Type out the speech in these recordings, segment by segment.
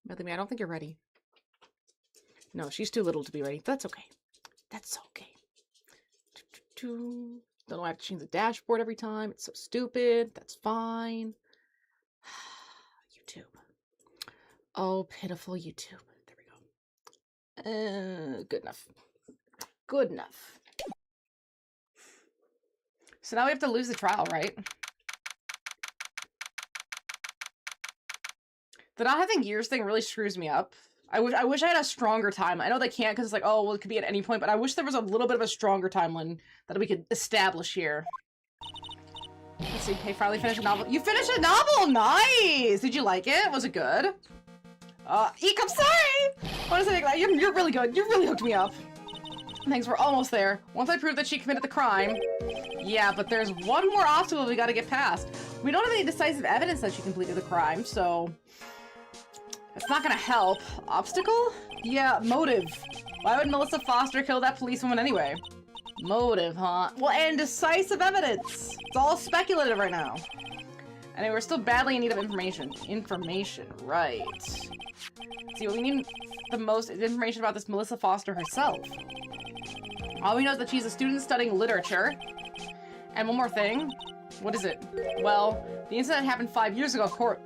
I don't think you're ready. No, she's too little to be ready. That's okay. That's okay. Don't know I have to change the dashboard every time. It's so stupid. That's fine. YouTube. Oh, pitiful YouTube. There we go. Good enough. Good enough. So now we have to lose the trial, right? The not having years thing really screws me up. I wish I had a stronger timeline. I know they can't because it's like, oh, well, it could be at any point, but I wish there was a little bit of a stronger timeline that we could establish here. Let's see. Hey, finally finished a novel. You finished a novel! Nice! Did you like it? Was it good? Eek, I'm sorry! Honestly, you're really good. You really hooked me up. Thanks, we're almost there. Once I prove that she committed the crime. Yeah, but there's one more obstacle we gotta get past. We don't have any decisive evidence that she completed the crime, so... It's not gonna help. Obstacle? Yeah, motive. Why would Melissa Foster kill that policewoman anyway? Motive, huh? Well, and decisive evidence. It's all speculative right now. Anyway, we're still badly in need of information. Information, right. See, what we need the most is information about this Melissa Foster herself. All we know is that she's a student studying literature. And one more thing. What is it? Well, the incident happened 5 years ago, of course.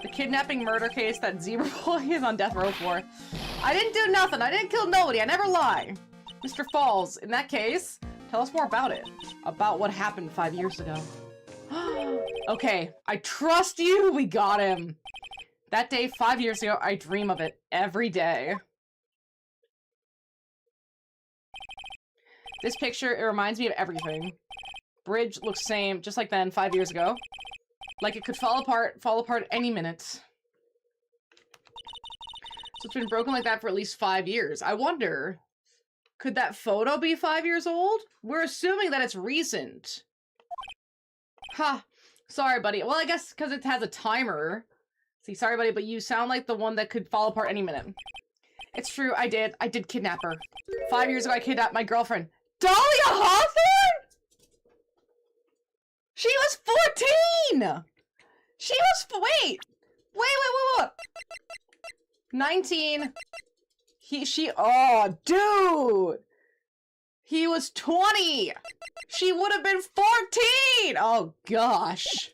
The kidnapping murder case that Zebra Boy is on death row for. I didn't do nothing. I didn't kill nobody. I never lie. Mr. Falls, in that case, tell us more about it. About what happened 5 years ago. Okay, I trust you. We got him. That day 5 years ago, I dream of it every day. This picture, it reminds me of everything. Bridge looks same, just like then, 5 years ago. Like it could fall apart any minute. So it's been broken like that for at least 5 years. I wonder, could that photo be 5 years old? We're assuming that it's recent. Ha. Sorry, buddy. Well, I guess because it has a timer. See, sorry, buddy, but you sound like the one that could fall apart any minute. It's true, I did kidnap her. 5 years ago, I kidnapped my girlfriend. Dahlia Hawthorne?! She was 14! She was, wait! 19. Oh, dude! He was 20! She would have been 14! Oh, gosh.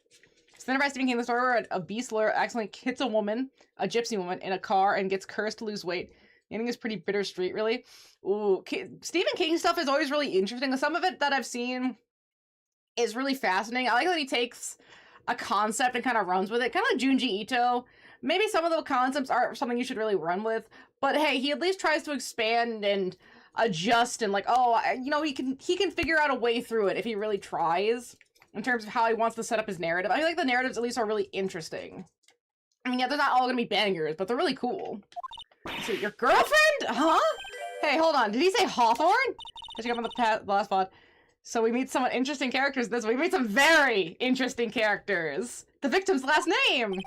It's been Stephen King, the story where a beast lawyer accidentally hits a woman, a gypsy woman, in a car and gets cursed to lose weight. The ending is pretty bittersweet, really. Ooh, Stephen King stuff is always really interesting. Some of it that I've seen is really fascinating. I like that he takes a concept and kind of runs with it. Kind of like Junji Ito. Maybe some of the concepts aren't something you should really run with, but hey, he at least tries to expand and adjust and like, oh, you know, he can figure out a way through it if he really tries in terms of how he wants to set up his narrative. I feel like the narratives at least are really interesting. I mean, yeah, they're not all gonna be bangers, but they're really cool. So your girlfriend? Huh? Hey, hold on. Did he say Hawthorne? Catching up on the last pod. So we meet some interesting characters this way. We meet some very interesting characters. The victim's last name!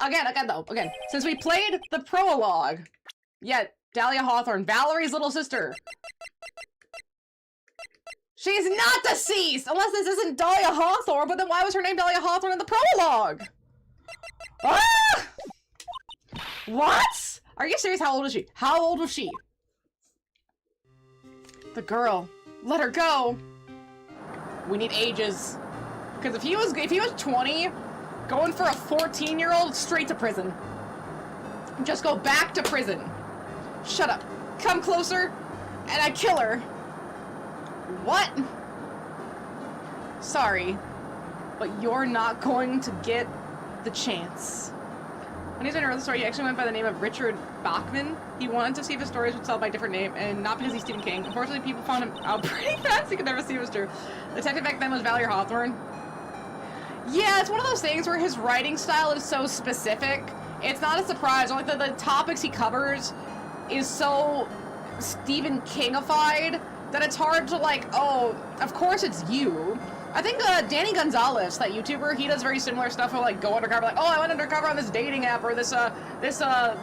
Again. Since we played the prologue. Yeah, Dahlia Hawthorne, Valerie's little sister. She's not deceased! Unless this isn't Dahlia Hawthorne, but then why was her name Dahlia Hawthorne in the prologue? Ah! What? Are you serious? How old is she? How old was she? The girl. Let her go. We need ages. Because if he was 20, going for a 14-year-old, straight to prison. Just go back to prison. Shut up. Come closer, and I kill her. What? Sorry, but you're not going to get the chance. When he's wrote the story, he actually went by the name of Richard Bachman. He wanted to see if his stories would sell by a different name, and not because he's Stephen King. Unfortunately, people found him out pretty fast. He could never see it was true. The detective back then was Valerie Hawthorne. Yeah, it's one of those things where his writing style is so specific. It's not a surprise. Like the topics he covers is so Stephen Kingified that it's hard to like, oh, of course it's you. I think Danny Gonzalez, that YouTuber, he does very similar stuff. He'll like go undercover, like, oh, I went undercover on this dating app or this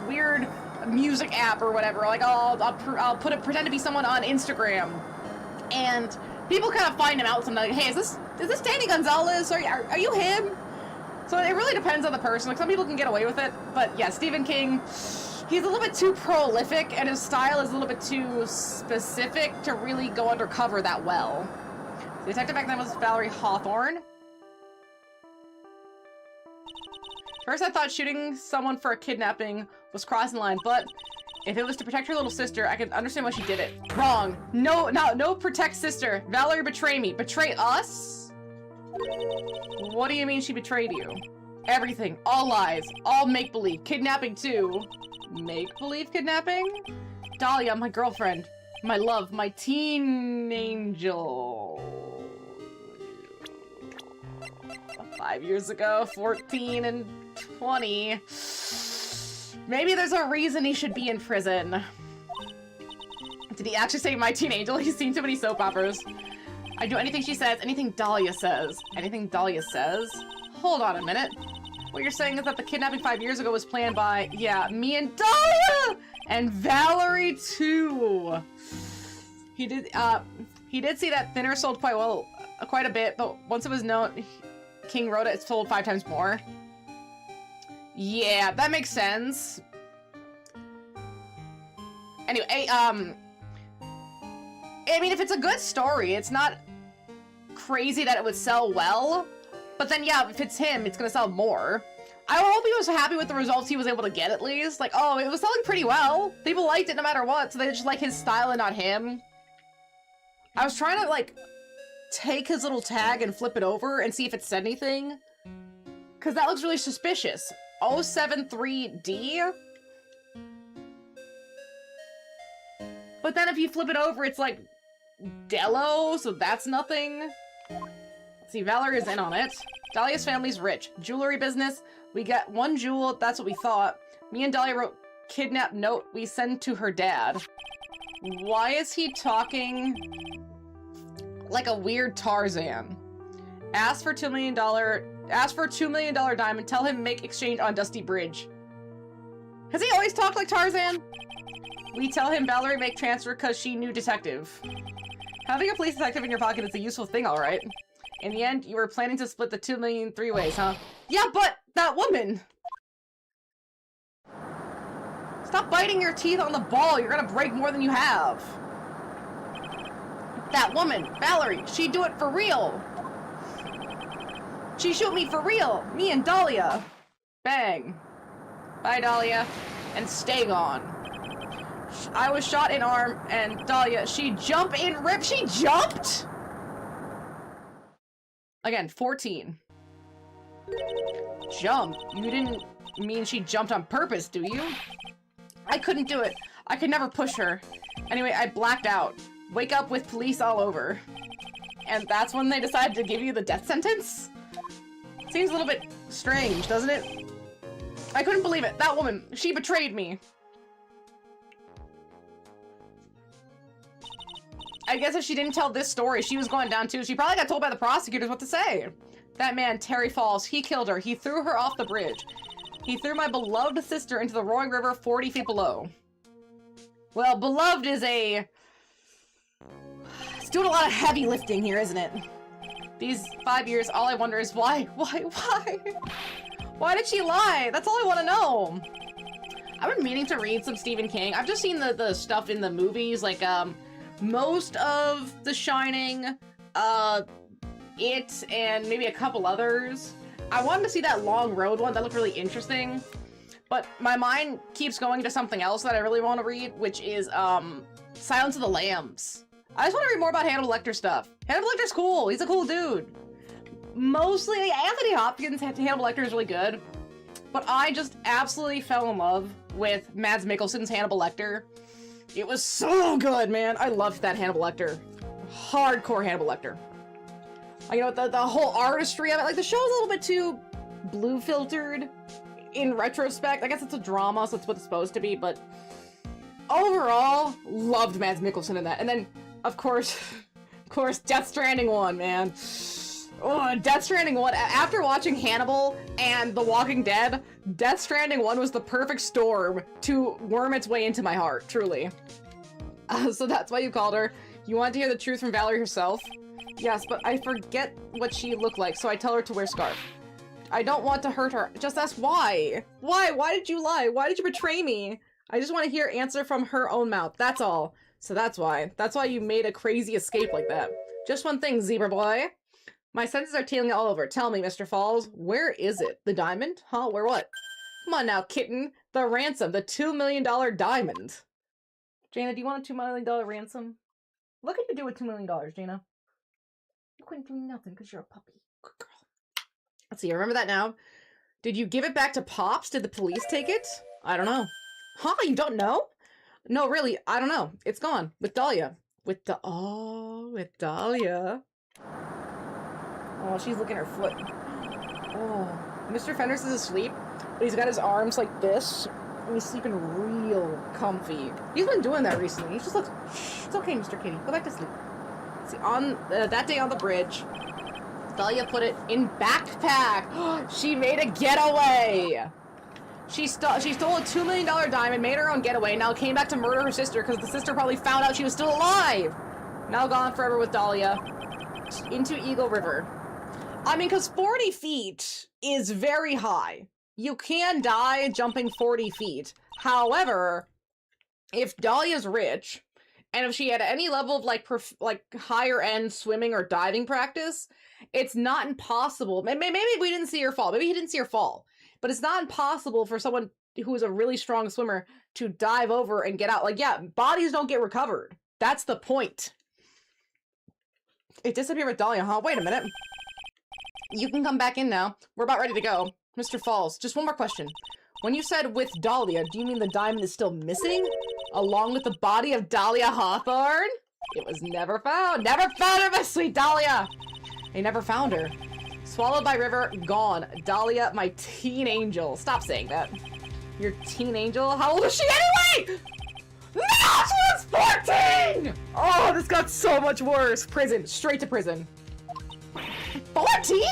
weird music app or whatever. Like, oh, I'll pretend to be someone on Instagram, and people kind of find him out sometimes. Like, hey, is this Danny Gonzalez? Are you him? So it really depends on the person. Like, some people can get away with it, but yeah, Stephen King, he's a little bit too prolific, and his style is a little bit too specific to really go undercover that well. The detective back then was Valerie Hawthorne. First I thought shooting someone for a kidnapping was crossing the line, but if it was to protect her little sister, I could understand why she did it. Wrong. No, protect sister. Valerie betrayed me. Betray us? What do you mean she betrayed you? Everything. All lies. All make-believe. Kidnapping too. Make-believe kidnapping? Dahlia, my girlfriend. My love. My teen angel. 5 years ago. 14 and 20. Maybe there's a reason he should be in prison. Did he actually say my teen angel? He's seen too many soap operas. I do anything she says, anything Dahlia says. Anything Dahlia says? Hold on a minute. What you're saying is that the kidnapping 5 years ago was planned by, yeah, me and Dahlia! And Valerie too! He did see that thinner sold quite well, quite a bit, but once it was known King wrote it, it's sold 5 times more. Yeah, that makes sense. Anyway, I mean, if it's a good story, it's not crazy that it would sell well. But then, yeah, if it's him, it's gonna sell more. I hope he was happy with the results he was able to get, at least. Like, oh, it was selling pretty well. People liked it no matter what, so they just like his style and not him. I was trying to, like, take his little tag and flip it over and see if it said anything. Because that looks really suspicious. 073D? But then if you flip it over, it's like Dello, so that's nothing. Let's see, Valerie is in on it. Dahlia's family's rich. Jewelry business. We get 1 jewel, that's what we thought. Me and Dahlia wrote kidnap note we send to her dad. Why is he talking like a weird Tarzan? Ask for $2 million. Ask for a $2 million diamond. Tell him make exchange on Dusty Bridge. Has he always talked like Tarzan? We tell him Valerie make transfer because she knew detective. Having a police detective in your pocket is a useful thing, alright. In the end, you were planning to split the 2 million 3 ways, huh? Yeah, but that woman! Stop biting your teeth on the ball. You're gonna break more than you have. That woman, Valerie, she'd do it for real. She shoot me for real. Me and Dahlia. Bang. Bye, Dahlia. And stay gone. I was shot in arm, and Dahlia, she jump in rip. She jumped? Again, 14. Jump? You didn't mean she jumped on purpose, do you? I couldn't do it. I could never push her. Anyway, I blacked out. Wake up with police all over. And that's when they decided to give you the death sentence? Seems a little bit strange, doesn't it? I couldn't believe it. That woman, she betrayed me. I guess if she didn't tell this story, she was going down too. She probably got told by the prosecutors what to say. That man, Terry Falls, he killed her. He threw her off the bridge. He threw my beloved sister into the roaring river 40 feet below. Well, beloved is a... It's doing a lot of heavy lifting here, isn't it? These 5 years, all I wonder is why? Why did she lie? That's all I want to know. I've been meaning to read some Stephen King. I've just seen the stuff in the movies, like, most of The Shining, It, and maybe a couple others. I wanted to see that Long Road one. That looked really interesting. But my mind keeps going to something else that I really want to read, which is, Silence of the Lambs. I just want to read more about Hannibal Lecter stuff. Hannibal Lecter's cool. He's a cool dude. Mostly, Anthony Hopkins' Hannibal Lecter is really good. But I just absolutely fell in love with Mads Mikkelsen's Hannibal Lecter. It was so good, man. I loved that Hannibal Lecter. Hardcore Hannibal Lecter. You know, the whole artistry of it. Like, the show's a little bit too blue-filtered in retrospect. I guess it's a drama, so it's what it's supposed to be, but overall, loved Mads Mikkelsen in that. And then, of course, Death Stranding 1, man. Oh, Death Stranding 1. After watching Hannibal and The Walking Dead, Death Stranding 1 was the perfect storm to worm its way into my heart, truly. So that's why you called her. You wanted to hear the truth from Valerie herself? Yes, but I forget what she looked like, so I tell her to wear scarf. I don't want to hurt her. Just ask why. Why? Why did you lie? Why did you betray me? I just want to hear answer from her own mouth. That's all. So that's why. That's why you made a crazy escape like that. Just one thing, zebra boy. My senses are tailing all over. Tell me, Mr. Falls, where is it? The diamond? Huh? Where what? Come on now, kitten. The ransom. The $2 million diamond. Jaina, do you want a $2 million ransom? What can you do with $2 million, Jaina? You couldn't do nothing because you're a puppy. Good girl. Let's see, remember that now? Did you give it back to Pops? Did the police take it? I don't know. Huh? You don't know? No, really, I don't know. It's gone. With Dahlia. With Dahlia. Oh, she's looking at her foot. Oh. Mr. Fenders is asleep, but he's got his arms like this, and he's sleeping real comfy. He's been doing that recently. He just looks, shh, it's okay, Mr. Kitty. Go back to sleep. See, on that day on the bridge, Dahlia put it in backpack. She made a getaway. She stole a $2 million diamond, made her own getaway, now came back to murder her sister because the sister probably found out she was still alive. Now gone forever with Dahlia. Into Eagle River. I mean, because 40 feet is very high. You can die jumping 40 feet. However, if Dahlia's rich, and if she had any level of like higher end swimming or diving practice, it's not impossible. Maybe we didn't see her fall. Maybe he didn't see her fall. But it's not impossible for someone who is a really strong swimmer to dive over and get out. Like, yeah, bodies don't get recovered. That's the point. It disappeared with Dahlia, huh? Wait a minute. You can come back in now. We're about ready to go. Mr. Falls, just one more question. When you said with Dahlia, do you mean the diamond is still missing? Along with the body of Dahlia Hawthorne? It was never found. Never found her, my sweet Dahlia! They never found her. Swallowed by river, gone. Dahlia, my teen angel. Stop saying that. Your teen angel? How old is she anyway? No, she was 14! Oh, this got so much worse. Prison. Straight to prison. 14?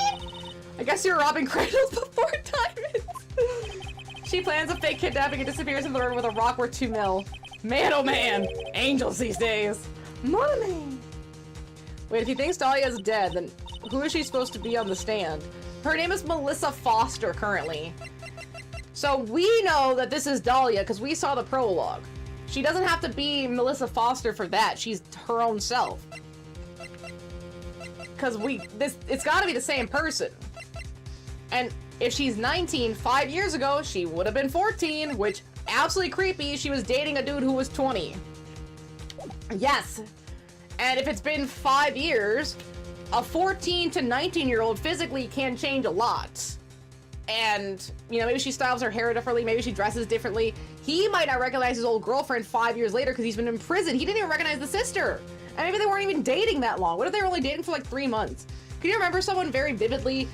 I guess you're robbing cradles before diamonds. She plans a fake kidnapping and disappears in the river with a rock worth 2 mil. Man, oh man. Angels these days. Money. Wait, if he thinks Dahlia is dead, then who is she supposed to be on the stand? Her name is Melissa Foster currently. So we know that this is Dahlia because we saw the prologue. She doesn't have to be Melissa Foster for that. She's her own self. Because it's gotta be the same person. And if she's 19, 5 years ago, she would have been 14, which, absolutely creepy, she was dating a dude who was 20. Yes. And if it's been 5 years, a 14 to 19-year-old physically can change a lot. And, you know, maybe she styles her hair differently, maybe she dresses differently. He might not recognize his old girlfriend 5 years later because he's been in prison. He didn't even recognize the sister. And maybe they weren't even dating that long. What if they were only dating for like 3 months? Can you remember someone very vividly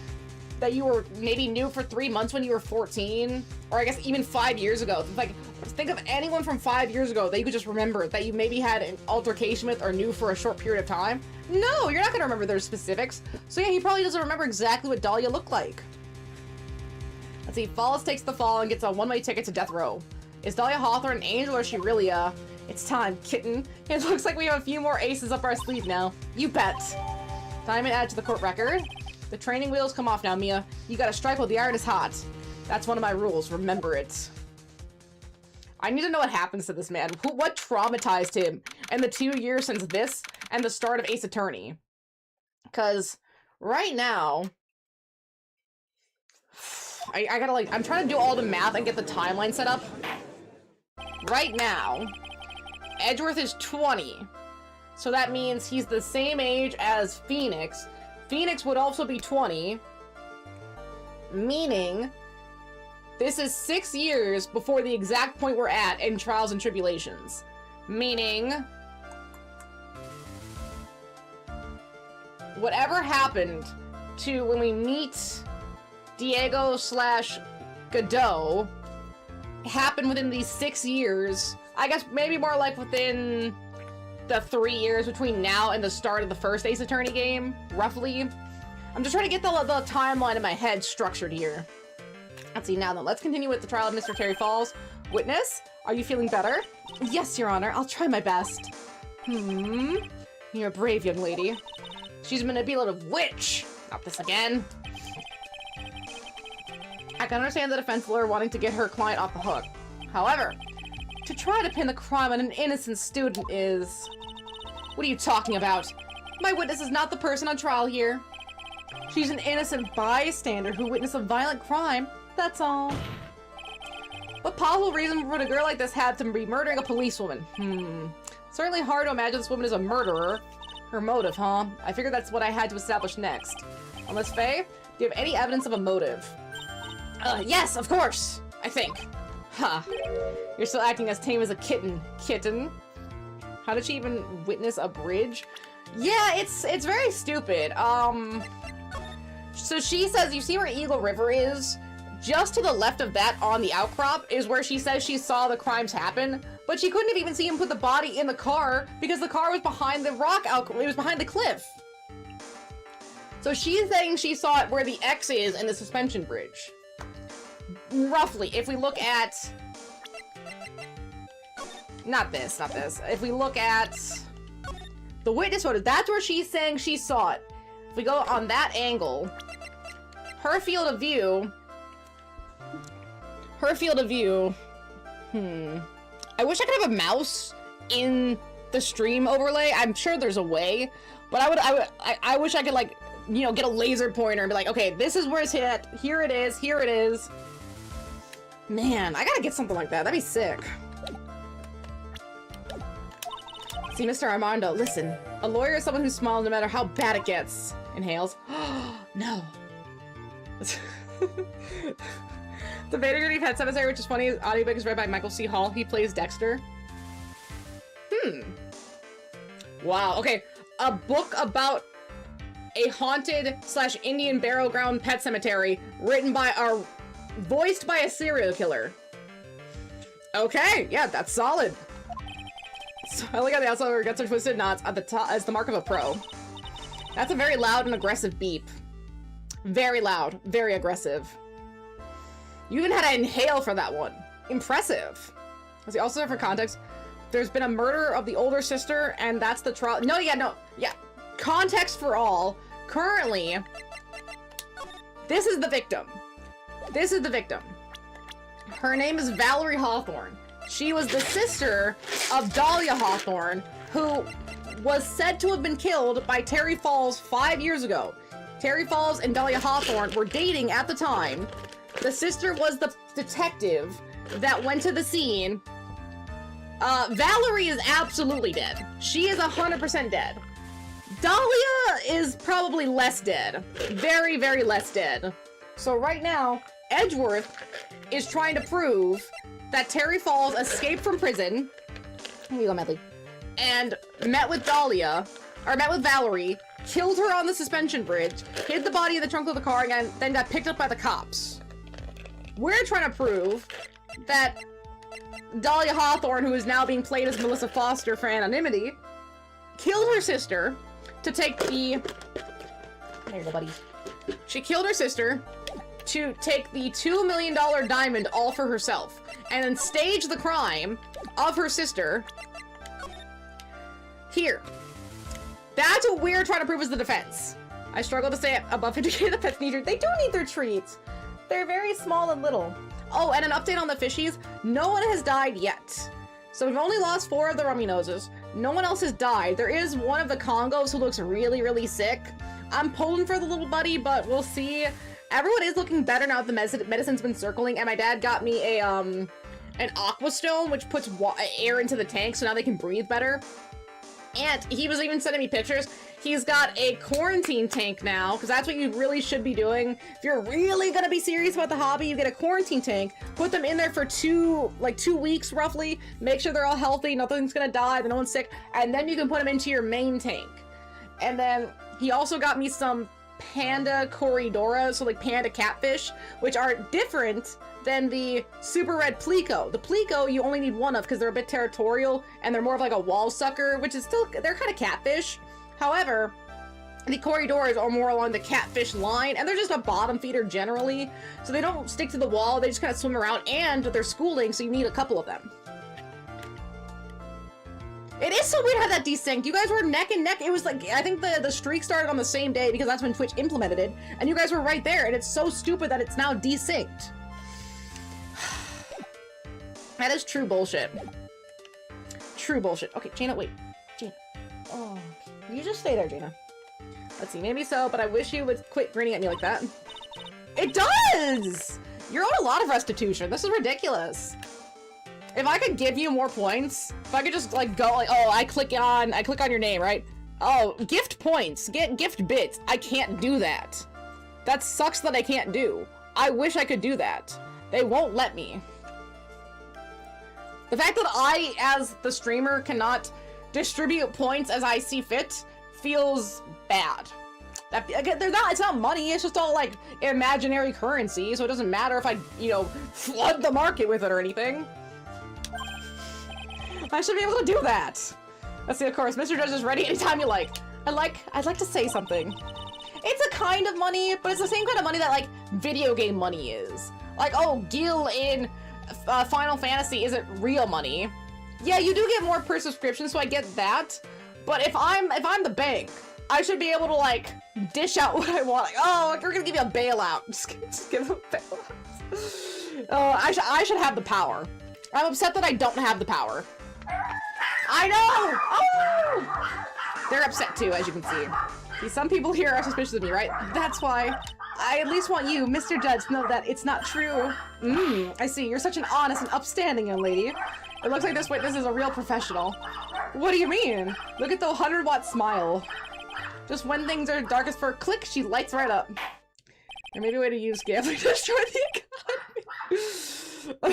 that you were maybe knew for 3 months when you were 14? Or I guess even 5 years ago. Like, think of anyone from 5 years ago that you could just remember that you maybe had an altercation with or knew for a short period of time. No, you're not gonna remember their specifics. So yeah, he probably doesn't remember exactly what Dahlia looked like. Let's see, Falls takes the fall and gets a one-way ticket to death row. Is Dahlia Hawthorne an angel or is she really It's time, kitten. It looks like we have a few more aces up our sleeve now. You bet. Diamond added to the court record. The training wheels come off now, Mia. You gotta strike while the iron is hot. That's one of my rules, remember it. I need to know what happens to this man. What traumatized him in the 2 years since this and the start of Ace Attorney? Because right now, I gotta like, I'm trying to do all the math and get the timeline set up. Right now, Edgeworth is 20. So that means he's the same age as Phoenix. Phoenix would also be 20. Meaning, this is 6 years before the exact point we're at in Trials and Tribulations. Meaning, whatever happened to when we meet Diego / Godot happened within these 6 years. I guess maybe more like within the 3 years between now and the start of the first Ace Attorney game, roughly. I'm just trying to get the timeline in my head structured here. Let's see, now then, let's continue with the trial of Mr. Terry Falls. Witness, are you feeling better? Yes, Your Honor, I'll try my best. You're a brave young lady. She's a manipulative witch. Not this again. I can understand the defense lawyer wanting to get her client off the hook. However, to try to pin the crime on an innocent student is... What are you talking about? My witness is not the person on trial here. She's an innocent bystander who witnessed a violent crime. That's all. What possible reason would a girl like this have to be murdering a policewoman? Certainly hard to imagine this woman is a murderer. Her motive, huh? I figured that's what I had to establish next. Unless, Faye, do you have any evidence of a motive? Yes, of course! I think. Huh. You're still acting as tame as a kitten. Kitten? How did she even witness a bridge? Yeah, it's very stupid. So she says, you see where Eagle River is? Just to the left of that on the outcrop is where she says she saw the crimes happen, but she couldn't have even seen him put the body in the car because the car was behind the it was behind the cliff. So she's saying she saw it where the X is in the suspension bridge. Roughly, if we look at... Not this. If we look at the witness photo, that's where she's saying she saw it. If we go on that angle, her field of view... I wish I could have a mouse in the stream overlay. I'm sure there's a way, but I wish I could, like, you know, get a laser pointer and be like, okay, this is where it's hit. Here it is. Here it is. Man, I gotta get something like that. That'd be sick. See, Mr. Armando, listen. A lawyer is someone who smiles no matter how bad it gets. Inhales. No. The Vader Gritty Pet Cemetery, which is funny, audiobook is read by Michael C. Hall. He plays Dexter. Wow, okay. A book about a haunted / Indian burial ground pet cemetery written by voiced by a serial killer. Okay, yeah, that's solid. So I look at the outside where it gets her twisted knots at the top as the mark of a pro. That's a very loud and aggressive beep. Very loud, very aggressive. You even had to inhale for that one. Impressive. See, also for context, there's been a murder of the older sister, and that's the trial. No. Context for all. Currently, this is the victim. Her name is Valerie Hawthorne. She was the sister of Dahlia Hawthorne, who was said to have been killed by Terry Falls 5 years ago. Terry Falls and Dahlia Hawthorne were dating at the time. The sister was the detective that went to the scene. Valerie is absolutely dead. She is 100% dead. Dahlia is probably less dead. Very, very less dead. So right now, Edgeworth is trying to prove that Terry Falls escaped from prison. Here you go, Medley. And met with Valerie, killed her on the suspension bridge, hid the body in the trunk of the car, and then got picked up by the cops. We're trying to prove that Dahlia Hawthorne, who is now being played as Melissa Foster for anonymity, killed her sister to take the... There you go, buddy. She killed her sister to take the $2 million diamond all for herself, and then stage the crime of her sister here. That's what we're trying to prove as the defense. I struggle to say it above 50K the pets need treats. They do need their treats. They're very small and little. Oh, and an update on the fishies. No one has died yet. So we've only lost 4 of the rummy noses. No one else has died. There is one of the Congos who looks really, really sick. I'm pulling for the little buddy, but we'll see. Everyone is looking better now that the medicine's been circling, and my dad got me an aqua stone, which puts air into the tank, so now they can breathe better. And he was even sending me pictures. He's got a quarantine tank now, because that's what you really should be doing. If you're really gonna be serious about the hobby, you get a quarantine tank, put them in there for 2 weeks roughly, make sure they're all healthy, nothing's gonna die, no one's sick, and then you can put them into your main tank. And then he also got me some panda corridora, so like panda catfish, which are different than the super red pleco. The pleco you only need one of because they're a bit territorial and they're more of like a wall sucker, which is still, they're kind of catfish. However, the corridors are more along the catfish line, and they're just a bottom feeder generally, so they don't stick to the wall, they just kind of swim around, and they're schooling, so you need a couple of them. It is so weird how that desynced. You guys were neck and neck. It was like, I think the streak started on the same day because that's when Twitch implemented it. And you guys were right there. And it's so stupid that it's now desynced. That is true bullshit. True bullshit. Okay, Jaina, wait. Jaina. Oh, you just stay there, Jaina. Let's see, maybe so, but I wish you would quit grinning at me like that. It does! You're owed a lot of restitution. This is ridiculous. If I could give you more points, if I could just like go like, oh, I click on your name, right? Oh, gift points, get gift bits. I can't do that. That sucks that I can't do. I wish I could do that. They won't let me. The fact that I, as the streamer, cannot distribute points as I see fit feels bad. That, again, it's not money, it's just all like imaginary currency, so it doesn't matter if I, you know, flood the market with it or anything. I should be able to do that. Let's see, of course, Mr. Judge is ready anytime you like. I'd like to say something. It's a kind of money, but it's the same kind of money that like video game money is. Like, oh, Gil in Final Fantasy isn't real money. Yeah, you do get more per subscription, so I get that. But if I'm the bank, I should be able to like dish out what I want. Like, oh, we're gonna give you a bailout. Just give them a bailout. Oh, I should have the power. I'm upset that I don't have the power. I know! Oh! They're upset too, as you can see. See, some people here are suspicious of me, right? That's why I at least want you, Mr. Judge, to know that it's not true. I see. You're such an honest and upstanding young lady. It looks like this witness is a real professional. What do you mean? Look at the 100-watt smile. Just when things are darkest for a click, she lights right up. There may be a way to use gambling to destroy the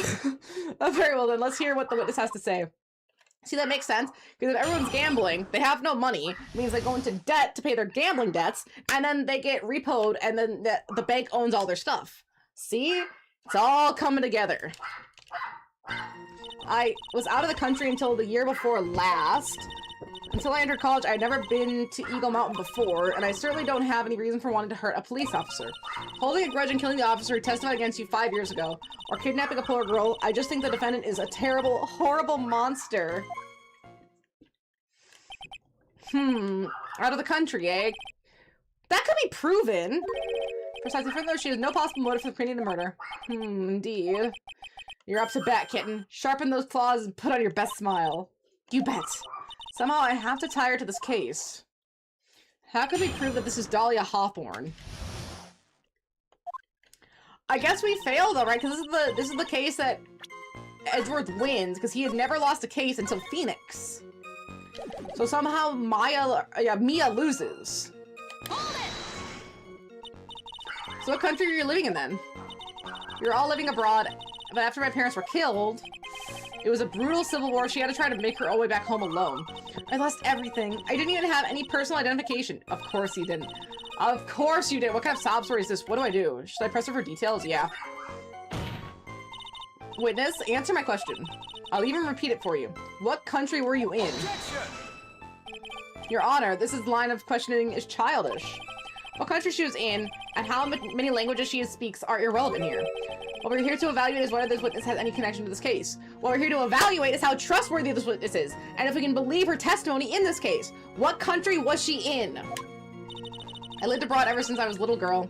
economy. Very well then, let's hear what the witness has to say. See, that makes sense, because if everyone's gambling, they have no money, it means they go into debt to pay their gambling debts, and then they get repoed, and then the bank owns all their stuff. See? It's all coming together. I was out of the country until the year before last. Until I entered college, I had never been to Eagle Mountain before, and I certainly don't have any reason for wanting to hurt a police officer. Holding a grudge and killing the officer who testified against you 5 years ago, or kidnapping a poor girl, I just think the defendant is a terrible, horrible monster. Out of the country, eh? That could be proven! Precisely, further, she has no possible motive for committing the murder. Indeed. You're up to bat, kitten. Sharpen those claws and put on your best smile. You bet. Somehow I have to tie her to this case. How could we prove that this is Dahlia Hawthorne? I guess we failed though, right? Because this is the case that Edgeworth wins, because he had never lost a case until Phoenix. So somehow Mia loses. So what country are you living in then? You're all living abroad, but after my parents were killed, it was a brutal civil war. She had to try to make her own way back home alone. I lost everything. I didn't even have any personal identification. Of course you didn't. Of course you did. What kind of sob story is this? What do I do? Should I press her for details? Yeah. Witness, answer my question. I'll even repeat it for you. What country were you in? Your Honor, this line of questioning is childish. What country she was in, and how many languages she speaks are irrelevant here. What we're here to evaluate is whether this witness has any connection to this case. What we're here to evaluate is how trustworthy this witness is, and if we can believe her testimony in this case. What country was she in? I lived abroad ever since I was a little girl.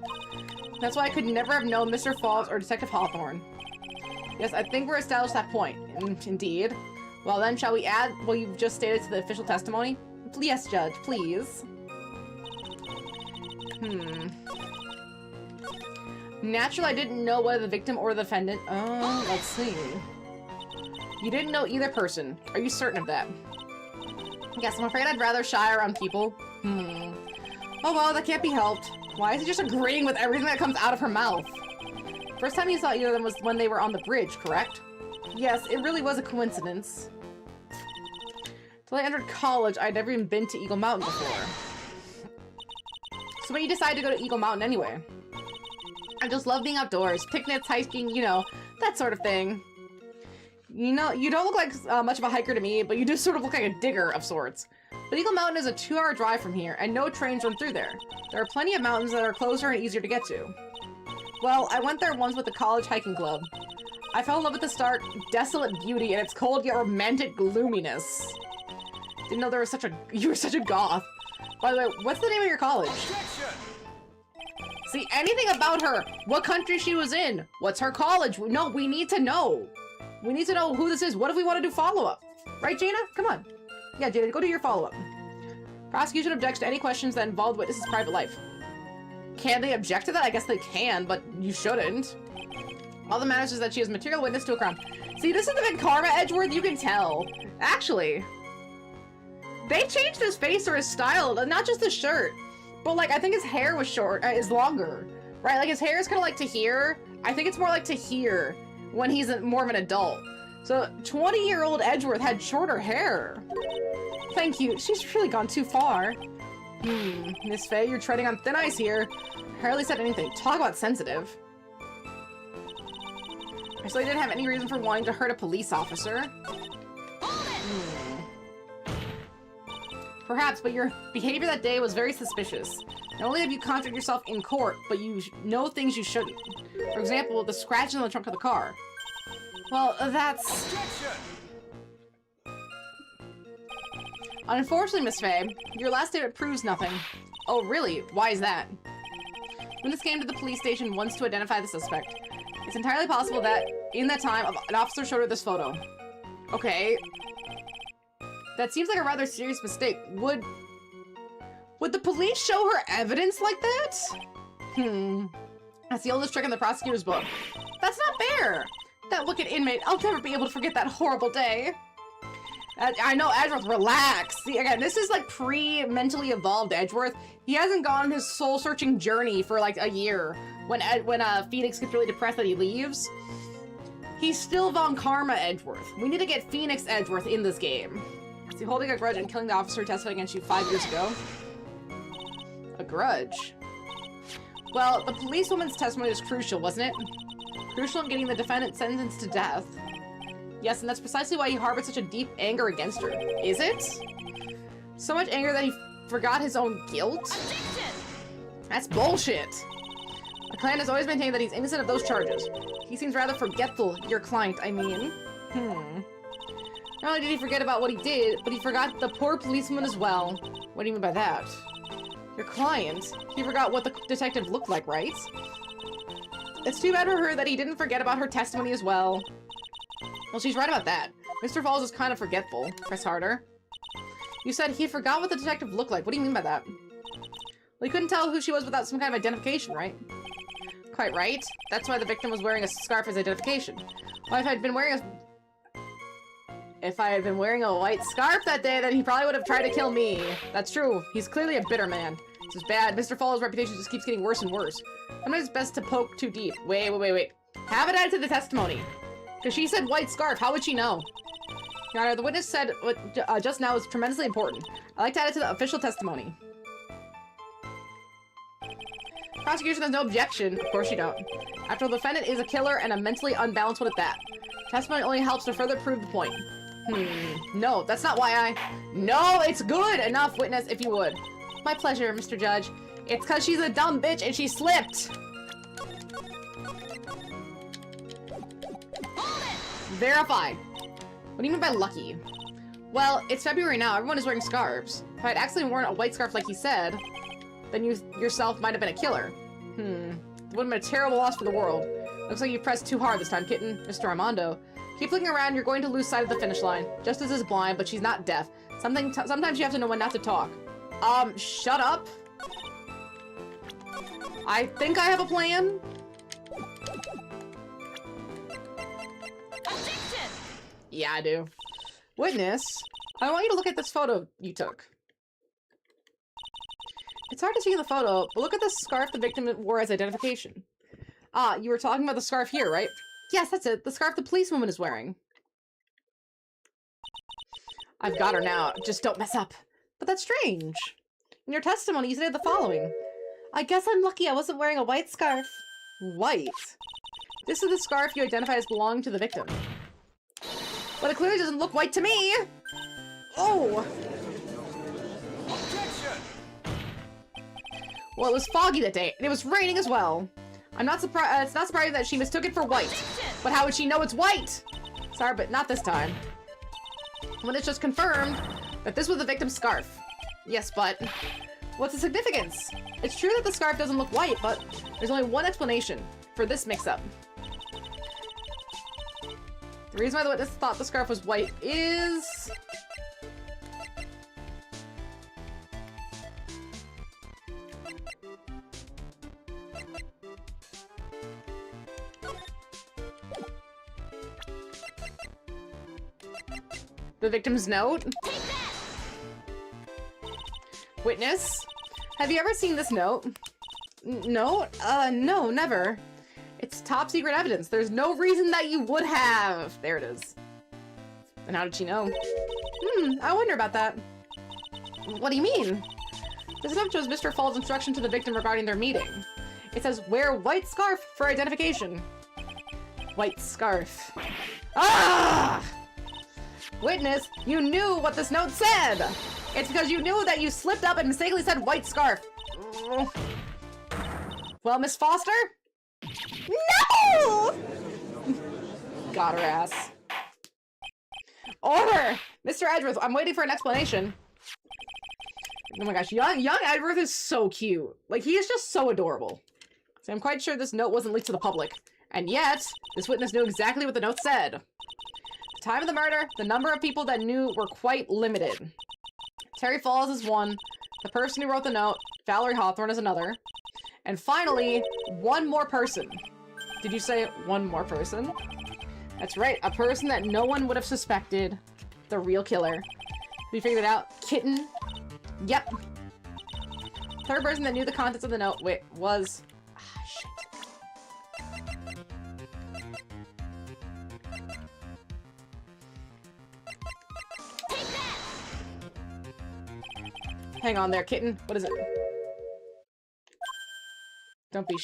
That's why I could never have known Mr. Falls or Detective Hawthorne. Yes, I think we're established that point. Indeed. Well then, shall we add what you've just stated to the official testimony? Yes, Judge, please. Naturally, I didn't know whether the victim or the defendant. Oh, let's see. You didn't know either person. Are you certain of that? Yes, I'm afraid I'd rather shy around people. Oh well, that can't be helped. Why is he just agreeing with everything that comes out of her mouth? First time you saw either of them was when they were on the bridge, correct? Yes, it really was a coincidence. Till I entered college, I'd never even been to Eagle Mountain before. So when you decided to go to Eagle Mountain anyway? I just love being outdoors, picnics, hiking, you know, that sort of thing. You know, you don't look like much of a hiker to me, but you do sort of look like a digger of sorts. But Eagle Mountain is a 2-hour drive from here, and no trains run through there. There are plenty of mountains that are closer and easier to get to. Well, I went there once with the college hiking club. I fell in love with the stark, desolate beauty and its cold yet romantic gloominess. Didn't know you were such a goth. By the way, what's the name of your college? See, anything about her. What country she was in. What's her college? No, we need to know. We need to know who this is. What if we want to do follow-up? Right, Jaina? Come on. Yeah, Jaina, go do your follow-up. Prosecution objects to any questions that involve witnesses' private life. Can they object to that? I guess they can, but you shouldn't. All that matters is that she is material witness to a crime. See, this is the big Karma Edgeworth, you can tell. Actually, they changed his face or his style, not just his shirt. But, like, I think his hair was is longer. Right? Like, his hair is kind of like to here. I think it's more like to here when he's more of an adult. So, 20-year-old Edgeworth had shorter hair. Thank you. She's really gone too far. Miss Faye, you're treading on thin ice here. Hardly said anything. Talk about sensitive. I certainly didn't have any reason for wanting to hurt a police officer. Perhaps, but your behavior that day was very suspicious. Not only have you contradicted yourself in court, but you know things you shouldn't. For example, the scratches on the trunk of the car. Well, that's... Unfortunately, Miss Faye, your last statement proves nothing. Oh, really? Why is that? Witness came to the police station once to identify the suspect. It's entirely possible that, in that time, an officer showed her this photo. Okay. That seems like a rather serious mistake. Would the police show her evidence like that? That's the oldest trick in the prosecutor's book. That's not fair! That look at inmate, I'll never be able to forget that horrible day. I know, Edgeworth, relax. See, again, this is like pre-mentally evolved Edgeworth. He hasn't gone on his soul-searching journey for like a year when Phoenix gets really depressed that he leaves. He's still Von Karma Edgeworth. We need to get Phoenix Edgeworth in this game. Is he holding a grudge and killing the officer who testified against you 5 years ago? A grudge? Well, the policewoman's testimony was crucial, wasn't it? Crucial in getting the defendant sentenced to death. Yes, and that's precisely why he harbored such a deep anger against her. Is it? So much anger that he forgot his own guilt? Objection! That's bullshit. The client has always maintained that he's innocent of those charges. He seems rather forgetful, your client, I mean. Not only did he forget about what he did, but he forgot the poor policeman as well. What do you mean by that? Your client? He forgot what the detective looked like, right? It's too bad for her that he didn't forget about her testimony as well. Well, she's right about that. Mr. Falls is kind of forgetful. Press harder. You said he forgot what the detective looked like. What do you mean by that? Well, he couldn't tell who she was without some kind of identification, right? Quite right. That's why the victim was wearing a scarf as identification. Well, if I had been wearing a white scarf that day, then he probably would have tried to kill me. That's true. He's clearly a bitter man. This is bad. Mr. Falls' reputation just keeps getting worse and worse. Sometimes it's best to poke too deep. Wait. Have it added to the testimony. Because she said white scarf. How would she know? Your Honor, the witness said what just now is tremendously important. I'd like to add it to the official testimony. Prosecution has no objection. Of course you don't. After all, the defendant is a killer and a mentally unbalanced one at that. Testimony only helps to further prove the point. No, that's not why No, it's good! Enough, witness, if you would. My pleasure, Mr. Judge. It's because she's a dumb bitch and she slipped! Verify. What do you mean by lucky? Well, it's February now. Everyone is wearing scarves. If I had accidentally worn a white scarf like he said, then you yourself might have been a killer. It would have been a terrible loss for the world. Looks like you pressed too hard this time, kitten. Mr. Armando. Keep looking around, you're going to lose sight of the finish line. Justice is blind, but she's not deaf. Sometimes you have to know when not to talk. Shut up. I think I have a plan. Objection! Yeah, I do. Witness, I want you to look at this photo you took. It's hard to see in the photo, but look at the scarf the victim wore as identification. Ah, you were talking about the scarf here, right? Yes, that's it. The scarf the policewoman is wearing. I've got her now. Just don't mess up. But that's strange. In your testimony, you said the following. I guess I'm lucky I wasn't wearing a white scarf. White? This is the scarf you identified as belonging to the victim. But it clearly doesn't look white to me! Oh! Well, it was foggy that day, and it was raining as well. I'm not surprised. It's not surprising that she mistook it for white. But how would she know it's white? Sorry, but not this time. When it's just confirmed, That this was the victim's scarf. Yes, but what's the significance? It's true that the scarf doesn't look white, but there's only one explanation for this mix-up. The reason why the witness thought the scarf was white is... the victim's note? Witness? Have you ever seen this note? No? No, never. It's top secret evidence. There's no reason that you would have. There it is. And how did she know? I wonder about that. What do you mean? This note shows Mr. Fall's instruction to the victim regarding their meeting. It says, wear white scarf for identification. White scarf. Ah! Witness, you knew what this note said! It's because you knew that you slipped up and mistakenly said white scarf. Well, Miss Foster? No! Got her ass. Order! Mr. Edgeworth, I'm waiting for an explanation. Oh my gosh, young Edgeworth is so cute. Like, he is just so adorable. So I'm quite sure this note wasn't leaked to the public. And yet, this witness knew exactly what the note said. The time of the murder, the number of people that knew were quite limited. Terry Falls is one, the person who wrote the note, Valerie Hawthorne is another, and finally, one more person. Did you say one more person? That's right, a person that no one would have suspected, the real killer. We figured it out. Kitten? Yep. Third person that knew the contents of the note, was... Ah, shit. Hang on there, kitten. What is it? Don't be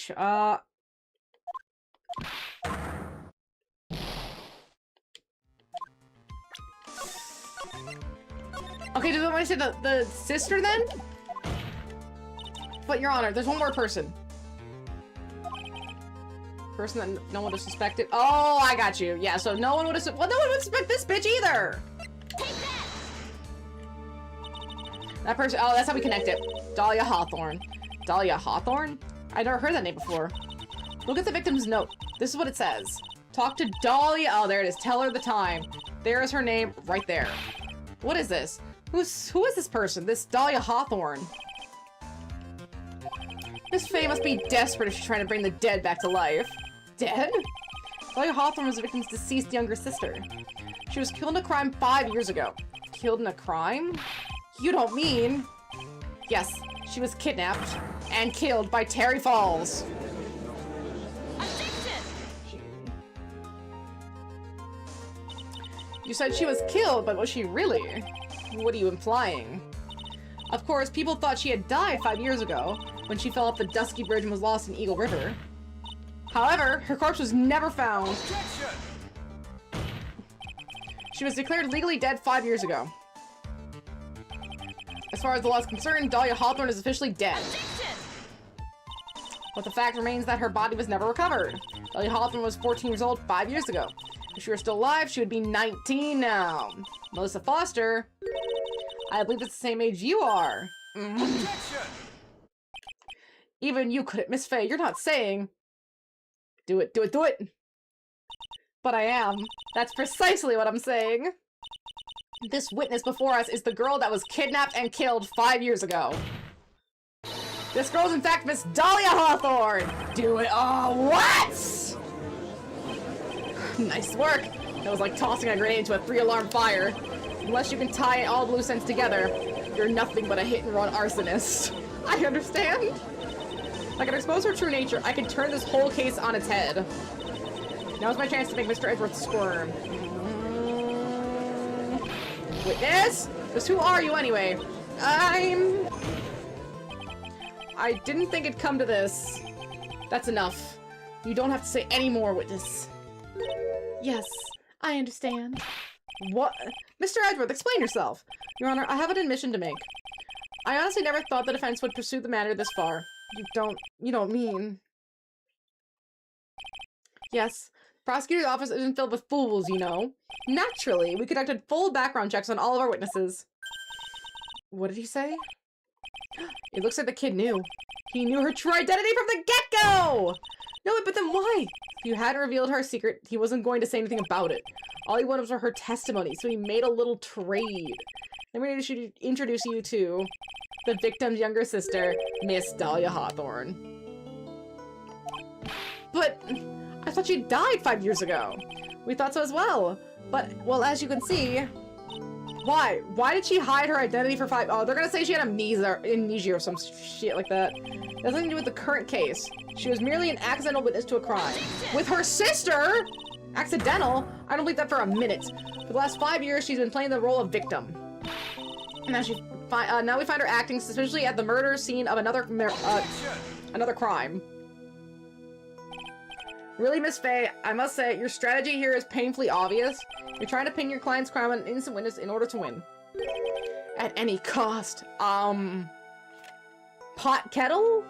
Okay, does it want to say the sister then? But Your Honor, there's one more person. Person that no one would have suspected. Oh, I got you. Yeah, so no one would have. Well, no one would suspect this bitch either. That person. Oh, that's how we connect it. Dahlia Hawthorne. Dahlia Hawthorne? I never heard that name before. Look at the victim's note. This is what it says. Talk to Dahlia. Oh, there it is. Tell her the time. There is her name right there. What is this? Who is this person? This Dahlia Hawthorne. Miss Faye must be desperate if she's trying to bring the dead back to life. Dead? Dahlia Hawthorne was the victim's deceased younger sister. She was killed in a crime 5 years ago. Killed in a crime? You don't mean... Yes, she was kidnapped and killed by Terry Falls. You said she was killed, but was she really? What are you implying? Of course, people thought she had died 5 years ago, when she fell off the Dusky Bridge and was lost in Eagle River. However, her corpse was never found. She was declared legally dead 5 years ago. As far as the law is concerned, Dahlia Hawthorne is officially dead. But the fact remains that her body was never recovered. Dahlia Hawthorne was 14 years old 5 years ago. If she were still alive, she would be 19 now. Melissa Foster, I believe it's the same age you are. Even you couldn't, Miss Faye. You're not saying... Do it, do it, do it! But I am. That's precisely what I'm saying. This witness before us is the girl that was kidnapped and killed 5 years ago. This girl's in fact Miss Dahlia Hawthorne! Do it! Oh, what?! Nice work. That was like tossing a grenade into a 3-alarm fire. Unless you can tie all the loose ends together, you're nothing but a hit-and-run arsonist. I understand. If I can expose her true nature, I can turn this whole case on its head. Now's my chance to make Mr. Edgeworth squirm. Witness? Just who are you anyway? I didn't think it'd come to this. That's enough. You don't have to say any more, witness. Yes, I understand. What? Mr. Edgeworth, explain yourself. Your Honor, I have an admission to make. I honestly never thought the defense would pursue the matter this far. You don't mean... Yes, the prosecutor's office isn't filled with fools, you know. Naturally, we conducted full background checks on all of our witnesses. What did he say? It looks like the kid knew. He knew her true identity from the get-go! No, but then why? If you hadn't revealed her secret, he wasn't going to say anything about it. All he wanted was her testimony, so he made a little trade. Then we need to introduce you to the victim's younger sister, Miss Dahlia Hawthorne. But I thought she died 5 years ago. We thought so as well. But, well, as you can see... Why? Why did she hide her identity for 5... Oh, they're gonna say she had amnesia or some shit like that. It has nothing to do with the current case. She was merely an accidental witness to a crime. With her sister? Accidental? I don't believe that for a minute. For the last 5 years, she's been playing the role of victim. And now we find her acting suspiciously at the murder scene of another crime. Really, Miss Faye, I must say, your strategy here is painfully obvious. You're trying to pin your client's crime on an innocent witness in order to win. At any cost. Pot kettle?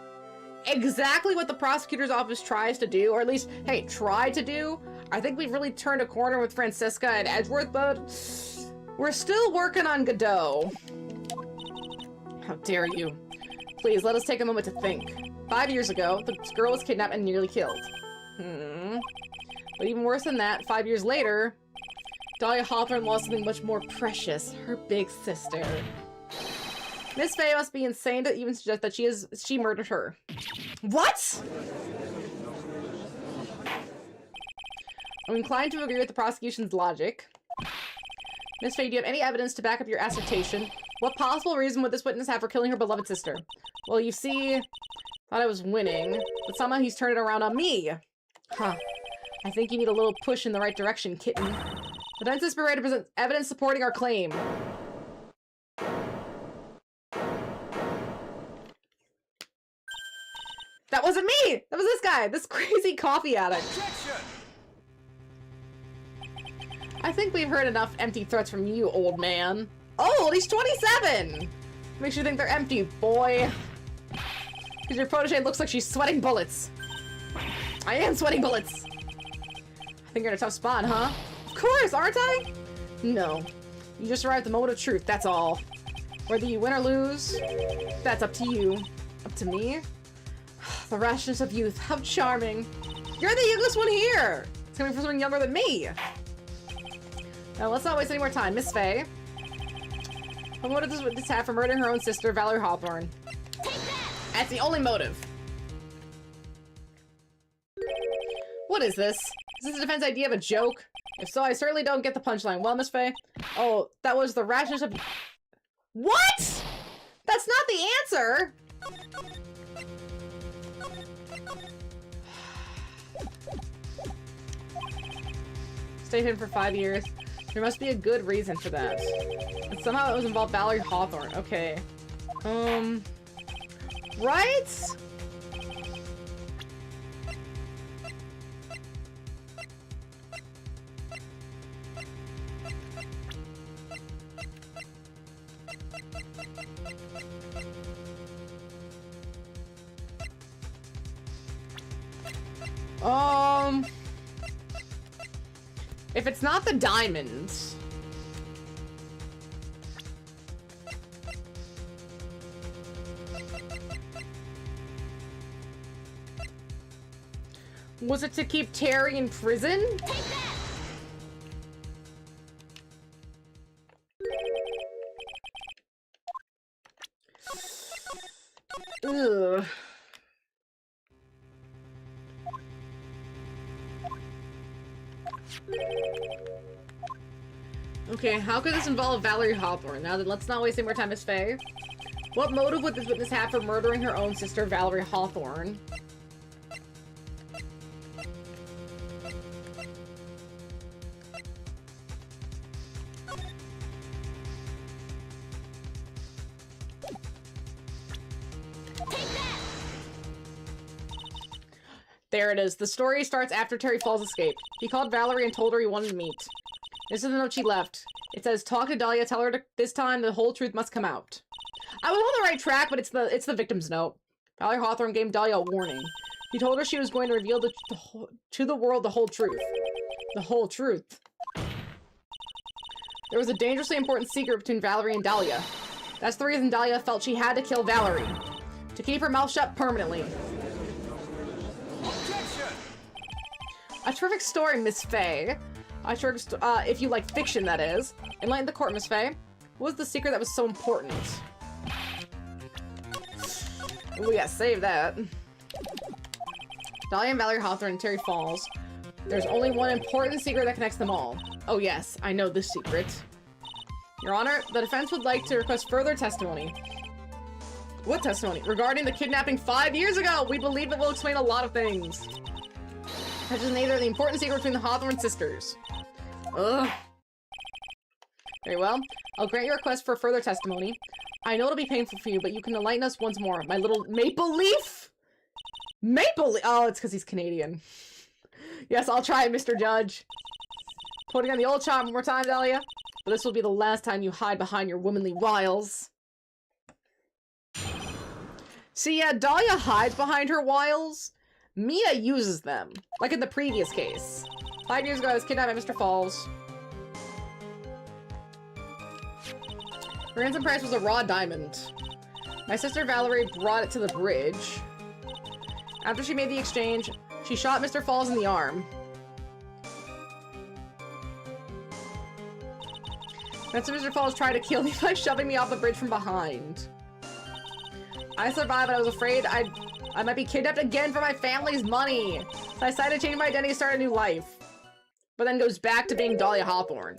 Exactly what the prosecutor's office tries to do, or at least, hey, tried to do. I think we've really turned a corner with Francisca and Edgeworth, but we're still working on Godot. How dare you. Please, let us take a moment to think. 5 years ago, the girl was kidnapped and nearly killed. But even worse than that, 5 years later, Dahlia Hawthorne lost something much more precious, her big sister. Miss Faye must be insane to even suggest that she murdered her. What? I'm inclined to agree with the prosecution's logic. Miss Faye, do you have any evidence to back up your assertion? What possible reason would this witness have for killing her beloved sister? Well, you see, thought I was winning, but somehow he's turned it around on me. Huh. I think you need a little push in the right direction, kitten. The defense is prepared to present evidence supporting our claim. That wasn't me! That was this guy! This crazy coffee addict! Objection! I think we've heard enough empty threats from you, old man. Oh, he's 27! Makes you think they're empty, boy. Because your protege looks like she's sweating bullets. I am sweating bullets! I think you're in a tough spot, huh? Of course, aren't I? No. You just arrived at the moment of truth, that's all. Whether you win or lose, that's up to you. Up to me? The rashness of youth, how charming. You're the youngest one here! It's coming from someone younger than me! Now, let's not waste any more time. Miss Faye. What motive does this have for murdering her own sister, Valerie Hawthorne? That's the only motive. What is this? Is this the defense idea of a joke? If so, I certainly don't get the punchline. Well, Miss Faye? Oh, that was the rashness of... What?! That's not the answer! Stayed hidden for 5 years. There must be a good reason for that. And somehow it was involved Valerie Hawthorne. Okay. Right? If it's not the diamonds... Was it to keep Terry in prison? Ugh. Okay, how could this involve Valerie Hawthorne? Now then, let's not waste any more time, Miss Faye. What motive would this witness have for murdering her own sister, Valerie Hawthorne? There it is. The story starts after Terry Falls escape. He called Valerie and told her he wanted to meet. This is the note she left. It says, talk to Dahlia, tell her this time the whole truth must come out. I was on the right track, but it's the victim's note. Valerie Hawthorne gave Dahlia a warning. He told her she was going to reveal to the world the whole truth. The whole truth. There was a dangerously important secret between Valerie and Dahlia. That's the reason Dahlia felt she had to kill Valerie. To keep her mouth shut permanently. A terrific story, Miss Faye. If you like fiction, that is. Enlighten the court, Miss Faye. What was the secret that was so important? We gotta save that. Dahlia and Valerie Hawthorne and Terry Falls. There's only one important secret that connects them all. Oh yes, I know this secret. Your Honor, the defense would like to request further testimony. What testimony? Regarding the kidnapping 5 years ago! We believe it will explain a lot of things. Such as neither the important secret between the Hawthorne sisters. Ugh. Very well. I'll grant your request for further testimony. I know it'll be painful for you, but you can enlighten us once more. My little maple leaf? Maple leaf? Oh, it's because he's Canadian. Yes, I'll try it, Mr. Judge. Putting on the old charm one more time, Dahlia. But this will be the last time you hide behind your womanly wiles. See, yeah, Dahlia hides behind her wiles. Mia uses them. Like in the previous case. 5 years ago, I was kidnapped by Mr. Falls. The ransom price was a raw diamond. My sister Valerie brought it to the bridge. After she made the exchange, she shot Mr. Falls in the arm. Then Mr. Falls tried to kill me by shoving me off the bridge from behind. I survived, but I was afraid I might be kidnapped again for my family's money. So I decided to change my identity and start a new life. But then goes back to being Dahlia Hawthorne.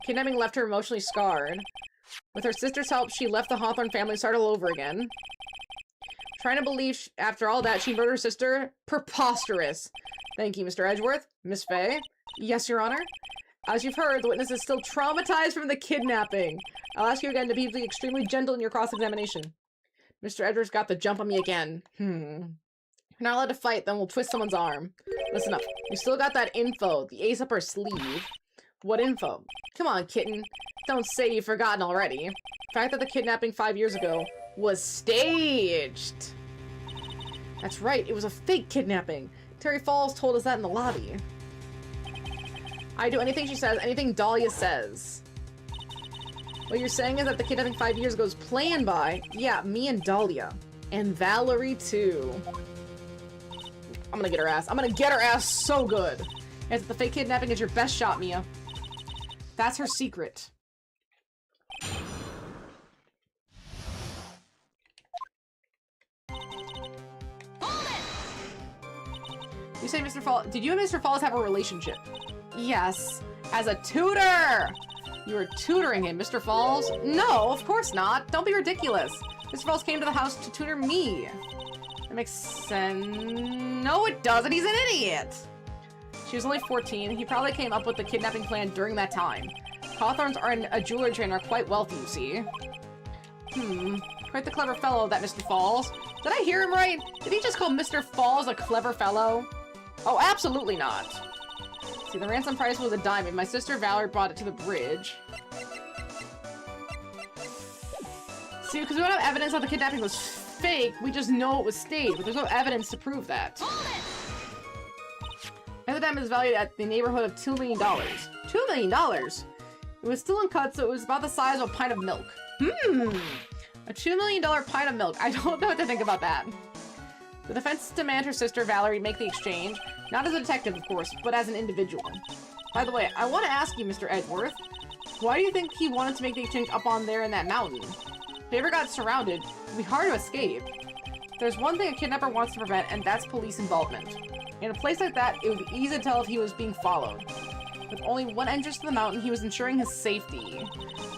Kidnapping left her emotionally scarred. With her sister's help, she left the Hawthorne family and started all over again. Trying to believe after all that she murdered her sister? Preposterous. Thank you, Mr. Edgeworth. Miss Faye? Yes, Your Honor? As you've heard, the witness is still traumatized from the kidnapping. I'll ask you again to be extremely gentle in your cross-examination. Mr. Edwards got the jump on me again. You're not allowed to fight, then we'll twist someone's arm. Listen up. You still got that info, the ace up her sleeve. What info? Come on, kitten. Don't say you've forgotten already. The fact that the kidnapping 5 years ago was staged. That's right, it was a fake kidnapping. Terry Falls told us that in the lobby. I do anything she says, anything Dahlia says. What you're saying is that the kidnapping 5 years ago was planned by, yeah, me and Dahlia. And Valerie, too. I'm gonna get her ass. I'm gonna get her ass so good. And the fake kidnapping is your best shot, Mia. That's her secret. You say Mr. Falls... Did you and Mr. Falls have a relationship? Yes. As a tutor! You were tutoring him, Mr. Falls? No, of course not. Don't be ridiculous. Mr. Falls came to the house to tutor me. That makes sense. No, it doesn't. He's an idiot. She was only 14. He probably came up with the kidnapping plan during that time. Hawthorns are a jewelry chain are quite wealthy, you see. Quite the clever fellow, that Mr. Falls. Did I hear him right? Did he just call Mr. Falls a clever fellow? Oh, absolutely not. See, the ransom price was a diamond. My sister Valerie brought it to the bridge. See, because we don't have evidence that the kidnapping was fake, we just know it was staged, but there's no evidence to prove that. And the diamond is valued at the neighborhood of $2 million. $2 million? It was still uncut, so it was about the size of a pint of milk. A $2 million pint of milk. I don't know what to think about that. The defense demands her sister Valerie make the exchange, not as a detective, of course, but as an individual. By the way, I want to ask you, Mr. Edgeworth, why do you think he wanted to make the exchange up on there in that mountain? If he ever got surrounded, it would be hard to escape. There's one thing a kidnapper wants to prevent, and that's police involvement. In a place like that, it would be easy to tell if he was being followed. With only one entrance to the mountain, he was ensuring his safety.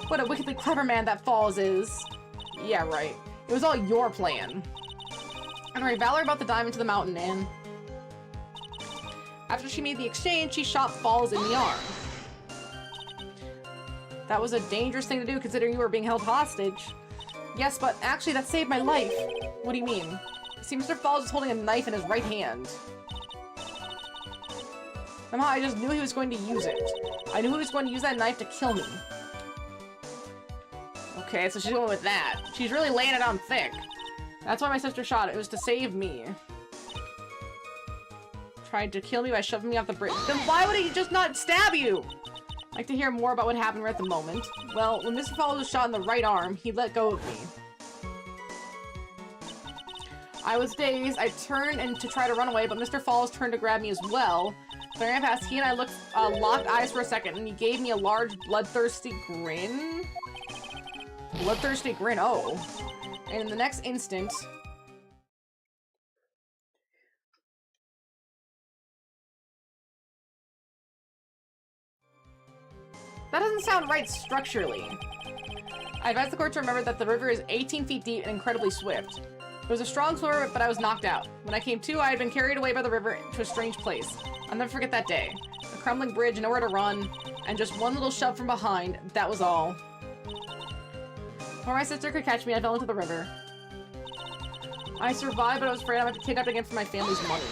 What a wickedly clever man that Falls is. Yeah, right. It was all your plan. Anyway, Valerie brought the diamond to the mountain, and after she made the exchange, she shot Falls in the arm. That was a dangerous thing to do, considering you were being held hostage. Yes, but actually, that saved my life. What do you mean? See, Mr. Falls is holding a knife in his right hand. Somehow, I just knew he was going to use it. I knew he was going to use that knife to kill me. Okay, so she's going with that. She's really laying it on thick. That's why my sister shot it. It was to save me. Tried to kill me by shoving me off the bridge. Then why would he just not stab you? I'd like to hear more about what happened right at the moment. Well, when Mr. Falls was shot in the right arm, he let go of me. I was dazed. I turned and to try to run away, but Mr. Falls turned to grab me as well. So I ran past. He and I locked eyes for a second, and he gave me a large, bloodthirsty grin. Bloodthirsty grin, oh. And in the next instant... That doesn't sound right structurally. I advised the court to remember that the river is 18 feet deep and incredibly swift. It was a strong swimmer, but I was knocked out. When I came to, I had been carried away by the river to a strange place. I'll never forget that day. A crumbling bridge, nowhere to run, and just one little shove from behind. That was all. Before my sister could catch me, I fell into the river. I survived, but I was afraid I might be kidnapped again for my family's money.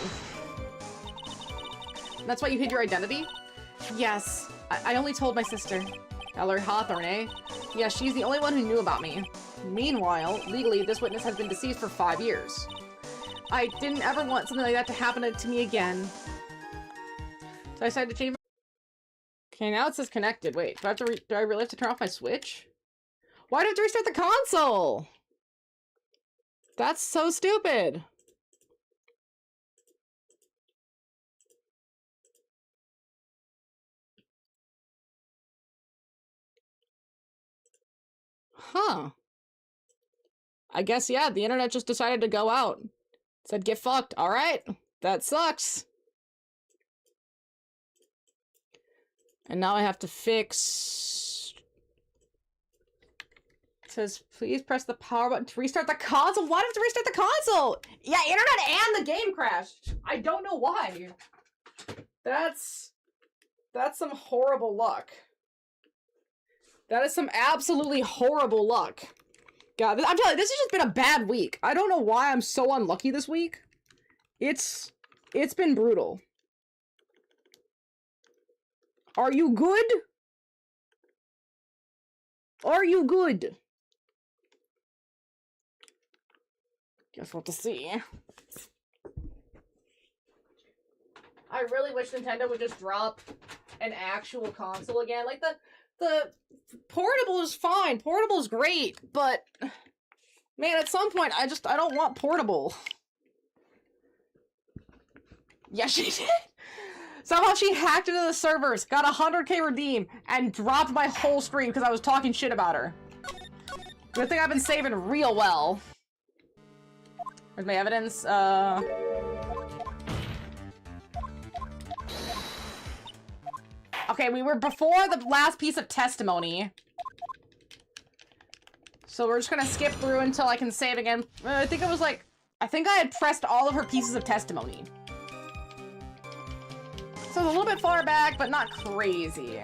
And that's why you hid your identity? Yes. I only told my sister. Ellery Hawthorne, eh? Yeah, she's the only one who knew about me. Meanwhile, legally, this witness has been deceased for 5 years. I didn't ever want something like that to happen to me again. So I decided to change my... Okay, now it says connected. Wait, do I really have to turn off my Switch? Why do I have to restart the console? That's so stupid. Huh. I guess, yeah, the internet just decided to go out. It said, get fucked. All right. That sucks. And now I have to fix... It says, please press the power button to restart the console. Why do I have to restart the console? Yeah, internet and the game crashed. I don't know why. That's some horrible luck. That is some absolutely horrible luck. God, I'm telling you, this has just been a bad week. I don't know why I'm so unlucky this week. It's been brutal. Are you good? Are you good? Guess we'll have to see. I really wish Nintendo would just drop an actual console again. Like, the portable is fine. Portable is great, but man, at some point, I don't want portable. Yeah, she did. Somehow she hacked into the servers, got 100k redeem, and dropped my whole stream because I was talking shit about her. Good thing I've been saving real well. Where's my evidence? Okay, we were before the last piece of testimony. So we're just gonna skip through until I can save again. I think it was like... I think I had pressed all of her pieces of testimony. So it's a little bit far back, but not crazy.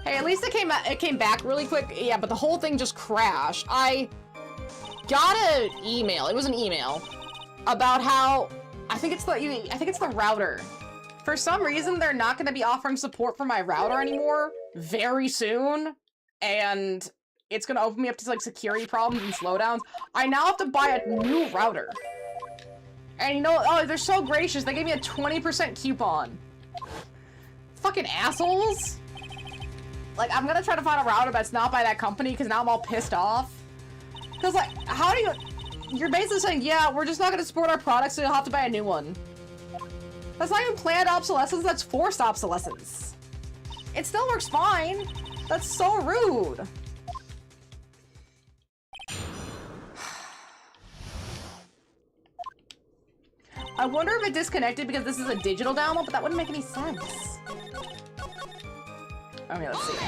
Hey, at least it came back really quick. Yeah, but the whole thing just crashed. I got an email. It was an email about how... I think it's the router. For some reason, they're not going to be offering support for my router anymore very soon, and it's going to open me up to, like, security problems and slowdowns. I now have to buy a new router. And you know, oh, they're so gracious. They gave me a 20% coupon. Fucking assholes. Like, I'm going to try to find a router that's not by that company, because now I'm all pissed off. Because, like, how do you... You're basically saying, yeah, we're just not going to support our products, so you'll have to buy a new one. That's not even planned obsolescence, that's forced obsolescence. It still works fine. That's so rude. I wonder if it disconnected because this is a digital download, but that wouldn't make any sense. Okay, let's see.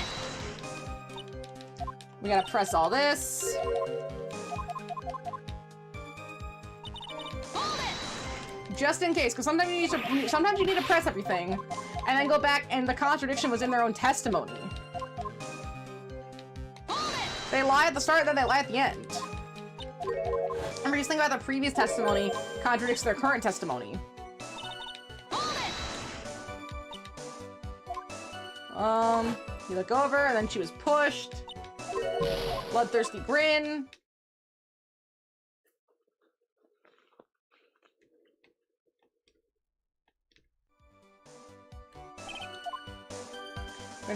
We gotta press all this. Just in case, because sometimes you need to press everything, and then go back, and the contradiction was in their own testimony. They lie at the start, then they lie at the end. Remember, just think about the previous testimony contradicts their current testimony. You look over, and then she was pushed. Bloodthirsty grin.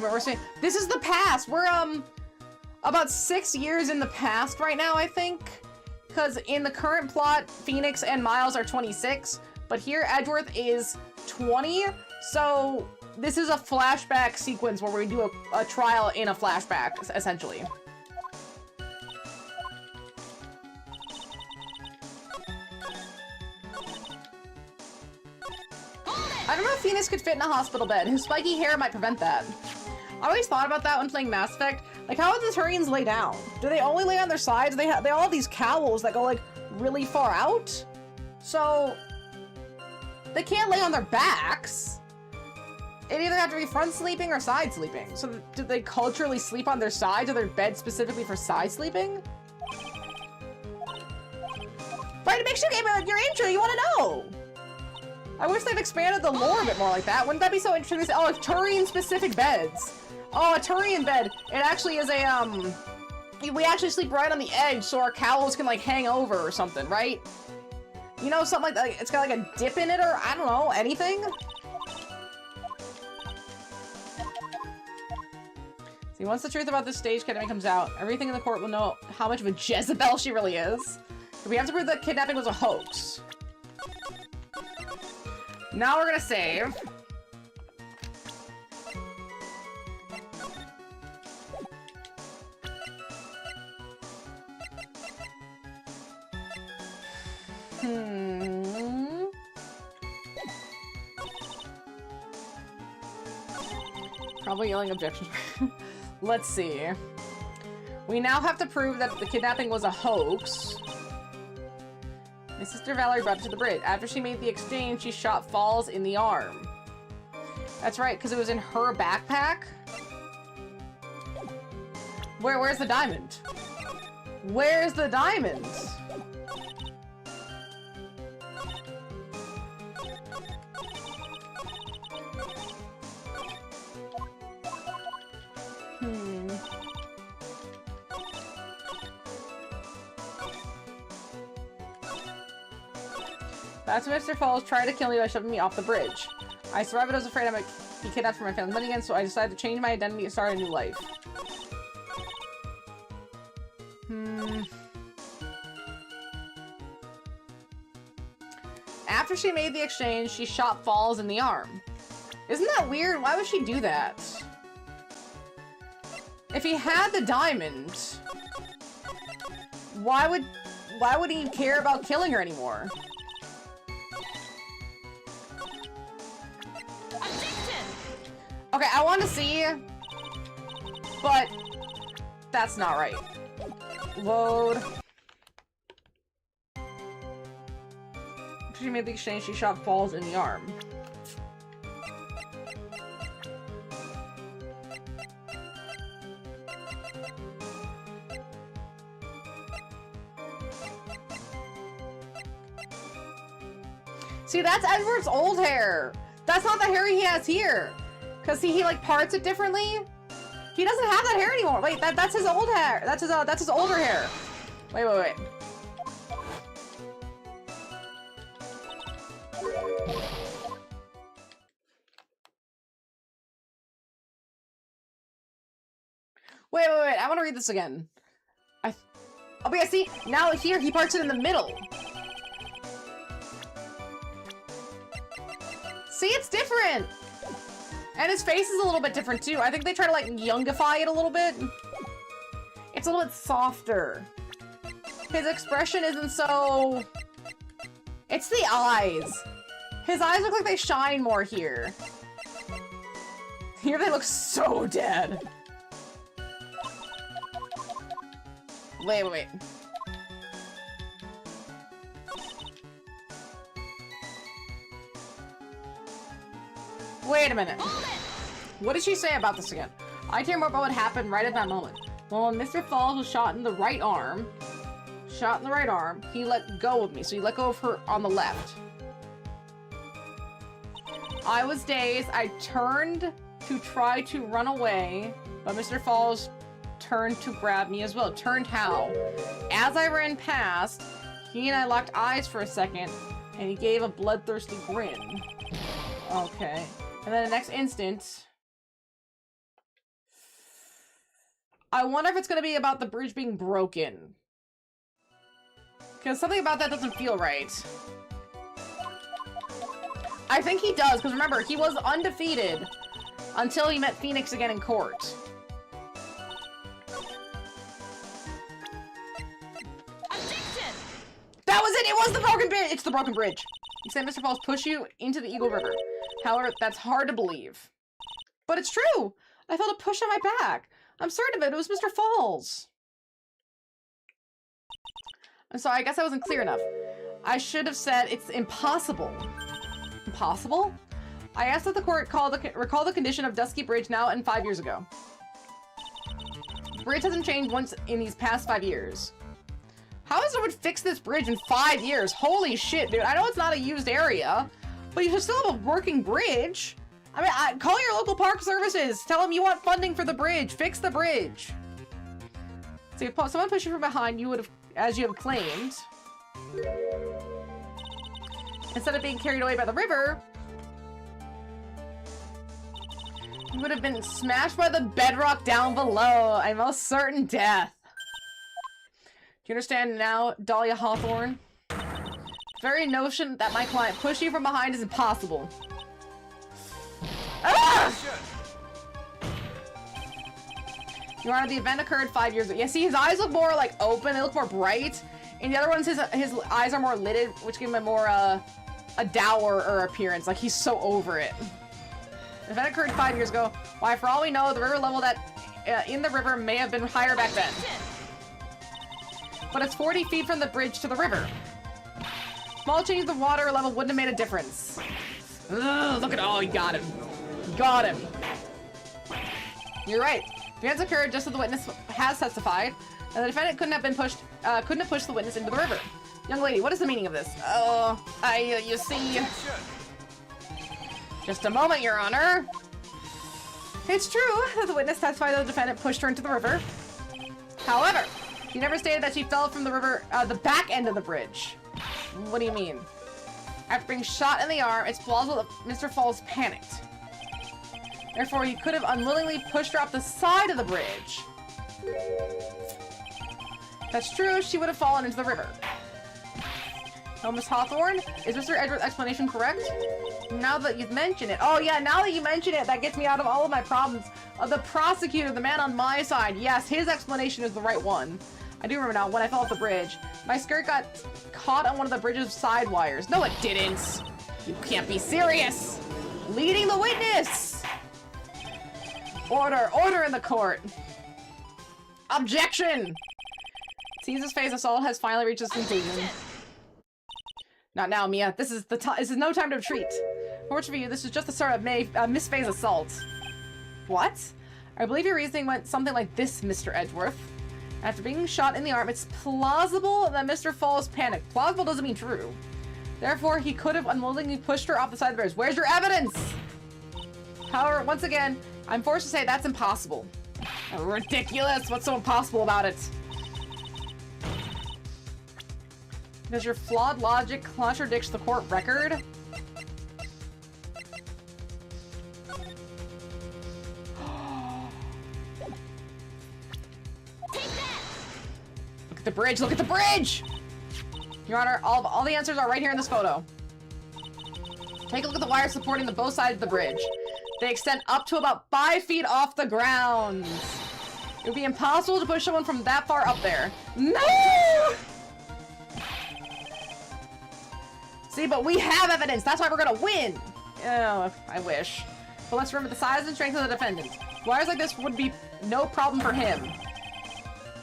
Wait, we're saying this is the past. We're about 6 years in the past right now, I think. Because in the current plot, Phoenix and Miles are 26, but here Edgeworth is 20. So this is a flashback sequence where we do a trial in a flashback, essentially. I don't know if Phoenix could fit in a hospital bed. His spiky hair might prevent that. I always thought about that when playing Mass Effect. Like, how do the Turians lay down? Do they only lay on their sides? They all have these cowls that go, like, really far out. So, they can't lay on their backs. It either have to be front sleeping or side sleeping. So, do they culturally sleep on their sides? Are their beds specifically for side sleeping? Right, it makes you game your intro, you want to know! I wish they'd expanded the lore a bit more like that. Wouldn't that be so interesting? Oh, Turian-specific beds. Oh, a Turian bed. It actually is a, we actually sleep right on the edge so our cowls can, like, hang over or something, right? You know, something like that. It's got, like, a dip in it or, I don't know, anything? See, once the truth about this stage kidnapping comes out, everything in the court will know how much of a Jezebel she really is. We have to prove that kidnapping was a hoax. Now we're gonna save. Probably yelling objections. Let's see. We now have to prove that the kidnapping was a hoax. My sister Valerie brought it to the bridge. After she made the exchange, she shot Falls in the arm. That's right, because it was in her backpack. Where's the diamond? Where's the diamond? That's when Mr. Falls tried to kill me by shoving me off the bridge. I survived, but I was afraid I might be kidnapped for my family's money again, so I decided to change my identity and start a new life. After she made the exchange, she shot Falls in the arm. Isn't that weird? Why would she do that? If he had the diamond, why would he care about killing her anymore? Okay, I want to see, but that's not right. Load. After she made the exchange, she shot Falls in the arm. See, that's Edward's old hair. That's not the hair he has here. Cause see, he like parts it differently. He doesn't have that hair anymore. Wait, that's his old hair. That's his older hair. Wait. Wait. I want to read this again. Oh, but yeah, see, now here he parts it in the middle. See, it's different. And his face is a little bit different too. I think they try to like youngify it a little bit. It's a little bit softer. His expression isn't so... It's the eyes. His eyes look like they shine more here. Here they look so dead. Wait. Wait a minute. What did she say about this again? I care more about what happened right at that moment. Well, when Mr. Falls was shot in the right arm, he let go of me, so he let go of her on the left. I was dazed. I turned to try to run away, but Mr. Falls turned to grab me as well. Turned how? As I ran past, he and I locked eyes for a second, and he gave a bloodthirsty grin. Okay. And then the next instant, I wonder if it's gonna be about the bridge being broken. Because something about that doesn't feel right. I think he does, because remember, he was undefeated until he met Phoenix again in court. Objection! That was it! It was the broken bridge! It's the broken bridge. You said Mr. Falls push you into the Eagle River. However, that's hard to believe. But it's true! I felt a push on my back. I'm certain of it. It was Mr. Falls. I'm sorry, I guess I wasn't clear enough. I should have said it's impossible. Impossible? I asked that the court recall the condition of Dusky Bridge now and 5 years ago. The bridge hasn't changed once in these past 5 years. How has someone fixed this bridge in 5 years? Holy shit, dude. I know it's not a used area, but you should still have a working bridge. I mean, call your local park services. Tell them you want funding for the bridge. Fix the bridge. See, if someone pushed you from behind, you would have, as you have claimed, instead of being carried away by the river, you would have been smashed by the bedrock down below. A most certain death. Do you understand now, Dahlia Hawthorne? The very notion that my client pushed you from behind is impossible. Ah! Your Honor, the event occurred 5 years ago. Yeah, see, his eyes look more, like, open. They look more bright. In the other ones, his eyes are more lidded, which give him a more, a dour appearance. Like, he's so over it. The event occurred 5 years ago. Why, for all we know, the river level that in the river may have been higher back then. But it's 40 feet from the bridge to the river. Small change of water level wouldn't have made a difference. Ugh, look at all, he got him. Got him. You're right. The events occurred just as the witness has testified, and the defendant couldn't have pushed the witness into the river. Young lady, what is the meaning of this? Oh, you see... Just a moment, Your Honor. It's true that the witness testified that the defendant pushed her into the river. However, she never stated that she fell from the river, the back end of the bridge. What do you mean? After being shot in the arm, it's plausible that Mr. Falls panicked. Therefore, he could have unwillingly pushed her off the side of the bridge. If that's true, she would have fallen into the river. Oh, Miss Hawthorne, is Mr. Edward's explanation correct? Now that you've mentioned it. Oh, yeah, now that you mention it, that gets me out of all of my problems. The prosecutor, the man on my side, yes, his explanation is the right one. I do remember now, when I fell off the bridge, my skirt got caught on one of the bridge's side wires. No, it didn't. You can't be serious. Leading the witness. Order in the court. Objection. Sees phase assault has finally reached its conclusion. Not now, Mia. This is no time to retreat. Fortunately for you, this is just the start of Miss Faye's assault. What? I believe your reasoning went something like this, Mr. Edgeworth. After being shot in the arm, it's plausible that Mr. Falls panicked. Plausible doesn't mean true. Therefore, he could have unwillingly pushed her off the side of the bridge. Where's your evidence? However, once again, I'm forced to say that's impossible. Ridiculous! What's so impossible about it? Because your flawed logic contradicts the court record? Look at the bridge! Look at the bridge! Your Honor, all the answers are right here in this photo. Take a look at the wires supporting both sides of the bridge. They extend up to about 5 feet off the ground. It would be impossible to push someone from that far up there. No! See, but we have evidence. That's why we're gonna win. Oh, I wish. But let's remember the size and strength of the defendant. Wires like this would be no problem for him.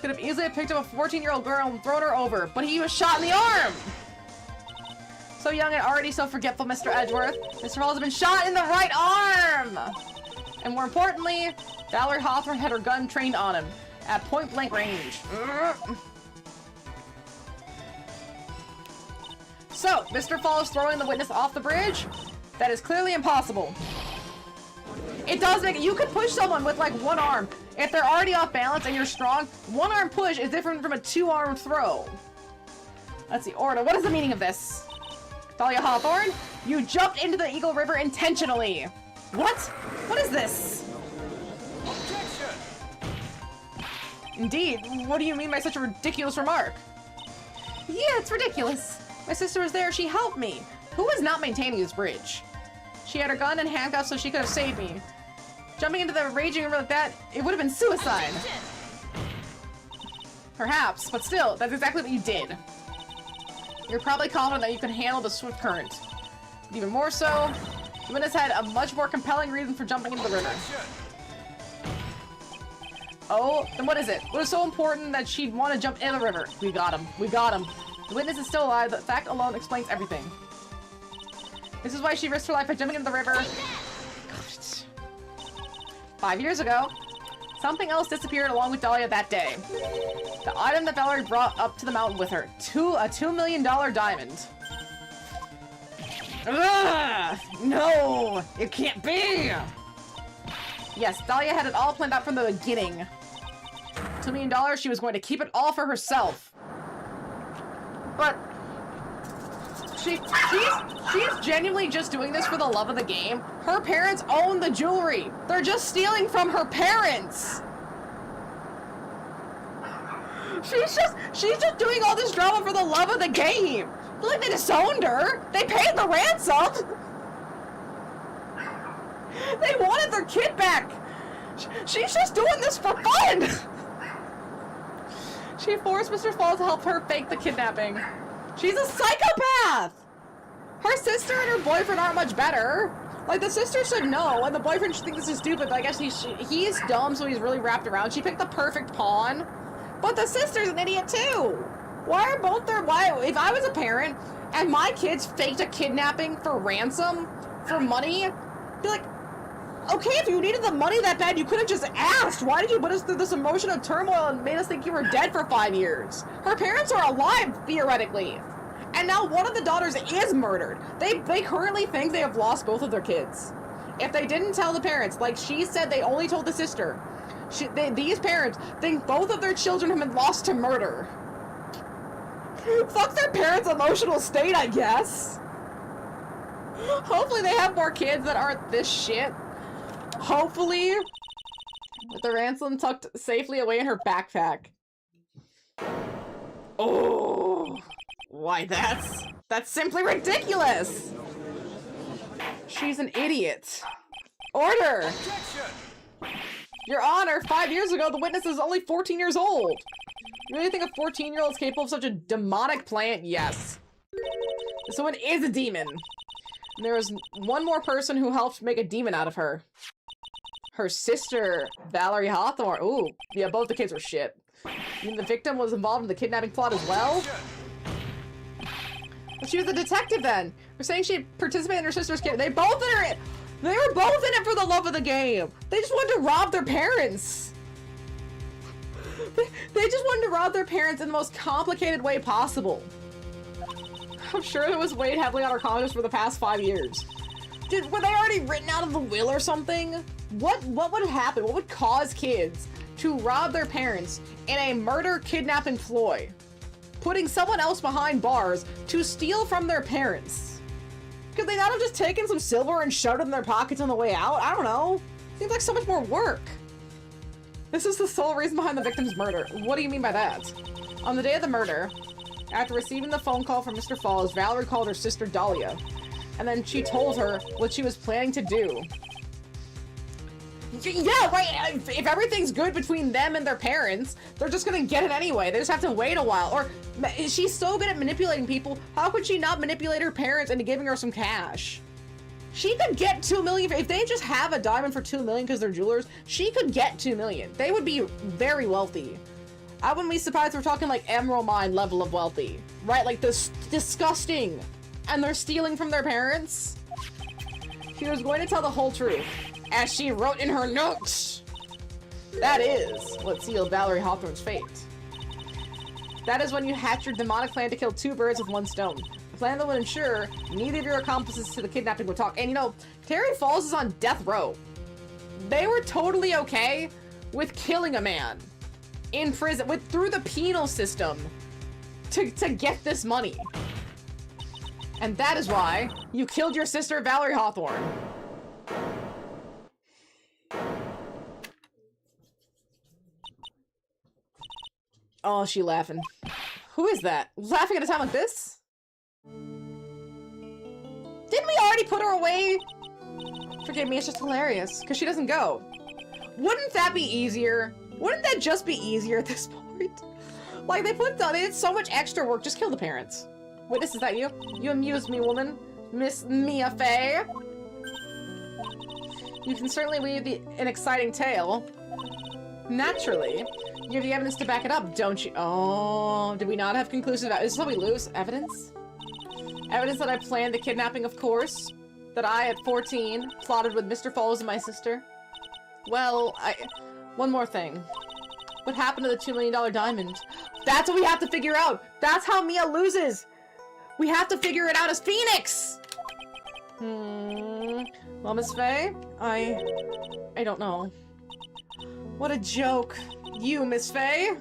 Could have easily picked up a 14-year-old girl and thrown her over, but he was shot in the arm. So young and already so forgetful, Mr. Edgeworth. Mr. Falls has been shot in the right arm! And more importantly, Valerie Hawthorne had her gun trained on him at point-blank range. So, Mr. Falls throwing the witness off the bridge? That is clearly impossible. It does make it. You could push someone with like one arm. If they're already off balance and you're strong, one arm push is different from a two-arm throw. Let's see, Orda, what is the meaning of this? Dahlia Hawthorne, you jumped into the Eagle River intentionally. What? What is this? Objection! Indeed, what do you mean by such a ridiculous remark? Yeah, it's ridiculous. My sister was there, she helped me. Who was not maintaining this bridge? She had her gun and handcuffs so she could have saved me. Jumping into the raging river like that, it would have been suicide. Perhaps, but still, that's exactly what you did. You're probably confident that you can handle the swift current. But even more so, the witness had a much more compelling reason for jumping into the river. Oh, then what is it? What is so important that she'd want to jump in the river? We got him. We got him. The witness is still alive. The fact alone explains everything. This is why she risked her life by jumping into the river. Gosh. 5 years ago, something else disappeared along with Dahlia that day. The item that Valerie brought up to the mountain with her. A $2 million diamond. Ugh! No! It can't be! Yes, Dahlia had it all planned out from the beginning. $2 million, she was going to keep it all for herself. But she's genuinely just doing this for the love of the game. Her parents own the jewelry. They're just stealing from her parents. She's just doing all this drama for the love of the game. Like, they disowned her. They paid the ransom. They wanted their kid back. She's just doing this for fun. She forced Mr. Fall to help her fake the kidnapping. She's a psychopath. Her sister and her boyfriend aren't much better. Like, the sister should know, and the boyfriend should think this is stupid, but I guess he's dumb, so he's really wrapped around. She picked the perfect pawn. But the sister's an idiot too. Why, if I was a parent and my kids faked a kidnapping for ransom, for money, be like, okay, if you needed the money that bad, you could have just asked. Why did you put us through this emotion of turmoil and made us think you were dead for 5 years? Her parents are alive, theoretically. And now one of the daughters is murdered. They currently think they have lost both of their kids. If they didn't tell the parents, like she said they only told the sister, these parents think both of their children have been lost to murder. Fuck their parents' emotional state, I guess. Hopefully they have more kids that aren't this shit. Hopefully, with the ransom tucked safely away in her backpack. Oh, why that's simply ridiculous. She's an idiot. Order! Your Honor, 5 years ago, the witness is only 14 years old. You really think a 14-year-old is capable of such a demonic plan? Yes. This woman is a demon. And there was one more person who helped make a demon out of her. Her sister, Valerie Hawthorne. Ooh, yeah, both the kids were shit. You mean the victim was involved in the kidnapping plot as well? But she was a detective then. We're saying she participated in her sister's kid. They were both in it for the love of the game. They just wanted to rob their parents. They just wanted to rob their parents in the most complicated way possible. I'm sure it was weighed heavily on our conscience for the past 5 years. Were they already written out of the will or something? What would happen? What would cause kids to rob their parents in a murder kidnapping ploy? Putting someone else behind bars to steal from their parents? Could they not have just taken some silver and shoved it in their pockets on the way out? I don't know. Seems like so much more work. This is the sole reason behind the victim's murder. What do you mean by that? On the day of the murder, after receiving the phone call from Mr. Falls, Valerie called her sister Dahlia, and then she told her what she was planning to do. Yeah, right, if everything's good between them and their parents, they're just gonna get it anyway. They just have to wait a while. Or, she's so good at manipulating people, how could she not manipulate her parents into giving her some cash? She could get 2 million. If they just have a diamond for 2 million because they're jewelers, she could get 2 million. They would be very wealthy. I wouldn't be surprised if we're talking like Emerald Mine level of wealthy, right? Like this disgusting. And they're stealing from their parents. She was going to tell the whole truth, as she wrote in her notes. That is what sealed Valerie Hawthorne's fate. That is when you hatched your demonic plan to kill 2 birds with 1 stone. A plan that would ensure neither of your accomplices to the kidnapping would talk. And you know, Terry Falls is on death row. They were totally okay with killing a man in prison through the penal system to get this money. And that is why you killed your sister, Valerie Hawthorne. Oh, she laughing. Who is that? Laughing at a time like this? Didn't we already put her away? Forgive me, it's just hilarious. Because she doesn't go. Wouldn't that be easier? Wouldn't that just be easier at this point? Like, they did so much extra work. Just kill the parents. Witness, is that you? You amuse me, woman. Miss Mia Fey. You can certainly weave an exciting tale. Naturally. You have the evidence to back it up, don't you? Oh, did we not have conclusive evidence? Is this how we lose? Evidence? Evidence that I planned the kidnapping, of course. That I, at 14, plotted with Mr. Falls and my sister. Well, one more thing. What happened to the $2 million diamond? That's what we have to figure out! That's how Mia loses! We have to figure it out as Phoenix! Well, Miss Faye, I don't know. What a joke. You, Miss Faye?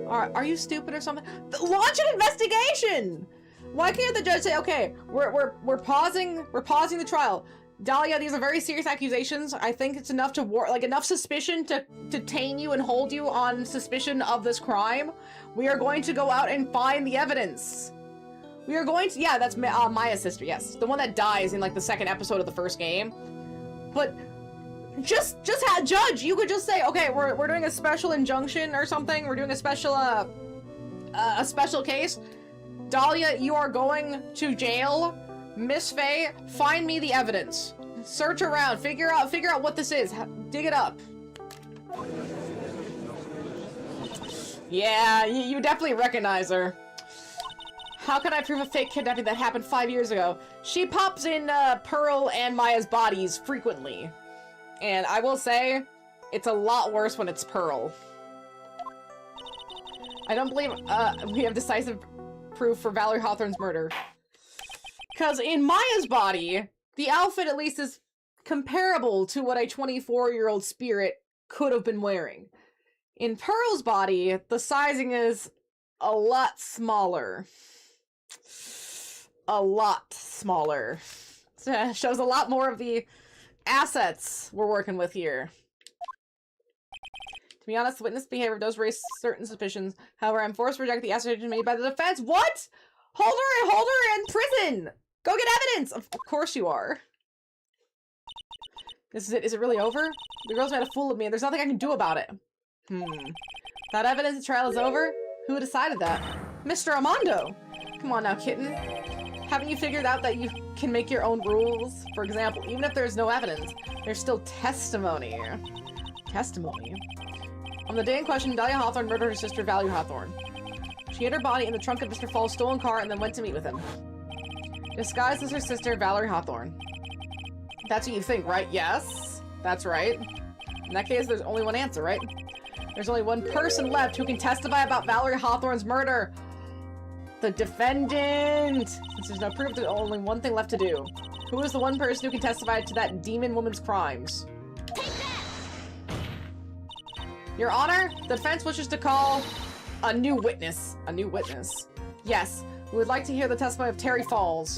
Are you stupid or something? Launch an investigation! Why can't the judge say, okay, we're pausing the trial. Dahlia, these are very serious accusations. I think it's enough to enough suspicion to detain you and hold you on suspicion of this crime. We are going to go out and find the evidence. We are going to, yeah, that's Maya's sister, yes. The one that dies in, like, the second episode of the first game. But, just have, Judge, you could just say, okay, we're doing a special injunction or something. We're doing a special case. Dahlia, you are going to jail. Miss Faye, find me the evidence. Search around, figure out what this is. Dig it up. Yeah, you definitely recognize her. How can I prove a fake kidnapping that happened 5 years ago? She pops in Pearl and Maya's bodies frequently. And I will say, it's a lot worse when it's Pearl. I don't believe we have decisive proof for Valerie Hawthorne's murder. Because in Maya's body, the outfit at least is comparable to what a 24-year-old spirit could have been wearing. In Pearl's body, the sizing is a lot smaller. A lot smaller. Shows a lot more of the assets we're working with here. To be honest, the witness behavior does raise certain suspicions. However, I'm forced to reject the assertion made by the defense. What? Hold her in prison! Go get evidence! Of course you are. This is it. Is it really over? The girl's made a fool of me and there's nothing I can do about it. That evidence the trial is over? Who decided that? Mr. Armando! Come on now, kitten. Haven't you figured out that you can make your own rules? For example, even if there's no evidence, there's still testimony. Testimony? On the day in question, Dahlia Hawthorne murdered her sister, Valerie Hawthorne. She hid her body in the trunk of Mr. Fall's stolen car and then went to meet with him. Disguised as her sister, Valerie Hawthorne. That's what you think, right? Yes, that's right. In that case, there's only one answer, right? There's only one person left who can testify about Valerie Hawthorne's murder. The defendant! Since there's no proof, there's only one thing left to do. Who is the one person who can testify to that demon woman's crimes? Take that! Your Honor, the defense wishes to call a new witness. A new witness. Yes, we would like to hear the testimony of Terry Falls.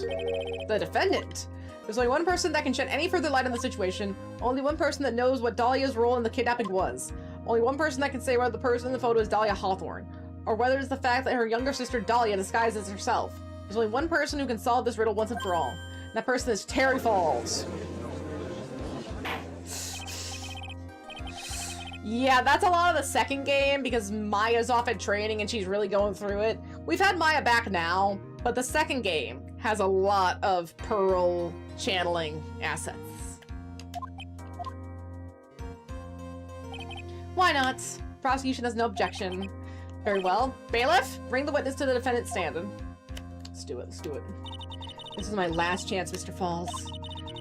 The defendant. There's only one person that can shed any further light on the situation. Only one person that knows what Dahlia's role in the kidnapping was. Only one person that can say whether the person in the photo is Dahlia Hawthorne, or whether it's the fact that her younger sister Dahlia disguises herself. There's only one person who can solve this riddle once and for all. And that person is Terry Falls. Yeah, that's a lot of the second game because Maya's off at training and she's really going through it. We've had Maya back now, but the second game has a lot of Pearl channeling assets. Why not? Prosecution has no objection. Very well. Bailiff, bring the witness to the defendant's stand. Let's do it, let's do it. This is my last chance, Mr. Falls.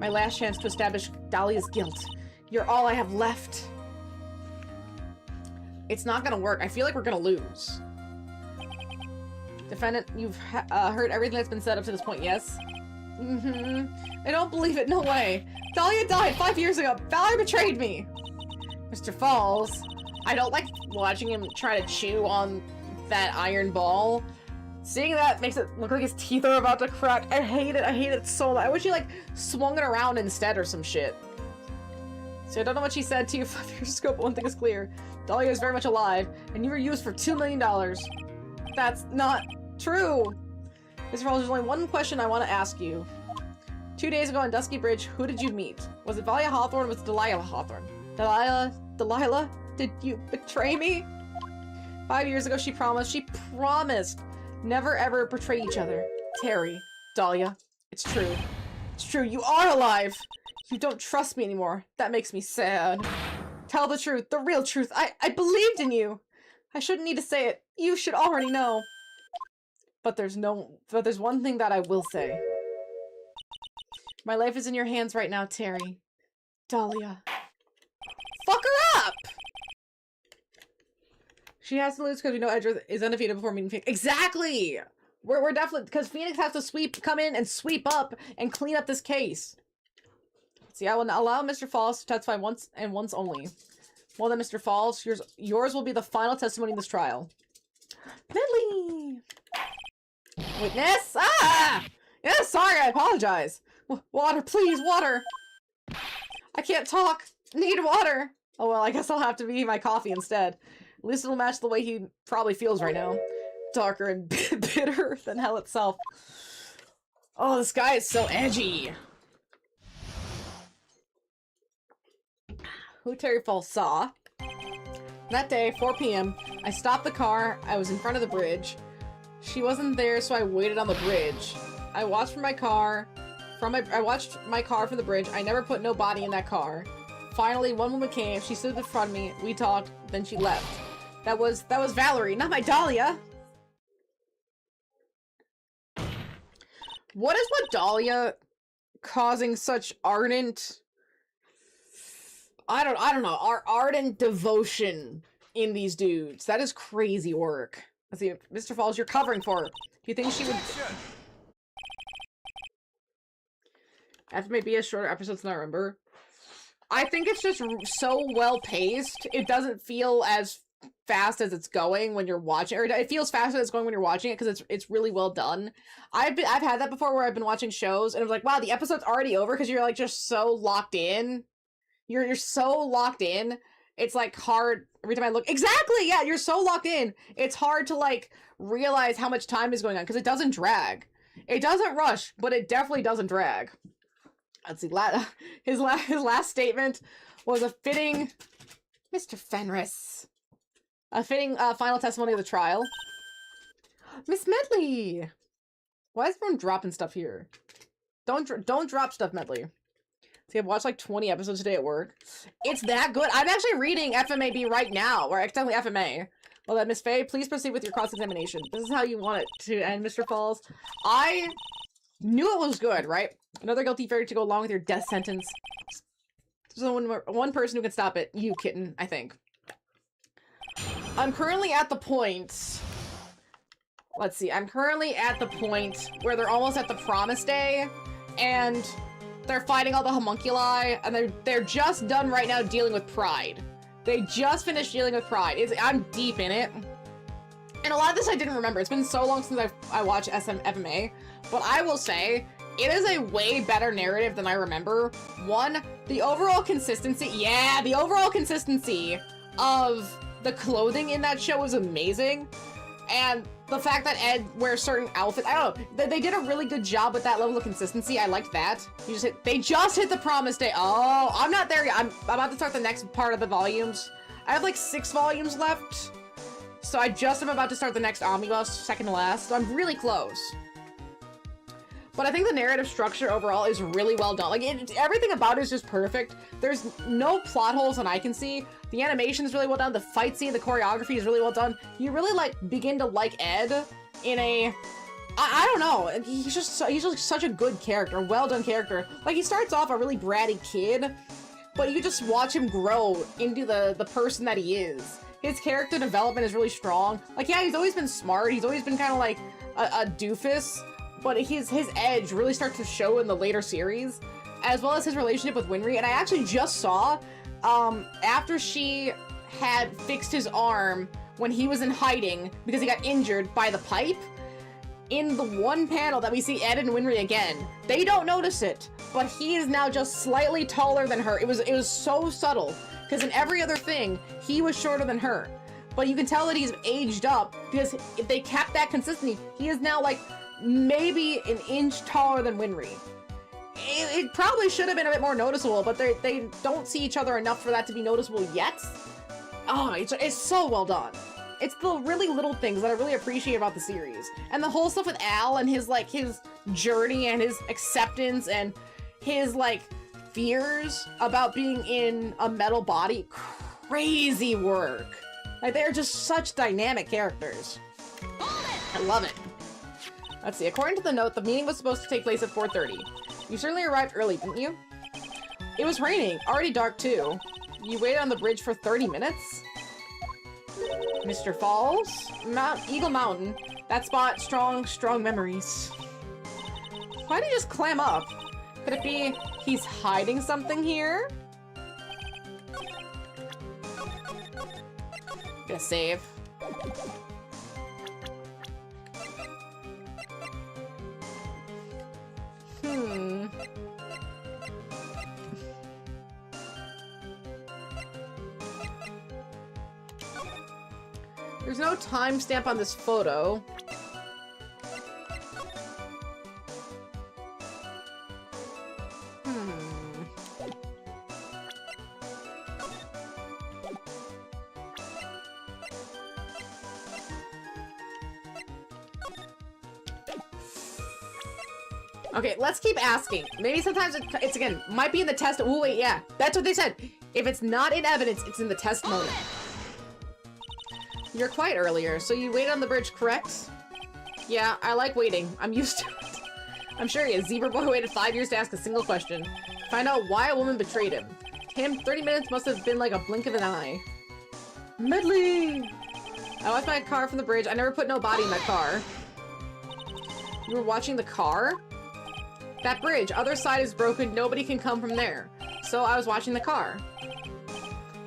My last chance to establish Dahlia's guilt. You're all I have left. It's not gonna work. I feel like we're gonna lose. Defendant, you've heard everything that's been said up to this point, yes? I don't believe it, no way. Dahlia died 5 years ago. Valerie betrayed me. Mr. Falls, I don't like watching him try to chew on that iron ball. Seeing that makes it look like his teeth are about to crack. I hate it so much. I wish he, like, swung it around instead or some shit. So I don't know what she said to you 5 years ago, but one thing is clear. Dahlia is very much alive, and you were used for $2 million. That's not true. Mr. Falls, there's only one question I want to ask you. 2 days ago on Dusky Bridge, who did you meet? Was it Valia Hawthorne or was it Delilah Hawthorne? Delilah? Did you betray me? 5 years ago, she promised never ever betray each other. Terry, Dahlia, it's true. It's true, you are alive! You don't trust me anymore. That makes me sad. Tell the truth, the real truth. I believed in you. I shouldn't need to say it. You should already know. But there's one thing that I will say. My life is in your hands right now, Terry. Dahlia. Fuck her up! She has to lose because we know Edgeworth is undefeated before meeting Phoenix. Exactly! We're definitely, because Phoenix has to come in and sweep up and clean up this case. See, I will allow Mr. Falls to testify once and once only. Well then, Mr. Falls, yours will be the final testimony in this trial. Medley! Witness? Ah! Yeah, sorry, I apologize. Water, please, water! I can't talk. Need water. Oh well, I guess I'll have to be my coffee instead. At least it'll match the way he probably feels right now. Darker and bitter than hell itself. Oh, this guy is so edgy. Who Terry Falls saw. That day, 4 p.m., I stopped the car. I was in front of the bridge. She wasn't there, so I waited on the bridge. I watched my car from the bridge. I never put no body in that car. Finally, one woman came. She stood in front of me. We talked. Then she left. That was Valerie, not my Dahlia. What is with Dahlia causing such ardent? I don't know. Our ardent devotion in these dudes. That is crazy work. Let's see, Mr. Falls, you're covering for her. Do you think she would? After maybe a shorter episodes than I remember. I think it's just so well paced. It doesn't feel as fast as it's going when you're watching, or it feels faster as it's going when you're watching it because it's really well done. I've had that before where I've been watching shows and it was like, wow, the episode's already over because you're like just so locked in. You're so locked in. It's like hard every time I look. Exactly, yeah, you're so locked in. It's hard to like realize how much time is going on because it doesn't drag. It doesn't rush, but it definitely doesn't drag. Let's see, his last statement was a fitting, Mr. Fenris, a fitting final testimony of the trial. Miss Medley! Why is everyone dropping stuff here? Don't drop stuff, Medley. See, I've watched like 20 episodes today at work. It's that good. I'm actually reading FMAB right now, or accidentally FMA. Well then, Miss Faye, please proceed with your cross-examination. This is how you want it to end, Mr. Falls. I knew it was good, right? Another guilty verdict to go along with your death sentence. There's only one person who can stop it. You, kitten, I think. I'm currently at the point... Let's see. I'm currently at the point where they're almost at the promise day, and they're fighting all the homunculi, and they're just done right now dealing with Pride. They just finished dealing with Pride. I'm deep in it. And a lot of this I didn't remember. It's been so long since I watched FMA, but I will say, it is a way better narrative than I remember. One, the overall consistency, yeah, the overall consistency of the clothing in that show is amazing. And the fact that Ed wears certain outfits, I don't know, they did a really good job with that level of consistency. I liked that. They just hit the promise day. Oh, I'm not there yet. I'm about to start the next part of the volumes. I have like 6 volumes left. So I just am about to start the next omnibus, second to last. So I'm really close. But I think the narrative structure overall is really well done. Like, everything about it is just perfect. There's no plot holes that I can see. The animation is really well done. The fight scene, the choreography is really well done. You really, like, begin to like Ed in a... I don't know. He's just such a good character, a well-done character. Like, he starts off a really bratty kid, but you just watch him grow into the person that he is. His character development is really strong. Like, yeah, he's always been smart. He's always been kind of like a doofus. But his edge really starts to show in the later series, as well as his relationship with Winry. And I actually just saw, after she had fixed his arm when he was in hiding because he got injured by the pipe, in the one panel that we see Ed and Winry again. They don't notice it, but he is now just slightly taller than her. It was so subtle, because in every other thing, he was shorter than her. But you can tell that he's aged up, because if they kept that consistency, he is now like maybe an inch taller than Winry. It probably should have been a bit more noticeable, but they don't see each other enough for that to be noticeable yet. Oh, it's so well done. It's the really little things that I really appreciate about the series. And the whole stuff with Al and his journey and his acceptance and his fears about being in a metal body. Crazy work. Like, they're just such dynamic characters. I love it. Let's see, according to the note, the meeting was supposed to take place at 4:30. You certainly arrived early, didn't you? It was raining, already dark too. You waited on the bridge for 30 minutes? Mr. Falls? Eagle Mountain. That spot, strong memories. Why did he just clam up? Could it be he's hiding something here? Gonna save. There's no timestamp on this photo. Okay, let's keep asking. Maybe sometimes it's again, might be in the test. Oh, wait, yeah. That's what they said. If it's not in evidence, it's in the testimony. You're quite earlier, so you waited on the bridge, correct? Yeah, I like waiting. I'm used to it. I'm sure he is. Zebra Boy waited 5 years to ask a single question. Find out why a woman betrayed him. To him, 30 minutes must have been like a blink of an eye. Medley! I watched my car from the bridge. I never put no body in that car. You were watching the car? That bridge, other side is broken, nobody can come from there. So I was watching the car.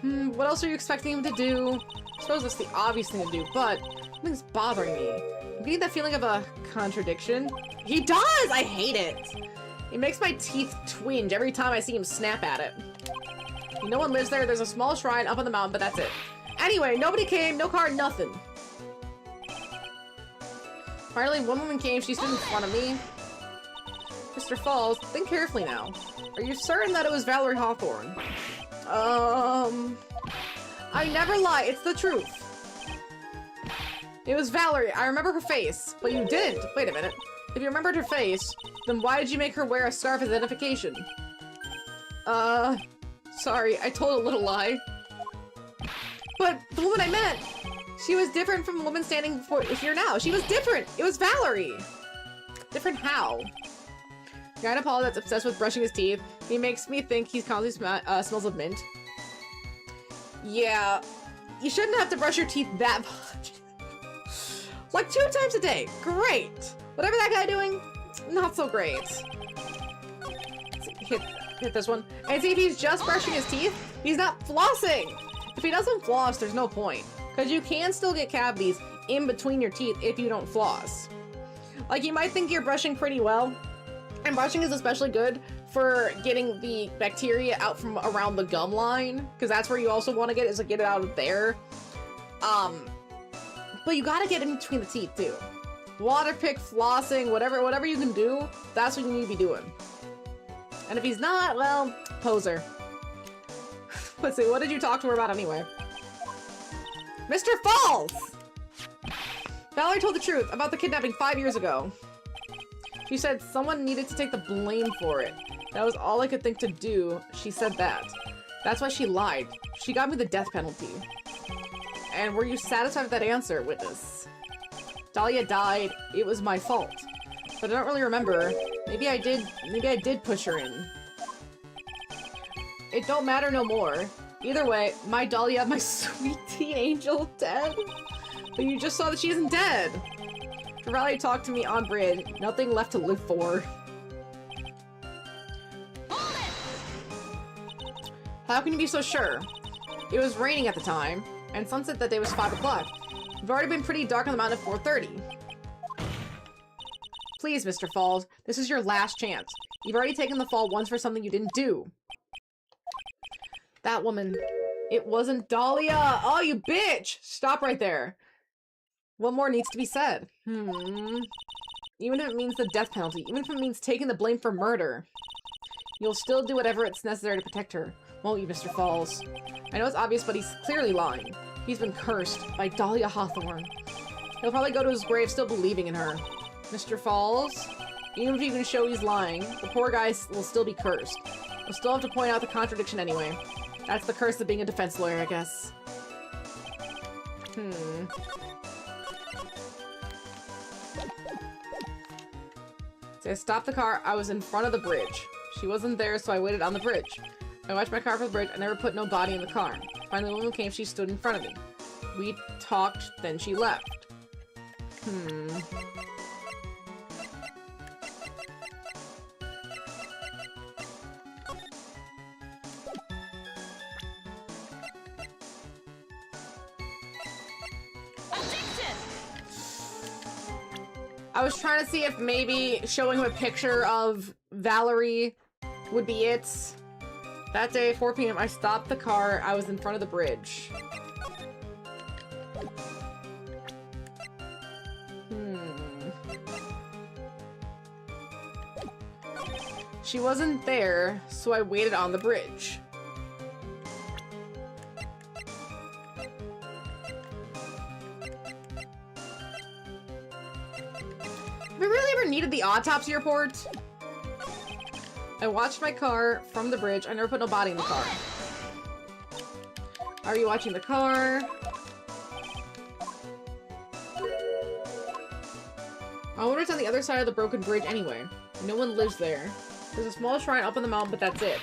What else are you expecting him to do? I suppose that's the obvious thing to do, but something's bothering me. I'm getting that feeling of a contradiction. He does! I hate it! It makes my teeth twinge every time I see him snap at it. No one lives there, there's a small shrine up on the mountain, but that's it. Anyway, nobody came, no car, nothing. Finally, one woman came, she stood in front of me. Mr. Falls, think carefully now. Are you certain that it was Valerie Hawthorne? I never lie, it's the truth. It was Valerie, I remember her face, but you didn't. Wait a minute. If you remembered her face, then why did you make her wear a scarf as identification? Sorry, I told a little lie. But the woman I met, she was different from the woman standing here now. She was different. It was Valerie. Different how? Gynecologist that's obsessed with brushing his teeth. He makes me think he's constantly smells of mint. Yeah, you shouldn't have to brush your teeth that much. Like 2 times a day. Great. Whatever that guy doing, not so great. Hit this one. And see, if he's just brushing his teeth, he's not flossing. If he doesn't floss, there's no point. Because you can still get cavities in between your teeth if you don't floss. Like, you might think you're brushing pretty well, and brushing is especially good for getting the bacteria out from around the gum line, because that's where you also want to get it, is to get it out of there. But you gotta get in between the teeth too. Water pick, flossing, whatever you can do, that's what you need to be doing. And if he's not, well, poser. Let's see, what did you talk to her about anyway? Mr. Falls! Valerie told the truth about the kidnapping 5 years ago. She said someone needed to take the blame for it. That was all I could think to do. She said that. That's why she lied. She got me the death penalty. And were you satisfied with that answer, witness? Dahlia died. It was my fault. But I don't really remember. Maybe I did push her in. It don't matter no more. Either way, my Dahlia, my sweet teen angel, dead. But you just saw that she isn't dead. Valerie talked to me on bridge. Nothing left to live for. How can you be so sure? It was raining at the time, and sunset that day was 5 o'clock. We've already been pretty dark on the mountain at 4:30. Please, Mr. Falls, this is your last chance. You've already taken the fall once for something you didn't do. That woman. It wasn't Dahlia! Oh, you bitch! Stop right there. What more needs to be said? Even if it means the death penalty, even if it means taking the blame for murder, you'll still do whatever it's necessary to protect her, won't you, Mr. Falls? I know it's obvious, but he's clearly lying. He's been cursed by Dahlia Hawthorne. He'll probably go to his grave still believing in her. Mr. Falls, even if you can show he's lying, the poor guy will still be cursed. We'll still have to point out the contradiction anyway. That's the curse of being a defense lawyer, I guess. So I stopped the car. I was in front of the bridge. She wasn't there, so I waited on the bridge. I watched my car from the bridge. I never put no body in the car. Finally, the woman came. She stood in front of me. We talked, then she left. I was trying to see if maybe showing him a picture of Valerie would be it. That day, 4 p.m., I stopped the car. I was in front of the bridge. She wasn't there, so I waited on the bridge. Have we really ever needed the autopsy report? I watched my car from the bridge. I never put no body in the car. Are you watching the car? I wonder what's on the other side of the broken bridge anyway. No one lives there. There's a small shrine up on the mountain, but that's it.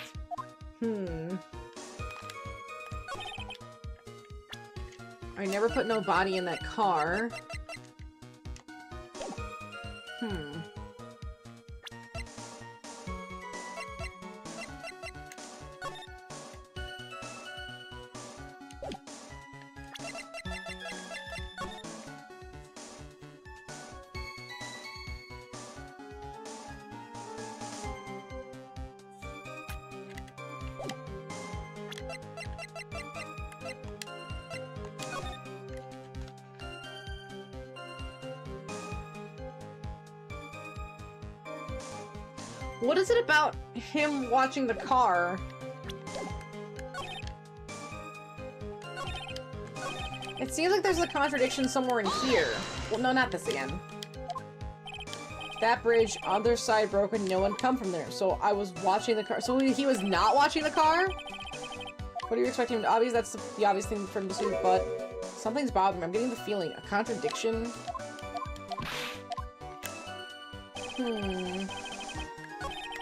I never put no body in that car. What is it about him watching the car? It seems like there's a contradiction somewhere in here. Well, no, not this again. That bridge, other side broken, no one come from there. So I was watching the car. So he was not watching the car? What are you expecting him to? Obviously, that's the obvious thing for him to do, but something's bothering me. I'm getting the feeling. A contradiction?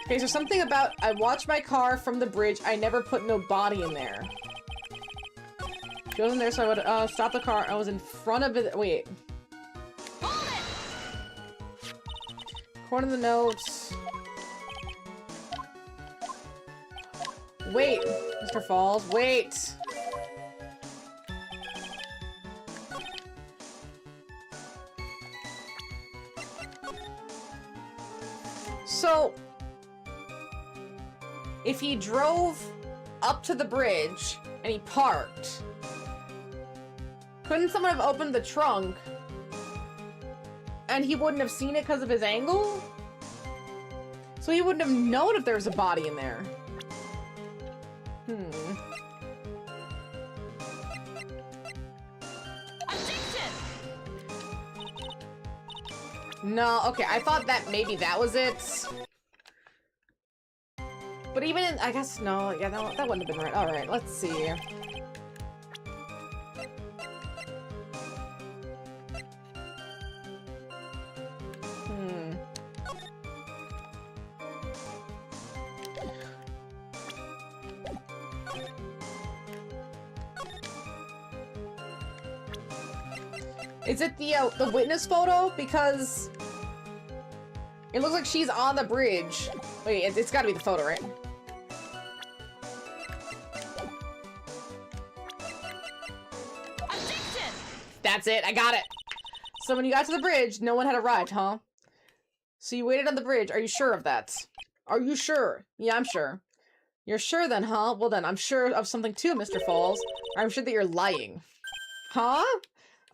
Okay, so something about I watched my car from the bridge. I never put no body in there. She wasn't there, so I would stop the car. I was in front of it. Wait. According to the notes. Wait, Mr. Falls. Wait. So, if he drove up to the bridge and he parked, couldn't someone have opened the trunk and he wouldn't have seen it because of his angle? So he wouldn't have known if there was a body in there. No, okay, I thought that maybe that was it. But even in, I guess, no, yeah, that wouldn't have been right. Alright, let's see. Is it the witness photo? Because it looks like she's on the bridge. Wait, it's gotta be the photo, right? That's it, I got it. So when you got to the bridge, no one had arrived, huh? So you waited on the bridge. Are you sure of that? Are you sure? Yeah, I'm sure. You're sure then, huh? Well then, I'm sure of something too, Mr. Falls. I'm sure that you're lying. Huh?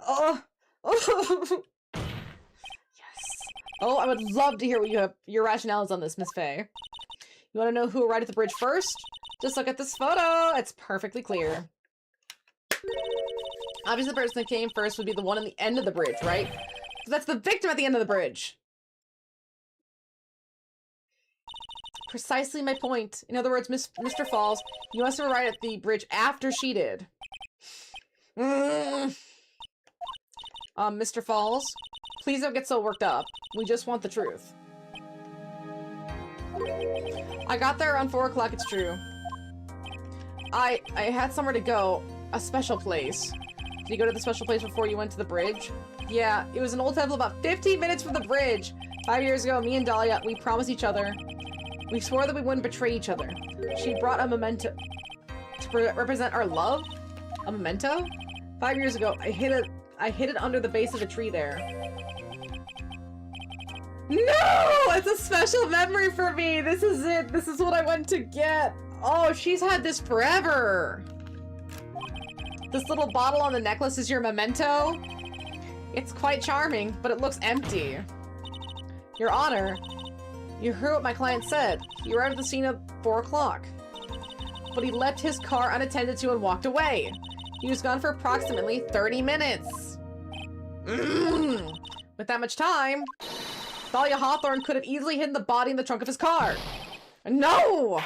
Oh. Oh. Yes. Oh, I would love to hear what your rationale is on this, Miss Faye. You want to know who arrived at the bridge first? Just look at this photo. It's perfectly clear. Obviously, the person that came first would be the one on the end of the bridge, right? So that's the victim at the end of the bridge. Precisely my point. In other words, Mr. Falls, you must have arrived at the bridge after she did. Mr. Falls, please don't get so worked up. We just want the truth. I got there around 4 o'clock, it's true. I had somewhere to go. A special place. Did you go to the special place before you went to the bridge? Yeah, it was an old temple about 15 minutes from the bridge. 5 years ago, me and Dahlia, we promised each other. We swore that we wouldn't betray each other. She brought a memento to represent our love? A memento? 5 years ago, I hid it under the base of a tree there. No! It's a special memory for me! This is it! This is what I went to get! Oh, she's had this forever! This little bottle on the necklace is your memento? It's quite charming, but it looks empty. Your Honor, you heard what my client said. He arrived at the scene at 4 o'clock. But he left his car unattended to and walked away. He was gone for approximately 30 minutes. With that much time, Thalia Hawthorne could have easily hidden the body in the trunk of his car. No!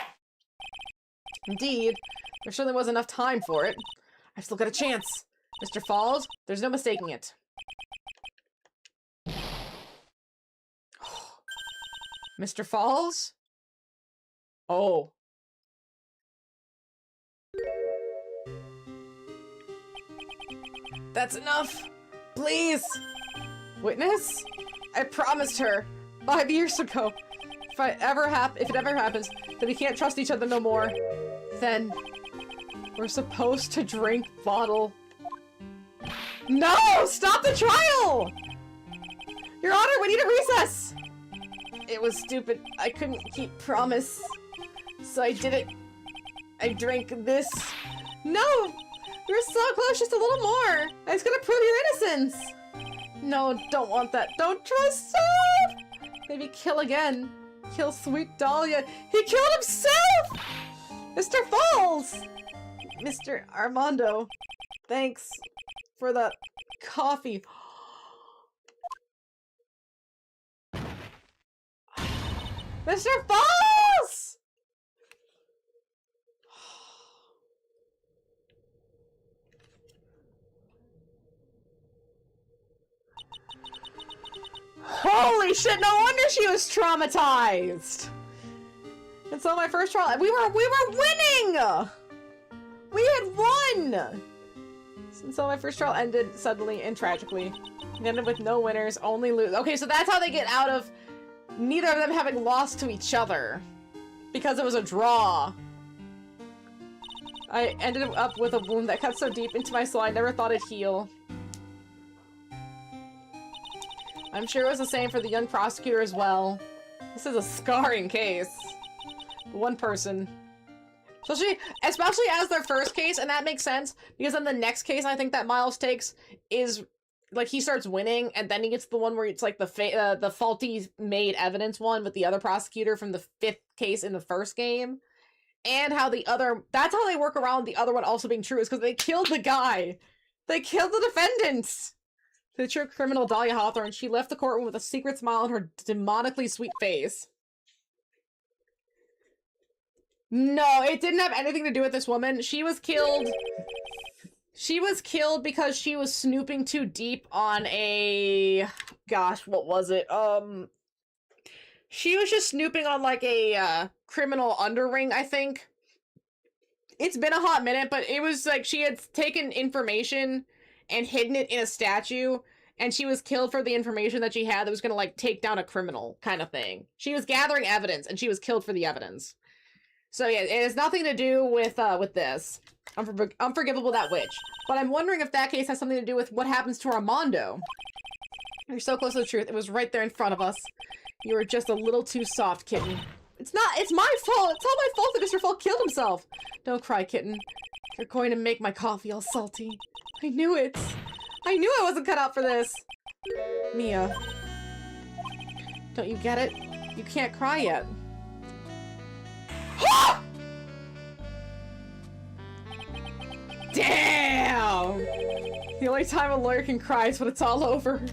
Indeed, there certainly wasn't enough time for it. I've still got a chance. Mr. Falls, there's no mistaking it. Mr. Falls? Oh. That's enough. Please. Witness? I promised her 5 years ago. If it ever happens that we can't trust each other no more, then we're supposed to drink bottle. No! Stop the trial! Your Honor, we need a recess! It was stupid. I couldn't keep promise. So I did it. I drank this. No! You're so close, just a little more. It's gonna prove your innocence. No, don't want that. Don't trust him! Maybe kill again. Kill sweet Dahlia. He killed himself! Mr. Falls! Mr. Armando, thanks for the coffee. Mr. Falls! Holy shit, no wonder she was traumatized! And so my first trial, we were winning! We had won! And so my first trial ended suddenly and tragically. It ended with no winners, only lose. Okay, so that's how they get out of neither of them having lost to each other. Because it was a draw. I ended up with a wound that cut so deep into my soul I never thought it'd heal. I'm sure it was the same for the young prosecutor as well. This is a scarring case. One person. Especially as their first case, and that makes sense, because then the next case I think that Miles takes is, like, he starts winning, and then he gets the one where it's like the faulty made evidence one with the other prosecutor from the 5th case in the first game. And how that's how they work around the other one also being true, is because they killed the guy. They killed the defendant! The true criminal Dahlia Hawthorne, she left the courtroom with a secret smile on her demonically sweet face. No, it didn't have anything to do with this woman. She was killed. She was killed because she was snooping too deep on a... Gosh, what was it? She was just snooping on, like, a, criminal underring, I think. It's been a hot minute, but it was, like, she had taken information and hidden it in a statue, and she was killed for the information that she had that was gonna, like, take down a criminal, kind of thing. She was gathering evidence, and she was killed for the evidence. So yeah, it has nothing to do with this. Unforgivable that witch. But I'm wondering if that case has something to do with what happens to Armando. You're so close to the truth. It was right there in front of us. You are just a little too soft, kitten. It's not- it's my fault! It's all my fault that Mr. Fall killed himself! Don't cry, kitten. You're going to make my coffee all salty. I knew it! I knew I wasn't cut out for this! Mia. Don't you get it? You can't cry yet. Damn! The only time a lawyer can cry is when it's all over.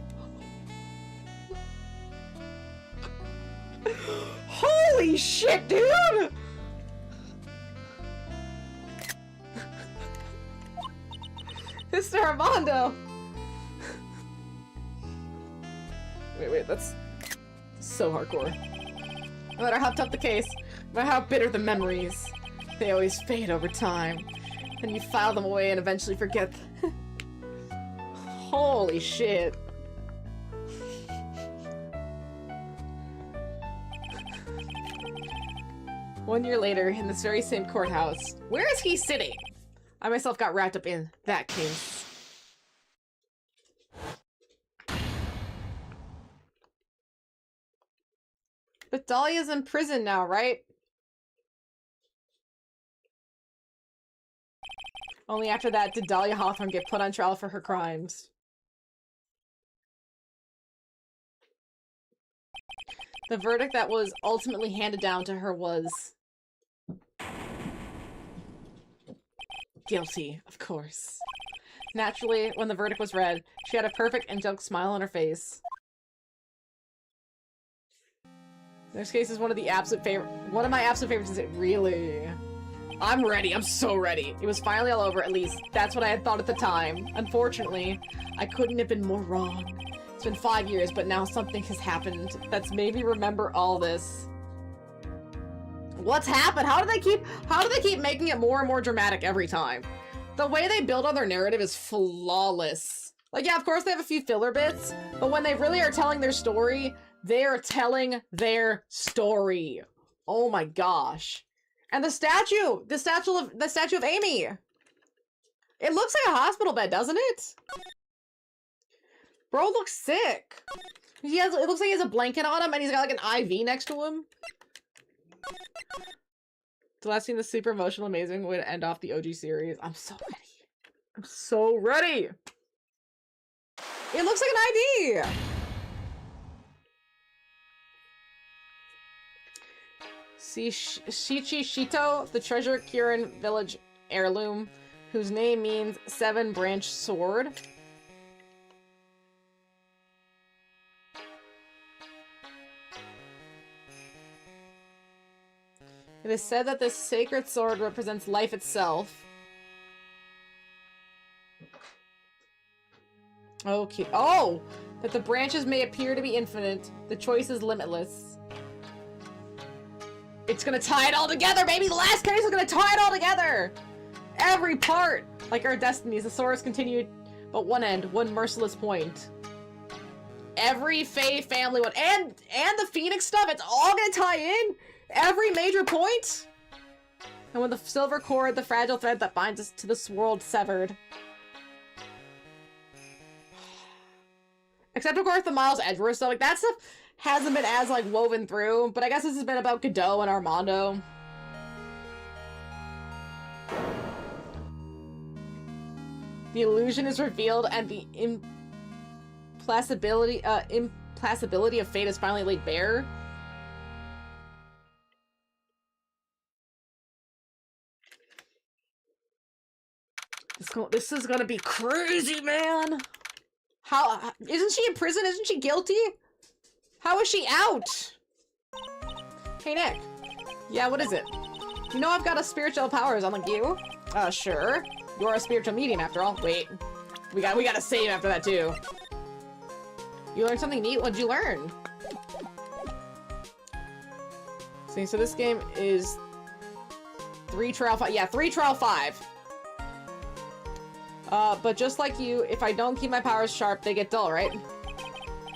Holy shit, dude! Mr. Armando! Wait, that's so hardcore. No matter how tough the case, no matter how bitter the memories, they always fade over time. Then you file them away and eventually forget. Holy shit. One year later, in this very same courthouse, where is he sitting? I myself got wrapped up in that case. But Dahlia's in prison now, right? Only after that did Dahlia Hawthorne get put on trial for her crimes. The verdict that was ultimately handed down to her was... guilty, of course. Naturally, when the verdict was read, she had a perfect angelic smile on her face. This case is one of my absolute favorites. Is it really? I'm ready. I'm so ready. It was finally all over, at least. That's what I had thought at the time. Unfortunately, I couldn't have been more wrong. It's been 5 years, but now something has happened that's made me remember all this. What's happened? How do they keep making it more and more dramatic every time? The way they build on their narrative is flawless. Like, yeah, of course they have a few filler bits, but when they really are telling their story, they're telling their story. Oh my gosh. And the statue of Amy. It looks like a hospital bed, doesn't it? Bro looks sick. It looks like he has a blanket on him and he's got like an IV next to him. The last scene is super emotional, amazing way to end off the OG series. I'm so ready. I'm so ready. It looks like an ID. Shichi Shito, the Treasure Kirin village heirloom, whose name means 7-branch sword. It is said that this sacred sword represents life itself. Okay. Oh! That the branches may appear to be infinite. The choice is limitless. It's gonna tie it all together, baby! The last case is gonna tie it all together! Every part! Like our destinies, the swords continued, but one end, one merciless point. Every Fae family one, and the Phoenix stuff, it's all gonna tie in! Every major point! And when the silver cord, the fragile thread that binds us to this world severed. Except, of course, the Miles Edgeworth stuff. Like, that stuff hasn't been as, like, woven through. But I guess this has been about Godot and Armando. The illusion is revealed and the implacability of fate is finally laid bare. This is gonna be crazy, man! How- isn't she in prison? Isn't she guilty? How is she out? Hey, Nick. Yeah, what is it? You know I've got a spiritual powers, unlike you? Sure. You're a spiritual medium, after all. Wait. We gotta save after that, too. You learned something neat? What'd you learn? See, so this game is 3 trial 5. Yeah, 3 trial 5. But just like you, if I don't keep my powers sharp, they get dull, right?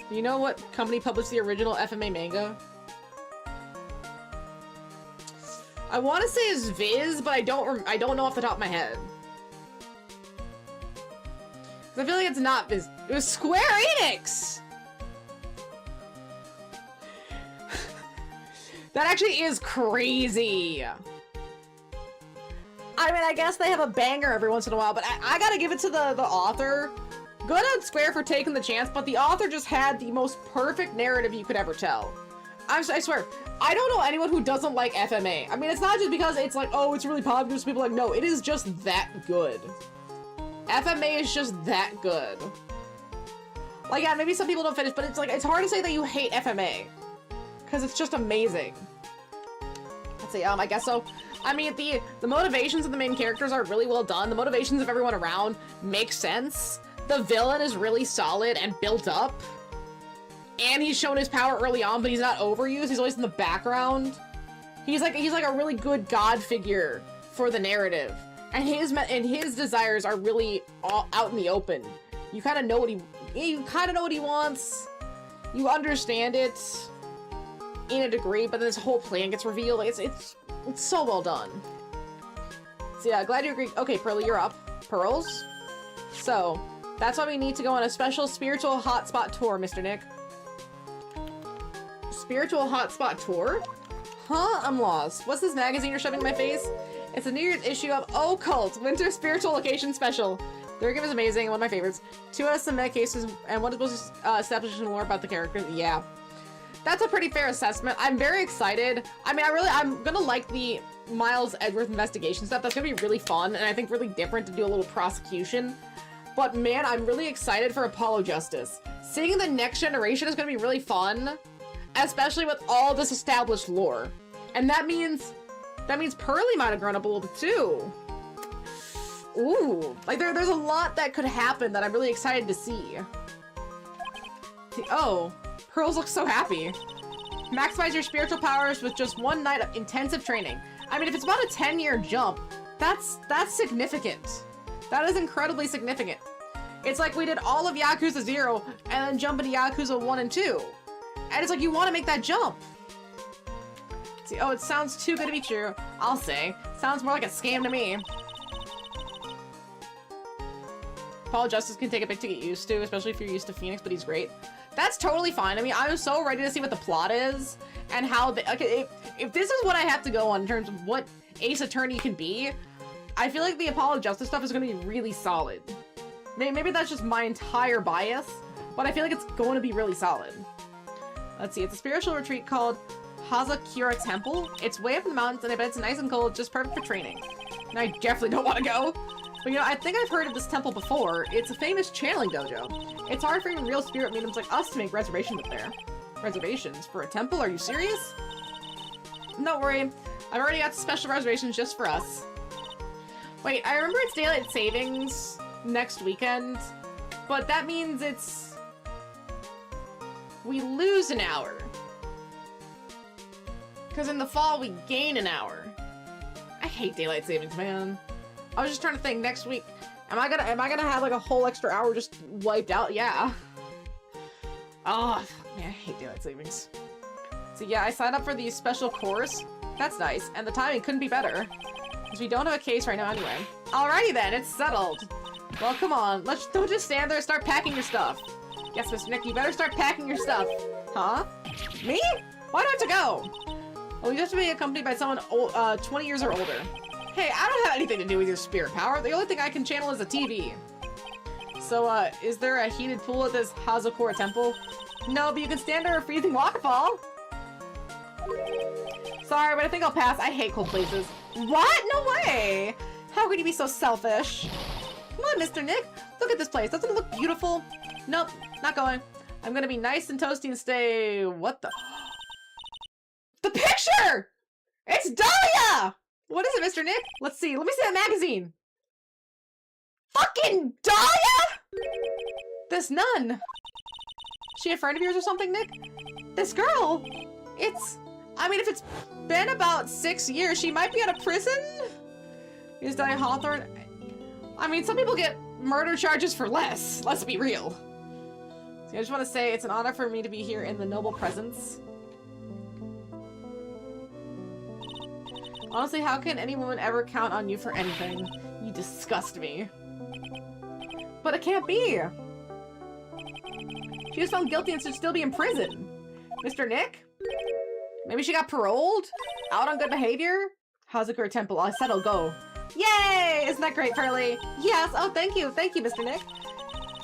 Do you know what company published the original FMA manga? I want to say it's Viz, but I don't know off the top of my head. I feel like it's not Viz. It was Square Enix! That actually is crazy. I mean, I guess they have a banger every once in a while, but I gotta give it to the author. Good on Square for taking the chance, but the author just had the most perfect narrative you could ever tell. I swear, I don't know anyone who doesn't like FMA. I mean, it's not just because it's like, oh, it's really popular, so people are like, no, it is just that good. FMA is just that good. Like, yeah, maybe some people don't finish, but it's like, it's hard to say that you hate FMA. Because it's just amazing. Let's see, I guess so. I mean, the motivations of the main characters are really well done. The motivations of everyone around make sense. The villain is really solid and built up. And he's shown his power early on, but he's not overused. He's always in the background. He's like a really good god figure for the narrative. And his desires are really all out in the open. You kind of know what he wants. You understand it in a degree, but then this whole plan gets revealed. Like, it's so well done. So yeah, glad you agree. Okay, Pearly, you're up. Pearls. So that's why we need to go on a special spiritual hotspot tour, Mr. Nick. Spiritual hotspot tour? Huh? I'm lost. What's this magazine you're shoving in my face? It's a New Year's issue of Occult Winter Spiritual Location Special. The game is amazing, one of my favorites. 2 out of some cases, and one is supposed to establish more about the characters. Yeah. That's a pretty fair assessment. I'm very excited. I mean, I'm gonna like the Miles Edgeworth investigation stuff. That's gonna be really fun, and I think really different to do a little prosecution. But man, I'm really excited for Apollo Justice. Seeing the next generation is gonna be really fun, especially with all this established lore. And that means Pearly might have grown up a little bit too. Ooh, like there's a lot that could happen that I'm really excited to see. Oh, Pearls looks so happy. Maximize your spiritual powers with just one night of intensive training. I mean, if it's about a 10-year jump, that's significant. That is incredibly significant. It's like we did all of Yakuza 0 and then jump into Yakuza 1 and 2. And it's like you want to make that jump. See, oh, it sounds too good to be true. I'll say. Sounds more like a scam to me. Apollo Justice can take a bit to get used to, especially if you're used to Phoenix, but he's great. That's totally fine. I mean, I'm so ready to see what the plot is and how the, okay, if this is what I have to go on in terms of what Ace Attorney can be, I feel like the Apollo Justice stuff is going to be really solid. Maybe that's just my entire bias, but I feel like it's going to be really solid. Let's see, it's a spiritual retreat called Hazakura Temple. It's way up in the mountains, and I bet it's nice and cold, just perfect for training. And I definitely don't want to go. But you know, I think I've heard of this temple before. It's a famous channeling dojo. It's hard for even real spirit mediums like us to make reservations up there. Reservations? For a temple? Are you serious? Don't worry. I've already got special reservations just for us. Wait, I remember it's daylight savings next weekend, but that means it's... we lose an hour. Because in the fall, we gain an hour. I hate daylight savings, man. I was just trying to think next week. Am I gonna have like a whole extra hour just wiped out? Yeah. Oh, man, I hate daylight savings. So yeah, I signed up for the special course. That's nice, and the timing couldn't be better. Because we don't have a case right now anyway. Alrighty then, it's settled. Well, come on, don't just stand there, start packing your stuff. Yes, Mr. Nick, you better start packing your stuff. Huh? Me? Why do I have to go? Well, you have to be accompanied by someone 20 years or older. Hey, I don't have anything to do with your spirit power. The only thing I can channel is a TV. So, is there a heated pool at this Hazakura temple? No, but you can stand under a freezing waterfall. Sorry, but I think I'll pass. I hate cold places. What? No way! How could you be so selfish? Come on, Mr. Nick. Look at this place. Doesn't it look beautiful? Nope, not going. I'm gonna be nice and toasty and stay... What the... The picture! It's Dahlia! What is it, Mr. Nick? Let's see. Let me see that magazine. Fucking Dahlia? This nun. She a friend of yours or something, Nick? This girl. I mean, if it's been about 6 years, she might be out of prison? Is Dahlia Hawthorne? I mean, some people get murder charges for less. Let's be real. So I just want to say it's an honor for me to be here in the noble presence. Honestly, how can any woman ever count on you for anything? You disgust me. But it can't be! She was found guilty and should still be in prison. Mr. Nick? Maybe she got paroled? Out on good behavior? Hazakura Temple. I said I'll go. Yay! Isn't that great, Pearly? Yes. Oh, thank you. Thank you, Mr. Nick.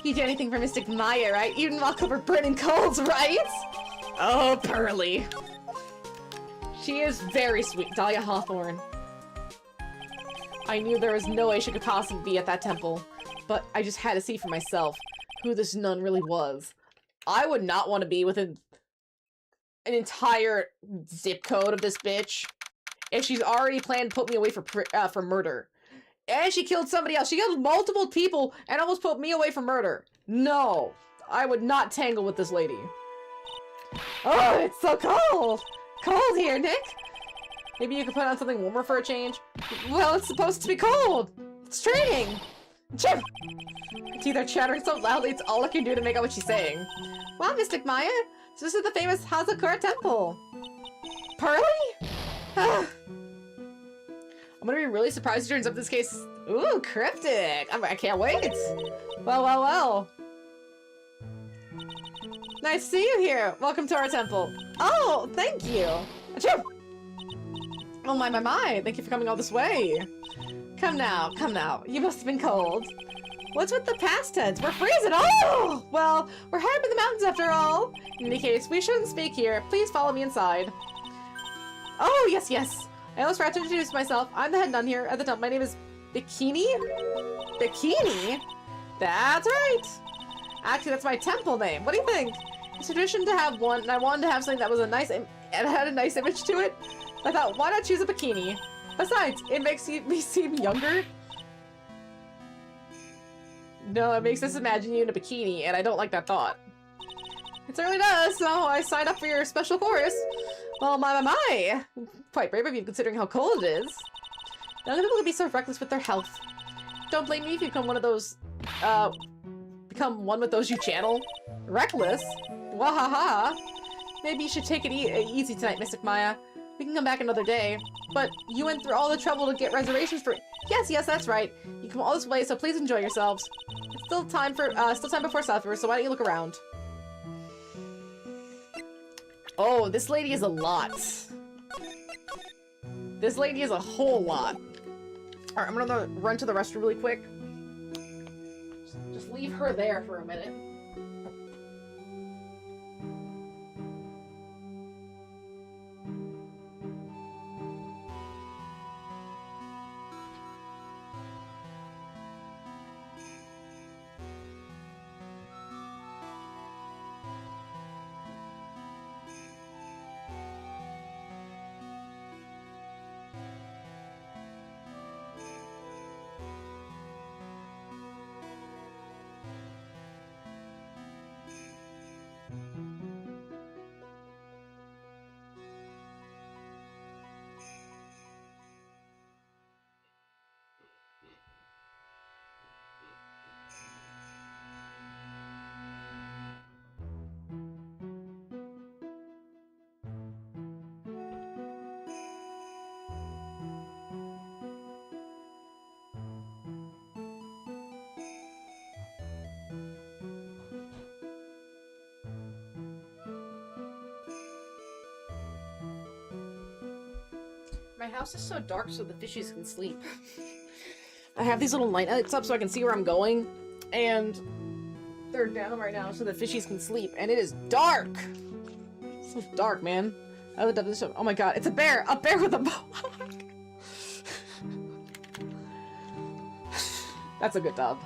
You do anything for Mystic Maya, right? Even walk over burning coals, right? Oh, Pearly. She is very sweet. Dahlia Hawthorne. I knew there was no way she could possibly be at that temple, but I just had to see for myself who this nun really was. I would not want to be within an entire zip code of this bitch if she's already planned to put me away for murder. And she killed somebody else. She killed multiple people and almost put me away for murder. No, I would not tangle with this lady. Oh, it's so cold. Cold here, Nick. Maybe you could put on something warmer for a change. Well, it's supposed to be cold. It's training. Chip! My teeth are chattering so loudly it's all I can do to make out what she's saying. Wow, Mystic Maya. So this is the famous Hazakura Temple. Pearly? I'm gonna be really surprised if she turns up this case. Ooh, cryptic. I can't wait. Well, well, well. Nice to see you here. Welcome to our temple. Oh, thank you. Achoo! Oh my. Thank you for coming all this way. Come now. You must have been cold. What's with the past tense? We're freezing. Oh! Well, we're high up in the mountains after all. In any case, we shouldn't speak here. Please follow me inside. Oh, yes. I almost forgot to introduce myself. I'm the head nun here at the temple. My name is Bikini? Bikini? That's right. Actually, that's my temple name. What do you think? It's a tradition to have one, and I wanted to have something that was a nice and had a nice image to it. I thought, why not choose a bikini? Besides, it makes me seem younger. No, it makes us imagine you in a bikini, and I don't like that thought. It certainly does, so I signed up for your special course. Well, my. Quite brave of you, considering how cold it is. None of people can be so reckless with their health. Don't blame me if you become one of those, become one with those you channel. Reckless? Wahaha. Maybe you should take it easy tonight, Mystic Maya. We can come back another day. But you went through all the trouble to get reservations for— Yes, that's right. You come all this way, so please enjoy yourselves. It's still time before supper, so why don't you look around? Oh, this lady is a lot. This lady is a whole lot. Alright, I'm gonna run to the restroom really quick. Just leave her there for a minute. My house is so dark so the fishies can sleep. I have these little lights up so I can see where I'm going, and they're down right now so the fishies can sleep, and it is dark! It's so dark, man. I looked up this show. Oh my god, it's a bear! A bear with a mohawk! That's a good dub.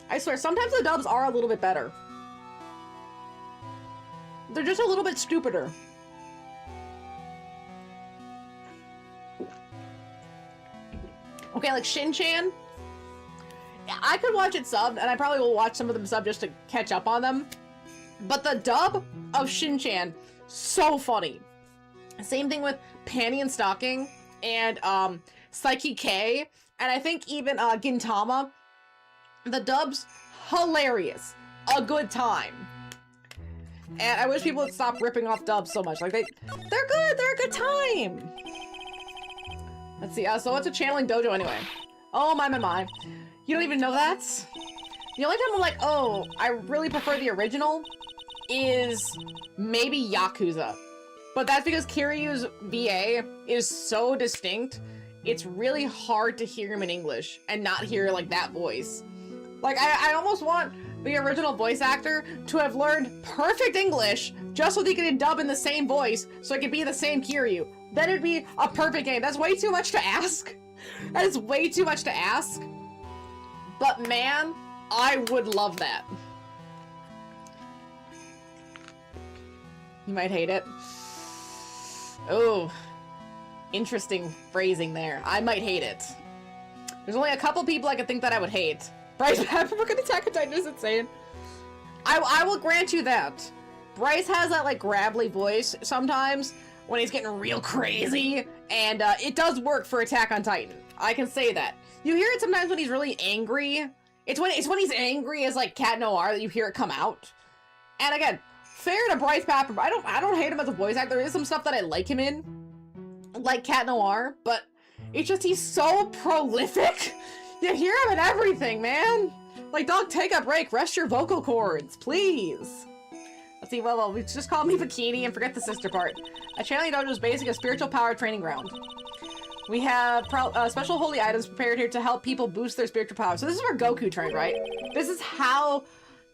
I swear, sometimes the dubs are a little bit better. They're just a little bit stupider. Okay, like Shin-Chan. I could watch it subbed, and I probably will watch some of them subbed just to catch up on them. But the dub of Shin-Chan, so funny. Same thing with Panty and Stocking, and Psyche K, and I think even Gintama. The dub's hilarious. A good time. And I wish people would stop ripping off dubs so much. Like, they're good. They're a good time. Let's see. So what's a channeling dojo anyway? Oh, my. You don't even know that? The only time I'm like, oh, I really prefer the original is maybe Yakuza. But that's because Kiryu's VA is so distinct, it's really hard to hear him in English and not hear, like, that voice. Like, I almost want the original voice actor to have learned perfect English just so they could dub in the same voice so it could be the same Kiryu. Then it'd be a perfect game. That's way too much to ask. That is way too much to ask. But man, I would love that. You might hate it. Oh, interesting phrasing there. I might hate it. There's only a couple people I could think that I would hate. Bryce Peppermint Attack on Titan is insane. I will grant you that. Bryce has that, like, gravelly voice sometimes when he's getting real crazy, and it does work for Attack on Titan. I can say that. You hear it sometimes when he's really angry. It's when he's angry as, like, Cat Noir that you hear it come out. And again, fair to Bryce Peppermint. I don't hate him as a voice actor. There is some stuff that I like him in, like Cat Noir, but it's just he's so prolific. You hear him in everything, man. Like, dog, take a break. Rest your vocal cords, please. Let's see, well, just call me Bikini and forget the sister part. A channeling dojo is basically a spiritual power training ground. We have special holy items prepared here to help people boost their spiritual power. So this is where Goku trained, right? This is how,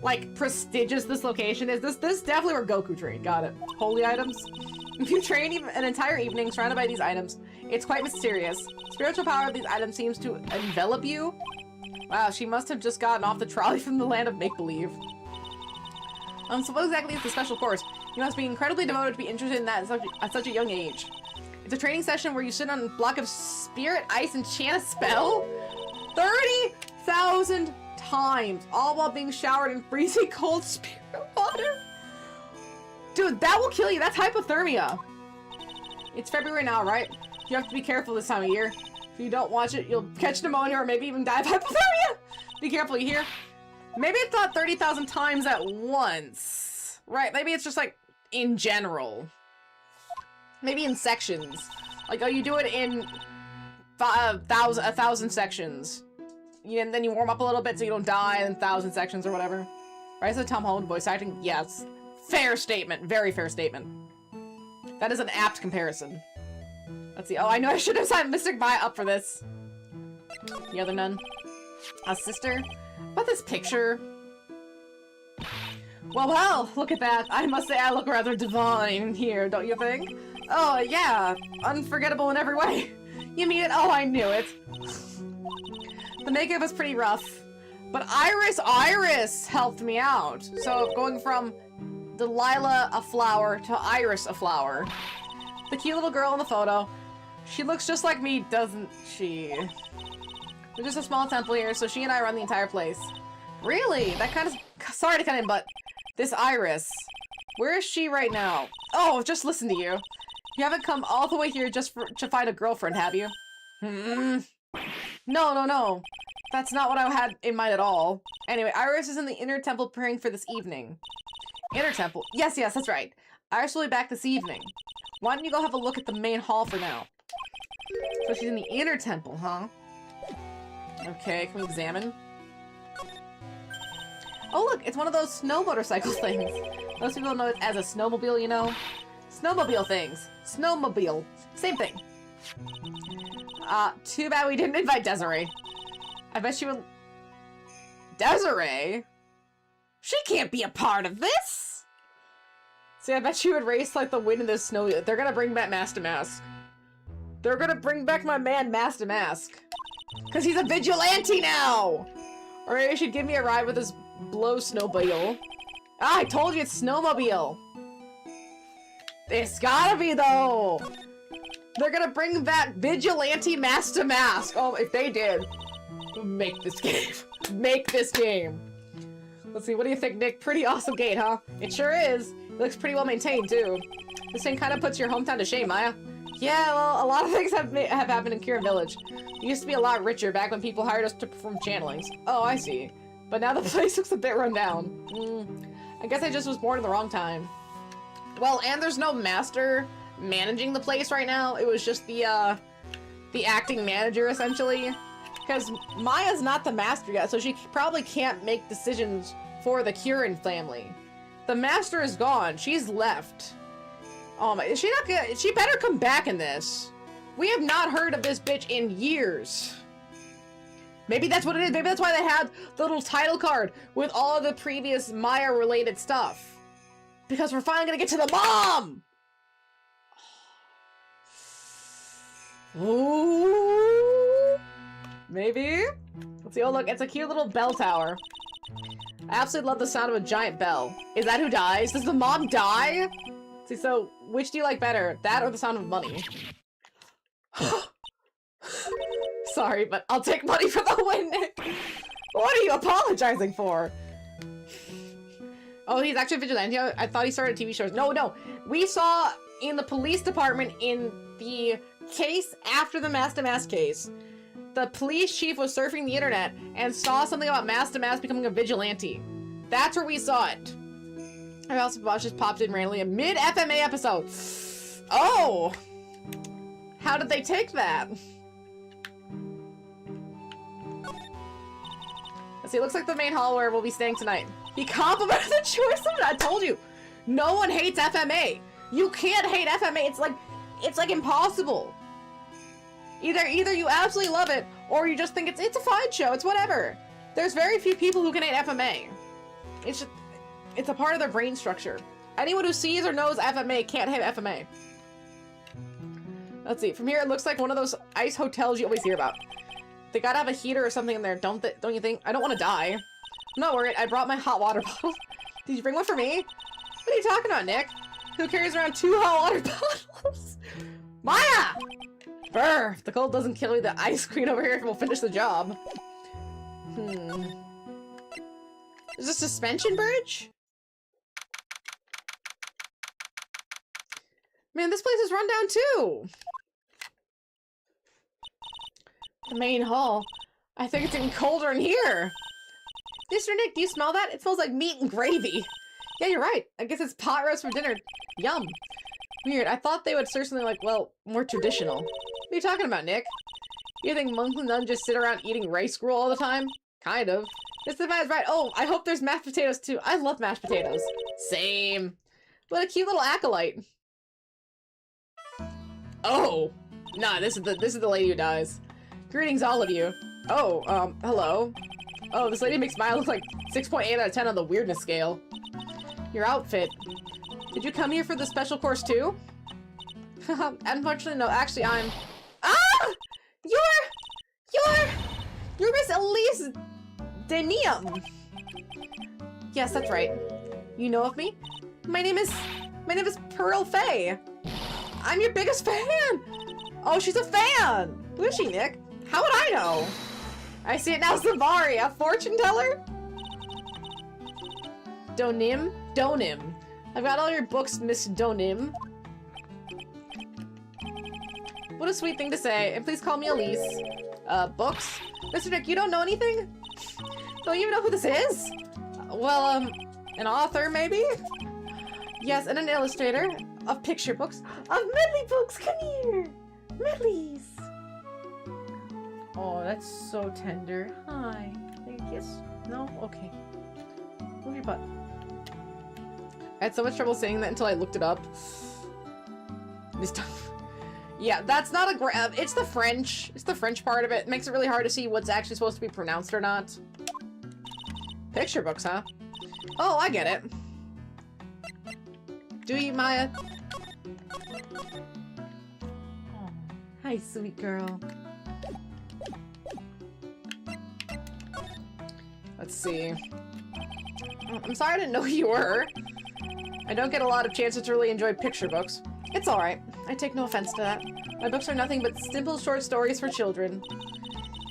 like, prestigious this location is. This is definitely where Goku trained. Got it. Holy items. If you train an entire evening surrounded by these items, it's quite mysterious. Spiritual power of these items seems to envelop you. Wow, she must have just gotten off the trolley from the land of make-believe. So what exactly is the special course? You must be incredibly devoted to be interested in that at such a young age. It's a training session where you sit on a block of spirit ice and chant a spell 30,000 times, all while being showered in freezing cold spirit water. Dude, that will kill you. That's hypothermia. It's February now, right? You have to be careful this time of year. If you don't watch it, you'll catch pneumonia or maybe even die of hypothermia. Be careful, you hear? Maybe it's not 30,000 times at once. Right, maybe it's just like in general. Maybe in sections. Like, oh, you do it in a thousand sections. And then you warm up a little bit so you don't die in 1,000 sections or whatever. Right, so Tom Holland voice acting? Yes. Fair statement. Very fair statement. That is an apt comparison. Let's see. Oh, I know I should have signed Mystic Maya up for this. The other nun. A sister? What about this picture? Well, look at that. I must say I look rather divine here, don't you think? Oh, yeah. Unforgettable in every way. You mean it? Oh, I knew it. The makeup was pretty rough. But Iris helped me out. So going from Delilah a flower to Iris a flower. The cute little girl in the photo. She looks just like me, doesn't she? We're just a small temple here, so she and I run the entire place. Really? That kind of... Sorry to cut in, but... This Iris. Where is she right now? Oh, just listen to you. You haven't come all the way here just to find a girlfriend, have you? No. That's not what I had in mind at all. Anyway, Iris is in the inner temple praying for this evening. Inner temple? Yes, that's right. Iris will be back this evening. Why don't you go have a look at the main hall for now? So she's in the inner temple, huh? Okay, can we examine? Oh look, it's one of those snow motorcycle things. Most people know it as a snowmobile, you know? Snowmobile things. Snowmobile. Same thing. Too bad we didn't invite Desiree. I bet she would... Desiree? She can't be a part of this! See, I bet she would race like the wind in this snow. They're gonna bring back Master Mask. They're gonna bring back my man Master Mask. Cause he's a vigilante now! Or maybe she'd give me a ride with his blow snowmobile. Ah, I told you it's snowmobile! It's gotta be though! They're gonna bring back vigilante Master Mask! Oh, if they did, make this game. Make this game! Let's see, what do you think, Nick? Pretty awesome gate, huh? It sure is. It looks pretty well maintained, too. This thing kind of puts your hometown to shame, Maya. Yeah, well, a lot of things have happened in Kira Village. We used to be a lot richer back when people hired us to perform channelings. Oh, I see. But now the place looks a bit run down. I guess I just was born in the wrong time. Well, and there's no master managing the place right now. It was just the acting manager, essentially. Because Maya's not the master yet, so she probably can't make decisions for the Kirin family. The master is gone. She's left. Oh my, is she not gonna, she better come back in this. We have not heard of this bitch in years. Maybe that's what it is. Maybe that's why they had the little title card with all of the previous Maya-related stuff. Because we're finally gonna get to the mom! Ooh, maybe? Let's see. Oh, look, it's a cute little bell tower. I absolutely love the sound of a giant bell. Is that who dies? Does the mom die? See, so, which do you like better? That or the sound of money? Sorry, but I'll take money for the win, Nick. What are you apologizing for? Oh, he's actually a vigilante. I thought he started TV shows. No, no. We saw in the police department in the case after the Master Mask case, the police chief was surfing the internet and saw something about Master Mask becoming a vigilante. That's where we saw it. I also just popped in randomly a mid-FMA episode. Oh! How did they take that? Let's see, it looks like the main hall where we'll be staying tonight. He complimented the choice of it. I told you. No one hates FMA. You can't hate FMA. It's like impossible. Either you absolutely love it, or you just think it's a fine show. It's whatever. There's very few people who can hate FMA. It's just, it's a part of their brain structure. Anyone who sees or knows FMA can't hate FMA. Let's see. From here, it looks like one of those ice hotels you always hear about. They gotta have a heater or something in there, don't you think? I don't want to die. I'm not worried. I brought my hot water bottle. Did you bring one for me? What are you talking about, Nick? Who carries around 2 hot water bottles? Maya! Brr, if the cold doesn't kill me, the ice queen over here will finish the job. Is this a suspension bridge? Man, this place is run down too! The main hall. I think it's getting colder in here. Mr. Nick, do you smell that? It smells like meat and gravy. Yeah, you're right. I guess it's pot roast for dinner. Yum. Weird. I thought they would serve something like, well, more traditional. What are you talking about, Nick? You think monks and nuns just sit around eating rice gruel all the time? Kind of. Mr. Vaz, right. Oh, I hope there's mashed potatoes too. I love mashed potatoes. Same. What a cute little acolyte. Oh. Nah, this is the lady who dies. Greetings, all of you. Oh, hello. Oh, this lady makes mine look like 6.8 out of 10 on the weirdness scale. Your outfit. Did you come here for the special course too? Unfortunately, no. Actually, I'm... Ah! You're Miss Elise Denium. Yes, that's right. You know of me? My name is Pearl Faye. I'm your biggest fan. Oh, she's a fan. Who is she, Nick? How would I know? I see it now, Savari, a fortune teller? Donim? Donim. I've got all your books, Miss Donim. What a sweet thing to say, and please call me Elise. Books? Mr. Nick, you don't know anything? Don't you even know who this is? Well, an author, maybe? Yes, and an illustrator of picture books. Of medley books, come here! Medleys! Oh, that's so tender. Hi. Can I kiss? No? Okay. Move your butt. I had so much trouble saying that until I looked it up. This time. Yeah, that's not a it's the French. It's the French part of it. It makes it really hard to see what's actually supposed to be pronounced or not. Picture books, huh? Oh, I get it. Do you, Maya? Oh, hi, sweet girl. Let's see. Oh, I'm sorry I didn't know who you were. I don't get a lot of chances to really enjoy picture books. It's alright. I take no offense to that. My books are nothing but simple short stories for children.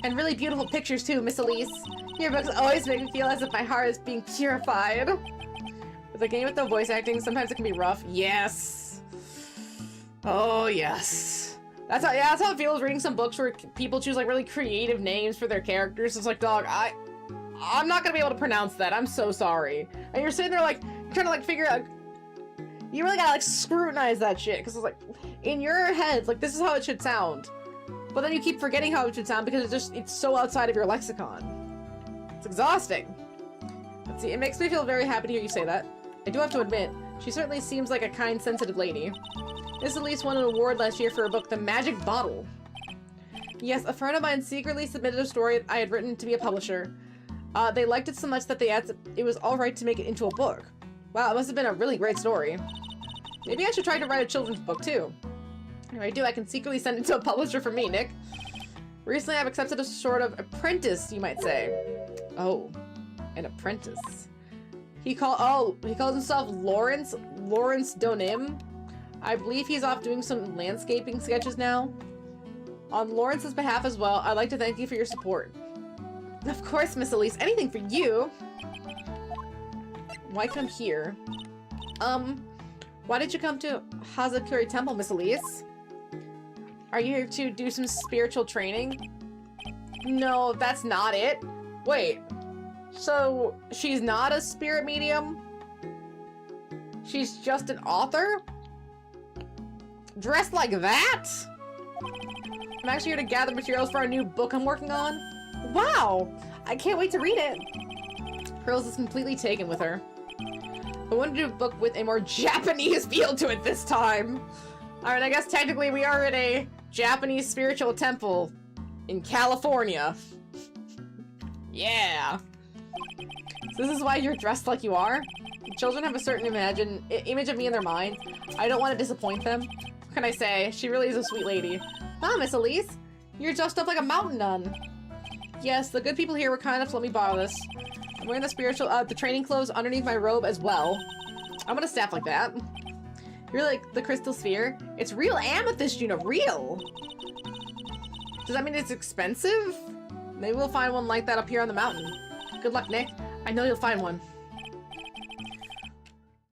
And really beautiful pictures too, Miss Elise. Your books always make me feel as if my heart is being purified. With a game with no voice acting, sometimes it can be rough. Yes! Oh, yes. That's how it feels reading some books where people choose like really creative names for their characters. It's like, dog, I'm not gonna be able to pronounce that. I'm so sorry. And you're sitting there like, trying to like figure out, you really gotta like scrutinize that shit. Cause it's like, in your head, like this is how it should sound. But then you keep forgetting how it should sound because it's so outside of your lexicon. It's exhausting. Let's see, it makes me feel very happy to hear you say that. I do have to admit, she certainly seems like a kind, sensitive lady. This at least won an award last year for her book, The Magic Bottle. Yes, a friend of mine secretly submitted a story I had written to be a publisher. They liked it so much that they asked it was alright to make it into a book. Wow, it must have been a really great story. Maybe I should try to write a children's book, too. If I do, I can secretly send it to a publisher for me, Nick. Recently, I've accepted a sort of apprentice, you might say. Oh, an apprentice. He calls himself Lawrence Donim. I believe he's off doing some landscaping sketches now. On Lawrence's behalf as well, I'd like to thank you for your support. Of course, Miss Elise, anything for you. Why come here? Why did you come to Hazakuri Temple, Miss Elise? Are you here to do some spiritual training? No, that's not it. Wait, so she's not a spirit medium? She's just an author? Dressed like that? I'm actually here to gather materials for a new book I'm working on. Wow! I can't wait to read it! Pearls is completely taken with her. I want to do a book with a more Japanese feel to it this time. Alright, I guess technically we are in a Japanese spiritual temple in California. Yeah. So this is why you're dressed like you are? Children have a certain image of me in their mind. I don't want to disappoint them. What can I say? She really is a sweet lady. Ah, Miss Elise, you're dressed up like a mountain nun. Yes, the good people here were kind enough to let me borrow this. I'm wearing the training clothes underneath my robe as well. I'm gonna staff like that. You're like the crystal sphere. It's real amethyst, you know, real. Does that mean it's expensive? Maybe we'll find one like that up here on the mountain. Good luck, Nick. I know you'll find one.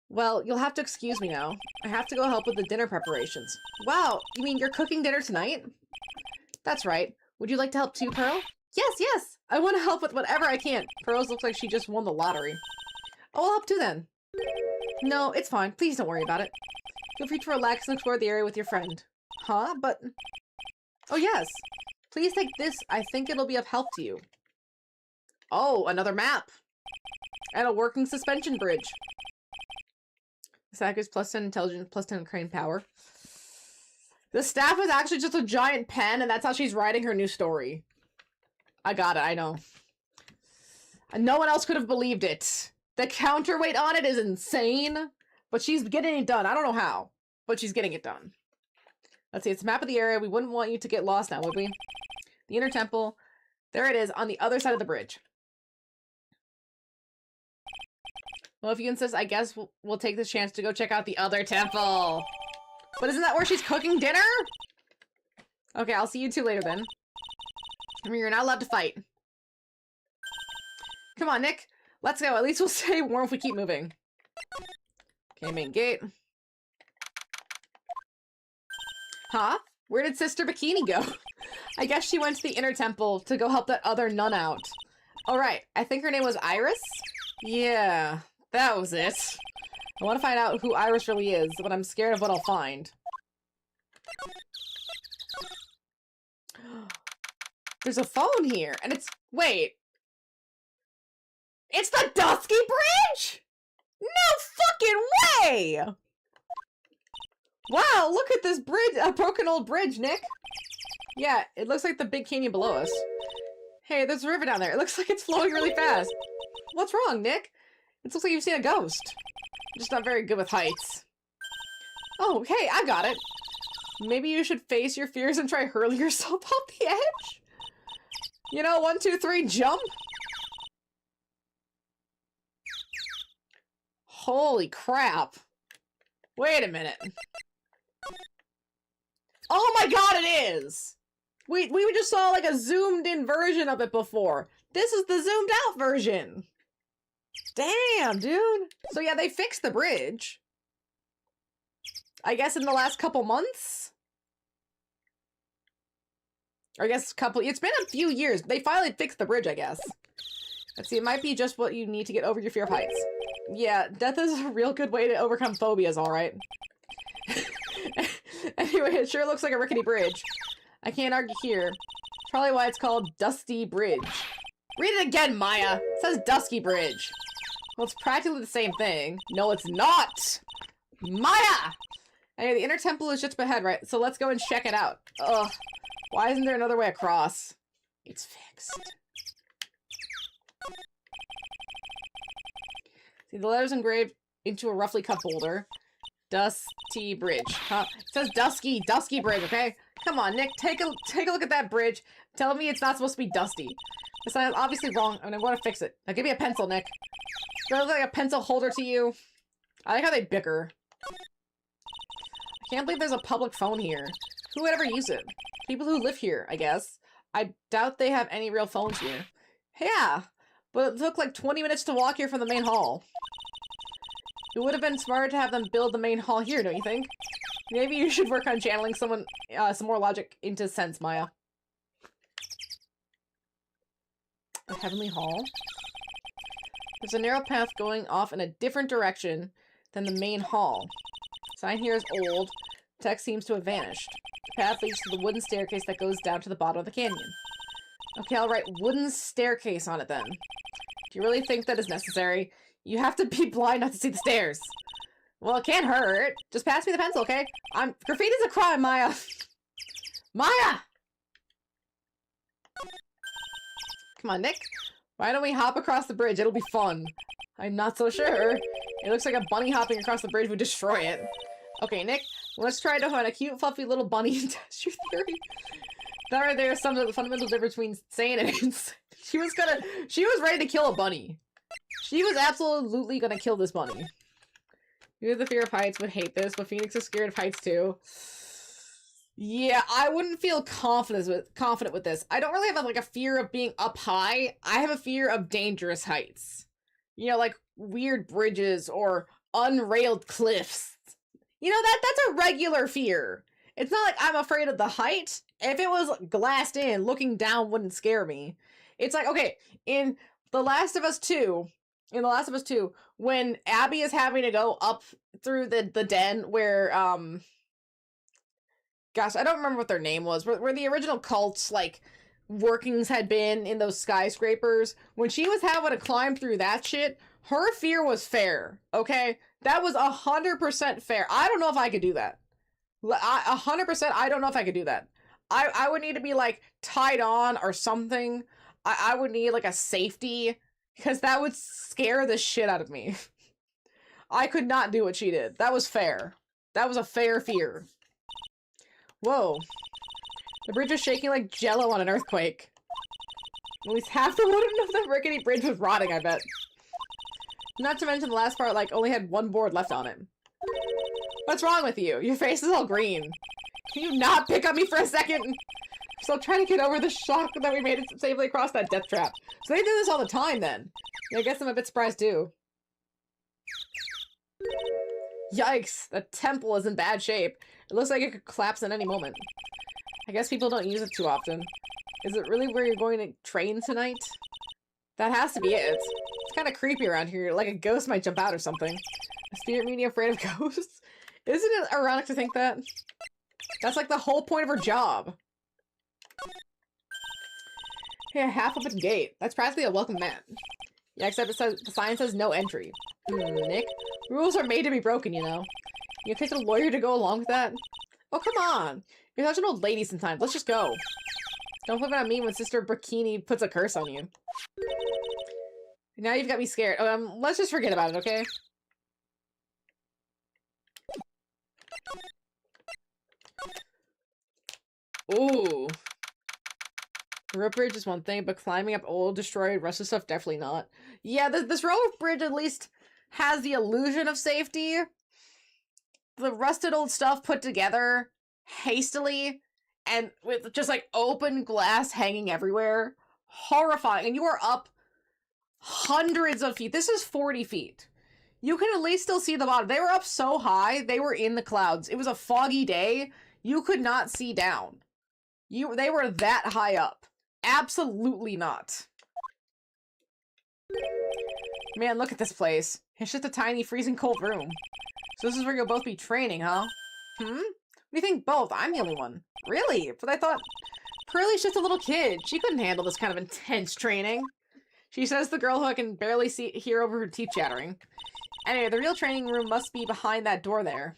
Well, you'll have to excuse me now. I have to go help with the dinner preparations. Wow, you mean you're cooking dinner tonight? That's right. Would you like to help too, Pearl? Yes, yes! I want to help with whatever I can. Pearls looks like she just won the lottery. Oh, I'll help too then. No, it's fine. Please don't worry about it. Feel free to relax and explore the area with your friend. Huh? But... Oh, yes. Please take this. I think it'll be of help to you. Oh, another map. And a working suspension bridge. Sack is +10 intelligence, +10 crane power. The staff is actually just a giant pen, and that's how she's writing her new story. I got it, I know. And no one else could have believed it. The counterweight on it is insane, but she's getting it done. I don't know how, but she's getting it done. Let's see, it's a map of the area. We wouldn't want you to get lost now, would we? The inner temple. There it is, on the other side of the bridge. Well, if you insist, I guess we'll take this chance to go check out the other temple. But isn't that where she's cooking dinner? Okay, I'll see you two later then. I mean, you're not allowed to fight. Come on, Nick. Let's go. At least we'll stay warm if we keep moving. Okay, main gate. Huh? Where did Sister Bikini go? I guess she went to the inner temple to go help that other nun out. All right. I think her name was Iris? Yeah. That was it. I want to find out who Iris really is, but I'm scared of what I'll find. There's a phone here, and it's... Wait. It's the Dusky Bridge?! No fucking way! Wow, look at this bridge, a broken old bridge, Nick. Yeah, it looks like the big canyon below us. Hey, there's a river down there. It looks like it's flowing really fast. What's wrong, Nick? It looks like you've seen a ghost. I'm just not very good with heights. Oh, hey, I got it. Maybe you should face your fears and try hurling yourself off the edge? You know, 1, 2, 3, jump? Holy crap. Wait a minute. Oh my god, it is! We just saw like a zoomed in version of it before. This is the zoomed out version. Damn, dude. So yeah, they fixed the bridge. I guess in the last couple months? Or I guess it's been a few years. They finally fixed the bridge, I guess. Let's see, it might be just what you need to get over your fear of heights. Yeah, death is a real good way to overcome phobias, alright. Anyway, it sure looks like a rickety bridge. I can't argue here. Probably why it's called Dusty Bridge. Read it again, Maya. It says Dusky Bridge. Well, it's practically the same thing. No, it's not! Maya! Anyway, the inner temple is just ahead, right? So let's go and check it out. Ugh. Why isn't there another way across? It's fixed. See, the letters engraved into a roughly cut boulder. Dusty bridge. Huh? It says dusky bridge, okay? Come on, Nick, take a look at that bridge. Tell me it's not supposed to be dusty. The sign is obviously wrong, and I'm going to fix it. Now give me a pencil, Nick. Does it look like a pencil holder to you? I like how they bicker. I can't believe there's a public phone here. Who would ever use it? People who live here, I guess. I doubt they have any real phones here. Yeah, but it took like 20 minutes to walk here from the main hall. It would have been smarter to have them build the main hall here, don't you think? Maybe you should work on channeling some more logic into sense, Maya. A heavenly hall? There's a narrow path going off in a different direction than the main hall. Sign here is old. Text seems to have vanished. The path leads to the wooden staircase that goes down to the bottom of the canyon. Okay, I'll write wooden staircase on it then. Do you really think that is necessary? You have to be blind not to see the stairs. Well, it can't hurt. Just pass me the pencil, okay? Graffiti's a crime, Maya. Maya! Come on, Nick. Why don't we hop across the bridge? It'll be fun. I'm not so sure. It looks like a bunny hopping across the bridge would destroy it. Okay, Nick, let's try to find a cute, fluffy little bunny and test your theory. That right there is some of the fundamental difference between sane and insane. She was ready to kill a bunny. She was absolutely gonna kill this bunny. You have the fear of heights, would hate this, but Phoenix is scared of heights too. Yeah, I wouldn't feel confident with this. I don't really have like a fear of being up high. I have a fear of dangerous heights. You know, like weird bridges or unrailed cliffs. You know, that's a regular fear. It's not like I'm afraid of the height. If it was glassed in, looking down wouldn't scare me. It's like, okay, in The Last of Us 2, when Abby is having to go up through the den where, gosh, I don't remember what their name was, where the original cult's, like, workings had been in those skyscrapers. When she was having to climb through that shit, her fear was fair, okay? That was 100% fair. I don't know if I could do that. 100%, I don't know if I could do that. I would need to be, like, tied on or something. I would need, like, a safety, because that would scare the shit out of me. I could not do what she did. That was fair. That was a fair fear. Whoa. The bridge was shaking like jello on an earthquake. At least half the wooden of the rickety bridge was rotting, I bet. Not to mention the last part, like, only had one board left on it. What's wrong with you? Your face is all green. Can you not pick on me for a second? I'm still trying to get over the shock that we made it safely across that death trap. So they do this all the time, then. Yeah, I guess I'm a bit surprised, too. Yikes! The temple is in bad shape. It looks like it could collapse at any moment. I guess people don't use it too often. Is it really where you're going to train tonight? That has to be it. It's kind of creepy around here, like a ghost might jump out or something. A spirit meaning afraid of ghosts? Isn't it ironic to think that? That's like the whole point of her job. Yeah, half open gate. That's practically a welcome mat. Yeah, except it says, the sign says no entry. Nick? Rules are made to be broken, you know. You take a lawyer to go along with that? Oh, come on. You're such an old lady sometimes. Let's just go. Don't flip it on me when Sister Bikini puts a curse on you. Now you've got me scared. Let's just forget about it, okay? Ooh. The rope bridge is one thing, but climbing up old, destroyed, rusted stuff, definitely not. Yeah, this rope bridge at least has the illusion of safety. The rusted old stuff put together hastily and with just like open glass hanging everywhere. Horrifying. And you are up hundreds of feet. This is 40 feet. You can at least still see the bottom. They were up so high, they were in the clouds. It was a foggy day. You could not see down. They were that high up. Absolutely not. Man, look at this place. It's just a tiny, freezing cold room. So this is where you'll both be training, huh? What do you think both? I'm the only one. Really? But I thought Pearlie's just a little kid. She couldn't handle this kind of intense training. She says the girl who I can barely hear over her teeth chattering. Anyway, the real training room must be behind that door there.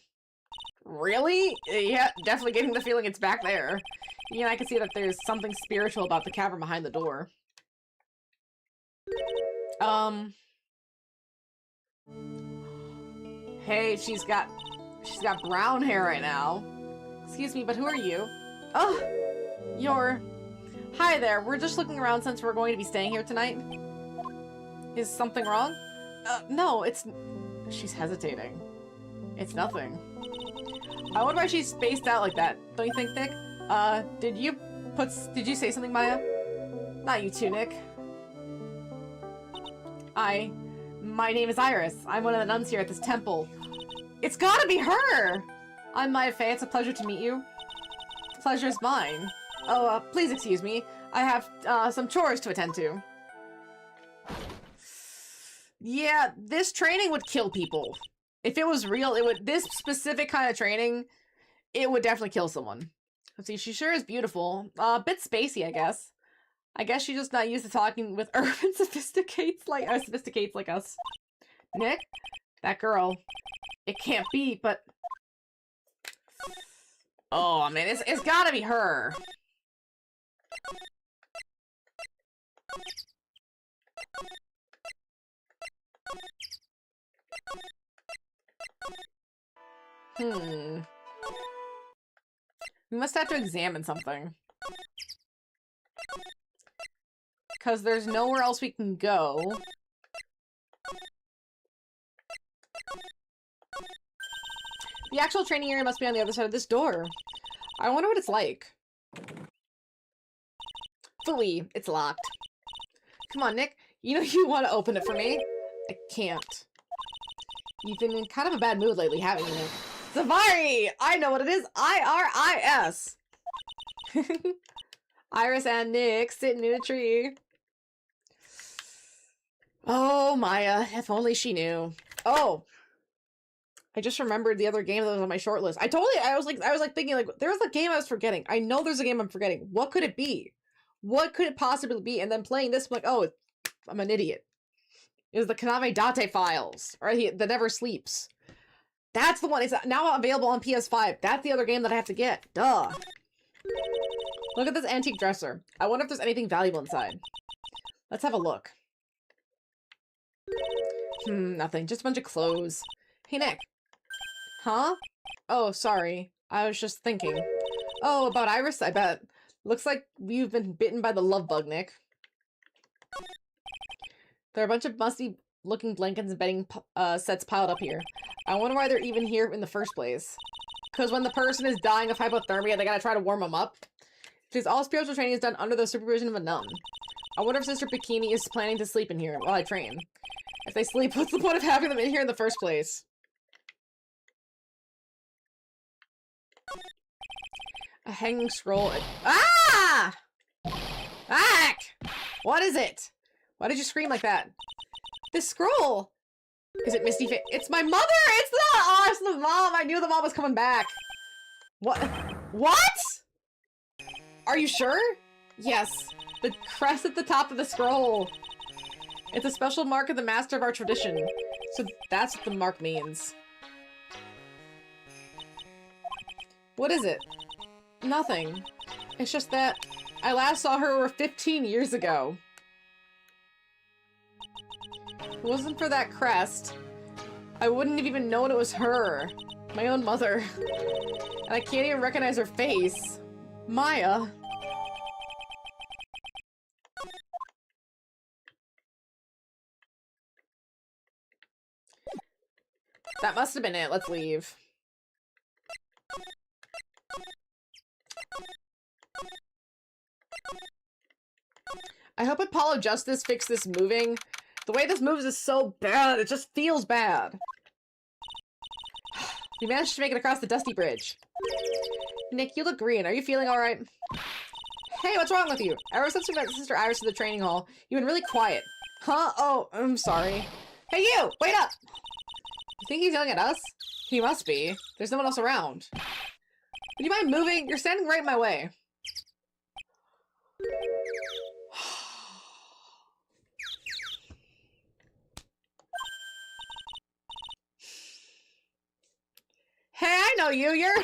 Really? Yeah, definitely getting the feeling it's back there. Yeah, I can see that there's something spiritual about the cavern behind the door. Hey, she's got brown hair right now. Excuse me, but who are you? Oh, you're... Hi there, we're just looking around since we're going to be staying here tonight. Is something wrong? No, it's... She's hesitating. It's nothing. I wonder why she's spaced out like that. Don't you think, Nick? Did you say something, Maya? Not you too, Nick. My name is Iris. I'm one of the nuns here at this temple. It's gotta be her! I'm Maya Fey. It's a pleasure to meet you. Pleasure's mine. Oh, please excuse me. I have, some chores to attend to. Yeah, this training would kill people. If it was real, this specific kind of training, it would definitely kill someone. Let's see, she sure is beautiful. A bit spacey, I guess. I guess she's just not used to talking with urban sophisticates like us. Nick? That girl. It can't be, but... Oh, man, it's gotta be her. We must have to examine something. Because there's nowhere else we can go. The actual training area must be on the other side of this door. I wonder what it's like. Phooey, it's locked. Come on, Nick. You know you want to open it for me. I can't. You've been in kind of a bad mood lately, haven't you, Nick? Safari! I know what it is. I-R-I-S. Iris and Nick sitting in a tree. Oh, Maya. If only she knew. Oh. I just remembered the other game that was on my short list. I was thinking, like, there was a game I was forgetting. I know there's a game I'm forgetting. What could it be? What could it possibly be? And then playing this, I'm like, oh, I'm an idiot. It was the Kaname Date files. Or that never sleeps. That's the one. It's now available on PS5. That's the other game that I have to get. Duh. Look at this antique dresser. I wonder if there's anything valuable inside. Let's have a look. Nothing. Just a bunch of clothes. Hey, Nick. Huh? Oh, sorry. I was just thinking. Oh, about Iris, I bet. Looks like you've been bitten by the love bug, Nick. There are a bunch of musty-looking blankets and bedding sets piled up here. I wonder why they're even here in the first place. Because when the person is dying of hypothermia, they gotta try to warm them up. Because all spiritual training is done under the supervision of a nun. I wonder if Sister Bikini is planning to sleep in here while I train. If they sleep, what's the point of having them in here in the first place? A hanging scroll. Ah! Ack! What is it? Why did you scream like that? This scroll! Is it Misty Face? It's my mother! It's not! Oh, it's the mom! I knew the mom was coming back! What? What?! Are you sure? Yes. The crest at the top of the scroll. It's a special mark of the master of our tradition. So that's what the mark means. What is it? Nothing. It's just that I last saw her over 15 years ago. If it wasn't for that crest, I wouldn't have even known it was her. My own mother. And I can't even recognize her face. Maya. That must have been it. Let's leave. I hope Apollo Justice fixed this moving. The way this moves is so bad. It just feels bad. We managed to make it across the dusty bridge. Nick, you look green. Are you feeling alright? Hey, what's wrong with you? Ever since we met Sister Iris at the training hall, you've been really quiet. Huh? Oh, I'm sorry. Hey, you! Wait up! You think he's yelling at us? He must be. There's no one else around. Would you mind moving? You're standing right in my way. know you. You're...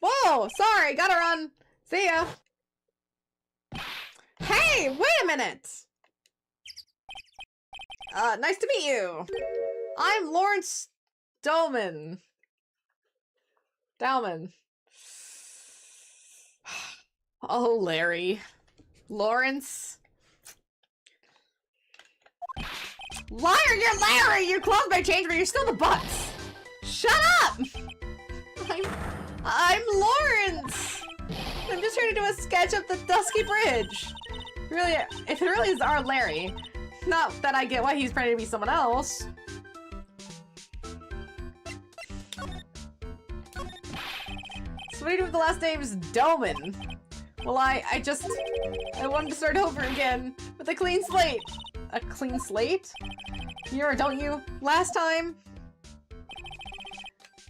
Whoa, sorry, gotta run. See ya. Hey, wait a minute. Nice to meet you. I'm Lawrence Dolman. Dalman. Oh, Larry. Lawrence. Liar, you're Larry! Your clothes may change, but you're still the butts! Shut up! I'm Lawrence! I'm just here to do a sketch of the Dusky Bridge. Really, if it really is our Larry, not that I get why he's pretending to be someone else. Somebody with the last name is Doman. Well, I wanted to start over again with a clean slate. A clean slate? Don't you? Last time?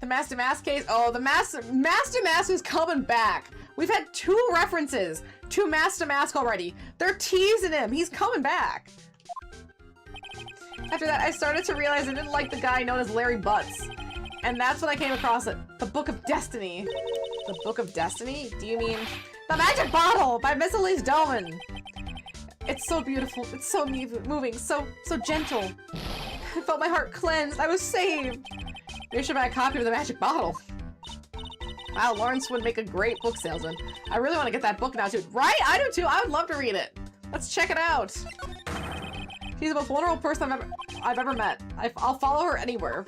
The Master Mask case? Oh, the Master Mask is coming back. We've had 2 references to Master Mask already. They're teasing him. He's coming back. After that, I started to realize I didn't like the guy known as Larry Butts. And that's when I came across it. The Book of Destiny. The Book of Destiny? Do you mean... The Magic Bottle by Miss Elise Dolman. It's so beautiful. It's so moving. So gentle. I felt my heart cleansed. I was saved. Maybe I should buy a copy of The Magic Bottle. Wow, Lawrence would make a great book salesman. I really want to get that book now too. Right? I do too. I would love to read it. Let's check it out. She's the most wonderful person I've ever met. I'll follow her anywhere.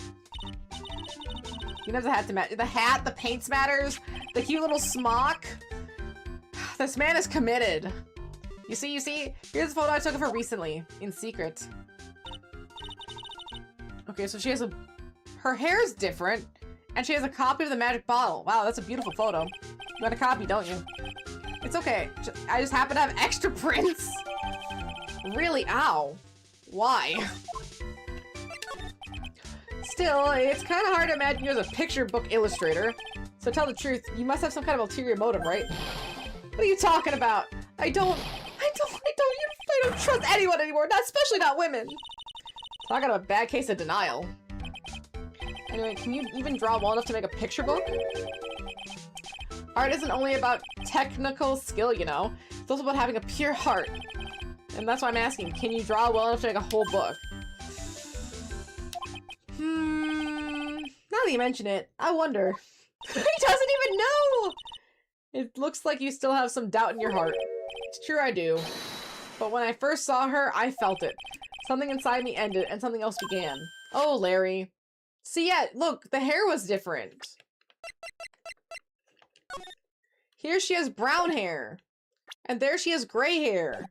You know the hat to match. The hat, the paint smatters, the cute little smock. This man is committed. You see? Here's a photo I took of her recently, in secret. Okay, so she has her hair's different, and she has a copy of the magic bottle. Wow, that's a beautiful photo. You got a copy, don't you? It's okay. I just happen to have extra prints. Really? Ow. Why? Still, it's kind of hard to imagine you as a picture book illustrator. So tell the truth, you must have some kind of ulterior motive, right? What are you talking about? I don't trust anyone anymore, especially not women. So I got a bad case of denial. Anyway, can you even draw well enough to make a picture book? Art isn't only about technical skill, you know. It's also about having a pure heart. And that's why I'm asking, can you draw well enough to make a whole book? Now that you mention it, I wonder. He doesn't even know! It looks like you still have some doubt in your heart. It's true, I do. But when I first saw her, I felt it. Something inside me ended, and something else began. Oh, Larry. See, yeah, look, the hair was different. Here she has brown hair. And there she has gray hair.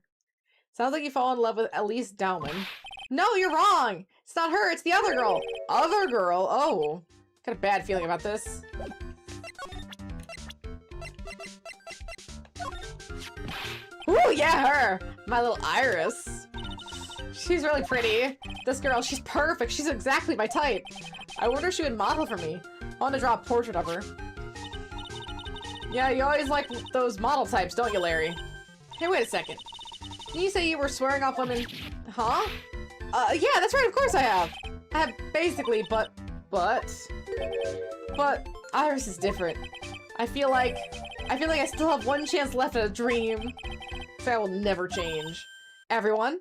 Sounds like you fall in love with Elise Dowman. No, you're wrong! It's not her, it's the other girl. Other girl? Oh. Got a bad feeling about this. Ooh, yeah, her! My little Iris. She's really pretty. This girl, she's perfect. She's exactly my type. I wonder if she would model for me. I want to draw a portrait of her. Yeah, you always like those model types, don't you, Larry? Hey, wait a second. Didn't you say you were swearing off women? Huh? Yeah, that's right, of course I have. I have basically, but Iris is different. I feel like I still have one chance left at a dream. So I will never change. Everyone?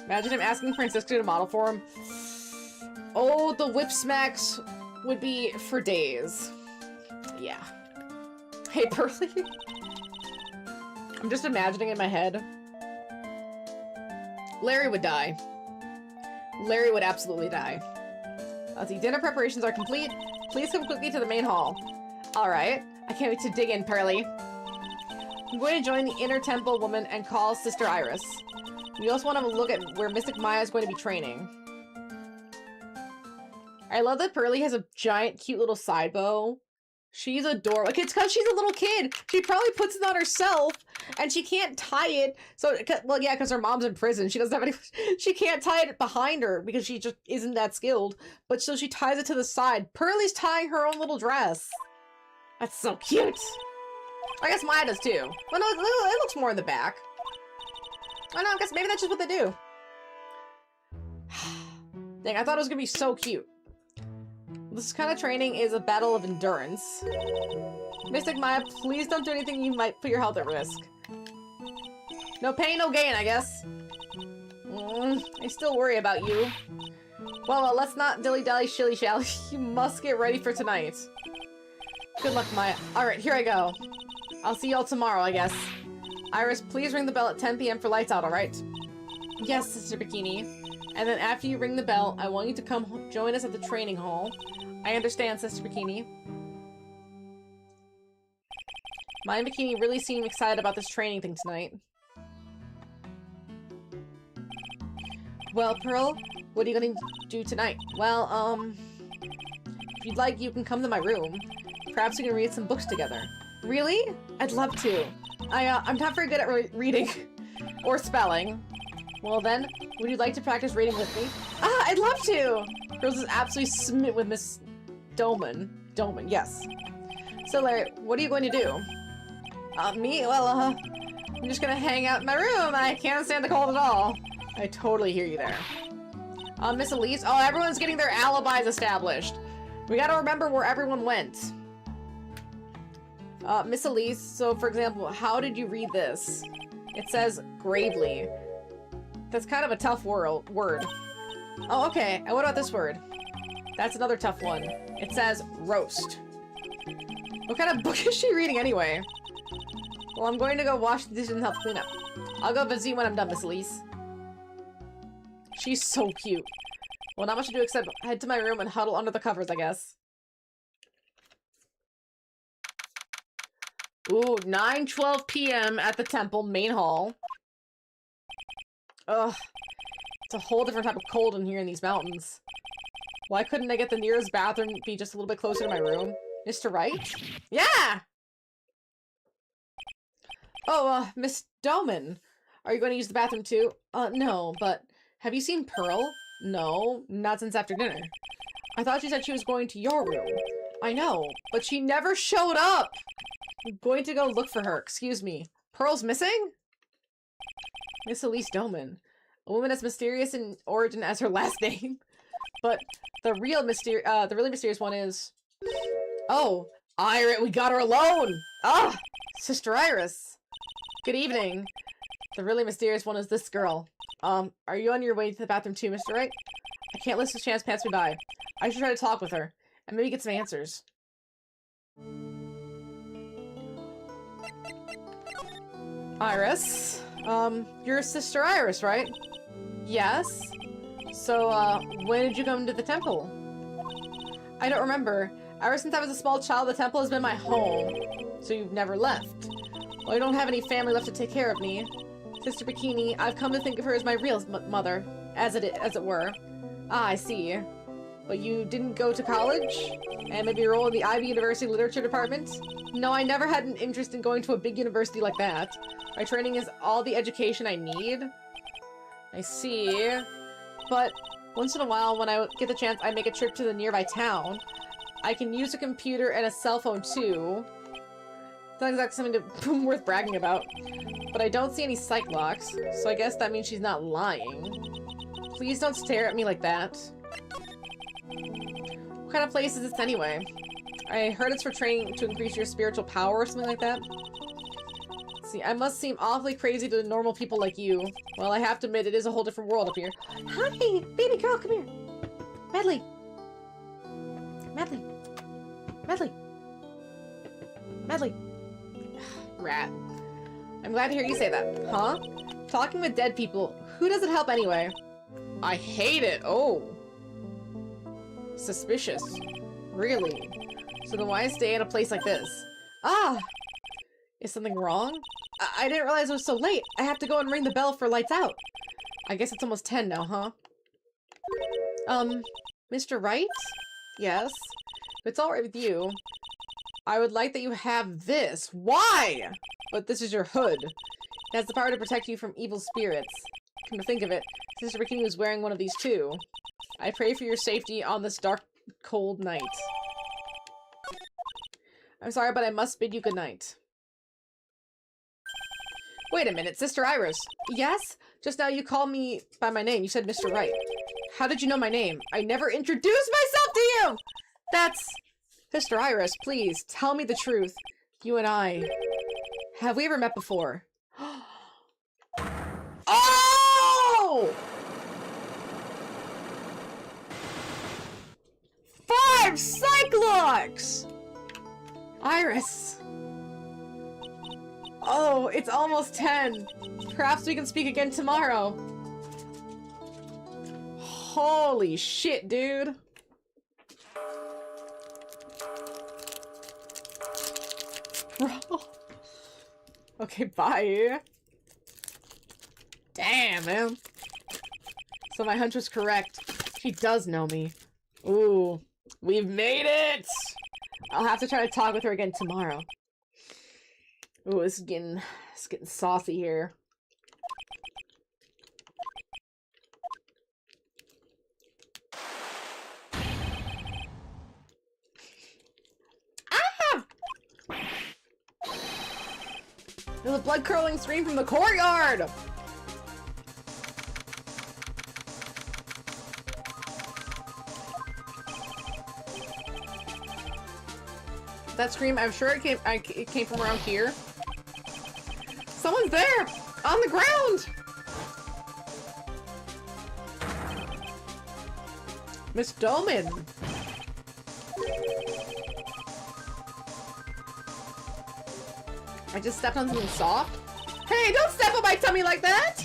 Imagine him asking Francisco to model for him. Oh, the whip smacks would be for days. Yeah. Hey, Pearly. I'm just imagining in my head. Larry would die. Larry would absolutely die. Let's see, dinner preparations are complete. Please come quickly to the main hall. Alright. I can't wait to dig in, Pearly. I'm going to join the Inner Temple woman and call Sister Iris. We also want to look at where Mystic Maya is going to be training. I love that Pearly has a giant, cute little side bow. She's adorable. Like, it's because she's a little kid. She probably puts it on herself, and she can't tie it. So, well, yeah, because her mom's in prison. She doesn't have any. She can't tie it behind her because she just isn't that skilled. But so she ties it to the side. Pearly's tying her own little dress. That's so cute. I guess Maya does too. Well, no, it looks more in the back. I know. I guess maybe that's just what they do. Dang, I thought it was gonna be so cute. this kind of training is a battle of endurance. Mystic Maya, please don't do anything you might put your health at risk. No pain, no gain, I guess. I still worry about you. Well, let's not dilly-dally, shilly-shally. You must get ready for tonight. Good luck, Maya. Alright, here I go. I'll see y'all tomorrow, I guess. Iris, please ring the bell at 10 p.m. for lights out, alright? Yes, Sister Bikini. And then after you ring the bell, I want you to come join us at the training hall. I understand, Sister Bikini. Maya and Bikini really seem excited about this training thing tonight. Well, Pearl, what are you gonna do tonight? Well, if you'd like, you can come to my room. Perhaps we can read some books together. Really? I'd love to. I'm not very good at reading or spelling. Well then, would you like to practice reading with me? Ah, I'd love to! Rose is absolutely smitten with Miss Doman. Doman, yes. So Larry, what are you going to do? Me? Well, I'm just gonna hang out in my room. I can't stand the cold at all. I totally hear you there. Miss Elise? Oh, everyone's getting their alibis established. We gotta remember where everyone went. Miss Elise, so for example, how did you read this? It says gravely. That's kind of a tough word. Oh, okay. And what about this word? That's another tough one. It says roast. What kind of book is she reading anyway? Well, I'm going to go wash the dishes and help clean up. I'll go visit you when I'm done, Miss Elise. She's so cute. Well, not much to do except head to my room and huddle under the covers, I guess. Ooh, 9:12 p.m. at the temple main hall. Ugh. It's a whole different type of cold in here in these mountains. Why couldn't I get the nearest bathroom be just a little bit closer to my room? Mr. Wright? Yeah! Oh, Miss Doman. Are you going to use the bathroom too? No, but have you seen Pearl? No, not since after dinner. I thought she said she was going to your room. I know, but she never showed up! I'm going to go look for her. Excuse me. Pearl's missing? Miss Elise Doman. A woman as mysterious in origin as her last name. But the really mysterious one is... Oh, Iris, we got her alone! Ah! Sister Iris. Good evening. The really mysterious one is this girl. Are you on your way to the bathroom too, Mr. Wright? I can't let this chance pass me by. I should try to talk with her, and maybe get some answers. Iris? You're Sister Iris, right? Yes. So, when did you come to the temple? I don't remember. Ever since I was a small child, the temple has been my home. So you've never left. Well, I don't have any family left to take care of me. Sister Bikini, I've come to think of her as my real mother, as it were. Ah, I see. But you didn't go to college? And maybe enroll in the Ivy University Literature Department? No, I never had an interest in going to a big university like that. My training is all the education I need. I see. But once in a while, when I get the chance, I make a trip to the nearby town. I can use a computer and a cell phone too. It's not exactly something to worth bragging about. But I don't see any psych locks, so I guess that means she's not lying. Please don't stare at me like that. What kind of place is this anyway? I heard it's for training to increase your spiritual power or something like that. See, I must seem awfully crazy to normal people like you. Well, I have to admit, it is a whole different world up here. Hi, baby girl, come here. Medley. Medley. Medley. Medley. Rat. I'm glad to hear you say that. Huh? Talking with dead people. Who does it help anyway? I hate it. Oh. Suspicious. Really? So then why stay at a place like this? Ah! Is something wrong? I didn't realize it was so late. I have to go and ring the bell for lights out. I guess it's almost 10 now, huh? Mr. Wright? Yes? If it's alright with you, I would like that you have this. Why? But this is your hood. It has the power to protect you from evil spirits. Come to think of it, Sister Bikini was wearing one of these too. I pray for your safety on this dark, cold night. I'm sorry, but I must bid you good night. Wait a minute, Sister Iris. Yes? Just now you called me by my name. You said Mr. Wright. How did you know my name? I never introduced myself to you! That's... Mr. Iris, please, tell me the truth. You and I... Have we ever met before? Oh! 5 Cyclops! Iris. Oh, it's almost 10. Perhaps we can speak again tomorrow. Holy shit, dude. Bro. Okay, bye. Damn, man. So my hunch was correct. She does know me. Ooh, we've made it! I'll have to try to talk with her again tomorrow. Ooh, it's getting saucy here. Ah! There's a blood-curdling scream from the courtyard! That scream, I'm sure it came from around here. Someone's there! On the ground! Miss Doman! I just stepped on something soft? Hey, don't step on my tummy like that!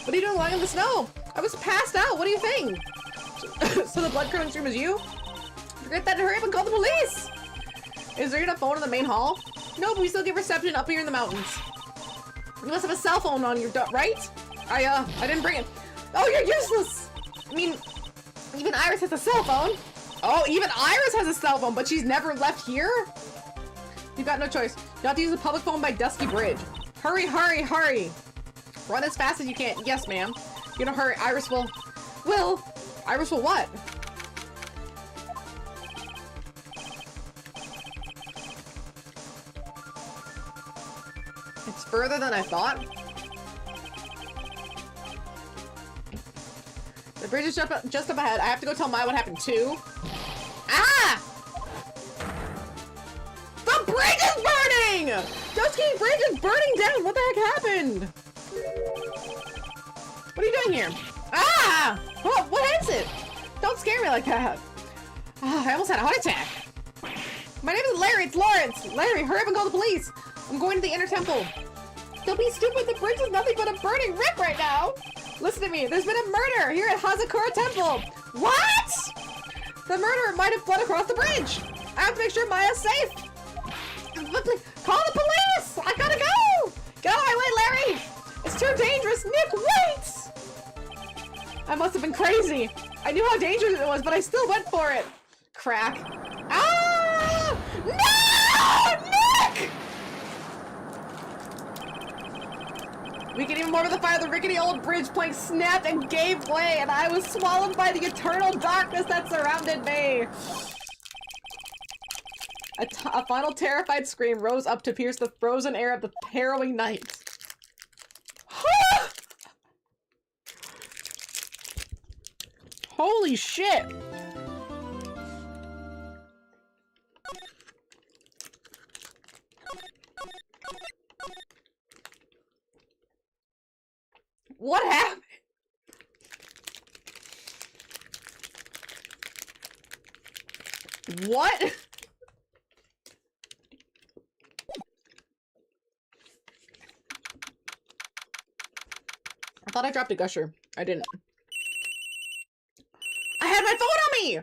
What are you doing lying in the snow? I was passed out, what do you think? So the blood-curdling scream is you? Forget that and hurry up and call the police! Is there a phone in the main hall? No, but we still get reception up here in the mountains. You must have a cell phone on your right? I didn't bring it. Oh, you're useless! I mean, even Iris has a cell phone. Oh, even Iris has a cell phone, but she's never left here? You've got no choice. You have to use a public phone by Dusky Bridge. Hurry, hurry, hurry! Run as fast as you can. Yes, ma'am. You know, hurry. Iris will... Iris will what? It's further than I thought. The bridge is just up ahead. I have to go tell Mai what happened too. Ah! The bridge is burning! Dusky Bridge is burning down! What the heck happened? What are you doing here? Ah! What is it? Don't scare me like that. I almost had a heart attack. My name is Larry. It's Lawrence. Larry, hurry up and call the police. I'm going to the inner temple. Don't be stupid. The bridge is nothing but a burning wreck right now. Listen to me. There's been a murder here at Hazakura Temple. What? The murderer might have fled across the bridge. I have to make sure Maya's safe. Call the police. I gotta go. Get out of my way, Larry. It's too dangerous. Nick, wait. I must have been crazy. I knew how dangerous it was, but I still went for it. Crack. Ah! No! Nick! We can even more of the fire. The rickety old bridge plank snapped and gave way, and I was swallowed by the eternal darkness that surrounded me. A final terrified scream rose up to pierce the frozen air of the harrowing night. Holy shit! What happened? What? I thought I dropped a gusher. I didn't. I had my phone on me!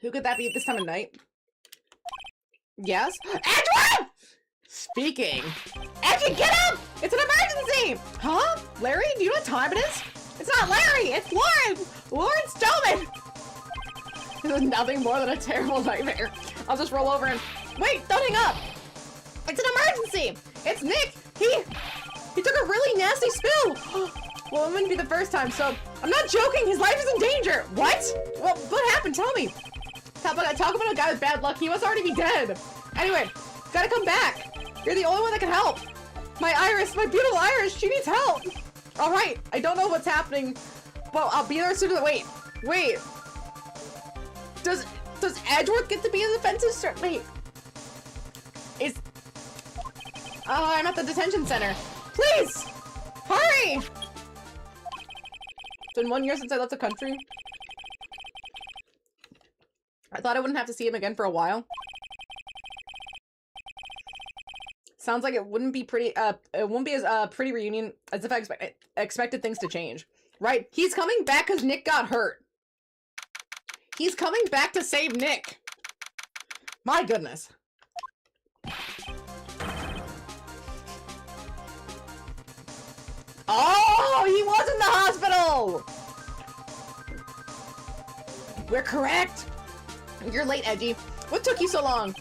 Who could that be at this time of night? Yes? Andrew! Speaking. Andrew, get up! It's an emergency! Huh? Larry, do you know what time it is? It's not Larry! It's Lauren! Lawrence Doman! This is nothing more than a terrible nightmare. I'll just roll over and... Wait, don't hang up! It's an emergency! It's Nick! He took a really nasty spill! Well, it wouldn't be the first time, so... I'm not joking! His life is in danger! What? Well, what happened? Tell me! Talk about a guy with bad luck. He must already be dead. Anyway, gotta come back. You're the only one that can help. My Iris, my beautiful Iris, she needs help. All right, I don't know what's happening, but I'll be there as soon as... Wait. Does Edgeworth get to be in the defense? Wait. Oh, I'm at the detention center. Please! Hurry! It's been 1 year since I left the country. I thought I wouldn't have to see him again for a while. Sounds like it wouldn't be pretty, it won't be as, pretty reunion as if I expected things to change. Right? He's coming back because Nick got hurt. He's coming back to save Nick. My goodness. Oh, he was in the hospital! We're correct. You're late, Edgy. What took you so long?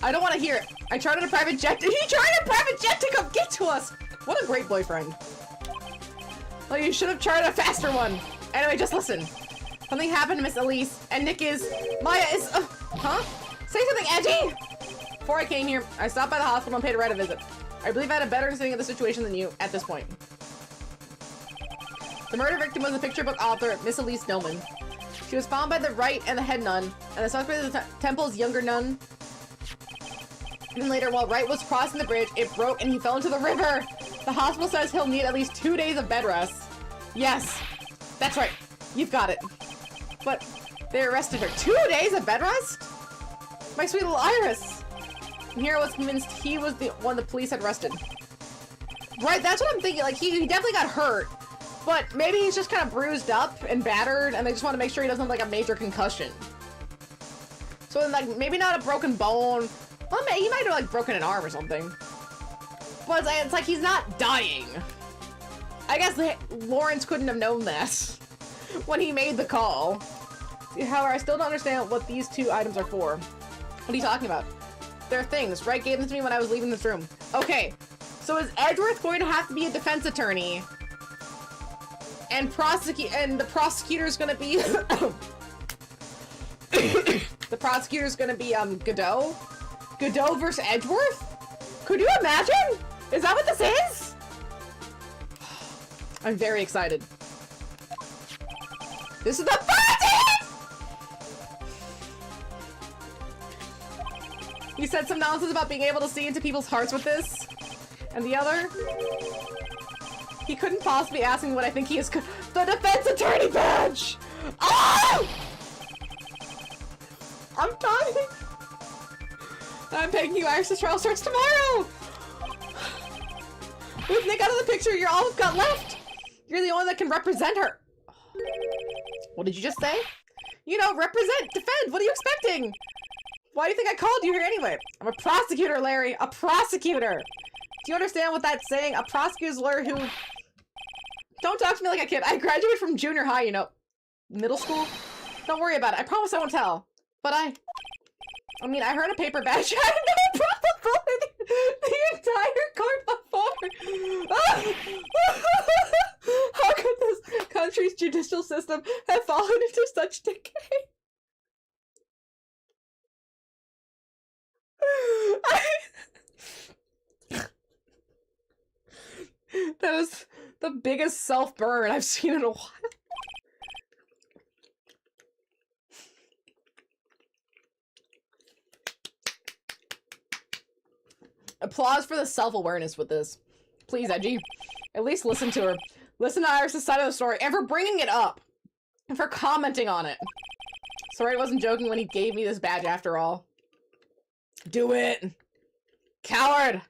I don't want to hear it. I chartered a private jet. He chartered a private jet to come get to us! What a great boyfriend. Well, you should have chartered a faster one. Anyway, just listen. Something happened to Miss Elise, and Nick is... Maya is... huh? Say something, Edgy! Before I came here, I stopped by the hospital and paid Red a visit. I believe I had a better understanding of the situation than you at this point. The murder victim was a picture book author, Miss Elise Snowman. She was found by the Rite and the head nun, and the suspect is the temple's younger nun. And later, while Rite was crossing the bridge, it broke and he fell into the river. The hospital says he'll need at least 2 days of bed rest. Yes, that's right. You've got it. But they arrested her. 2 days of bed rest? My sweet little Iris. And here I was convinced he was the one the police had arrested. Right, that's what I'm thinking. Like, he definitely got hurt. But maybe he's just kind of bruised up and battered, and they just want to make sure he doesn't have, like, a major concussion. So, like, maybe not a broken bone. Well, he might have, like, broken an arm or something. But it's like he's not dying. I guess Lawrence couldn't have known that when he made the call. However, I still don't understand what these two items are for. What are you talking about? They're things. Wright gave them to me when I was leaving this room. Okay, so is Edgeworth going to have to be a defense attorney? And the prosecutor's gonna be the prosecutor's gonna be Godot? Godot versus Edgeworth? Could you imagine? Is that what this is? I'm very excited. This is the party! You said some nonsense about being able to see into people's hearts with this. And the other? He couldn't possibly ask me what I think he is. The defense attorney badge! Oh! I'm dying. I'm taking you. Iris' trial starts tomorrow. With Nick out of the picture, you're all we've got left. You're the only one that can represent her. What did you just say? You know, represent, defend. What are you expecting? Why do you think I called you here anyway? I'm a prosecutor, Larry. A prosecutor. Do you understand what that's saying? A prosecutor's lawyer who... Don't talk to me like a kid. I graduated from junior high, you know. Middle school? Don't worry about it. I promise I won't tell. But I mean, I heard a paper badge. I know probably the entire court before. How could this country's judicial system have fallen into such decay? That was the biggest self-burn I've seen in a while. Applause for the self-awareness with this. Please, Edgy. At least listen to her. Listen to Iris' side of the story, and for bringing it up. And for commenting on it. Sorry I wasn't joking when he gave me this badge after all. Do it! Coward!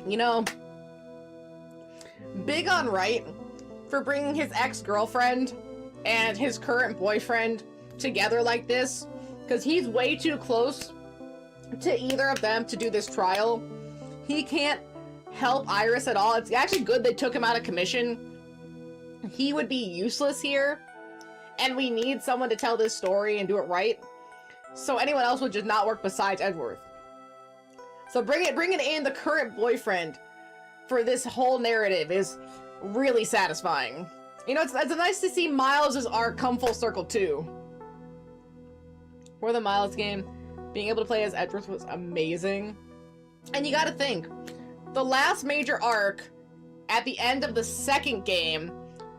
You know, big on Wright for bringing his ex-girlfriend and his current boyfriend together like this, because he's way too close to either of them to do this trial. He can't help Iris at all. It's actually good they took him out of commission. He would be useless here, and we need someone to tell this story and do it right. So anyone else would just not work besides Edgeworth. So bringing in the current boyfriend for this whole narrative is really satisfying. You know, it's nice to see Miles' arc come full circle too. For the Miles game, Being able to play as Edgeworth was amazing. And you gotta think, the last major arc at the end of the second game,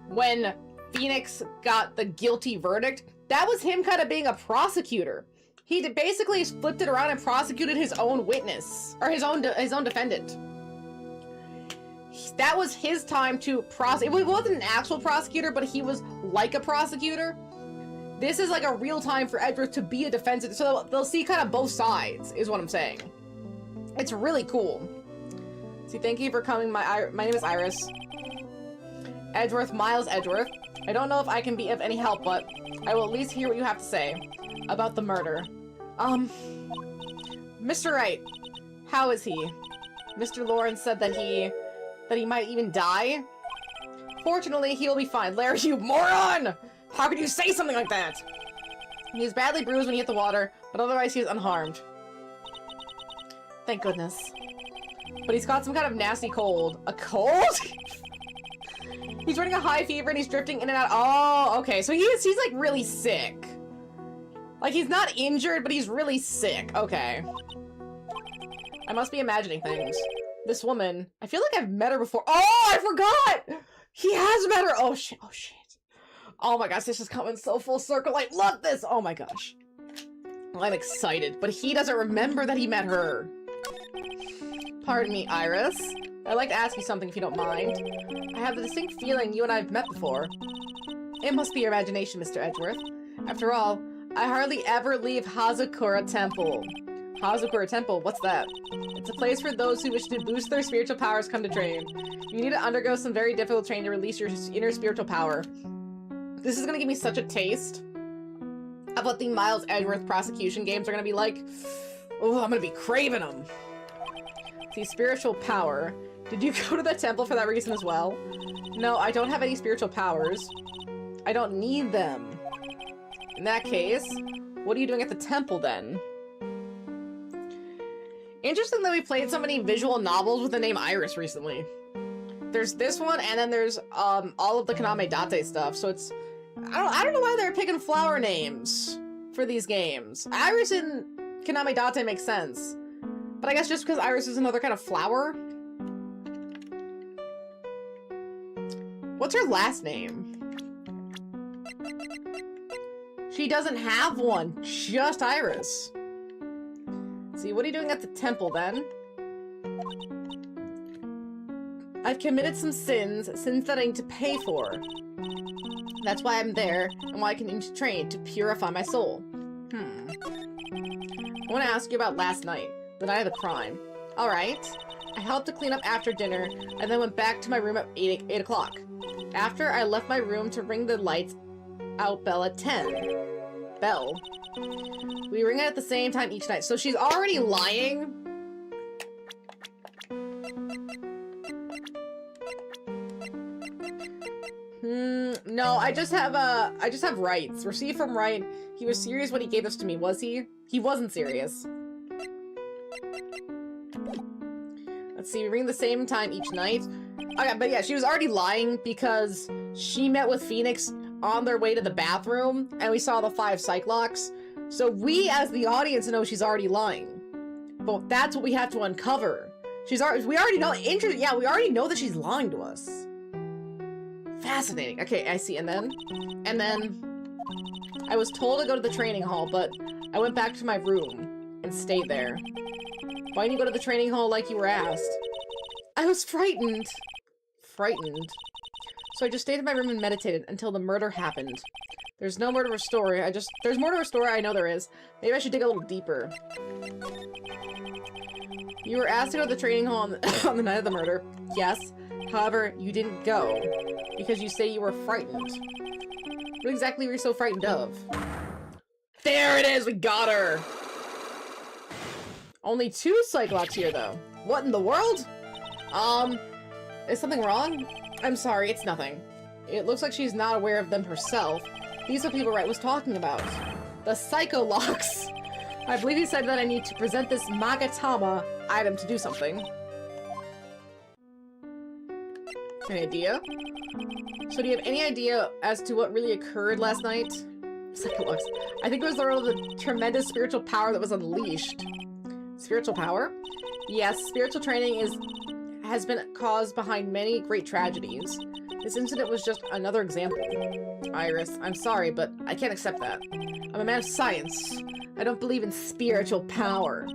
when Phoenix got the guilty verdict, that was him kind of being a prosecutor. He basically flipped it around and prosecuted his own witness, or his own defendant. That was his time to prosecute. It wasn't an actual prosecutor, but he was like a prosecutor. This is like a real time for Edgeworth to be a defense, so they'll see kind of both sides, is what I'm saying. It's really cool. See, thank you for coming. My name is Iris. Edgeworth, Miles Edgeworth. I don't know if I can be of any help, but I will at least hear what you have to say about the murder. Mr. Wright, how is he? Mr. Lawrence said that he might even die. Fortunately, he'll be fine. Larry, you moron! How could you say something like that? He is badly bruised when he hit the water, but otherwise he is unharmed. Thank goodness. But he's got some kind of nasty cold. A cold? He's running a high fever and he's drifting in and out. Oh, okay. So he's like really sick. Like he's not injured, but he's really sick. Okay. I must be imagining things. This woman, I feel like I've met her before. Oh, I forgot! He has met her. Oh shit, oh shit. Oh my gosh, this is coming so full circle. I love this. Oh my gosh. I'm excited, but he doesn't remember that he met her. Pardon me, Iris. I'd like to ask you something if you don't mind. I have the distinct feeling you and I have met before. It must be your imagination, Mr. Edgeworth. After all, I hardly ever leave Hazakura Temple. Hazakura Temple, what's that? It's a place for those who wish to boost their spiritual powers come to train. You need to undergo some very difficult training to release your inner spiritual power. This is gonna give me such a taste of what the Miles Edgeworth prosecution games are gonna be like. Oh, I'm gonna be craving them. See, spiritual power. Did you go to the temple for that reason as well? No, I don't have any spiritual powers. I don't need them. In that case, what are you doing at the temple then? Interesting that we played so many visual novels with the name Iris recently. There's this one, and then there's all of the Kaname-date stuff, so it's... I don't know why they're picking flower names for these games. Iris and Kaname-date makes sense. But I guess just because Iris is another kind of flower? What's her last name? She doesn't have one, just Iris. See, what are you doing at the temple then? I've committed some sins that I need to pay for. That's why I'm there, and why I continue to train to purify my soul. I want to ask you about last night, the night of the crime. Alright. I helped to clean up after dinner, and then went back to my room at 8 o'clock. After, I left my room to ring the lights out bell at 10. Bell. We ring it at the same time each night. So she's already lying? No, I just have rights. Received from Wright. He was serious when he gave this to me, was he? He wasn't serious. Let's see, we ring the same time each night. Okay, but yeah, she was already lying because she met with Phoenix on their way to the bathroom, and we saw the 5 Cyclops. So we, as the audience, know she's already lying. But that's what we have to uncover. We already know, yeah, we already know that she's lying to us. Fascinating. Okay, I see, and then I was told to go to the training hall, but I went back to my room and stayed there. Why didn't you go to the training hall like you were asked? I was frightened. Frightened. So I just stayed in my room and meditated until the murder happened. There's no more to restore. There's more to restore, I know there is. Maybe I should dig a little deeper. You were asked to go to the training hall on the night of the murder. Yes. However, you didn't go. Because you say you were frightened. What exactly were you so frightened of? There it is! We got her! Only 2 Cyclops here, though. What in the world? Is something wrong? I'm sorry, it's nothing. It looks like she's not aware of them herself. These are people Wright was talking about. The Psycho-Locks. I believe he said that I need to present this Magatama item to do something. Any idea? So do you have any idea as to what really occurred last night? Psycholux. I think it was the tremendous spiritual power that was unleashed. Spiritual power? Yes, spiritual training has been caused behind many great tragedies. This incident was just another example. Iris, I'm sorry, but I can't accept that. I'm a man of science. I don't believe in spiritual power.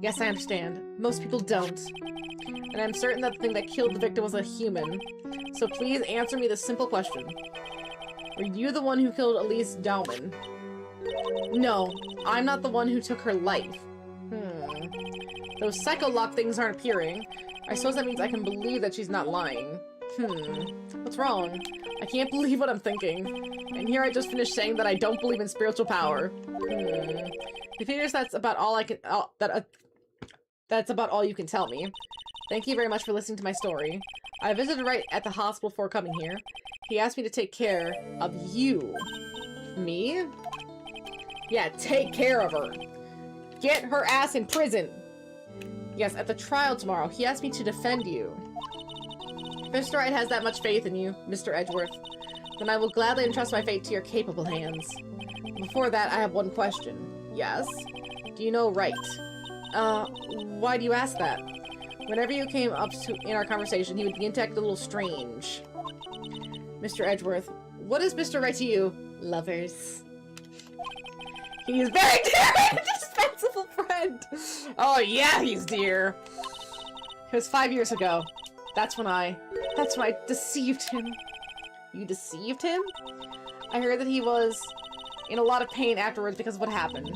Yes, I understand. Most people don't. And I'm certain that the thing that killed the victim was a human. So please answer me this simple question. Were you the one who killed Elise Dauman? No, I'm not the one who took her life. Those psycho-lock things aren't appearing. I suppose that means I can believe that she's not lying. What's wrong? I can't believe what I'm thinking. And here I just finished saying that I don't believe in spiritual power. If you that's about all I can- that's about all you can tell me. Thank you very much for listening to my story. I visited right at the hospital before coming here. He asked me to take care of you. Me? Yeah, take care of her. Get her ass in prison. Yes, at the trial tomorrow. He asked me to defend you. If Mr. Wright has that much faith in you, Mr. Edgeworth, then I will gladly entrust my fate to your capable hands. Before that, I have one question. Yes? Do you know Wright? Why do you ask that? Whenever you came up to in our conversation, he would begin to act a little strange. Mr. Edgeworth, what is Mr. Wright to you, lovers? He is very dear and indispensable friend. Oh yeah, he's dear. It was 5 years ago. That's when I deceived him. You deceived him? I heard that he was in a lot of pain afterwards because of what happened.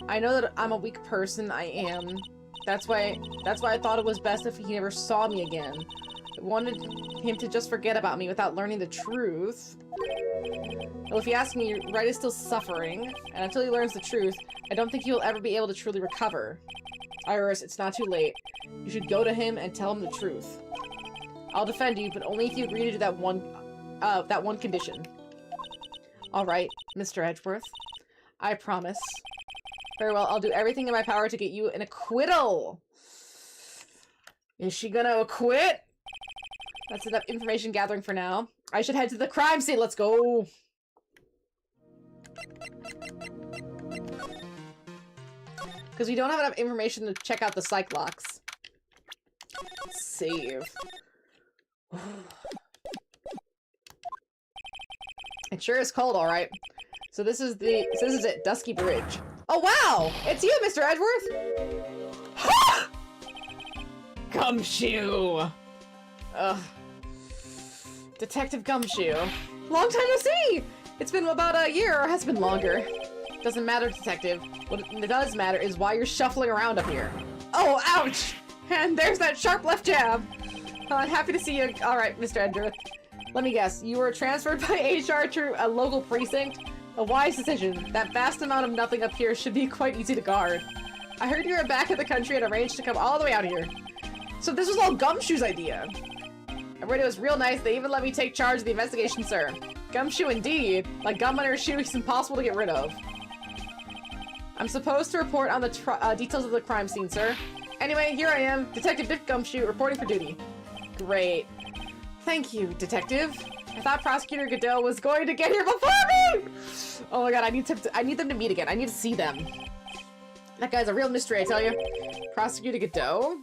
I know that I'm a weak person. I am. That's why I thought it was best if he never saw me again. I wanted him to just forget about me without learning the truth. Well, if you ask me, Wright is still suffering, and until he learns the truth, I don't think he will ever be able to truly recover. Iris, it's not too late. You should go to him and tell him the truth. I'll defend you, but only if you agree to do that one condition. All right, Mr. Edgeworth. I promise. Very well, I'll do everything in my power to get you an acquittal. Is she gonna acquit? That's enough information gathering for now. I should head to the crime scene. Let's go. Because we don't have enough information to check out the psych locks. Save. It sure is cold, all right. So this is it, Dusky Bridge. Oh wow, it's you, Mr. Edgeworth. Ha! Gumshoe. Ugh. Detective Gumshoe. Long time no see. It's been about a year, or has been longer. Doesn't matter, Detective. What it does matter is why you're shuffling around up here. Oh, ouch! And there's that sharp left jab. I'm happy to see you. All right, Mr. Edgeworth. Let me guess. You were transferred by HR to a local precinct? A wise decision. That vast amount of nothing up here should be quite easy to guard. I heard you were back in the country and arranged to come all the way out here. So this was all Gumshoe's idea. I read it was real nice. They even let me take charge of the investigation, sir. Gumshoe indeed. Like gum under a shoe, he's impossible to get rid of. I'm supposed to report on the details of the crime scene, sir. Anyway, here I am, Detective Dick Gumshoe, reporting for duty. Great. Thank you, Detective. I thought Prosecutor Godot was going to get here before me! Oh my god, I need them to meet again. I need to see them. That guy's a real mystery, I tell you. Prosecutor Godot?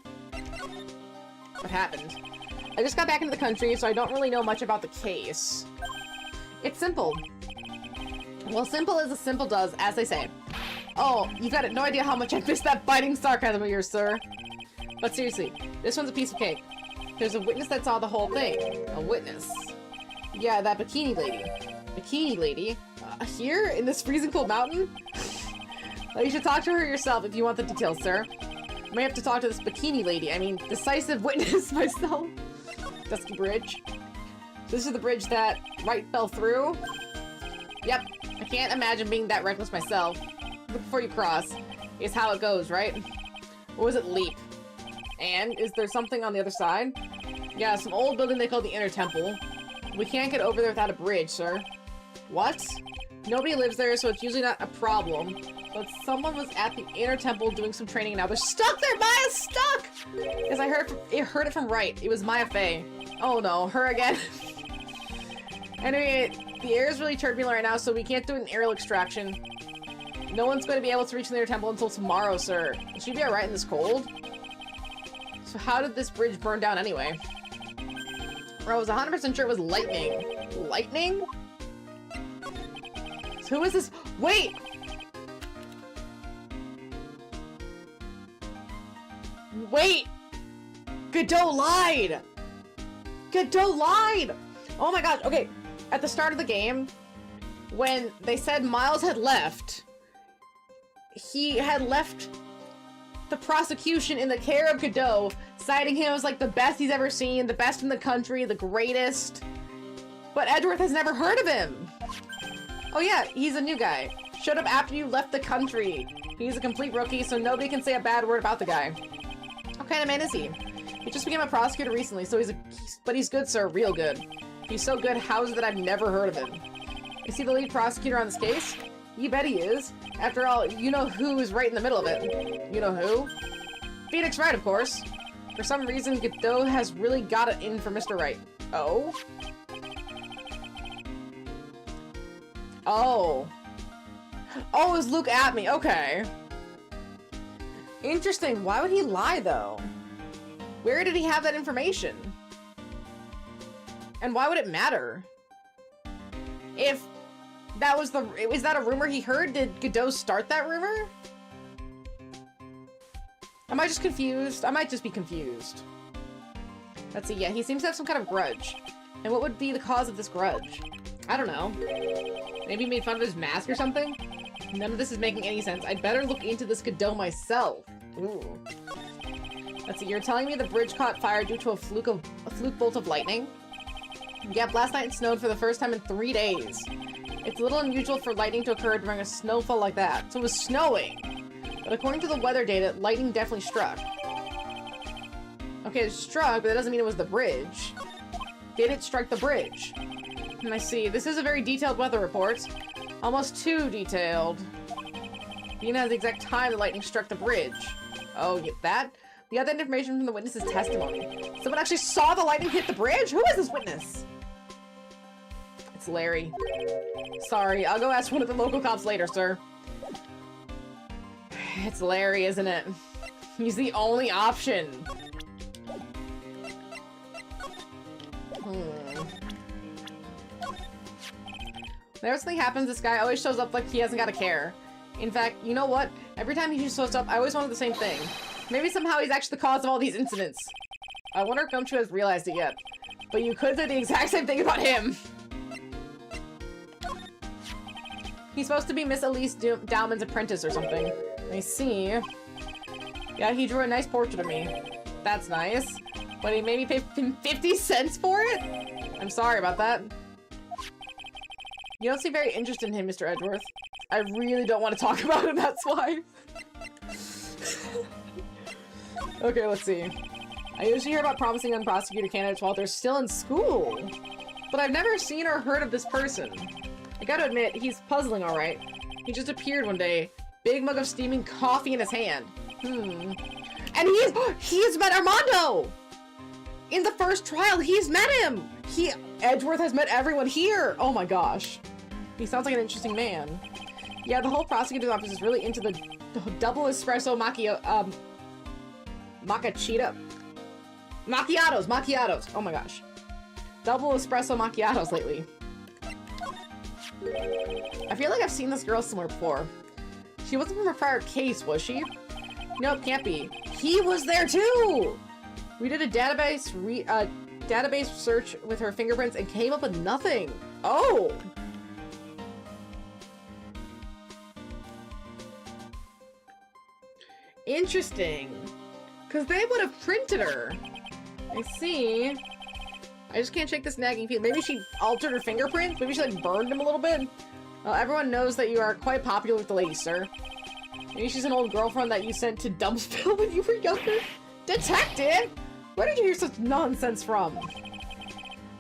What happened? I just got back into the country, so I don't really know much about the case. It's simple. Well, simple as a simple does, as they say. Oh, you've got no idea how much I missed that biting sarcasm of yours, sir. But seriously, this one's a piece of cake. There's a witness that saw the whole thing. A witness. Yeah, that bikini lady. Bikini lady? Here? In this freezing cold mountain? Well, you should talk to her yourself if you want the details, sir. I may have to talk to this bikini lady. I mean, decisive witness myself. Dusky Bridge. This is the bridge that Wright fell through. Yep. I can't imagine being that reckless myself. Look before you cross. Is how it goes, right? Or was it leap? And is there something on the other side? Yeah, some old building they call the Inner Temple. We can't get over there without a bridge, sir. What? Nobody lives there, so it's usually not a problem. But someone was at the Inner Temple doing some training and now they're stuck there! Maya's stuck! Because I heard it from Wright. It was Maya Fey. Oh no, her again. Anyway, The air is really turbulent right now, so we can't do an aerial extraction. No one's going to be able to reach the Nether Temple until tomorrow, sir. Will she be alright in this cold? So how did this bridge burn down anyway? Or I was 100% sure it was lightning. Lightning? So who is this? Wait! Wait! Godot lied! Godot lied! Oh my gosh, okay. At the start of the game, when they said Miles had left, he had left the prosecution in the care of Godot, citing him as like the best he's ever seen, the best in the country, the greatest. But Edgeworth has never heard of him. Oh yeah, he's a new guy. Showed up after you left the country. He's a complete rookie, so nobody can say a bad word about the guy. What kind of man is he? He just became a prosecutor recently, so but he's good, sir, real good. He's so good, how is it that I've never heard of him? Is he the lead prosecutor on this case? You bet he is. After all, you know who is right in the middle of it. You know who? Phoenix Wright, of course. For some reason, Godot has really got it in for Mr. Wright. Oh? Oh. Oh, is Luke at me? Okay. Interesting. Why would he lie, though? Where did he have that information? And why would it matter? If that was is that a rumor he heard? Did Godot start that rumor? Am I just confused? I might just be confused. Let's see, yeah, he seems to have some kind of grudge. And what would be the cause of this grudge? I don't know. Maybe he made fun of his mask or something? None of this is making any sense. I'd better look into this Godot myself. Ooh. Let's see, you're telling me the bridge caught fire due to a fluke bolt of lightning? Yep, last night it snowed for the first time in 3 days. It's a little unusual for lightning to occur during a snowfall like that. So it was snowing. But according to the weather data, lightning definitely struck. Okay, it struck, but that doesn't mean it was the bridge. Did it strike the bridge? And I see, this is a very detailed weather report. Almost too detailed. You know the exact time the lightning struck the bridge. Oh, get that? We got that information from the witness's testimony. Someone actually saw the lightning hit the bridge? Who is this witness? It's Larry. Sorry, I'll go ask one of the local cops later, sir. It's Larry, isn't it? He's the only option. Whenever something happens, this guy always shows up like he hasn't got a care. In fact, you know what? Every time he shows up, I always wanted the same thing. Maybe somehow he's actually the cause of all these incidents. I wonder if Gumshoe has realized it yet. But you could say the exact same thing about him. He's supposed to be Miss Elise Dowman's apprentice or something. I see. Yeah, he drew a nice portrait of me. That's nice. But he made me pay him 50 cents for it? I'm sorry about that. You don't seem very interested in him, Mr. Edgeworth. I really don't want to talk about him, that's why. Okay, let's see. I usually hear about promising young prosecutor candidates while they're still in school. But I've never seen or heard of this person. I gotta admit, he's puzzling alright. He just appeared one day. Big mug of steaming coffee in his hand. And he's met Armando! In the first trial, he's met him! Edgeworth has met everyone here! Oh my gosh. He sounds like an interesting man. Yeah, the whole prosecutor's office is really into the double espresso macchiatos. Oh my gosh. Double espresso macchiatos lately. I feel like I've seen this girl somewhere before. She wasn't from a prior case, was she? Nope, can't be. He was there too! We did a database search with her fingerprints and came up with nothing. Oh! Interesting. Because they would have printed her. I see. I just can't shake this nagging feeling. Maybe she altered her fingerprint? Maybe she like burned him a little bit? Well, everyone knows that you are quite popular with the ladies, sir. Maybe she's an old girlfriend that you sent to Dumpsville when you were younger? Detective! Where did you hear such nonsense from?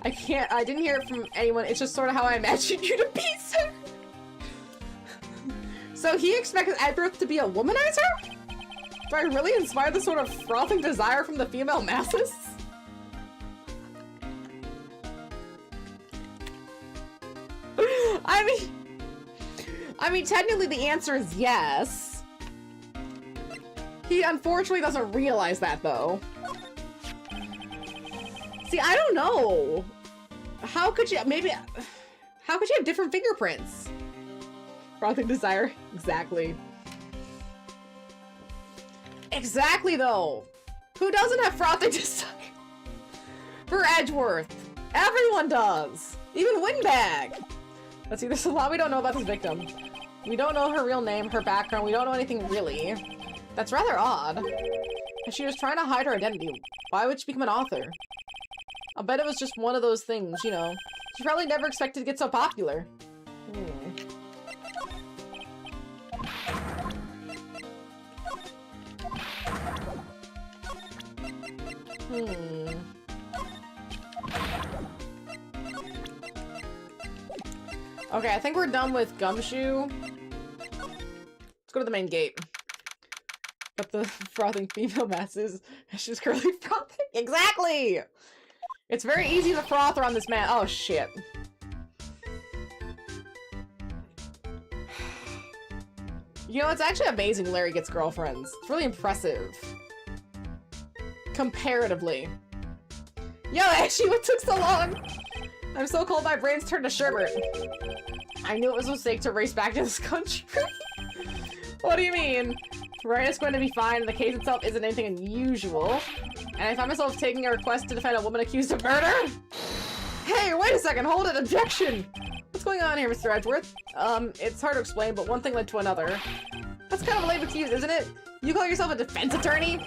I didn't hear it from anyone. It's just sort of how I imagined you to be, sir. So he expects Edgeworth to be a womanizer? Do I really inspire this sort of frothing desire from the female masses? I mean, technically the answer is yes. He unfortunately doesn't realize that, though. See, I don't know. How could you, maybe, how could you have different fingerprints? Frothing desire? Exactly. Exactly, though. Who doesn't have frothing desire? For Edgeworth. Everyone does. Even Windbag. Let's see, there's a lot we don't know about this victim. We don't know her real name, her background, we don't know anything really. That's rather odd. If she was trying to hide her identity, why would she become an author? I'll bet it was just one of those things, you know. She probably never expected to get so popular. Okay, I think we're done with Gumshoe. Let's go to the main gate. But the frothing female masses. She's currently frothing. Exactly! It's very easy to froth around this man. Oh, shit. You know, it's actually amazing Larry gets girlfriends. It's really impressive. Comparatively. Yo, actually, what took so long? I'm so cold my brain's turned to sherbet. I knew it was a mistake to race back to this country. What do you mean? Ryan's going to be fine, and the case itself isn't anything unusual. And I find myself taking a request to defend a woman accused of murder? Hey, wait a second, hold it, objection! What's going on here, Mr. Edgeworth? It's hard to explain, but one thing led to another. That's kind of a lame excuse, isn't it? You call yourself a defense attorney?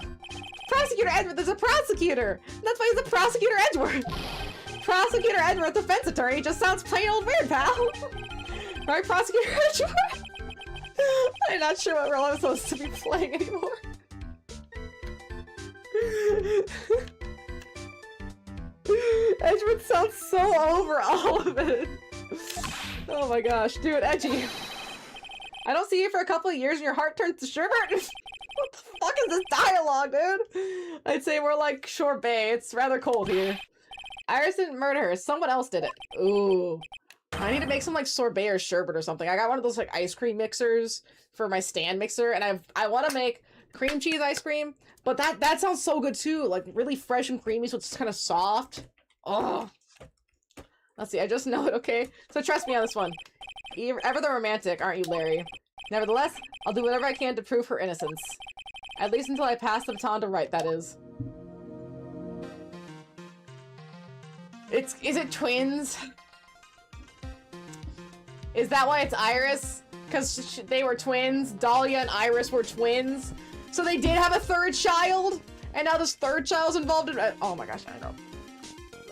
Prosecutor Edgeworth is a prosecutor! That's why he's a Prosecutor Edgeworth! Prosecutor Edgeworth, defense attorney, just sounds plain old weird, pal! Right, Prosecutor Edgeworth? I'm not sure what role I'm supposed to be playing anymore. Edgeworth sounds so over all of it. Oh my gosh, dude, Edgy. I don't see you for a couple of years and your heart turns to sherbet? What the fuck is this dialogue, dude? I'd say more like sorbet. It's rather cold here. Iris didn't murder her. Someone else did it. Ooh. I need to make some like sorbet or sherbet or something. I got one of those like ice cream mixers for my stand mixer, and I want to make cream cheese ice cream, but that sounds so good too. Like really fresh and creamy, so it's kind of soft. Oh. Let's see, I just know it, okay? So trust me on this one. Ever the romantic, aren't you, Larry? Nevertheless, I'll do whatever I can to prove her innocence. At least until I pass the baton to Wright, that is. Is it twins? Is that why it's Iris? Because they were twins? Dahlia and Iris were twins? So they did have a third child? And now this third child's involved in- oh my gosh, I know.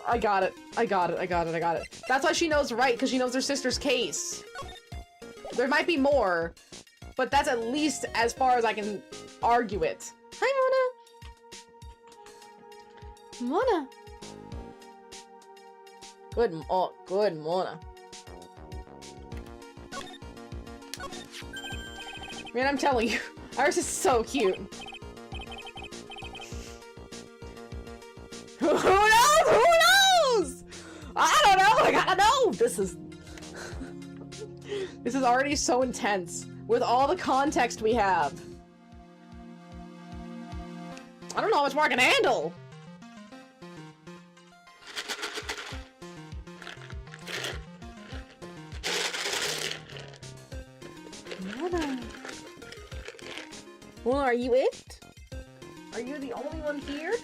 I got it. I got it. I got it. I got it. That's why she knows Wright, because she knows her sister's case. There might be more, but that's at least as far as I can argue it. Hi, Mona. Mona. Good Mona. Man, I'm telling you, Iris is so cute. Who knows? Who knows? I don't know. I gotta know. This is already so intense with all the context we have. I don't know how much more I can handle. Mona. Well, are you it? Are you the only one here?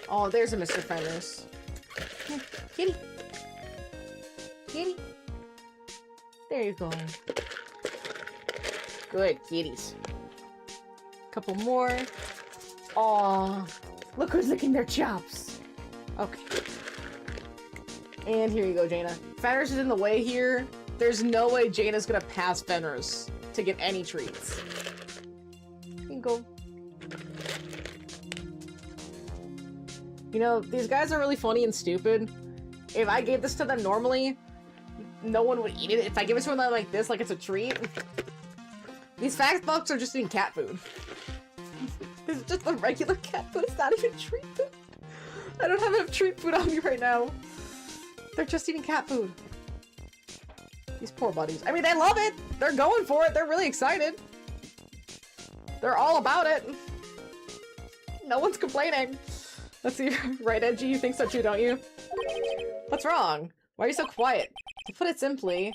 Oh, there's a Mr. Fenris. Kitty. Kitty. There you go. Good kitties. Couple more. Aw. Look who's licking their chops. Okay. And here you go, Jaina. Fenris is in the way here. There's no way Jaina's gonna pass Fenris to get any treats. You can go. You know, these guys are really funny and stupid. If I gave this to them normally, no one would eat it. If I give it to them like this, like it's a treat, these fat fucks are just eating cat food. It's just the regular cat food. It's not even treat food. I don't have enough treat food on me right now. They're just eating cat food. These poor buddies. I mean, they love it. They're going for it. They're really excited. They're all about it. No one's complaining. Let's see. Right, Edgy? You think so too, don't you? What's wrong? Why are you so quiet? To put it simply,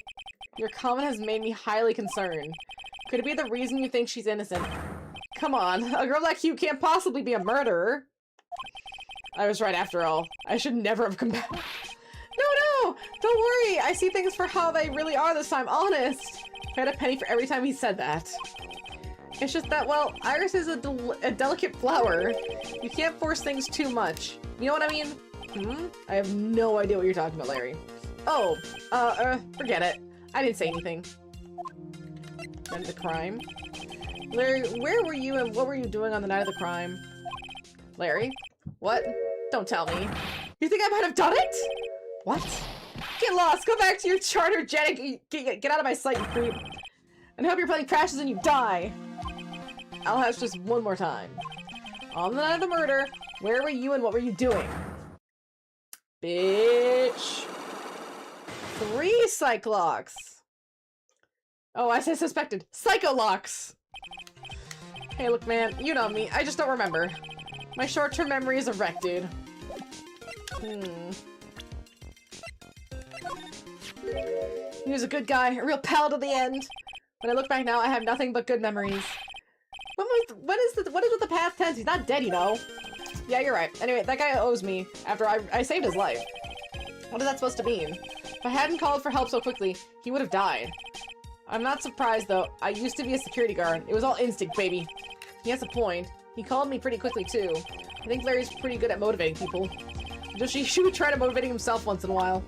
your comment has made me highly concerned. Could it be the reason you think she's innocent? Come on. A girl like you can't possibly be a murderer. I was right after all. I should never have come back. No, don't worry. I see things for how they really are this time, honest. I had a penny for every time he said that. It's just that, well, Iris is a delicate flower. You can't force things too much. You know what I mean? Hmm? I have no idea what you're talking about, Larry. Oh, forget it. I didn't say anything. Night of the crime? Larry, where were you and what were you doing on the night of the crime? Larry? What? Don't tell me. You think I might have done it? What? Get lost! Go back to your charter jet and get out of my sight, you creep. And hope your plane crashes and you die. I'll ask just one more time. On the night of the murder, where were you and what were you doing? Bitch. 3 Cyclocks. Oh, I said suspected. Psycholocks. Hey, look, man. You know me. I just don't remember. My short-term memory is a wreck, dude. He was a good guy. A real pal to the end. When I look back now, I have nothing but good memories. What is with the past tense? He's not dead, you know. Yeah, you're right. Anyway, that guy owes me after I saved his life. What is that supposed to mean? If I hadn't called for help so quickly, he would have died. I'm not surprised, though. I used to be a security guard. It was all instinct, baby. He has a point. He called me pretty quickly, too. I think Larry's pretty good at motivating people. Just he should try to motivate himself once in a while.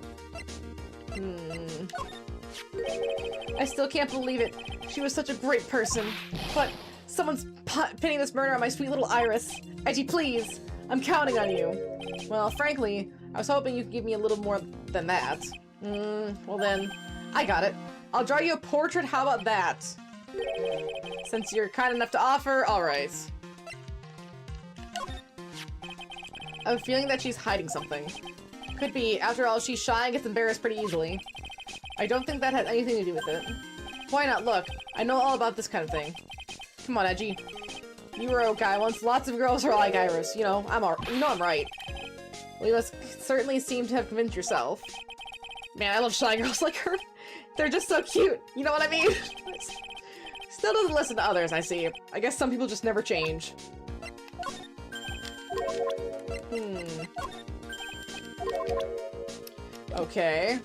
I still can't believe it. She was such a great person. But someone's pinning this murder on my sweet little Iris. Edgy, please. I'm counting on you. Well, frankly, I was hoping you could give me a little more than that. Well then, I got it. I'll draw you a portrait, how about that? Since you're kind enough to offer, alright. I have a feeling that she's hiding something. Could be. After all, she's shy and gets embarrassed pretty easily. I don't think that has anything to do with it. Why not? Look, I know all about this kind of thing. Come on, Edgy. You were a guy once. Lots of girls are like Iris. You know, I'm right. Well, you must certainly seem to have convinced yourself. Man, I love shy girls like her. They're just so cute. You know what I mean? Still doesn't listen to others, I see. I guess some people just never change. Okay.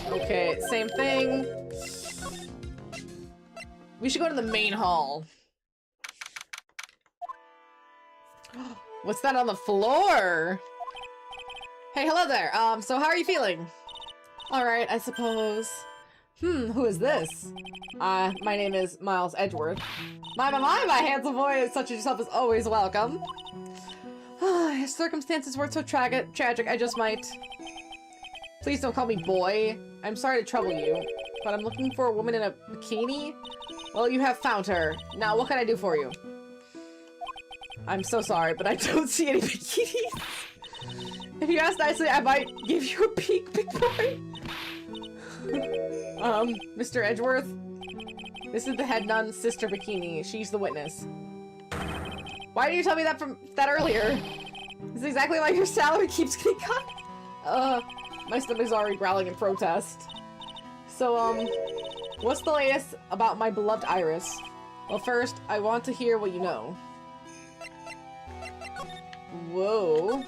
Okay, same thing. We should go to the main hall. What's that on the floor? Hey, hello there. So how are you feeling? Alright, I suppose. Who is this? My name is Miles Edgeworth. My handsome boy such as yourself is always welcome. If circumstances weren't so tragic, I just might... Please don't call me boy. I'm sorry to trouble you, but I'm looking for a woman in a bikini. Well, you have found her. Now, what can I do for you? I'm so sorry, but I don't see any bikinis. If you ask nicely, I might give you a peek, big boy. Mr. Edgeworth? This is the head nun, Sister Bikini. She's the witness. Why didn't you tell me that earlier? This is exactly why your salary keeps getting cut. My stomach's already growling in protest. So, what's the latest about my beloved Iris? Well, first, I want to hear what you know. Whoa.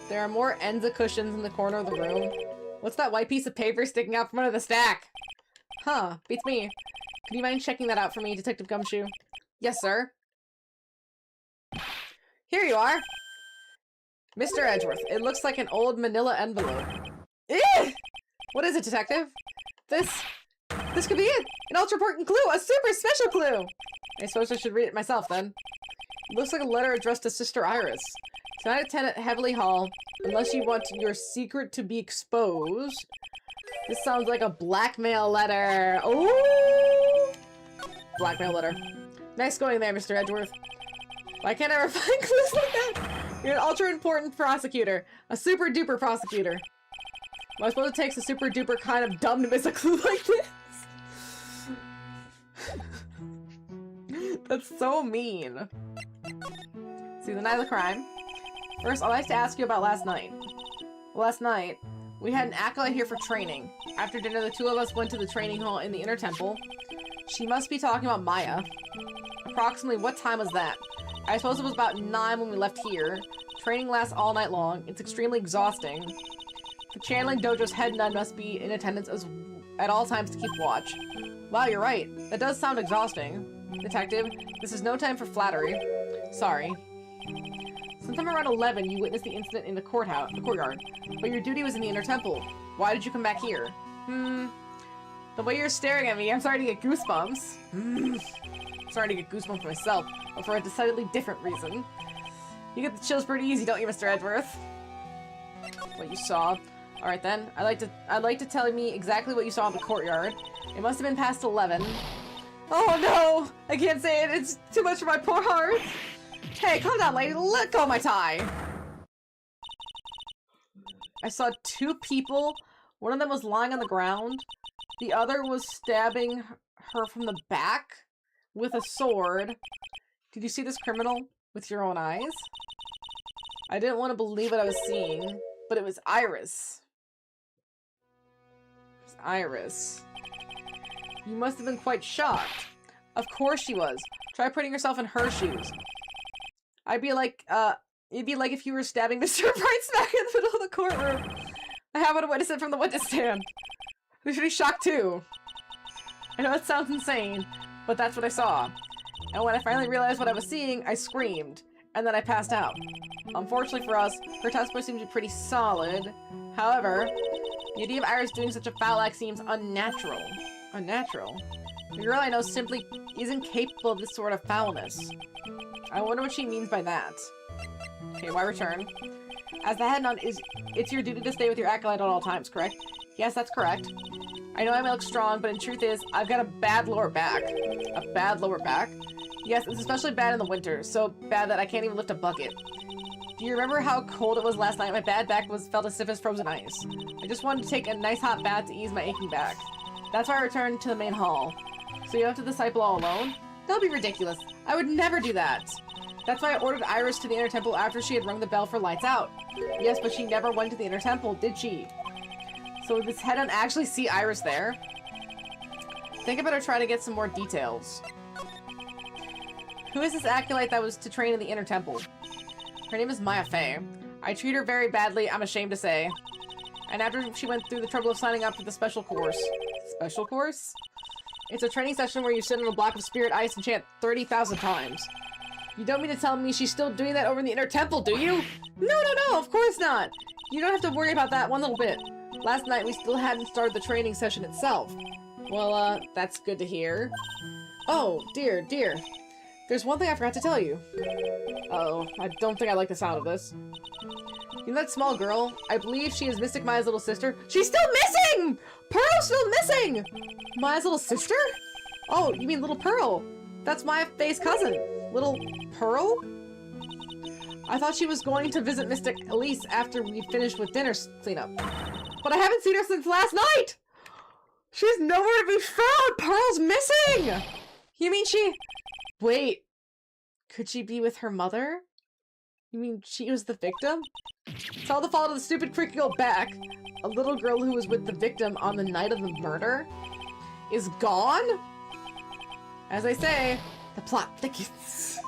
There are more Enza cushions in the corner of the room. What's that white piece of paper sticking out from under the stack? Huh, beats me. Could you mind checking that out for me, Detective Gumshoe? Yes, sir. Here you are. Mr. Edgeworth, it looks like an old manila envelope. Eh! What is it, Detective? This could be it! An ultra-important clue! A super special clue! I suppose I should read it myself, then. It looks like a letter addressed to Sister Iris. Tonight at 10 at Heavenly Hall, unless you want your secret to be exposed, This sounds like a blackmail letter. Ooh! Blackmail letter. Nice going there, Mr. Edgeworth. Why can't I ever find clues like that? You're an ultra-important prosecutor. A super-duper prosecutor. Well, I suppose it takes a super-duper kind of dumb to miss a clue like this. That's so mean. See, the night of the crime. First, I'd like to ask you about last night. Last night, we had an acolyte here for training. After dinner, the two of us went to the training hall in the inner temple. She must be talking about Maya. Approximately what time was that? I suppose it was about 9 when we left here. Training lasts all night long. It's extremely exhausting. The channeling dojo's head nun must be in attendance at all times to keep watch. Wow, you're right. That does sound exhausting. Detective, this is no time for flattery. Sorry. Sometime around 11, you witnessed the incident in the courtyard, but your duty was in the inner temple. Why did you come back here? The way you're staring at me, I'm starting to get goosebumps. I'm starting to get goosebumps myself, but for a decidedly different reason. You get the chills pretty easy, don't you, Mr. Edgeworth? What you saw. Alright then, I'd like to tell me exactly what you saw in the courtyard. It must have been past 11. Oh no! I can't say it, it's too much for my poor heart! Hey, calm down, lady, let go of my tie! I saw 2 people. One of them was lying on the ground. The other was stabbing her from the back with a sword. Did you see this criminal with your own eyes? I didn't want to believe what I was seeing, but it was Iris. It was Iris. You must have been quite shocked. Of course she was. Try putting yourself in her shoes. It'd be like if you were stabbing Mr. Bright smack in the middle of the courtroom. I happen to witness it from the witness stand. We should be shocked too. I know it sounds insane, but that's what I saw. And when I finally realized what I was seeing, I screamed. And then I passed out. Unfortunately for us, her testimony seemed to be pretty solid. However, the idea of Iris doing such a foul act seems unnatural. Unnatural? The girl I know simply isn't capable of this sort of foulness. I wonder what she means by that. Okay, why return? As the head nun, it's your duty to stay with your acolyte at all times, correct? Yes, that's correct. I know I may look strong, but in truth is, I've got a bad lower back. A bad lower back? Yes, it's especially bad in the winter, so bad that I can't even lift a bucket. Do you remember how cold it was last night? My bad back felt as stiff as frozen ice. I just wanted to take a nice hot bath to ease my aching back. That's why I returned to the main hall. So you have to disciple all alone? That'll be ridiculous. I would never do that. That's why I ordered Iris to the inner temple after she had rung the bell for lights out. Yes, but she never went to the inner temple, did she? So did this head nun actually see Iris there? I think I better try to get some more details. Who is this acolyte that was to train in the inner temple? Her name is Maya Fey. I treat her very badly, I'm ashamed to say. And after she went through the trouble of signing up for the special course. Special course? It's a training session where you sit on a block of spirit ice and chant 30,000 times. You don't mean to tell me she's still doing that over in the inner temple, do you? No, of course not! You don't have to worry about that one little bit. Last night we still hadn't started the training session itself. Well, that's good to hear. Oh, dear. There's one thing I forgot to tell you. Uh-oh, I don't think I like the sound of this. You know that small girl? I believe she is Mystic Maya's little sister. She's still missing! Pearl's still missing! Maya's little sister? Oh, you mean Little Pearl. That's Maya Fey's cousin. Little Pearl? I thought she was going to visit Mystic Elise after we finished with dinner cleanup. But I haven't seen her since last night! She's nowhere to be found! Pearl's missing! You mean she... Wait. Could she be with her mother? You mean she was the victim? It's all the fault of the stupid creaky old back. A little girl who was with the victim on the night of the murder is gone? As I say, the plot thickens.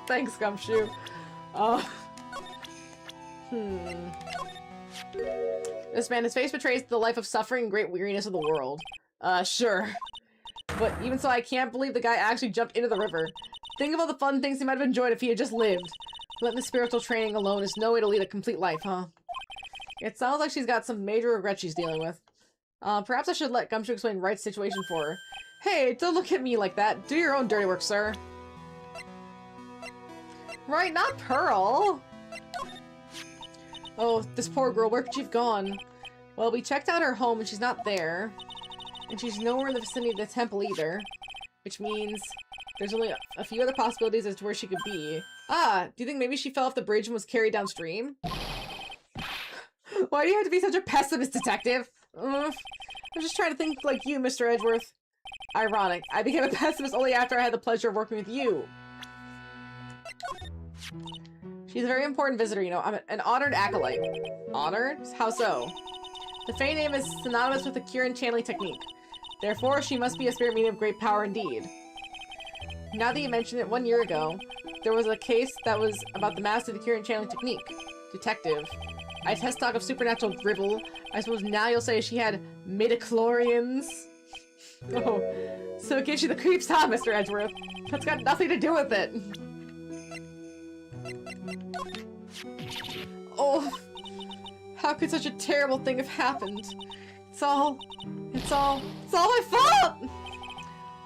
Thanks, Gumshoe. This man, his face betrays the life of suffering and great weariness of the world. Sure. But even so, I can't believe the guy actually jumped into the river. Think of all the fun things he might have enjoyed if he had just lived. Letting the spiritual training alone is no way to lead a complete life, huh? It sounds like she's got some major regret she's dealing with. Perhaps I should let Gumshoe explain Wright's situation for her. Hey, don't look at me like that. Do your own dirty work, sir. Right, not Pearl. Oh, this poor girl, where could she have gone? Well, we checked out her home and she's not there. And she's nowhere in the vicinity of the temple either. Which means there's only a few other possibilities as to where she could be. Ah, do you think maybe she fell off the bridge and was carried downstream? Why do you have to be such a pessimist, detective? I'm just trying to think like you, Mr. Edgeworth. Ironic. I became a pessimist only after I had the pleasure of working with you. She's a very important visitor, you know. I'm an honored acolyte. Honored? How so? The Fey name is synonymous with the Kirin channeling technique. Therefore, she must be a spirit being of great power indeed. Now that you mention it, 1 year ago, there was a case that was about the master of the Kirin channeling technique. Detective. I test talk of supernatural dribble. I suppose now you'll say she had midichlorians. Oh, so it gives you the creeps, huh, Mr. Edgeworth? That's got nothing to do with it. Oh, how could such a terrible thing have happened? It's all my fault! Oh,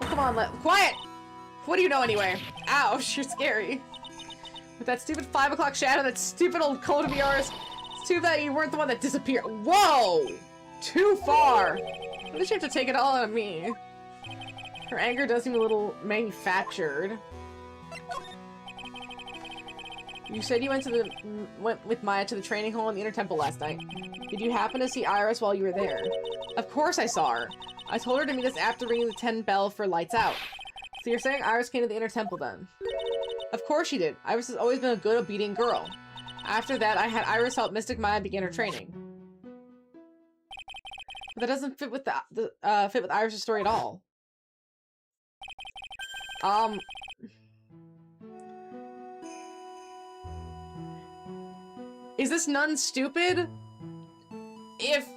come on, quiet! What do you know anyway? Ouch, you're scary. With that stupid 5 o'clock shadow, that stupid old code of yours, it's too bad you weren't the one that disappeared. Whoa! Too far! Why did she have to take it all out of me? Her anger does seem a little manufactured. You said you went with Maya to the training hall in the Inner Temple last night. Did you happen to see Iris while you were there? Of course I saw her. I told her to meet us after ringing the 10 bell for lights out. So you're saying Iris came to the Inner Temple then? Of course she did. Iris has always been a good, obedient girl. After that, I had Iris help Mystic Maya begin her training. But that doesn't fit with fit with Iris' story at all. Is this nun stupid? If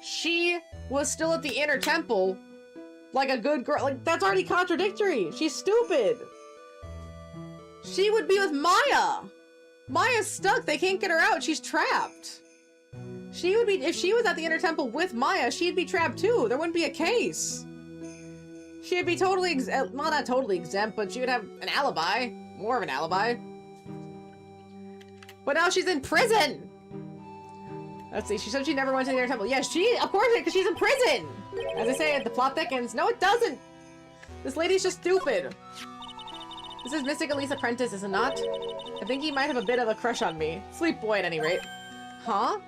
she was still at the Inner Temple, like a good girl, like, that's already contradictory. She's stupid. She would be with Maya. Maya's stuck. They can't get her out. She's trapped. She would be, if she was at the Inner Temple with Maya, she'd be trapped too. There wouldn't be a case. She'd be totally, well, not totally exempt, but she would have an alibi. More of an alibi. But now she's in prison! Let's see, she said she never went to the Inner Temple. Yeah, of course, because she's in prison! As I say, the plot thickens. No, it doesn't! This lady's just stupid. This is Mystic Elisa Prentice, is it not? I think he might have a bit of a crush on me. Sweet boy, at any rate. Huh?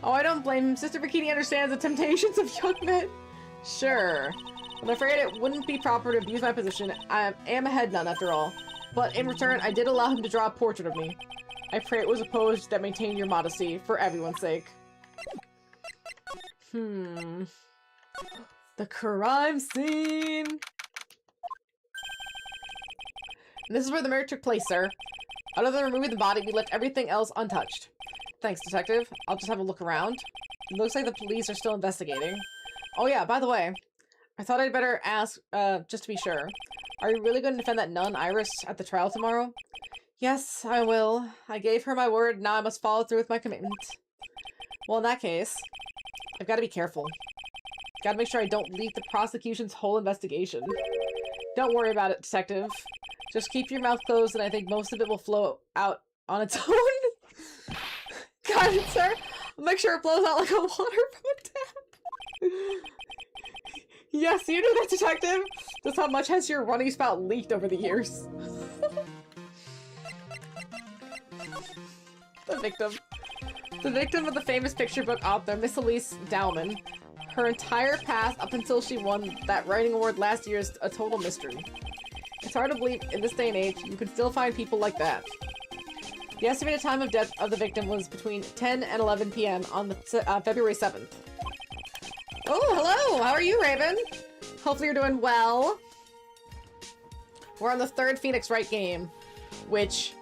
Oh, I don't blame him. Sister Bikini understands the temptations of young men. Sure. I'm afraid it wouldn't be proper to abuse my position. I am a head nun, after all. But in return, I did allow him to draw a portrait of me. I pray it was a pose that maintained your modesty, for everyone's sake. The crime scene! And this is where the murder took place, sir. Other than removing the body, we left everything else untouched. Thanks, detective. I'll just have a look around. It looks like the police are still investigating. Oh yeah, by the way, I thought I'd better ask, just to be sure. Are you really going to defend that nun, Iris, at the trial tomorrow? Yes, I will. I gave her my word, now I must follow through with my commitment. Well, in that case, I've got to be careful. Gotta make sure I don't leak the prosecution's whole investigation. Don't worry about it, detective. Just keep your mouth closed and I think most of it will flow out on its own. Got it, sir. I'll make sure it flows out like a water from a tap. Yes, you knew that, detective. Just how much has your running spout leaked over the years? The victim. The victim of the famous picture book author, Miss Elise Dowman. Her entire past up until she won that writing award last year is a total mystery. It's hard to believe in this day and age you can still find people like that. The estimated time of death of the victim was between 10 and 11 p.m. on the February 7th. Oh, hello! How are you, Raven? Hopefully you're doing well. We're on the third Phoenix Wright game, which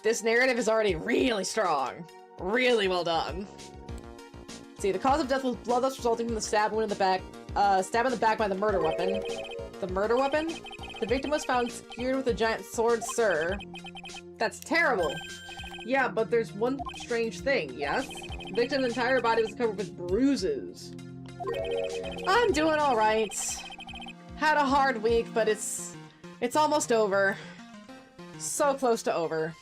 this narrative is already really strong. Really well done. Let's see, the cause of death was blood resulting from the stab wound in the back, stab in the back by the murder weapon. The murder weapon? The victim was found skewered with a giant sword, sir. That's terrible. Yeah, but there's one strange thing, yes? The victim's entire body was covered with bruises. I'm doing alright. Had a hard week, but it's almost over. So close to over.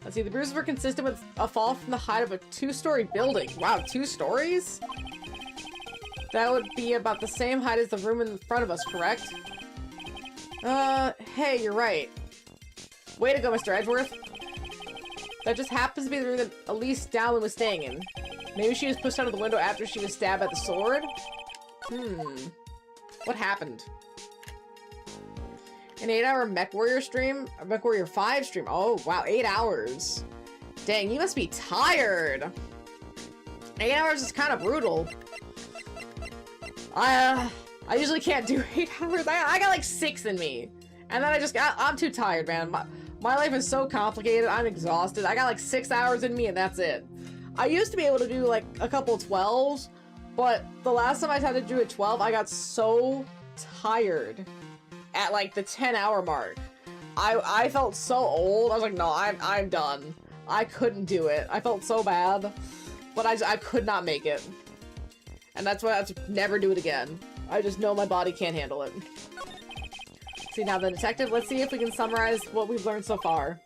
Let's see, the bruises were consistent with a fall from the height of a 2-story building. Wow, 2 stories? That would be about the same height as the room in front of us, correct? Hey, you're right. Way to go, Mr. Edgeworth. That just happens to be the room that Elise Dowling was staying in. Maybe she was pushed out of the window after she was stabbed by the sword? What happened? An 8-hour Mech Warrior stream? A Mech Warrior 5 stream? Oh, wow, 8 hours. Dang, you must be tired. 8 hours is kind of brutal. I usually can't do 8 hours. I got like 6 in me. And then I'm too tired, man. My life is so complicated. I'm exhausted. I got like 6 hours in me and that's it. I used to be able to do like a couple 12s, but the last time I tried to do a 12, I got so tired at like the 10-hour mark. I felt so old. I was like, no, I'm done. I couldn't do it. I felt so bad, but I could not make it. And that's why I have to never do it again. I just know my body can't handle it. See, now the detective, let's see if we can summarize what we've learned so far.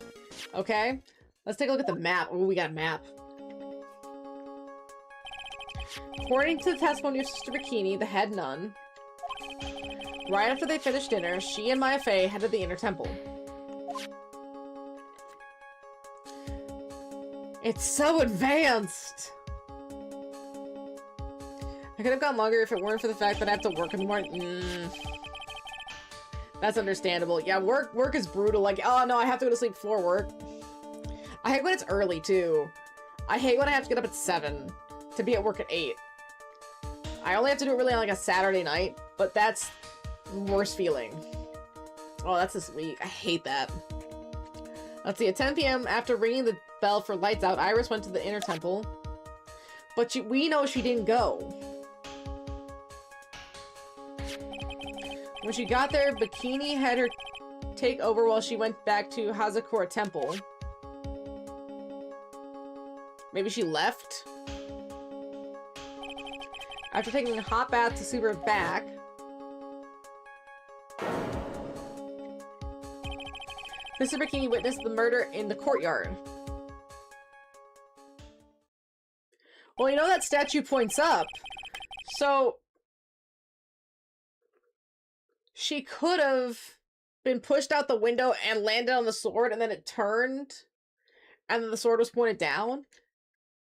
Okay? Let's take a look at the map. Oh, we got a map. According to the testimony of Sister Bikini, the head nun, right after they finished dinner, she and Maya Fey headed to the inner temple. It's so advanced! I could have gone longer if it weren't for the fact that I have to work in the morning. That's understandable. Yeah, work is brutal. Like, oh no, I have to go to sleep before work. I hate when it's early, too. I hate when I have to get up at 7 to be at work at 8. I only have to do it really on like a Saturday night, but that's the worst feeling. Oh, that's this week. I hate that. Let's see, at 10 p.m. after ringing the bell for lights out, Iris went to the inner temple, but we know she didn't go. When she got there, Bikini had her take over while she went back to Hazakura Temple. Maybe she left? After taking a hot bath to soothe her back, Mr. Bikini witnessed the murder in the courtyard. Well, you know that statue points up, so she could have been pushed out the window and landed on the sword, and then it turned, and then the sword was pointed down.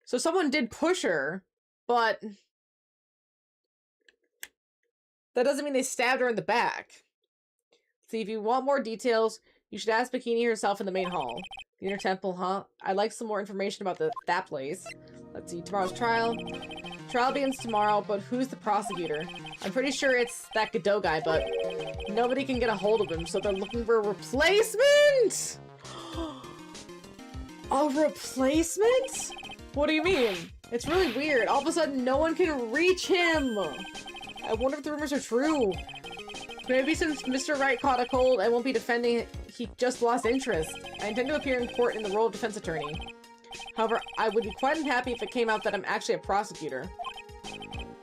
So someone did push her, but that doesn't mean they stabbed her in the back. See, if you want more details, you should ask Bikini herself in the main hall. The inner temple, huh? I'd like some more information about that place. Let's see, tomorrow's trial. Trial begins tomorrow, but who's the prosecutor? I'm pretty sure it's that Godot guy, but nobody can get a hold of him, so they're looking for a replacement! A replacement? What do you mean? It's really weird. All of a sudden, no one can reach him! I wonder if the rumors are true. Maybe since Mr. Wright caught a cold and won't be defending, he just lost interest. I intend to appear in court in the role of defense attorney. However, I would be quite unhappy if it came out that I'm actually a prosecutor.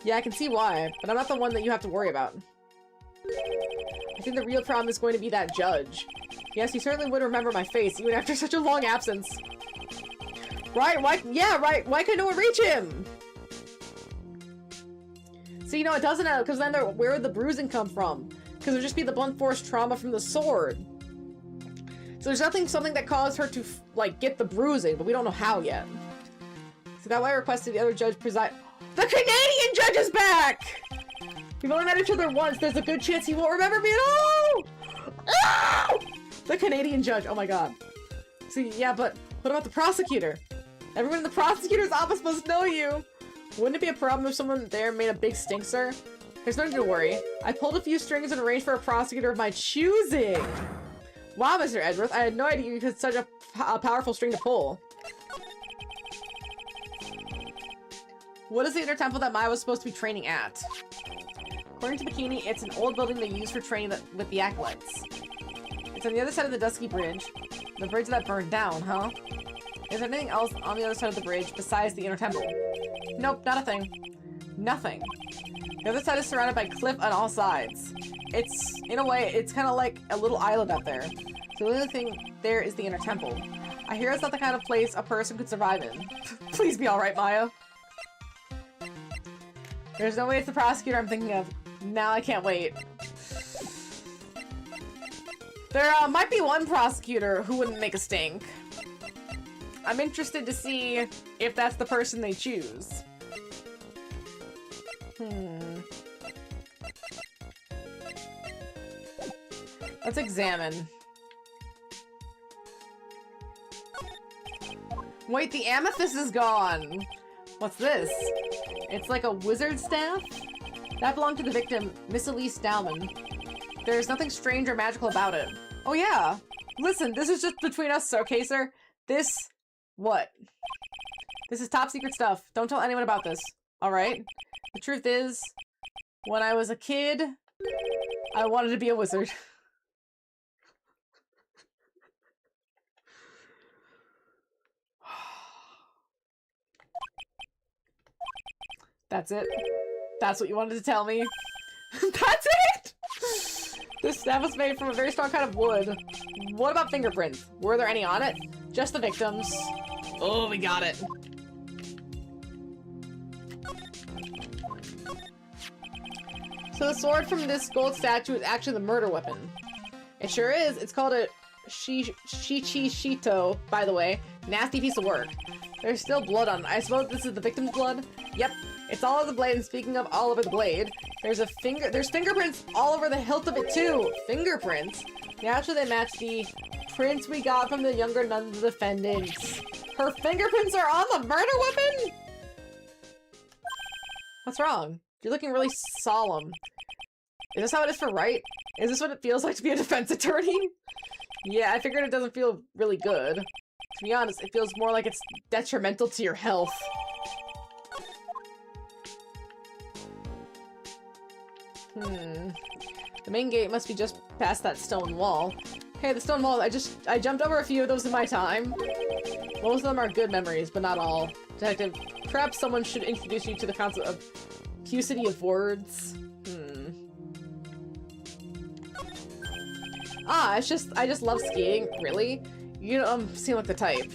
Yeah, I can see why, but I'm not the one that you have to worry about. I think the real problem is going to be that judge. Yes, he certainly would remember my face, even after such a long absence. Right, why could no one reach him? See, no, it doesn't have, because then where would the bruising come from? Because it would just be the blunt force trauma from the sword. So there's something that caused her to, like, get the bruising, but we don't know how yet. So that's why I requested the other judge preside. The Canadian judge is back! We've only met each other once. There's a good chance he won't remember me at all! Ah! The Canadian judge. Oh my god. See, yeah, but what about the prosecutor? Everyone in the prosecutor's office must know you. Wouldn't it be a problem if someone there made a big stink, sir? There's nothing to worry. I pulled a few strings and arranged for a prosecutor of my choosing. Wow, Mr. Edgeworth, I had no idea you had such a powerful string to pull. What is the inner temple that Maya was supposed to be training at? According to Bikini, it's an old building they use for training with the acolytes. It's on the other side of the Dusky Bridge. The bridge that burned down, huh? Is there anything else on the other side of the bridge besides the inner temple? Nope, not a thing. Nothing. The other side is surrounded by cliff on all sides. In a way, it's kind of like a little island up there. So the only thing there is the inner temple. I hear it's not the kind of place a person could survive in. Please be alright, Maya. There's no way it's the prosecutor I'm thinking of. Now I can't wait. There might be one prosecutor who wouldn't make a stink. I'm interested to see if that's the person they choose. Let's examine. Wait, the amethyst is gone. What's this? It's like a wizard staff? That belonged to the victim, Miss Elise Dowman. There's nothing strange or magical about it. Oh yeah. Listen, this is just between us, okay, sir? This... what? This is top secret stuff. Don't tell anyone about this. Alright? The truth is, when I was a kid, I wanted to be a wizard. That's it? That's what you wanted to tell me? That's it?! This staff was made from a very strong kind of wood. What about fingerprints? Were there any on it? Just the victims. Oh, we got it. So the sword from this gold statue is actually the murder weapon. It sure is. It's called a Shichishito, by the way. Nasty piece of work. There's still blood on it. I suppose this is the victim's blood? Yep. It's all over the blade, and speaking of all over the blade, there's fingerprints all over the hilt of it too! Fingerprints? Naturally they match the prints we got from the younger nuns defendants. Her fingerprints are on the murder weapon?! What's wrong? You're looking really solemn. Is this how it is for right? Is this what it feels like to be a defense attorney? Yeah, I figured it doesn't feel really good. To be honest, it feels more like it's detrimental to your health. The main gate must be just past that stone wall. Hey, the stone wall, I jumped over a few of those in my time. Most of them are good memories, but not all. Detective, perhaps someone should introduce you to the concept of pucity of words. I just love skiing. Really? You don't seem like the type.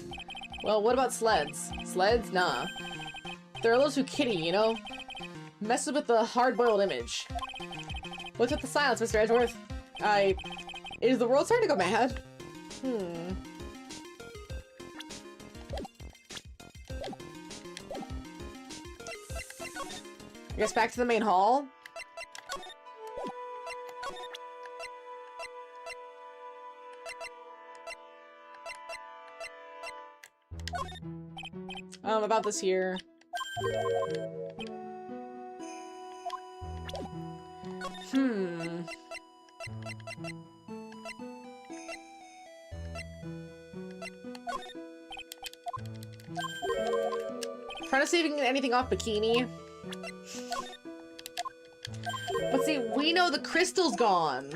Well, what about sleds? Sleds? Nah. They're a little too kiddie, you know? Messes with the hard-boiled image. What's with the silence, Mr. Edgeworth? Is the world starting to go mad? I guess back to the main hall? About this here. Trying to see if we can get anything off Bikini. But see, we know the crystal's gone.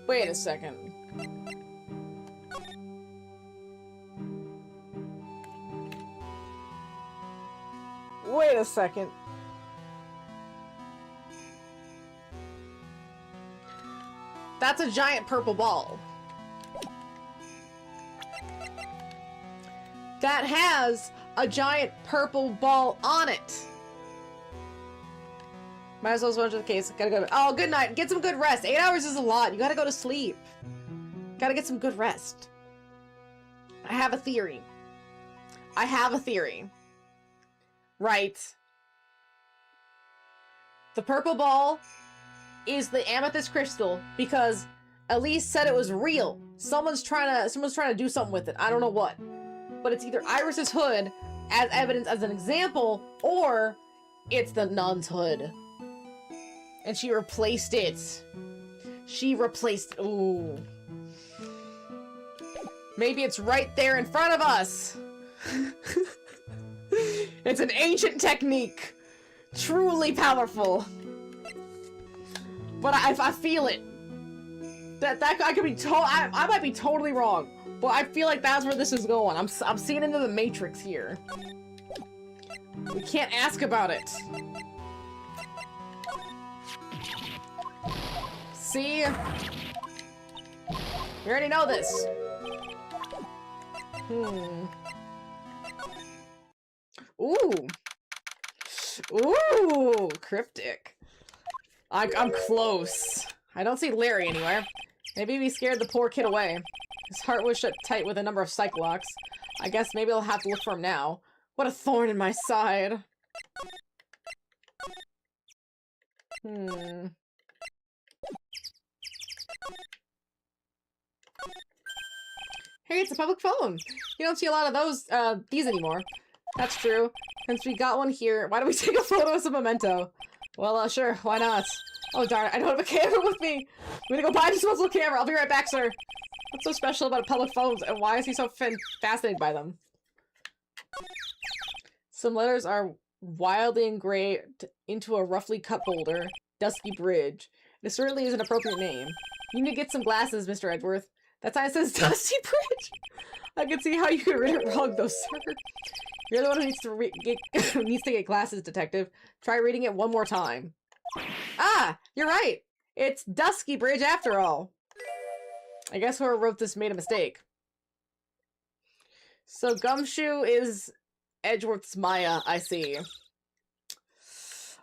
Wait a second. Wait a second. That's a giant purple ball. That has a giant purple ball on it. Might as well switch to the case. Gotta go. Oh, good night. Get some good rest. 8 hours is a lot. You gotta go to sleep. Gotta get some good rest. I have a theory. I have a theory. Right. The purple ball is the amethyst crystal because Elise said it was real. Someone's trying to do something with it. I don't know what. But it's either Iris's hood as evidence, as an example, or it's the nun's hood. And she replaced it. She replaced... Ooh. Maybe it's right there in front of us. It's an ancient technique. Truly powerful. But I feel it. That I could be I might be totally wrong. But I feel like that's where this is going. I'm seeing into the Matrix here. We can't ask about it. See? We already know this. Ooh. Ooh, cryptic. I'm close. I don't see Larry anywhere. Maybe we scared the poor kid away. His heart was shut tight with a number of psych locks. I guess maybe I'll have to look for him now. What a thorn in my side. Hey, it's a public phone. You don't see a lot of these anymore. That's true. Since we got one here, why don't we take a photo as a memento? Well, sure, why not? Oh darn it, I don't have a camera with me. I'm gonna go buy a disposable camera. I'll be right back, sir. What's so special about public phones, and why is he so fascinated by them? Some letters are wildly engraved into a roughly cut boulder. Dusky Bridge. It certainly is an appropriate name. You need to get some glasses, Mr. Edgeworth. That sign says Dusty Bridge. I can see how you could read it wrong, though, sir. You're the one who needs to get glasses, detective. Try reading it one more time. Ah, you're right. It's Dusky Bridge after all. I guess whoever wrote this made a mistake. So Gumshoe is Edgeworth's Maya, I see.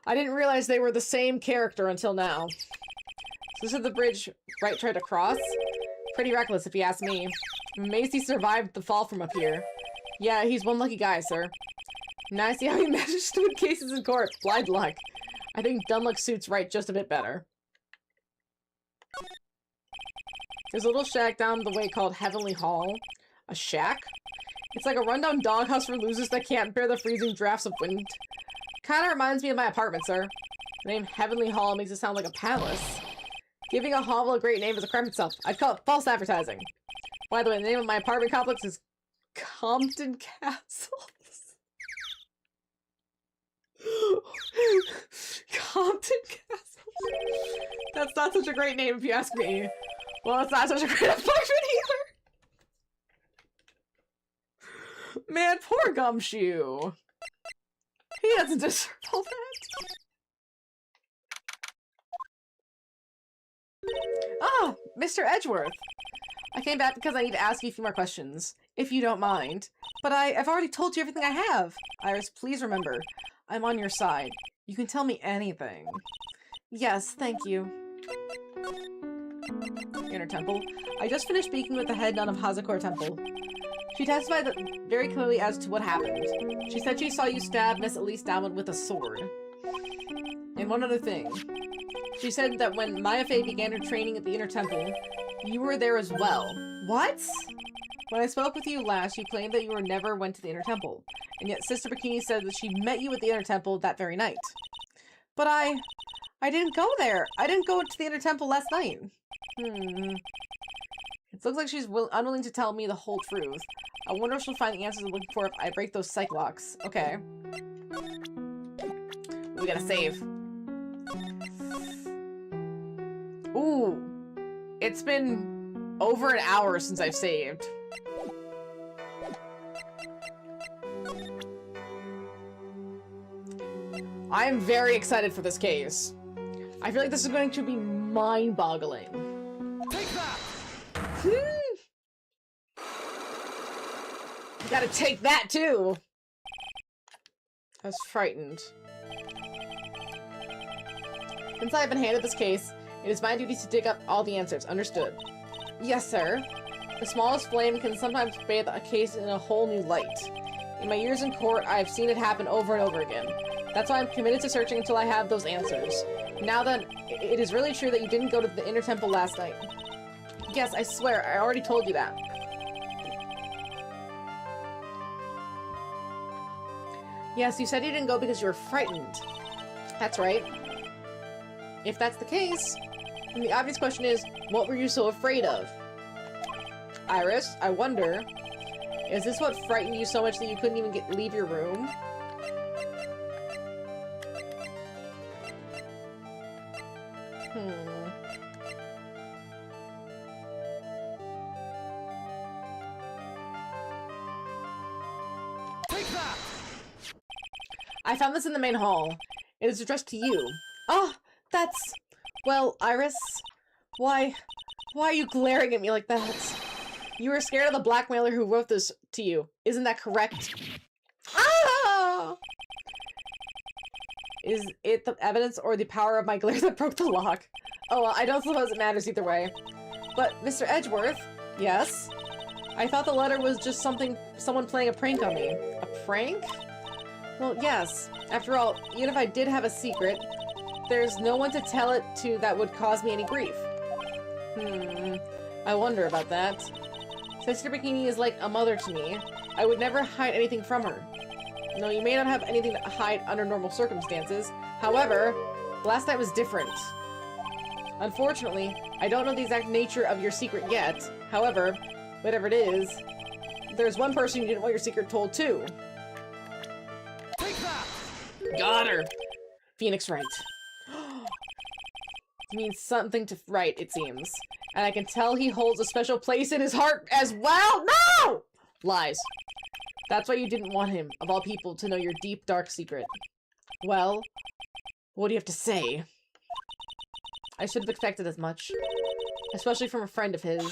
I didn't realize they were the same character until now. So this is the bridge Wright tried to cross? Pretty reckless, if you ask me. I'm amazed he survived the fall from up here. Yeah, he's one lucky guy, sir. Now I see how he managed to win cases in court. Blind luck. I think dumb luck suits Wright just a bit better. There's a little shack down the way called Heavenly Hall. A shack? It's like a rundown doghouse for losers that can't bear the freezing drafts of wind. Kinda reminds me of my apartment, sir. The name Heavenly Hall makes it sound like a palace. Giving a hovel a great name is a crime itself. I'd call it false advertising. By the way, the name of my apartment complex is Compton Castles. Compton Castles. That's not such a great name if you ask me. Well, it's not such a great apartment either. Man, poor Gumshoe. He doesn't deserve all that. Ah, Mr. Edgeworth. I came back because I need to ask you a few more questions, if you don't mind. But I've already told you everything I have. Iris, please remember, I'm on your side. You can tell me anything. Yes, thank you. Inner Temple. I just finished speaking with the head nun of Hazakor Temple. She testified very clearly as to what happened. She said she saw you stab Miss Elise Downwood with a sword. And one other thing. She said that when Maya Fey began her training at the Inner Temple, you were there as well. What? When I spoke with you last, you claimed that you never went to the Inner Temple. And yet Sister Bikini said that she met you at the Inner Temple that very night. But I didn't go there. I didn't go to the Inner Temple last night. It looks like she's unwilling to tell me the whole truth. I wonder if she'll find the answers I'm looking for if I break those psych locks. Okay. We gotta save. Ooh. It's been over an hour since I've saved. I'm very excited for this case. I feel like this is going to be mind-boggling. Take that! You gotta take that too! I was frightened. Since I have been handed this case, it is my duty to dig up all the answers. Understood? Yes, sir. The smallest flame can sometimes bathe a case in a whole new light. In my years in court, I have seen it happen over and over again. That's why I'm committed to searching until I have those answers. Now that it is really true that you didn't go to the Inner Temple last night. Yes, I swear, I already told you that. Yes, you said you didn't go because you were frightened. That's right. If that's the case, then the obvious question is, what were you so afraid of? Iris, I wonder, is this what frightened you so much that you couldn't even leave your room? Take that! I found this in the main hall. It is addressed to you. Oh, that's... Well, Iris, Why are you glaring at me like that? You were scared of the blackmailer who wrote this to you. Isn't that correct? Ah! Is it the evidence or the power of my glare that broke the lock? Oh, well, I don't suppose it matters either way. But, Mr. Edgeworth? Yes? I thought the letter was just someone playing a prank on me. A prank? Well, yes. After all, even if I did have a secret, there's no one to tell it to that would cause me any grief. I wonder about that. Sister Bikini is like a mother to me. I would never hide anything from her. No, you may not have anything to hide under normal circumstances. However, last night was different. Unfortunately, I don't know the exact nature of your secret yet. However, whatever it is, there's one person you didn't want your secret told to. Take that! Got her! Phoenix Wright. He means something to Wright, it seems. And I can tell he holds a special place in his heart as well. No! Lies. That's why you didn't want him, of all people, to know your deep, dark secret. Well, what do you have to say? I should have expected as much. Especially from a friend of his.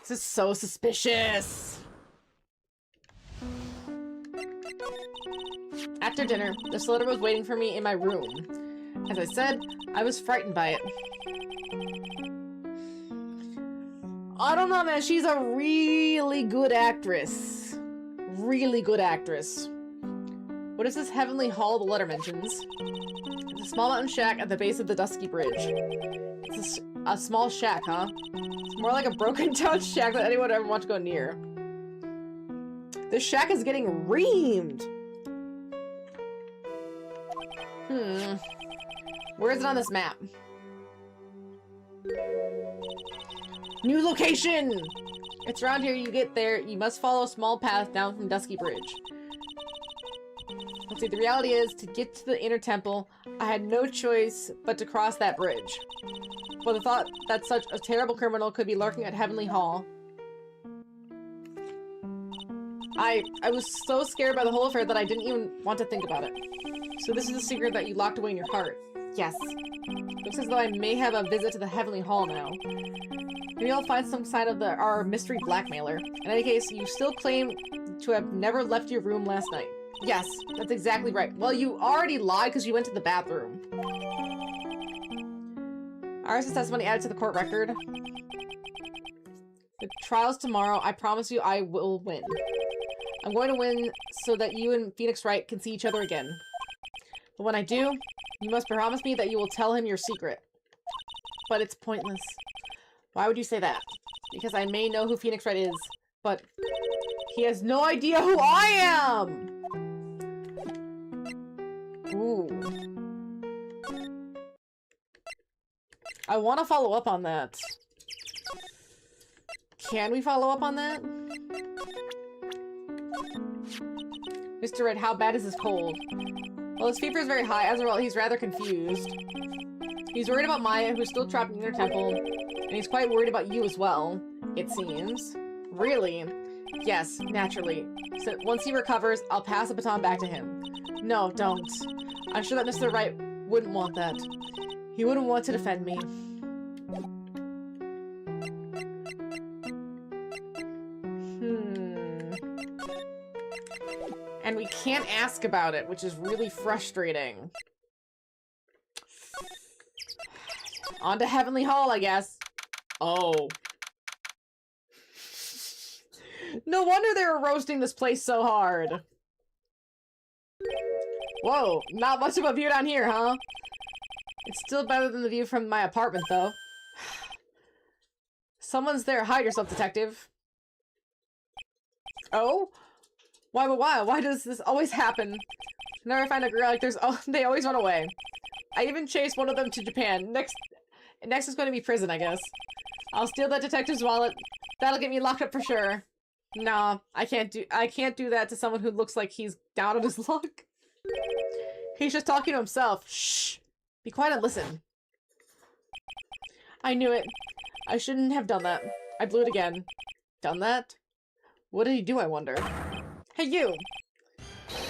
This is so suspicious! After dinner, this letter was waiting for me in my room. As I said, I was frightened by it. I don't know, man. She's a really good actress. Really good actress. What is this heavenly hall the letter mentions? It's a small mountain shack at the base of the Dusky Bridge. It's a small shack, huh? It's more like a broken down shack that anyone would ever want to go near. This shack is getting reamed! Where is it on this map? New location! It's around here. You get there. You must follow a small path down from Dusky Bridge. Let's see, the reality is, to get to the inner temple, I had no choice but to cross that bridge. But the thought that such a terrible criminal could be lurking at Heavenly Hall. I was so scared by the whole affair that I didn't even want to think about it. So this is a secret that you locked away in your heart. Yes. Looks as though I may have a visit to the Heavenly Hall now. Maybe I'll find some sign of our mystery blackmailer. In any case, you still claim to have never left your room last night. Yes, that's exactly right. Well, you already lied because you went to the bathroom. Iris' testimony added to the court record. The trial's tomorrow. I promise you I will win. I'm going to win so that you and Phoenix Wright can see each other again. But when I do, you must promise me that you will tell him your secret. But it's pointless. Why would you say that? Because I may know who Phoenix Wright is, but he has no idea who I am! Ooh. I want to follow up on that. Can we follow up on that? Mr. Red, how bad is his cold? Well, his fever is very high. As a result, he's rather confused. He's worried about Maya, who's still trapped in the inner temple. And he's quite worried about you as well, it seems. Really? Yes, naturally. So once he recovers, I'll pass the baton back to him. No, don't. I'm sure that Mr. Wright wouldn't want that. He wouldn't want to defend me. And we can't ask about it, which is really frustrating. On to Heavenly Hall, I guess. Oh. No wonder they were roasting this place so hard. Whoa, not much of a view down here, huh? It's still better than the view from my apartment, though. Someone's there. Hide yourself, detective. Oh? Why, but why? Why does this always happen? Whenever I find a girl like there's, oh, they always run away. I even chased one of them to Japan. Next is going to be prison, I guess. I'll steal that detective's wallet. That'll get me locked up for sure. Nah, I can't do that to someone who looks like he's down on his luck. He's just talking to himself. Shh. Be quiet and listen. I knew it. I shouldn't have done that. I blew it again. Done that? What did he do, I wonder? Hey, you!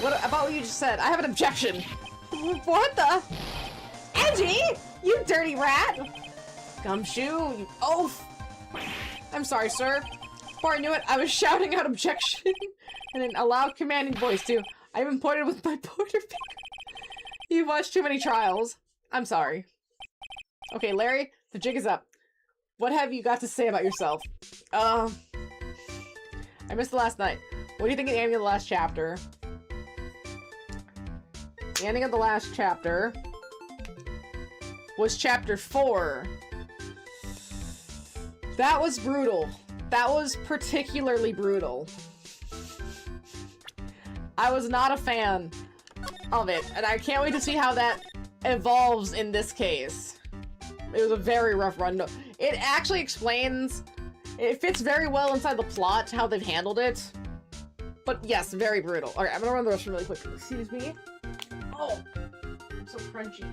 What about what you just said? I have an objection! What the? Luigi! You dirty rat! Gumshoe, you oaf! I'm sorry, sir. Before I knew it, I was shouting out objection in a loud, commanding voice, too. I even pointed with my pointer finger. You've watched too many trials. I'm sorry. Okay, Larry, the jig is up. What have you got to say about yourself? I missed the last night. What do you think of the ending of the last chapter? The ending of the last chapter was chapter 4. That was brutal. That was particularly brutal. I was not a fan of it, and I can't wait to see how that evolves in this case. It was a very rough run. It actually explains, it fits very well inside the plot, how they've handled it. But yes, very brutal. Alright, I'm gonna run the restroom really quick. Excuse me. Oh, I'm so crunchy.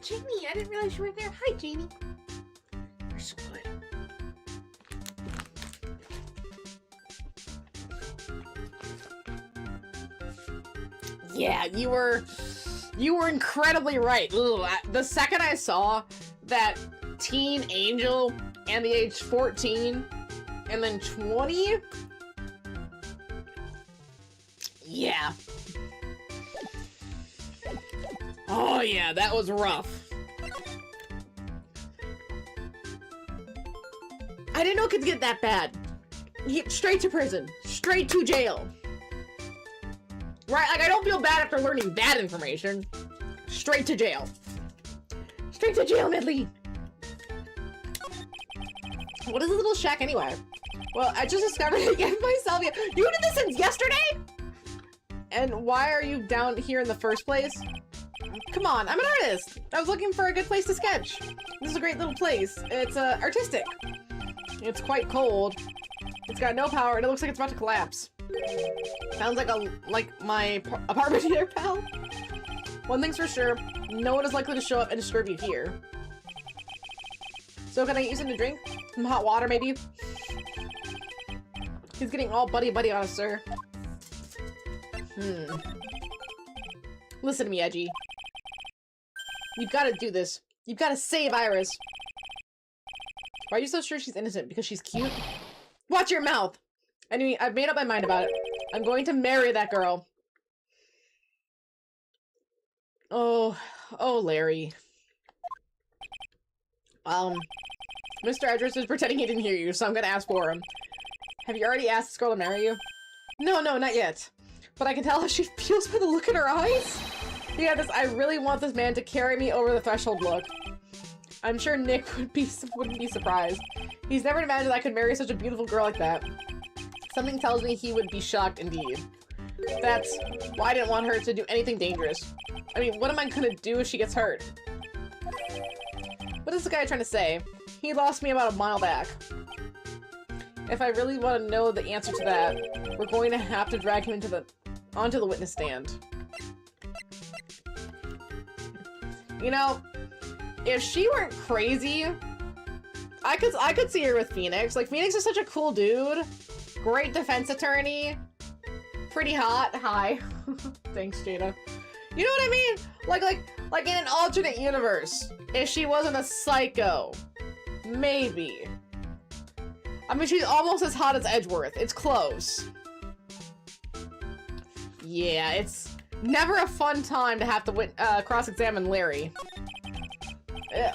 Jamie, I didn't realize you were there. Hi, Jamie. You're so good. Yeah, you were incredibly right. Ugh, the second I saw that teen angel and the age 14 and then 20, yeah. Oh yeah, that was rough. I didn't know kids get that bad. Straight to prison. Straight to jail. Right? Like, I don't feel bad after learning that information. Straight to jail. Straight to jail, Medley. What is this little shack anyway? Well, I just discovered it again myself. You did this since yesterday? And why are you down here in the first place? Come on, I'm an artist. I was looking for a good place to sketch. This is a great little place. It's artistic. It's quite cold. It's got no power and it looks like it's about to collapse. Sounds like my apartment here, pal. One thing's for sure, no one is likely to show up and disturb you here. So can I get you something to drink? Some hot water, maybe? He's getting all buddy-buddy on us, sir. Listen to me, Edgy. You've got to do this. You've got to save Iris. Why are you so sure she's innocent? Because she's cute? Watch your mouth! Anyway, I've made up my mind about it. I'm going to marry that girl. Oh, Larry. Mr. Edris is pretending he didn't hear you, so I'm gonna ask for him. Have you already asked this girl to marry you? No, not yet. But I can tell how she feels by the look in her eyes. Yeah, I really want this man to carry me over the threshold look. I'm sure Nick wouldn't be surprised. He's never imagined I could marry such a beautiful girl like that. Something tells me he would be shocked indeed. That's why I didn't want her to do anything dangerous. I mean, what am I gonna do if she gets hurt? What is the guy trying to say? He lost me about a mile back. If I really want to know the answer to that, we're going to have to drag him onto the witness stand. You know, if she weren't crazy, I could see her with Phoenix. Like, Phoenix is such a cool dude. Great defense attorney. Pretty hot. Hi. Thanks, Jada. You know what I mean? Like in an alternate universe, if she wasn't a psycho, maybe. I mean, she's almost as hot as Edgeworth. It's close. Yeah, it's never a fun time to have to cross-examine Larry. Ugh.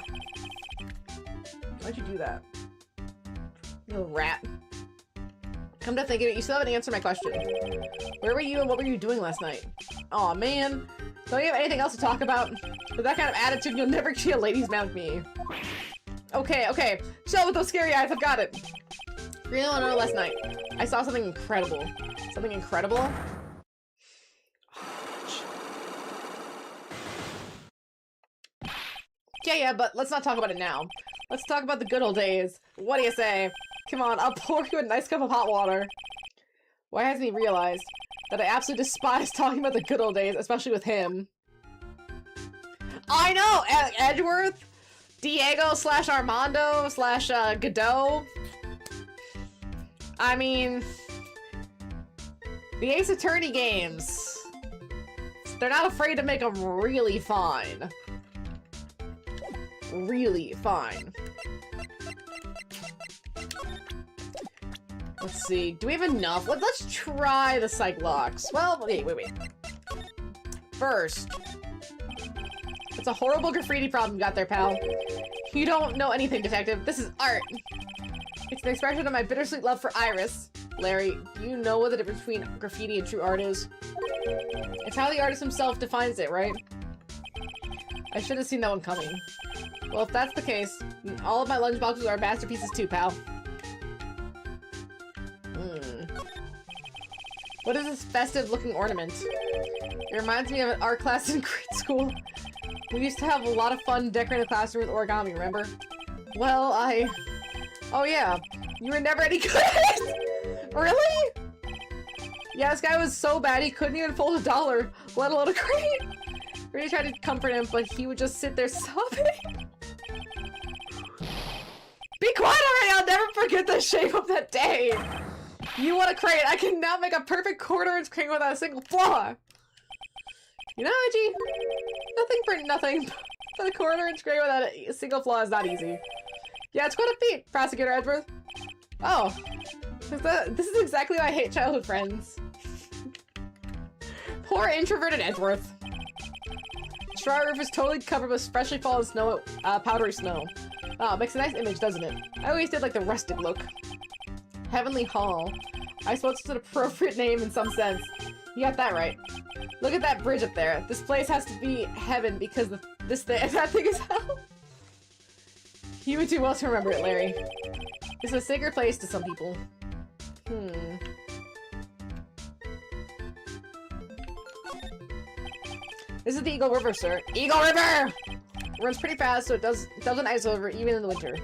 Why'd you do that? You little rat. Come to think of it, you still haven't answered my question. Where were you and what were you doing last night? Aw, man. Don't you have anything else to talk about? With that kind of attitude, you'll never see a ladies' man with me. Okay, okay. Show with those scary eyes, I've got it. Really want to know last night. I saw something incredible. Something incredible? Yeah, but let's not talk about it now. Let's talk about the good old days. What do you say? Come on, I'll pour you a nice cup of hot water. Why hasn't he realized that I absolutely despise talking about the good old days, especially with him? I know! Edgeworth, Diego / Armando / Godot. I mean, the Ace Attorney games. They're not afraid to make them really fine. Really fine. Let's see. Do we have enough? Let's try the Cyclops. Well, wait. First, it's a horrible graffiti problem you got there, pal. You don't know anything, detective. This is art. It's an expression of my bittersweet love for Iris. Larry, do you know what the difference between graffiti and true art is? It's how the artist himself defines it, right? I should have seen that one coming. Well, if that's the case, all of my lunchboxes are masterpieces too, pal. What is this festive-looking ornament? It reminds me of an art class in grade school. We used to have a lot of fun decorating the classroom with origami, remember? Well, Oh yeah, you were never any good at it? Really? Yeah, this guy was so bad he couldn't even fold $1, let alone a crate. Really tried to comfort him, but he would just sit there sobbing. Be quiet already! I'll never forget the shape of that day! You want a crate? I can now make a perfect quarter-inch crate without a single flaw! You know, Edgy? Nothing for nothing, but a quarter-inch crate without a single flaw is not easy. Yeah, it's quite a feat, Prosecutor Edgeworth. Oh. This is exactly why I hate childhood friends. Poor introverted Edgeworth. Straw roof is totally covered with freshly fallen snow, powdery snow. Oh, it makes a nice image, doesn't it? I always did like the rustic look. Heavenly Hall. I suppose it's an appropriate name in some sense. You got that right. Look at that bridge up there. This place has to be heaven because that thing is hell. You would do well to remember it, Larry. It's a sacred place to some people. This is the Eagle River, sir. Eagle River! It runs pretty fast, so it doesn't ice over even in the winter.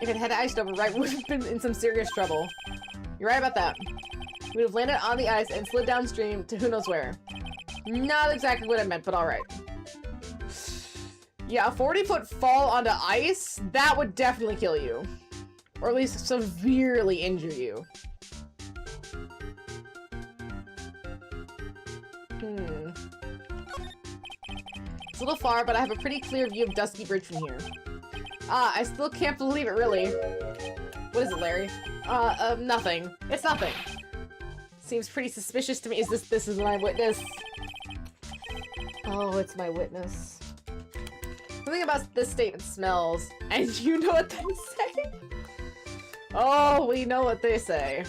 If it had iced over, right, we would have been in some serious trouble. You're right about that. We would have landed on the ice and slid downstream to who knows where. Not exactly what I meant, but alright. Yeah, a 40-foot fall onto ice? That would definitely kill you. Or at least severely injure you. It's a little far, but I have a pretty clear view of Dusky Bridge from here. I still can't believe it, really. What is it, Larry? Nothing. It's nothing. Seems pretty suspicious to me. This is my witness? Oh, it's my witness. Something about this statement smells. And you know what they say? Oh, we know what they say.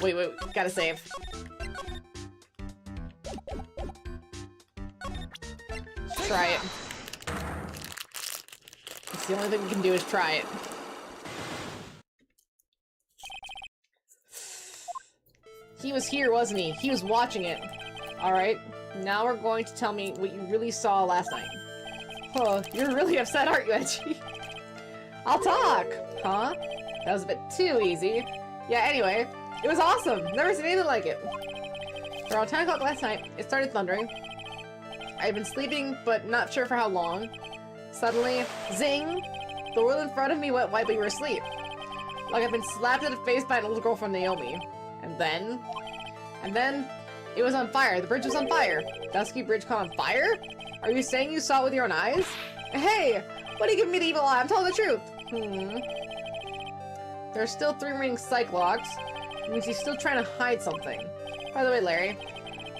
Wait, gotta save. Try it. It's the only thing we can do is try it. He was here, wasn't he? He was watching it. Alright, now we're going to tell me what you really saw last night. Oh, you're really upset, aren't you, Edgy? I'll talk! Huh? That was a bit too easy. Yeah, anyway, it was awesome! Never seen anything like it. Around 10 o'clock last night, it started thundering. I had been sleeping, but not sure for how long. Suddenly, zing! The world in front of me went white, but you were asleep. Like I've been slapped in the face by an old girl from Naomi. And then, it was on fire. The bridge was on fire. Dusky Bridge caught on fire? Are you saying you saw it with your own eyes? Hey! What are you giving me the evil eye? I'm telling the truth! There are still 3 remaining psych logs. It means he's still trying to hide something. By the way, Larry,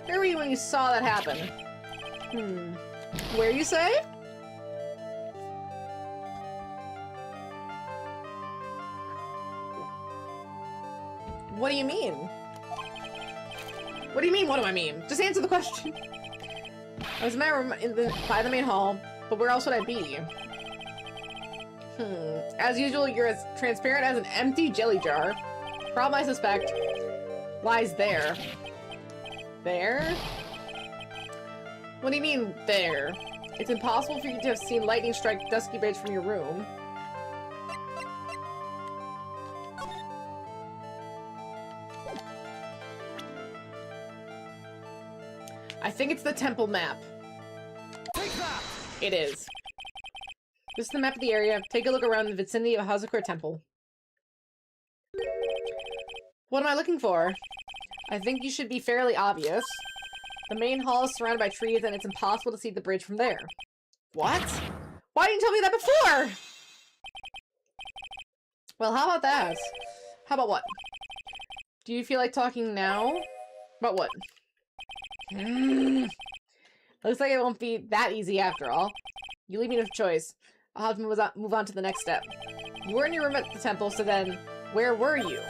where were you when you saw that happen? Where you say? What do you mean? What do you mean, what do I mean? Just answer the question. I was in my room by the main hall, but where else would I be? As usual, you're as transparent as an empty jelly jar. Problem I suspect lies there. There? What do you mean, there? It's impossible for you to have seen lightning strike Dusky Bridge from your room. I think it's the temple map. Take that! It is. This is the map of the area. Take a look around the vicinity of Hazakura Temple. What am I looking for? I think you should be fairly obvious. The main hall is surrounded by trees and it's impossible to see the bridge from there. What? Why didn't you tell me that before? Well, how about that? How about what? Do you feel like talking now? About what? Looks like it won't be that easy after all. You leave me no choice. I'll have to move on to the next step. You were in your room at the temple, so then, where were you?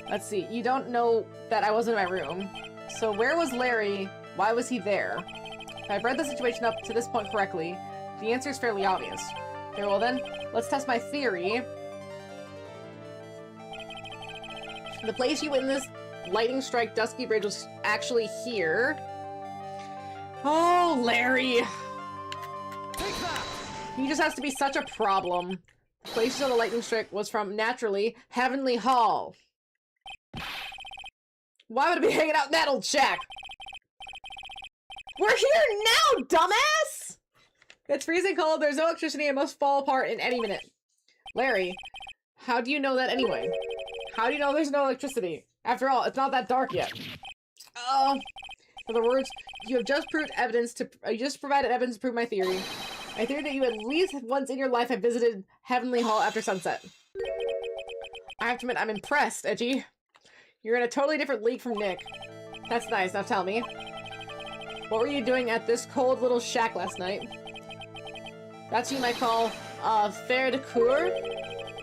Let's see, you don't know that I wasn't in my room. So where was Larry? Why was he there? If I've read the situation up to this point correctly, the answer is fairly obvious. Very well then, let's test my theory. The place you witnessed lightning strike Dusky Bridge was actually here. Oh, Larry! Take that! He just has to be such a problem. The place you saw the lightning strike was from, naturally, Heavenly Hall. Why would it be hanging out in that old shack? We're here now, dumbass! It's freezing cold, there's no electricity, and must fall apart in any minute. Larry, how do you know that anyway? How do you know there's no electricity? After all, it's not that dark yet. In other words, you just provided evidence to prove my theory. My theory that you at least once in your life have visited Heavenly Hall after sunset. I have to admit, I'm impressed, Edgy. You're in a totally different league from Nick. That's nice, now tell me. What were you doing at this cold little shack last night? That's what you might call a faire de cour?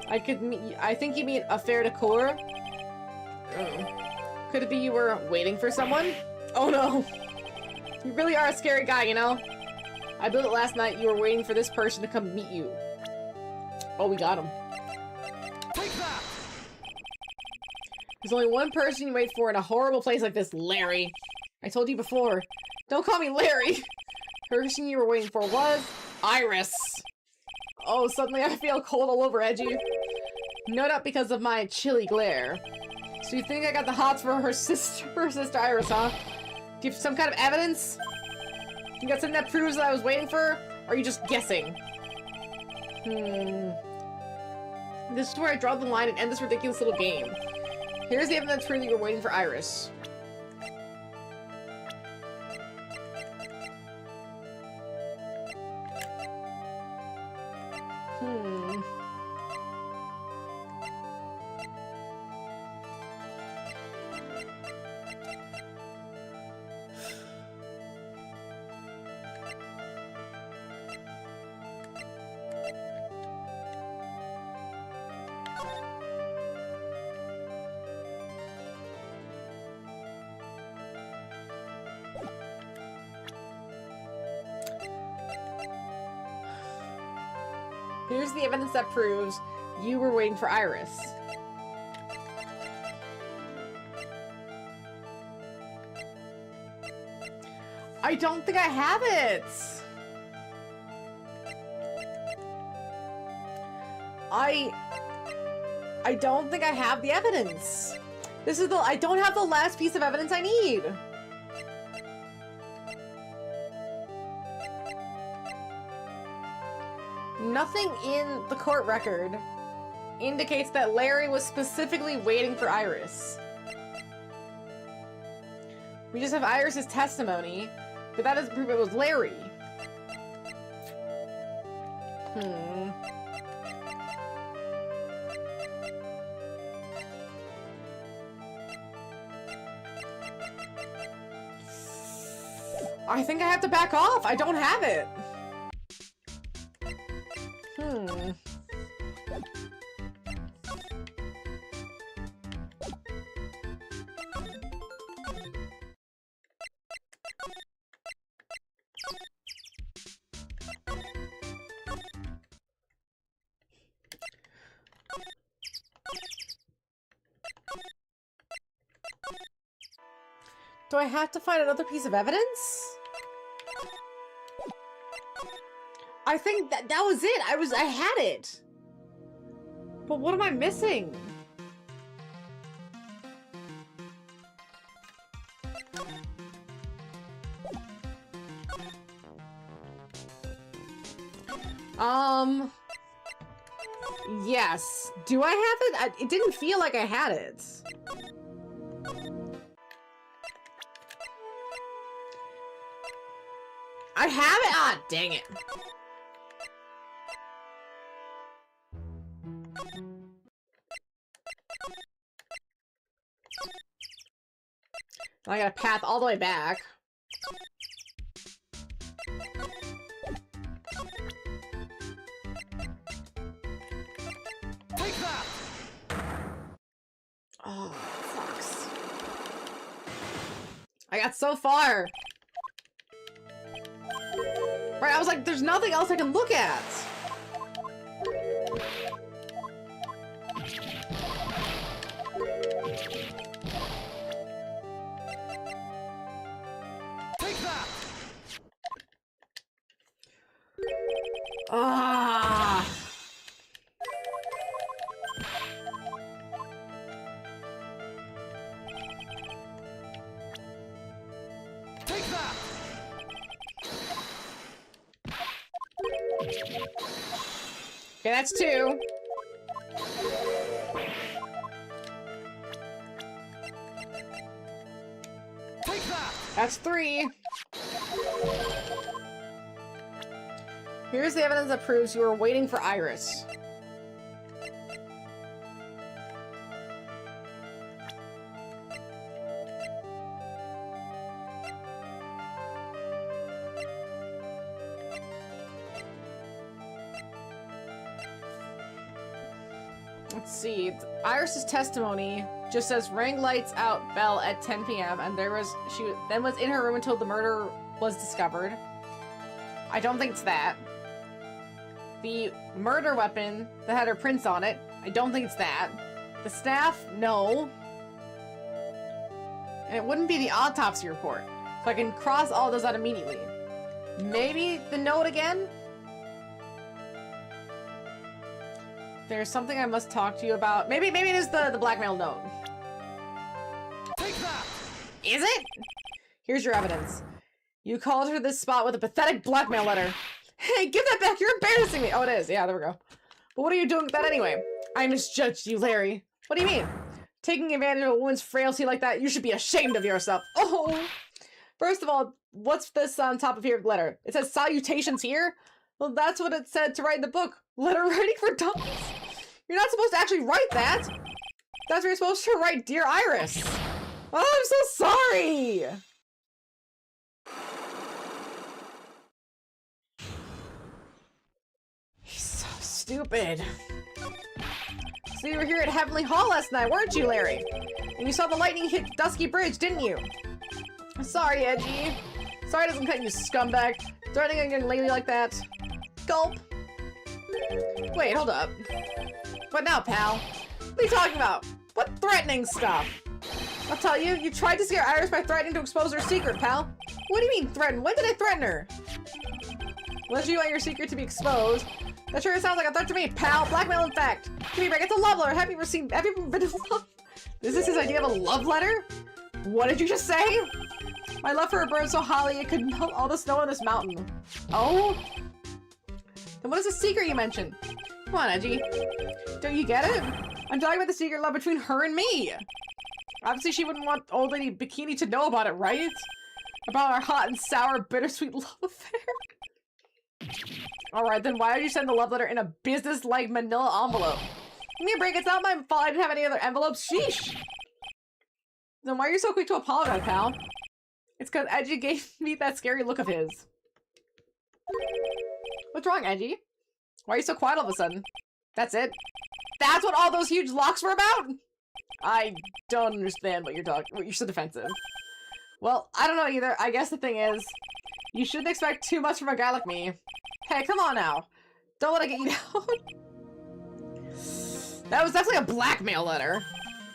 I think you mean a faire de cour? Could it be you were waiting for someone? Oh no! You really are a scary guy, you know? I built it last night, you were waiting for this person to come meet you. Oh, we got him. Take that! There's only one person you wait for in a horrible place like this, Larry. I told you before. Don't call me Larry! The person you were waiting for was Iris. Oh, suddenly I feel cold all over, Edgy. No doubt because of my chilly glare. So you think I got the hots for her sister Iris, huh? Do you have some kind of evidence? You got something that proves that I was waiting for her? Or are you just guessing? This is where I draw the line and end this ridiculous little game. Here's the evidence proving that you're waiting for Iris. Here's the evidence that proves you were waiting for Iris. I don't think I have it! I don't think I have the evidence. This is I don't have the last piece of evidence I need. Nothing in the court record indicates that Larry was specifically waiting for Iris. We just have Iris's testimony, but that doesn't prove it was Larry. I think I have to back off. I don't have it. Do I have to find another piece of evidence? I think that was it. I had it. But what am I missing? Yes. Do I have it? It didn't feel like I had it. I have it? Ah, dang it. I got a path all the way back. Take that! Oh, fucks. I got so far. Right, I was like, there's nothing else I can look at. Take that! Ah. Take that! Okay, that's 2. Take that! That's 3. Here's the evidence that proves you were waiting for Iris. Let's see. Iris's testimony just says rang lights out bell at 10 p.m. and she then was in her room until the murder was discovered. I don't think it's that. The murder weapon that had her prints on it, I don't think it's that. The staff, no. And it wouldn't be the autopsy report. So I can cross all those out immediately. Maybe the note again? There's something I must talk to you about. Maybe it is the blackmail note. Take that! Is it? Here's your evidence. You called her to this spot with a pathetic blackmail letter. Hey, give that back! You're embarrassing me! Oh, it is. Yeah, there we go. But what are you doing with that anyway? I misjudged you, Larry. What do you mean? Taking advantage of a woman's frailty like that, you should be ashamed of yourself. Oh! First of all, what's this on top of your letter? It says salutations here? Well, that's what it said to write in the book. Letter writing for dummies? You're not supposed to actually write that! That's what you're supposed to write, Dear Iris! Oh, I'm so sorry! He's so stupid. So you were here at Heavenly Hall last night, weren't you, Larry? And you saw the lightning hit Dusky Bridge, didn't you? Sorry, Edgy. Sorry doesn't cut, you scumbag. Threatening a young lady like that. Gulp. Wait, hold up. What now, pal? What are you talking about? What threatening stuff? I'll tell you, you tried to scare Iris by threatening to expose her secret, pal. What do you mean, threaten? When did I threaten her? Unless you want your secret to be exposed. That sure sounds like a threat to me, pal. Blackmail, in fact. Give me back. It's a love letter. Have you ever been in love? Is this his idea of a love letter? What did you just say? My love for a bird so highly it could melt all the snow on this mountain. Oh? Then what is the secret you mentioned? Come on, Edgy. Don't you get it? I'm talking about the secret love between her and me. Obviously, she wouldn't want old lady Bikini to know about it, right? About our hot and sour, bittersweet love affair. Alright, then why did you send the love letter in a business-like manila envelope? Give me a break, it's not my fault I didn't have any other envelopes. Sheesh! Then why are you so quick to apologize, pal? It's because Edgy gave me that scary look of his. What's wrong, Edgy? Why are you so quiet all of a sudden? That's it? That's what all those huge locks were about? I don't understand what you're so defensive. Well, I don't know either. I guess the thing is, you shouldn't expect too much from a guy like me. Hey, come on now. Don't let it get you down. That was definitely a blackmail letter.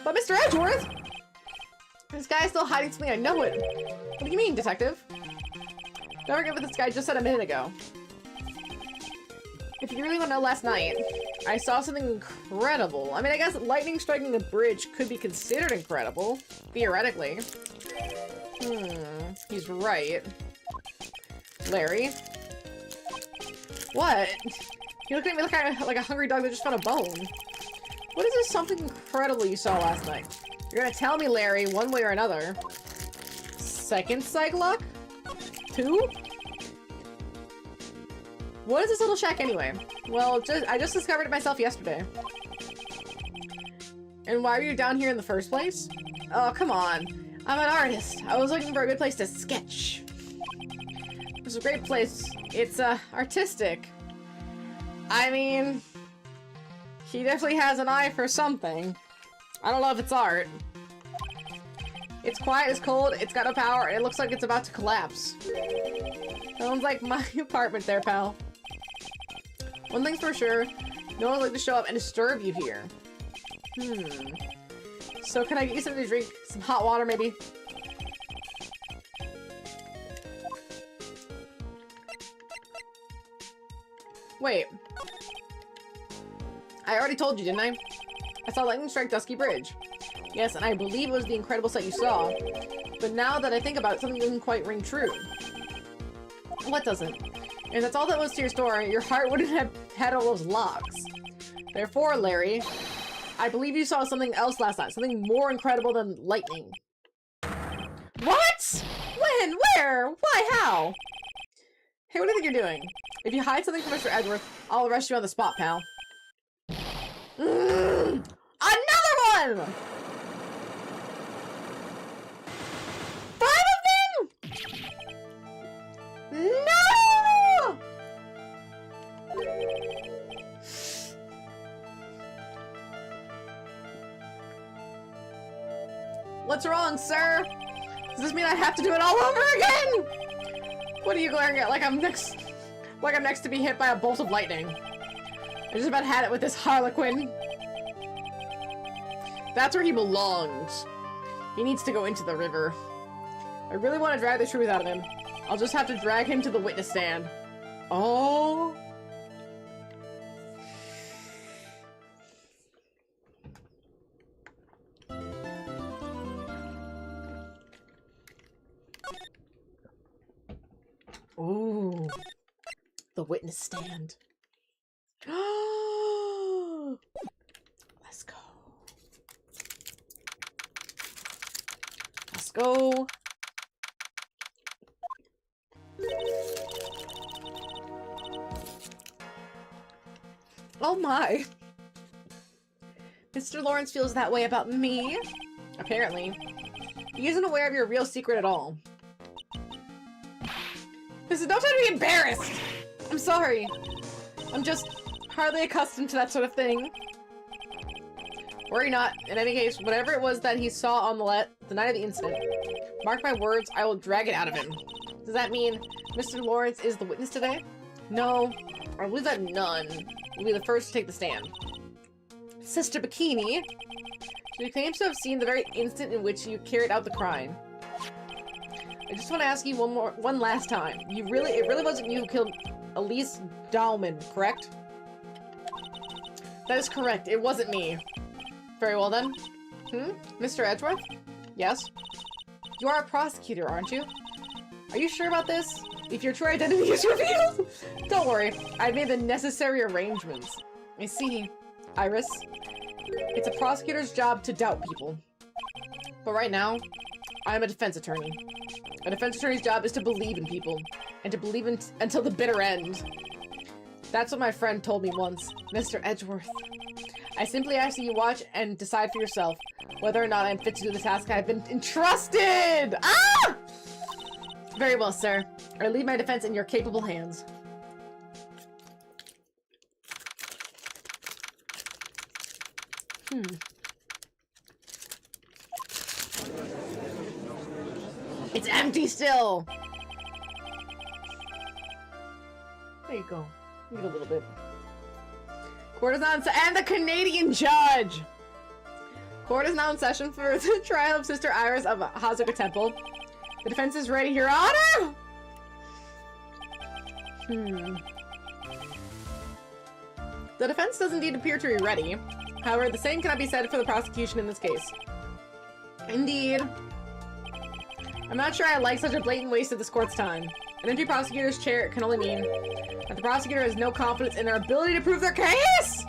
But Mr. Edgeworth! This guy is still hiding something, I know it. What do you mean, detective? Don't forget what this guy just said a minute ago. If you really want to know, last night, I saw something incredible. I mean, I guess lightning striking a bridge could be considered incredible. Theoretically. He's right. Larry? What? You look at me like a hungry dog that just found a bone. What is this something incredible you saw last night? You're gonna tell me, Larry, one way or another. Second psych luck? 2? What is this little shack anyway? Well, I just discovered it myself yesterday. And why are you down here in the first place? Oh, come on. I'm an artist. I was looking for a good place to sketch. It's a great place. It's, artistic. I mean, he definitely has an eye for something. I don't know if it's art. It's quiet, it's cold, it's got no power, and it looks like it's about to collapse. Sounds like my apartment there, pal. One thing's for sure, no one would like to show up and disturb you here. So can I get you something to drink? Some hot water, maybe? Wait. I already told you, didn't I? I saw lightning strike Dusky Bridge. Yes, and I believe it was the incredible sight you saw. But now that I think about it, something doesn't quite ring true. What doesn't? If that's all that was to your story, your heart wouldn't have had all those locks. Therefore, Larry, I believe you saw something else last night. Something more incredible than lightning. What? When? Where? Why? How? Hey, what do you think you're doing? If you hide something from Mr. Edgeworth, I'll arrest you on the spot, pal. Another one! 5 of them? No! What's wrong, sir? Does this mean I have to do it all over again? What are you glaring at? Like I'm next to be hit by a bolt of lightning. I just about had it with this Harlequin. That's where he belongs. He needs to go into the river. I really want to drag the truth out of him. I'll just have to drag him to the witness stand. Oh. Ooh. The witness stand. Let's go. Let's go. Oh my. Mr. Lawrence feels that way about me. Apparently. He isn't aware of your real secret at all. This is no time to be embarrassed! I'm sorry. I'm just hardly accustomed to that sort of thing. Worry not. In any case, whatever it was that he saw on the night of the incident, mark my words, I will drag it out of him. Does that mean Mr. Lawrence is the witness today? No. I believe that none will be the first to take the stand. Sister Bikini, she claims to have seen the very instant in which you carried out the crime. I just want to ask you one last time. It really wasn't you who killed Elise Dahlman, correct? That is correct. It wasn't me. Very well then. Mr. Edgeworth? Yes? You are a prosecutor, aren't you? Are you sure about this? If your true identity is revealed? Don't worry, I've made the necessary arrangements. I see, Iris. It's a prosecutor's job to doubt people. But right now, I'm a defense attorney. A defense attorney's job is to believe in people, and to believe in until the bitter end. That's what my friend told me once, Mr. Edgeworth. I simply ask that you watch and decide for yourself whether or not I'm fit to do the task I've been entrusted! Ah! Very well, sir. I leave my defense in your capable hands. It's empty still! There you go. Need a little bit. Court is now in and the Canadian judge! Court is now in session for the trial of Sister Iris of Hazuka Temple. The defense is ready, Your Honor! The defense does indeed appear to be ready. However, the same cannot be said for the prosecution in this case. Indeed. I'm not sure I like such a blatant waste of this court's time. An empty prosecutor's chair can only mean that the prosecutor has no confidence in their ability to prove their case!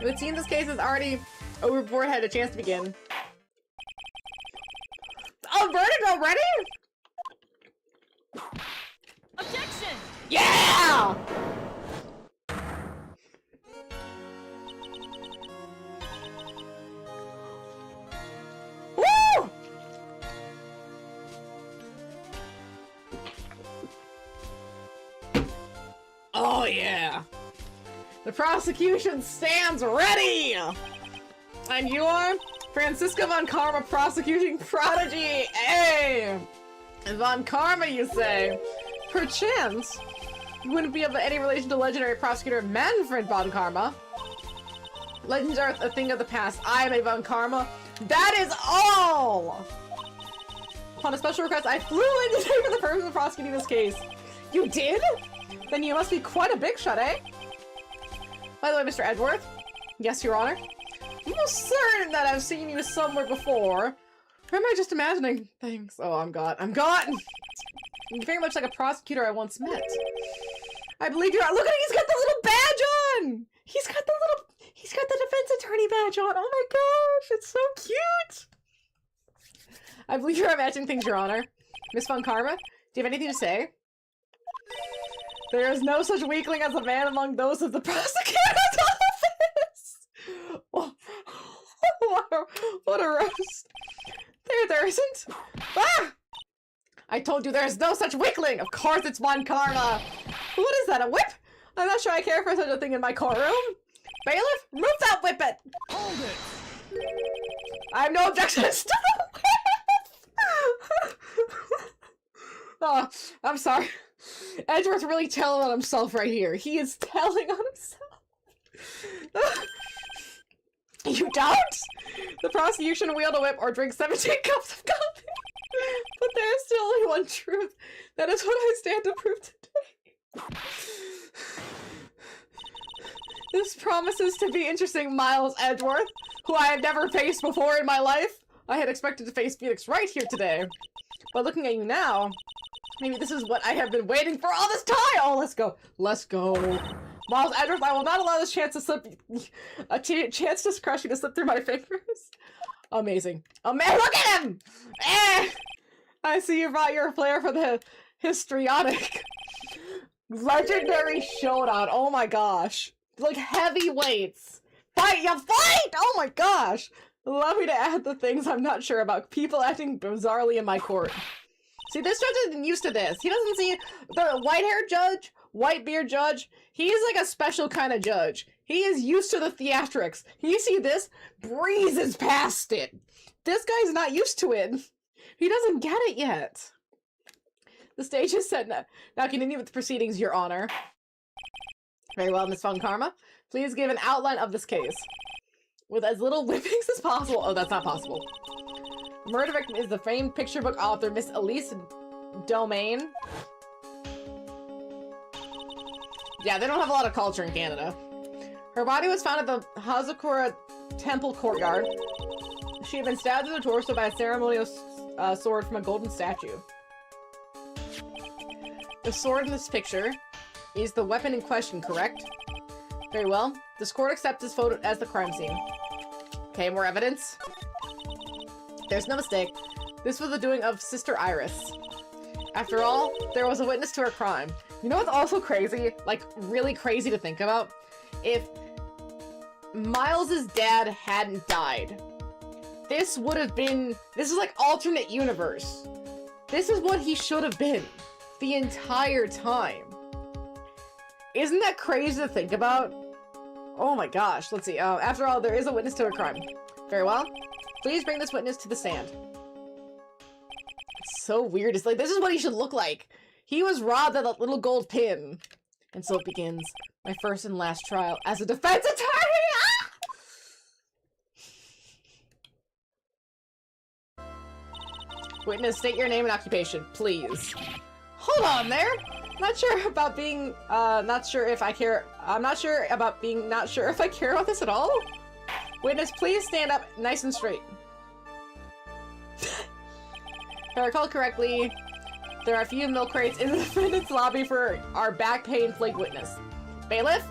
It would seem this case is already over before it had a chance to begin. A verdict already? Objection! Yeah! Woo! Oh yeah! The prosecution stands ready! And you are Francisca Von Karma, prosecuting prodigy! Hey! Von Karma, you say? Perchance, you wouldn't be of any relation to legendary prosecutor Manfred Von Karma. Legends are a thing of the past. I am a Von Karma. That is all! Upon a special request, I flew in today for the purpose of prosecuting this case. You did? Then you must be quite a big shot, eh? By the way, Mr. Edgeworth. Yes, Your Honor. I'm almost certain that I've seen you somewhere before. Or am I just imagining things? Oh, I'm gone. I'm gone! You're very much like a prosecutor I once met. I believe you're- Look at it! He's got the little badge on! He's got the defense attorney badge on! Oh my gosh! It's so cute! I believe you're imagining things, Your Honor. Miss Von Karma, do you have anything to say? There is no such weakling as a man among those of the prosecutor's office! Oh, what a roast! There isn't! Ah! I told you there's no such weakling! Of course it's Von Karma! What is that, a whip? I'm not sure I care for such a thing in my courtroom. Bailiff, move that whip it! Hold it! I have no objections to the whip! Oh, I'm sorry. Edgeworth's really telling on himself right here. He is telling on himself. You don't? The prosecution wield a whip or drink 17 cups of coffee. But there is still only one truth. That is what I stand to prove today. This promises to be interesting, Miles Edgeworth, who I have never faced before in my life. I had expected to face Felix right here today. But looking at you now, maybe this is what I have been waiting for all this time! Oh, let's go. Let's go. Miles Edgeworth, I will not allow this chance to slip- chance to crush you to slip through my fingers. Amazing. Oh man, look at him! Eh! I see you brought your flair for the histrionic. Legendary showdown. Oh my gosh. Like heavyweights. Fight, you fight! Oh my gosh. Allow me to add the things I'm not sure about. People acting bizarrely in my court. See, this judge isn't used to this. He doesn't see the white-haired judge, white-beard judge. He's like a special kind of judge. He is used to the theatrics. You see this? Breezes past it. This guy's not used to it. He doesn't get it yet. The stage is set now. Now continue with the proceedings, Your Honor. Very well, Miss Von Karma. Please give an outline of this case. With as little whippings as possible. Oh, that's not possible. Murder victim is the famed picture book author, Miss Elise Domain. Yeah, they don't have a lot of culture in Canada. Her body was found at the Hazakura Temple courtyard. She had been stabbed in the torso by a ceremonial sword from a golden statue. The sword in this picture is the weapon in question, correct? Very well. This court accepts this photo as the crime scene. Okay, more evidence. There's no mistake. This was the doing of Sister Iris. After all, there was a witness to her crime. You know what's also crazy? Like, really crazy to think about? If Miles's dad hadn't died, this would have been... This is like alternate universe. This is what he should have been the entire time. Isn't that crazy to think about? Oh my gosh. Let's see. After all, there is a witness to a crime. Very well. Please bring this witness to the stand. It's so weird. It's like, this is what he should look like. He was robbed of that little gold pin. And so it begins. My first and last trial as a defense attorney! Ah! Witness, state your name and occupation, please. Hold on there. Not sure about being, not sure if I care. I'm not sure about being not sure if I care about this at all. Witness, please stand up nice and straight. If I recall correctly, there are a few milk crates in the defendant's lobby for our back pain plagued witness. Bailiff,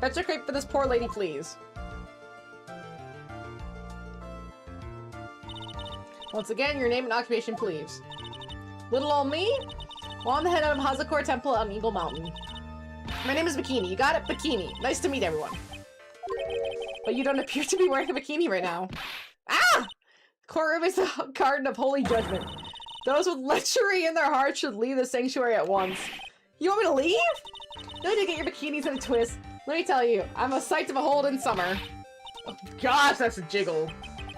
fetch a crate for this poor lady, please. Once again, your name and occupation, please. Little old me? Well, I'm the head of Hazakor Temple on Eagle Mountain. My name is Bikini. You got it? Bikini. Nice to meet everyone. But you don't appear to be wearing a bikini right now. Ah! The courtroom is a garden of holy judgment. Those with lechery in their hearts should leave the sanctuary at once. You want me to leave? No need to get your bikinis in a twist. Let me tell you, I'm a sight to behold in summer. Oh gosh, that's a jiggle.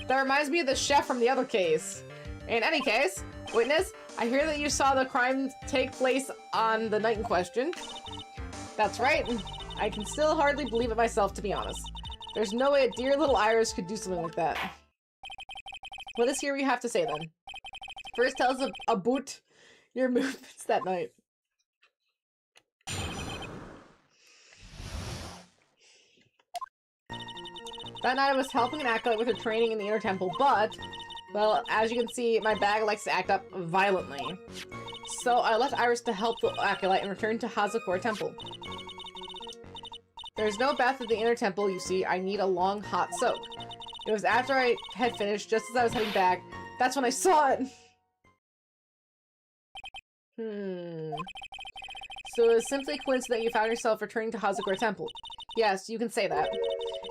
That reminds me of the chef from the other case. In any case, witness, I hear that you saw the crime take place on the night in question. That's right. I can still hardly believe it myself, to be honest. There's no way a dear little Iris could do something like that. What is here we have to say, then? First, tell us about your movements that night. That night I was helping an acolyte with her training in the inner temple, but, well, as you can see, my bag likes to act up violently. So I left Iris to help the acolyte and returned to Hazakor Temple. There's no bath at the inner temple, you see. I need a long, hot soak. It was after I had finished, just as I was heading back. That's when I saw it! So it was simply coincident you found yourself returning to Hazakor Temple. Yes, you can say that.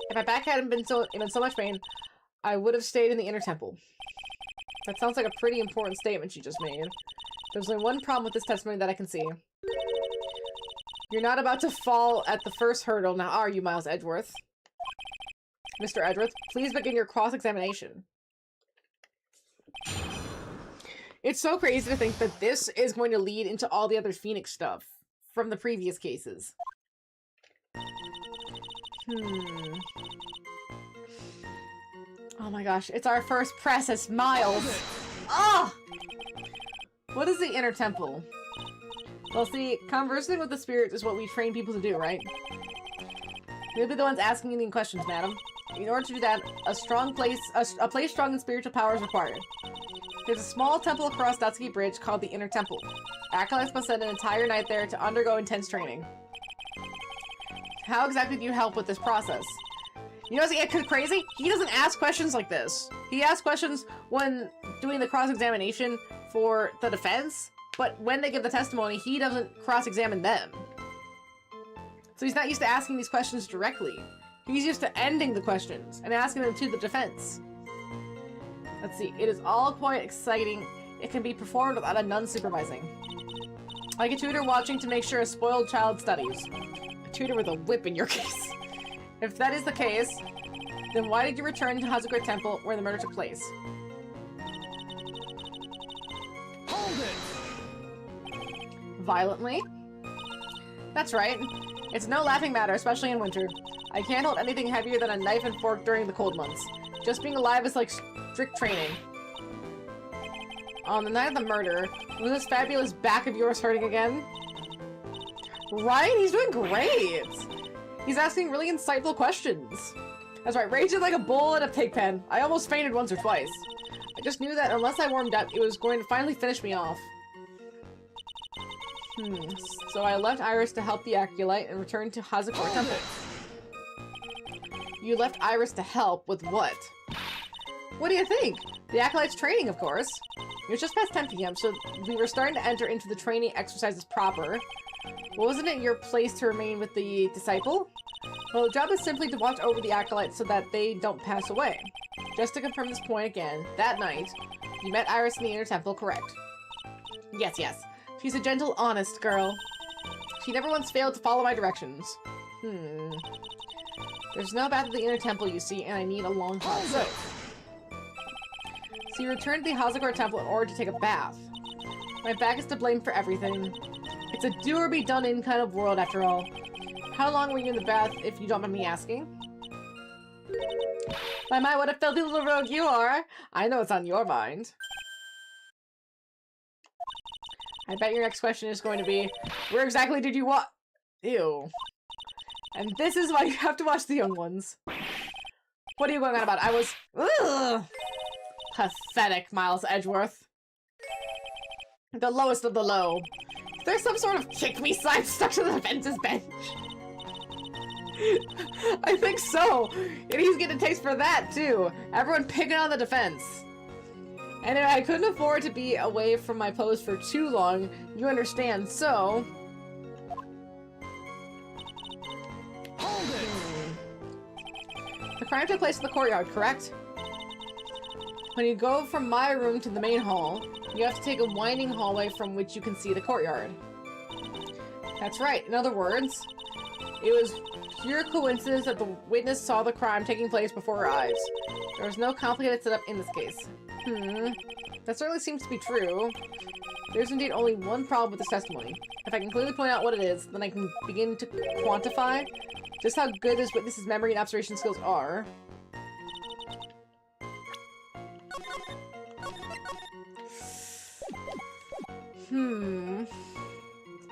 If my back hadn't been in so much pain, I would have stayed in the inner temple. That sounds like a pretty important statement she just made. There's only one problem with this testimony that I can see. You're not about to fall at the first hurdle, now are you, Miles Edgeworth? Mr. Edgeworth, please begin your cross-examination. It's so crazy to think that this is going to lead into all the other Phoenix stuff from the previous cases. Oh my gosh, it's our first press as Miles. Ah! What is the inner temple? Well, see, conversing with the spirits is what we train people to do, right? You'll be the ones asking any questions, madam. In order to do that, a place strong in spiritual power is required. There's a small temple across Datsuki Bridge called the Inner Temple. Acolytes must spend an entire night there to undergo intense training. How exactly do you help with this process? You know what's crazy? He doesn't ask questions like this. He asks questions when doing the cross-examination for the defense, but when they give the testimony, he doesn't cross-examine them. So he's not used to asking these questions directly. He's used to ending the questions and asking them to the defense. Let's see, it is all quite exciting. It can be performed without a nun supervising. Like a tutor watching to make sure a spoiled child studies. A tutor with a whip in your case. If that is the case, then why did you return to Hazakor Temple where the murder took place? Hold it! Violently? That's right. It's no laughing matter, especially in winter. I can't hold anything heavier than a knife and fork during the cold months. Just being alive is like strict training. On the night of the murder, was this fabulous back of yours hurting again? Right? He's doing great! He's asking really insightful questions. That's right, raging like a bull in a pig pen. I almost fainted once or twice. I just knew that unless I warmed up, it was going to finally finish me off. So I left Iris to help the Acolyte and returned to Hazakura Temple. You left Iris to help with what? What do you think? The Acolyte's training, of course. It was just past 10 p.m., so we were starting to enter into the training exercises proper. Wasn't it your place to remain with the disciple? Well, the job is simply to watch over the Acolyte so that they don't pass away. Just to confirm this point again, that night, you met Iris in the inner temple, correct? Yes, yes. She's a gentle, honest girl. She never once failed to follow my directions. There's no bath at the inner temple, you see, and I need a long hot soak. So you returned to the Hazakura Temple in order to take a bath. My back is to blame for everything. It's a do-or-be-done-in kind of world, after all. How long were you in the bath, if you don't mind me asking? My, what a filthy little rogue you are! I know it's on your mind. I bet your next question is going to be, where exactly did you Ew. And this is why you have to watch the young ones. What are you going on about? I was... Ugh! Pathetic, Miles Edgeworth. The lowest of the low. There's some sort of kick-me slime stuck to the fence's bench. I think so. And he's getting a taste for that, too. Everyone picking on the defense. And I couldn't afford to be away from my post for too long, you understand, so... Hold it! The crime took place in the courtyard, correct? When you go from my room to the main hall, you have to take a winding hallway from which you can see the courtyard. That's right. In other words, it was pure coincidence that the witness saw the crime taking place before her eyes. There was no complicated setup in this case. That certainly seems to be true. There's indeed only one problem with this testimony. If I can clearly point out what it is, then I can begin to quantify just how good this witness's memory and observation skills are.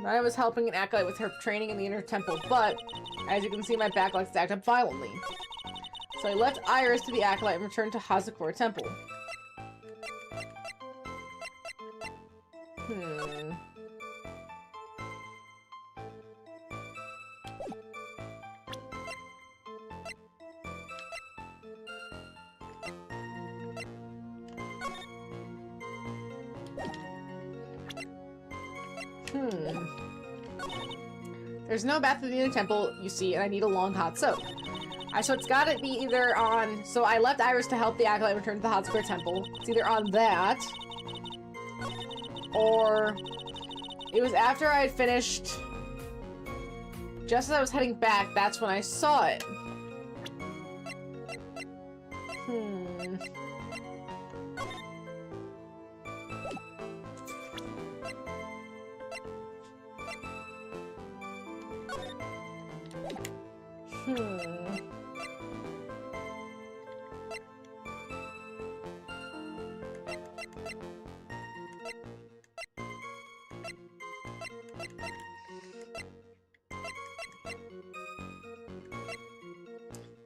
I was helping an acolyte with her training in the inner temple, but as you can see, my back likes to act up violently. So I left Iris to the acolyte and returned to Hazakura Temple. There's no bath in the inner temple, you see, and I need a long hot soak. So it's gotta be either on... So I left Iris to help the acolyte return to the Hazakura Temple. It's either on that, or it was after I had finished... Just as I was heading back, that's when I saw it.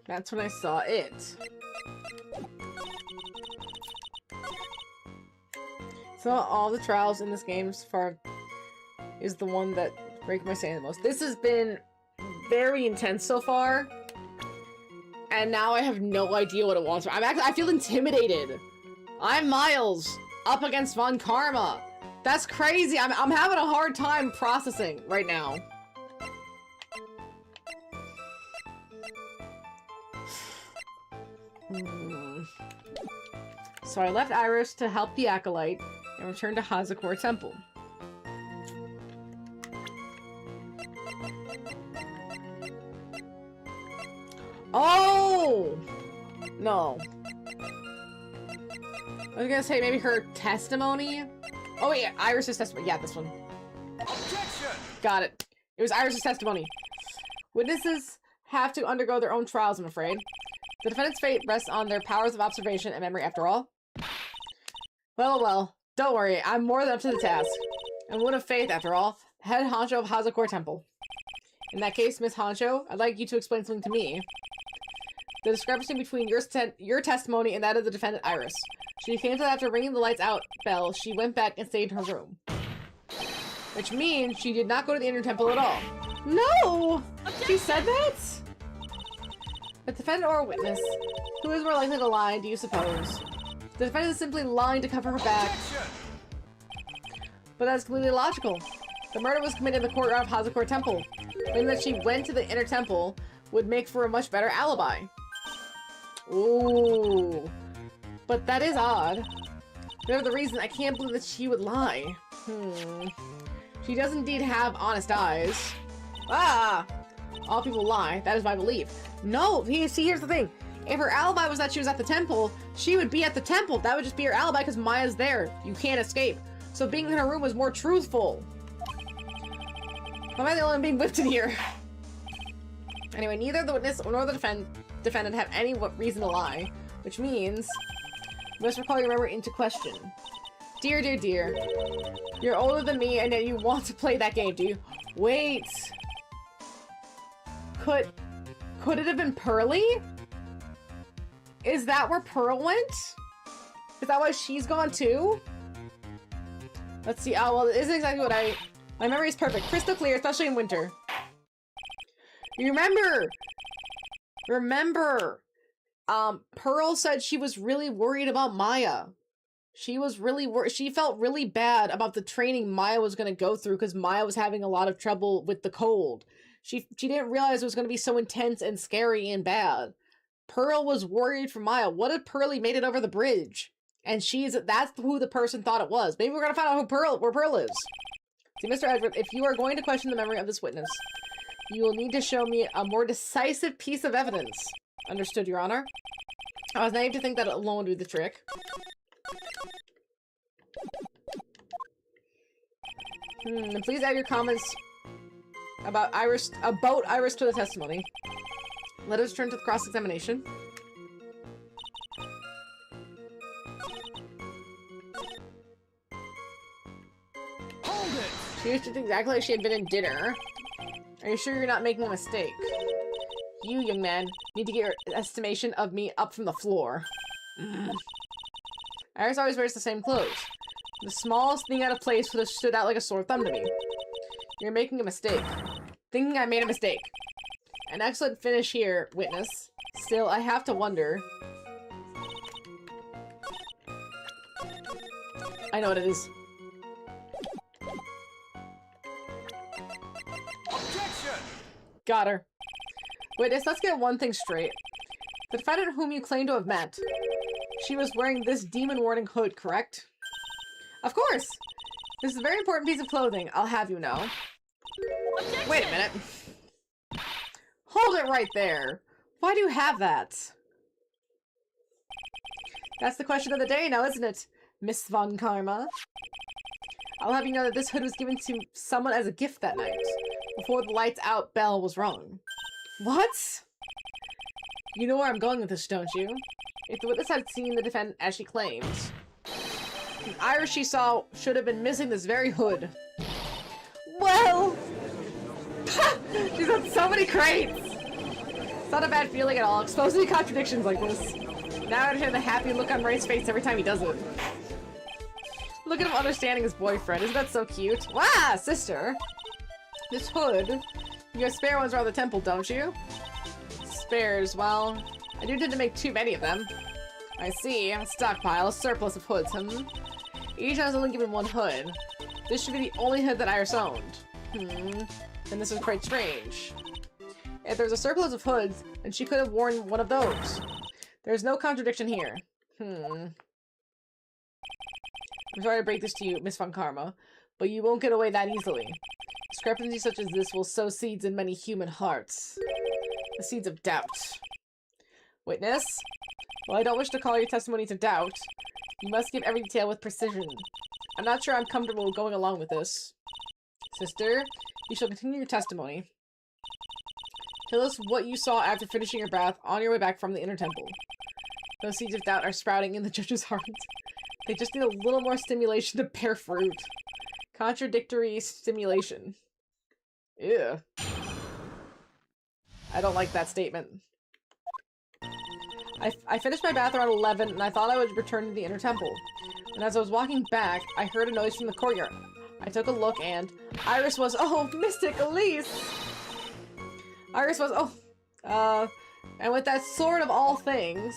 That's when I saw it. So all the trials in this game so far is the one that breaks my sand the most. This has been very intense so far, and now I have no idea what it wants. I feel intimidated. I'm Miles up against Von Karma. That's crazy. I'm having a hard time processing right now. So I left Iris to help the acolyte and returned to Hazakura Temple. Oh! No. I was gonna say maybe her testimony? Oh yeah, Iris' testimony. Yeah, this one. Objection! Got it. It was Iris' testimony. Witnesses have to undergo their own trials, I'm afraid. The defendant's fate rests on their powers of observation and memory, after all. Well, well, don't worry, I'm more than up to the task. And one of faith, after all, head honcho of Hazakura Temple. In that case, Miss Honcho, I'd like you to explain something to me. The discrepancy between your testimony and that of the defendant, Iris. She came to that after ringing the lights out bell. She went back and stayed in her room. Which means she did not go to the inner temple at all. No! She said that? A defendant or a witness? Who is more likely to lie, do you suppose? The defendant is simply lying to cover her back. But that's completely illogical. The murder was committed in the courtyard of Hazakor Temple. Meaning that she went to the inner temple would make for a much better alibi. Ooh. But that is odd. Whatever the reason, I can't believe that she would lie. She does indeed have honest eyes. Ah! All people lie. That is my belief. No! See, here's the thing. If her alibi was that she was at the temple, she would be at the temple. That would just be her alibi because Maya's there. You can't escape. So being in her room was more truthful. Why am I the only one being whipped in here? Anyway, neither the witness nor the defendant have any reason to lie. Which means... you must recall your memory into question. Dear, dear, dear. You're older than me and yet you want to play that game, do you? Wait. Could it have been Pearly? Is that where Pearl went? Is that why she's gone too? Let's see. Oh, well, it isn't exactly what my memory is perfect. Crystal clear, especially in winter. You remember! Pearl said she was really worried about Maya. She was really she felt really bad about the training Maya was going to go through because Maya was having a lot of trouble with the cold. She didn't realize it was going to be so intense and scary and bad. Pearl was worried for Maya. What if Pearly made it over the bridge? And that's who the person thought it was. Maybe we're going to find out where Pearl is. See, Mr. Edward, if you are going to question the memory of this witness, you will need to show me a more decisive piece of evidence. Understood, Your Honor. I was naive to think that alone would do the trick. Please add your comments about Iris to the testimony. Let us turn to the cross-examination. Hold it! She acted exactly like she had been in dinner. Are you sure you're not making a mistake? You, young man, need to get your estimation of me up from the floor. Iris always wears the same clothes. The smallest thing out of place would have stood out like a sore thumb to me. You're making a mistake. Thinking I made a mistake. An excellent finish here, witness. Still, I have to wonder. I know what it is. Objection! Got her. Witness, let's get one thing straight. The defendant whom you claim to have met, she was wearing this demon warning hood, correct? Of course! This is a very important piece of clothing, I'll have you know. Objection! Wait a minute. Hold it right there. Why do you have that? That's the question of the day now, isn't it, Miss Von Karma? I'll have you know that this hood was given to someone as a gift that night, before the lights out bell was rung. What? You know where I'm going with this, don't you? If the witness had seen the defendant as she claims, the Iris she saw should have been missing this very hood. Well, she's on so many crates. It's not a bad feeling at all, exposing contradictions like this. Now I understand the happy look on Ray's face every time he does it. Look at him understanding his boyfriend. Isn't that so cute? Wow, sister. This hood. You have spare ones around the temple, don't you? Spares, well, I do tend to make too many of them. I see. A stockpile, a surplus of hoods, Each has only given one hood. This should be the only hood that Iris owned. And this is quite strange. If there's a surplus of hoods, then she could have worn one of those. There's no contradiction here. I'm sorry to break this to you, Miss Von Karma, but you won't get away that easily. Discrepancies such as this will sow seeds in many human hearts. The seeds of doubt. Witness? Well, I don't wish to call your testimony to doubt. You must give every detail with precision. I'm not sure I'm comfortable going along with this. Sister, you shall continue your testimony. Tell us what you saw after finishing your bath on your way back from the inner temple. Those seeds of doubt are sprouting in the judge's heart. They just need a little more stimulation to bear fruit. Contradictory stimulation. Ew. I don't like that statement. I finished my bath around 11, and I thought I would return to the inner temple. And as I was walking back, I heard a noise from the courtyard. I took a look, and Iris was, oh, Mystic Elise! Iris was, and with that sword of all things,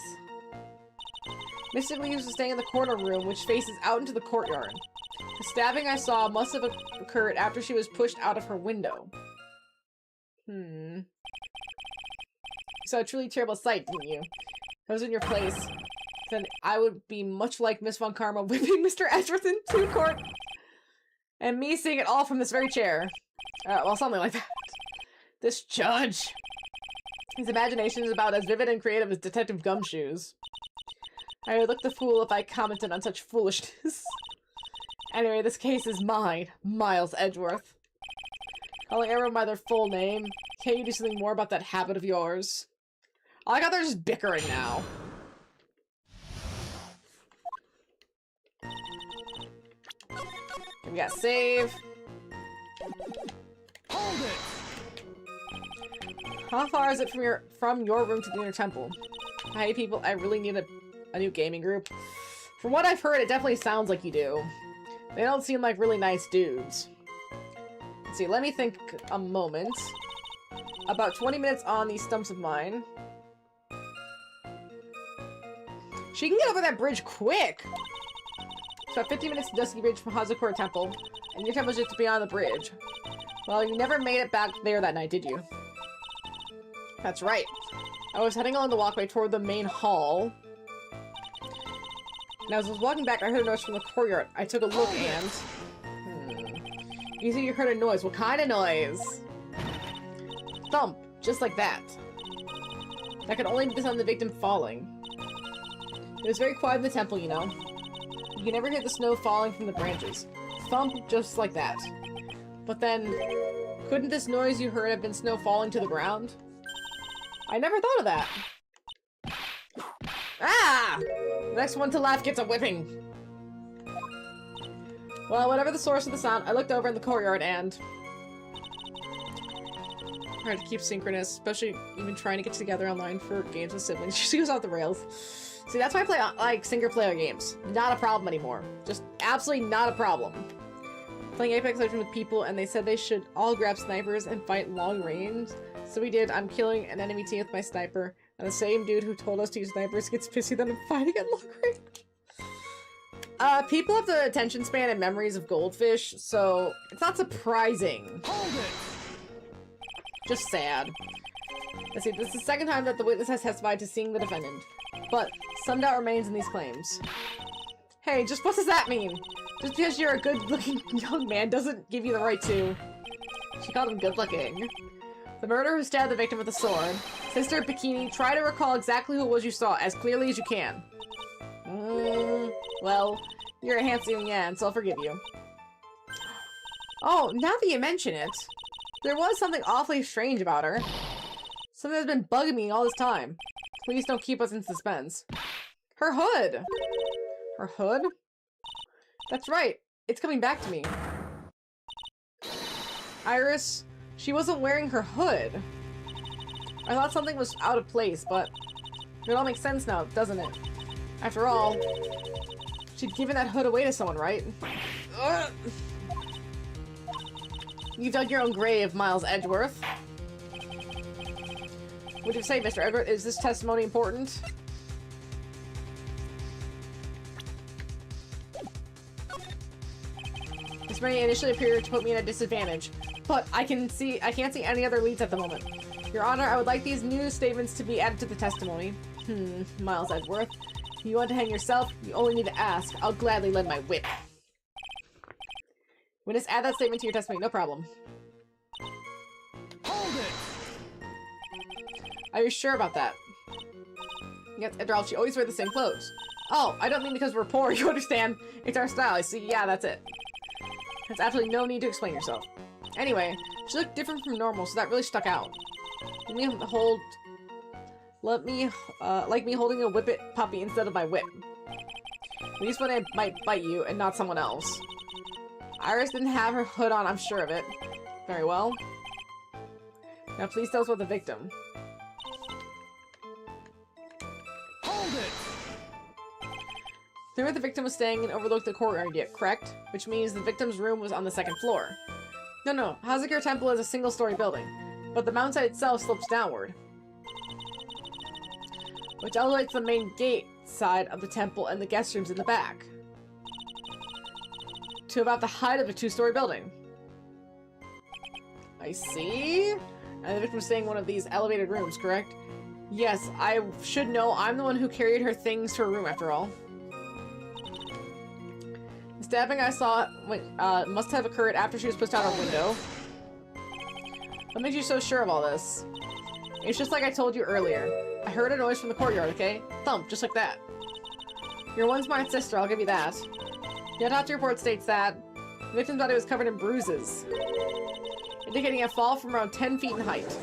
Mystic Elise was staying in the corner room, which faces out into the courtyard. The stabbing I saw must have occurred after she was pushed out of her window. You saw a truly terrible sight, didn't you? If I was in your place, then I would be much like Miss Von Karma whipping Mr. Edgeworth into court, and me seeing it all from this very chair. Well, something like that. This judge. His imagination is about as vivid and creative as Detective Gumshoes. I would look the fool if I commented on such foolishness. Anyway, this case is mine, Miles Edgeworth. Calling everyone by their full name. Can't you do something more about that habit of yours? I like how they're just bickering now. We got save. Hold it! How far is it from your room to the inner temple? Hey people, I really need a new gaming group. From what I've heard, it definitely sounds like you do. They don't seem like really nice dudes. Let's see, let me think a moment. About 20 minutes on these stumps of mine. She can get over that bridge quick! It's about 50 minutes to Dusky Bridge from Hazakura Temple, and your temple's just beyond the bridge. Well, you never made it back there that night, did you? That's right. I was heading along the walkway toward the main hall. And as I was walking back, I heard a noise from the courtyard. I took a look and... You said you heard a noise. What kind of noise? Thump. Just like that. That could only be the sound of the victim falling. It was very quiet in the temple, you know. You can never hear the snow falling from the branches. Thump. Just like that. But then, couldn't this noise you heard have been snow falling to the ground? I never thought of that. Ah! The next one to laugh gets a whipping. Well, whatever the source of the sound, I looked over in the courtyard and... Hard to keep synchronous, especially even trying to get together online for games with siblings. She goes off the rails. See, that's why I play, like, single-player games. Not a problem anymore. Just absolutely not a problem. Playing Apex Legends with people, and they said they should all grab snipers and fight long range. So we did. I'm killing an enemy team with my sniper, and the same dude who told us to use snipers gets pissy that I'm fighting at long range. People have the attention span and memories of goldfish, so it's not surprising. Hold it! Just sad. Let's see, this is the second time that the witness has testified to seeing the defendant, but some doubt remains in these claims. Hey, just what does that mean? Just because you're a good-looking young man doesn't give you the right to... She called him good-looking. The murderer who stabbed the victim with a sword. Sister Bikini, try to recall exactly who it was you saw as clearly as you can. Well, you're a handsome young man, so I'll forgive you. Oh, now that you mention it, there was something awfully strange about her. Something that's been bugging me all this time. Please don't keep us in suspense. Her hood! Her hood? That's right. It's coming back to me. Iris, she wasn't wearing her hood. I thought something was out of place, but it all makes sense now, doesn't it? After all, she'd given that hood away to someone, right? Ugh. You dug your own grave, Miles Edgeworth. Would you say, Mr. Edgeworth, is this testimony important? This may initially appear to put me at a disadvantage, but I can't see any other leads at the moment. Your Honor, I would like these new statements to be added to the testimony. Miles Edgeworth. If you want to hang yourself, you only need to ask. I'll gladly lend my whip. Witness, add that statement to your testimony, no problem. Hold it! Are you sure about that? Yes, after all, she always wears the same clothes. Oh, I don't mean because we're poor, you understand? It's our style, I see. Yeah, that's it. There's absolutely no need to explain yourself. Anyway, she looked different from normal, so that really stuck out. Like me holding a whippet puppy instead of my whip. At least when it might bite you and not someone else. Iris didn't have her hood on, I'm sure of it. Very well. Now please tell us about the victim. The room the victim was staying in overlooked the courtyard yet, correct? Which means the victim's room was on the second floor. No. Hazakura Temple is a single-story building, but the mountainside itself slopes downward, which elevates the main gate side of the temple and the guest rooms in the back to about the height of a two-story building. I see. And the victim was staying in one of these elevated rooms, correct? Yes, I should know. I'm the one who carried her things to her room, after all. The stabbing I saw must have occurred after she was pushed out her window. What makes you so sure of all this? It's just like I told you earlier. I heard a noise from the courtyard, okay? Thump, just like that. You're one smart sister, I'll give you that. The autopsy report states that the victim's body was covered in bruises, indicating a fall from around 10 feet in height.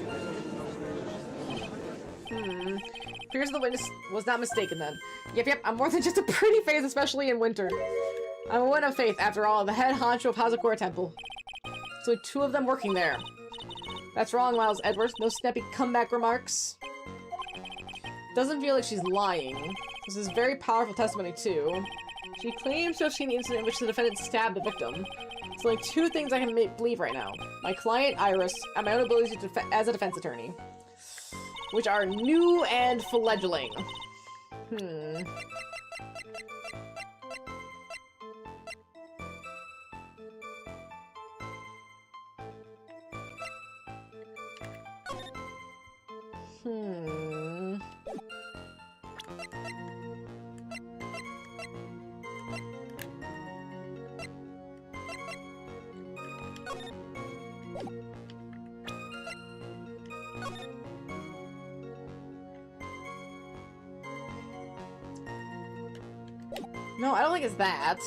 Appears the witness was not mistaken then. Yep, I'm more than just a pretty face, especially in winter. I'm a woman of faith, after all, the head honcho of Hazakura Temple. So 2 of them working there. That's wrong, Miles Edwards. No snappy comeback remarks. Doesn't feel like she's lying. This is very powerful testimony, too. She claims to have seen the incident in which the defendant stabbed the victim. There's only 2 things I can believe right now. My client, Iris, and my own ability as a defense attorney. Which are new and fledgling. No, I don't think it's that.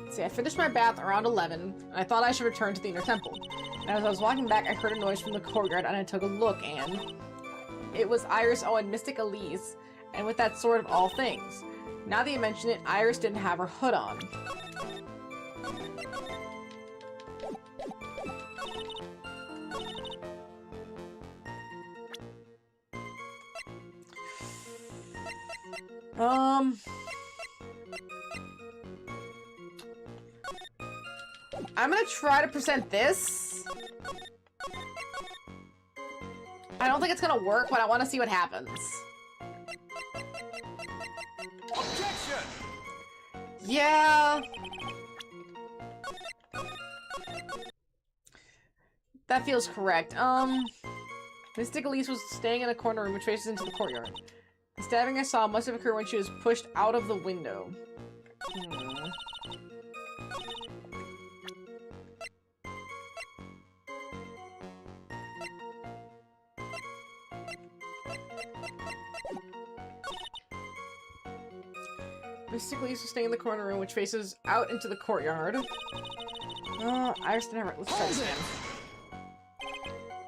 See, I finished my bath around 11, and I thought I should return to the inner temple. And as I was walking back, I heard a noise from the courtyard, and I took a look, and it was Iris and Mystic Elise, and with that sword of all things. Now that you mention it, Iris didn't have her hood on. I'm gonna try to present this. I don't think it's gonna work, but I want to see what happens. Objection! Yeah. That feels correct. Mystic Elise was staying in a corner room which faces into the courtyard. The stabbing I saw must have occurred when she was pushed out of the window. Mystic Elise was staying in the corner room which faces out into the courtyard. Iris didn't have it. Let's try this again.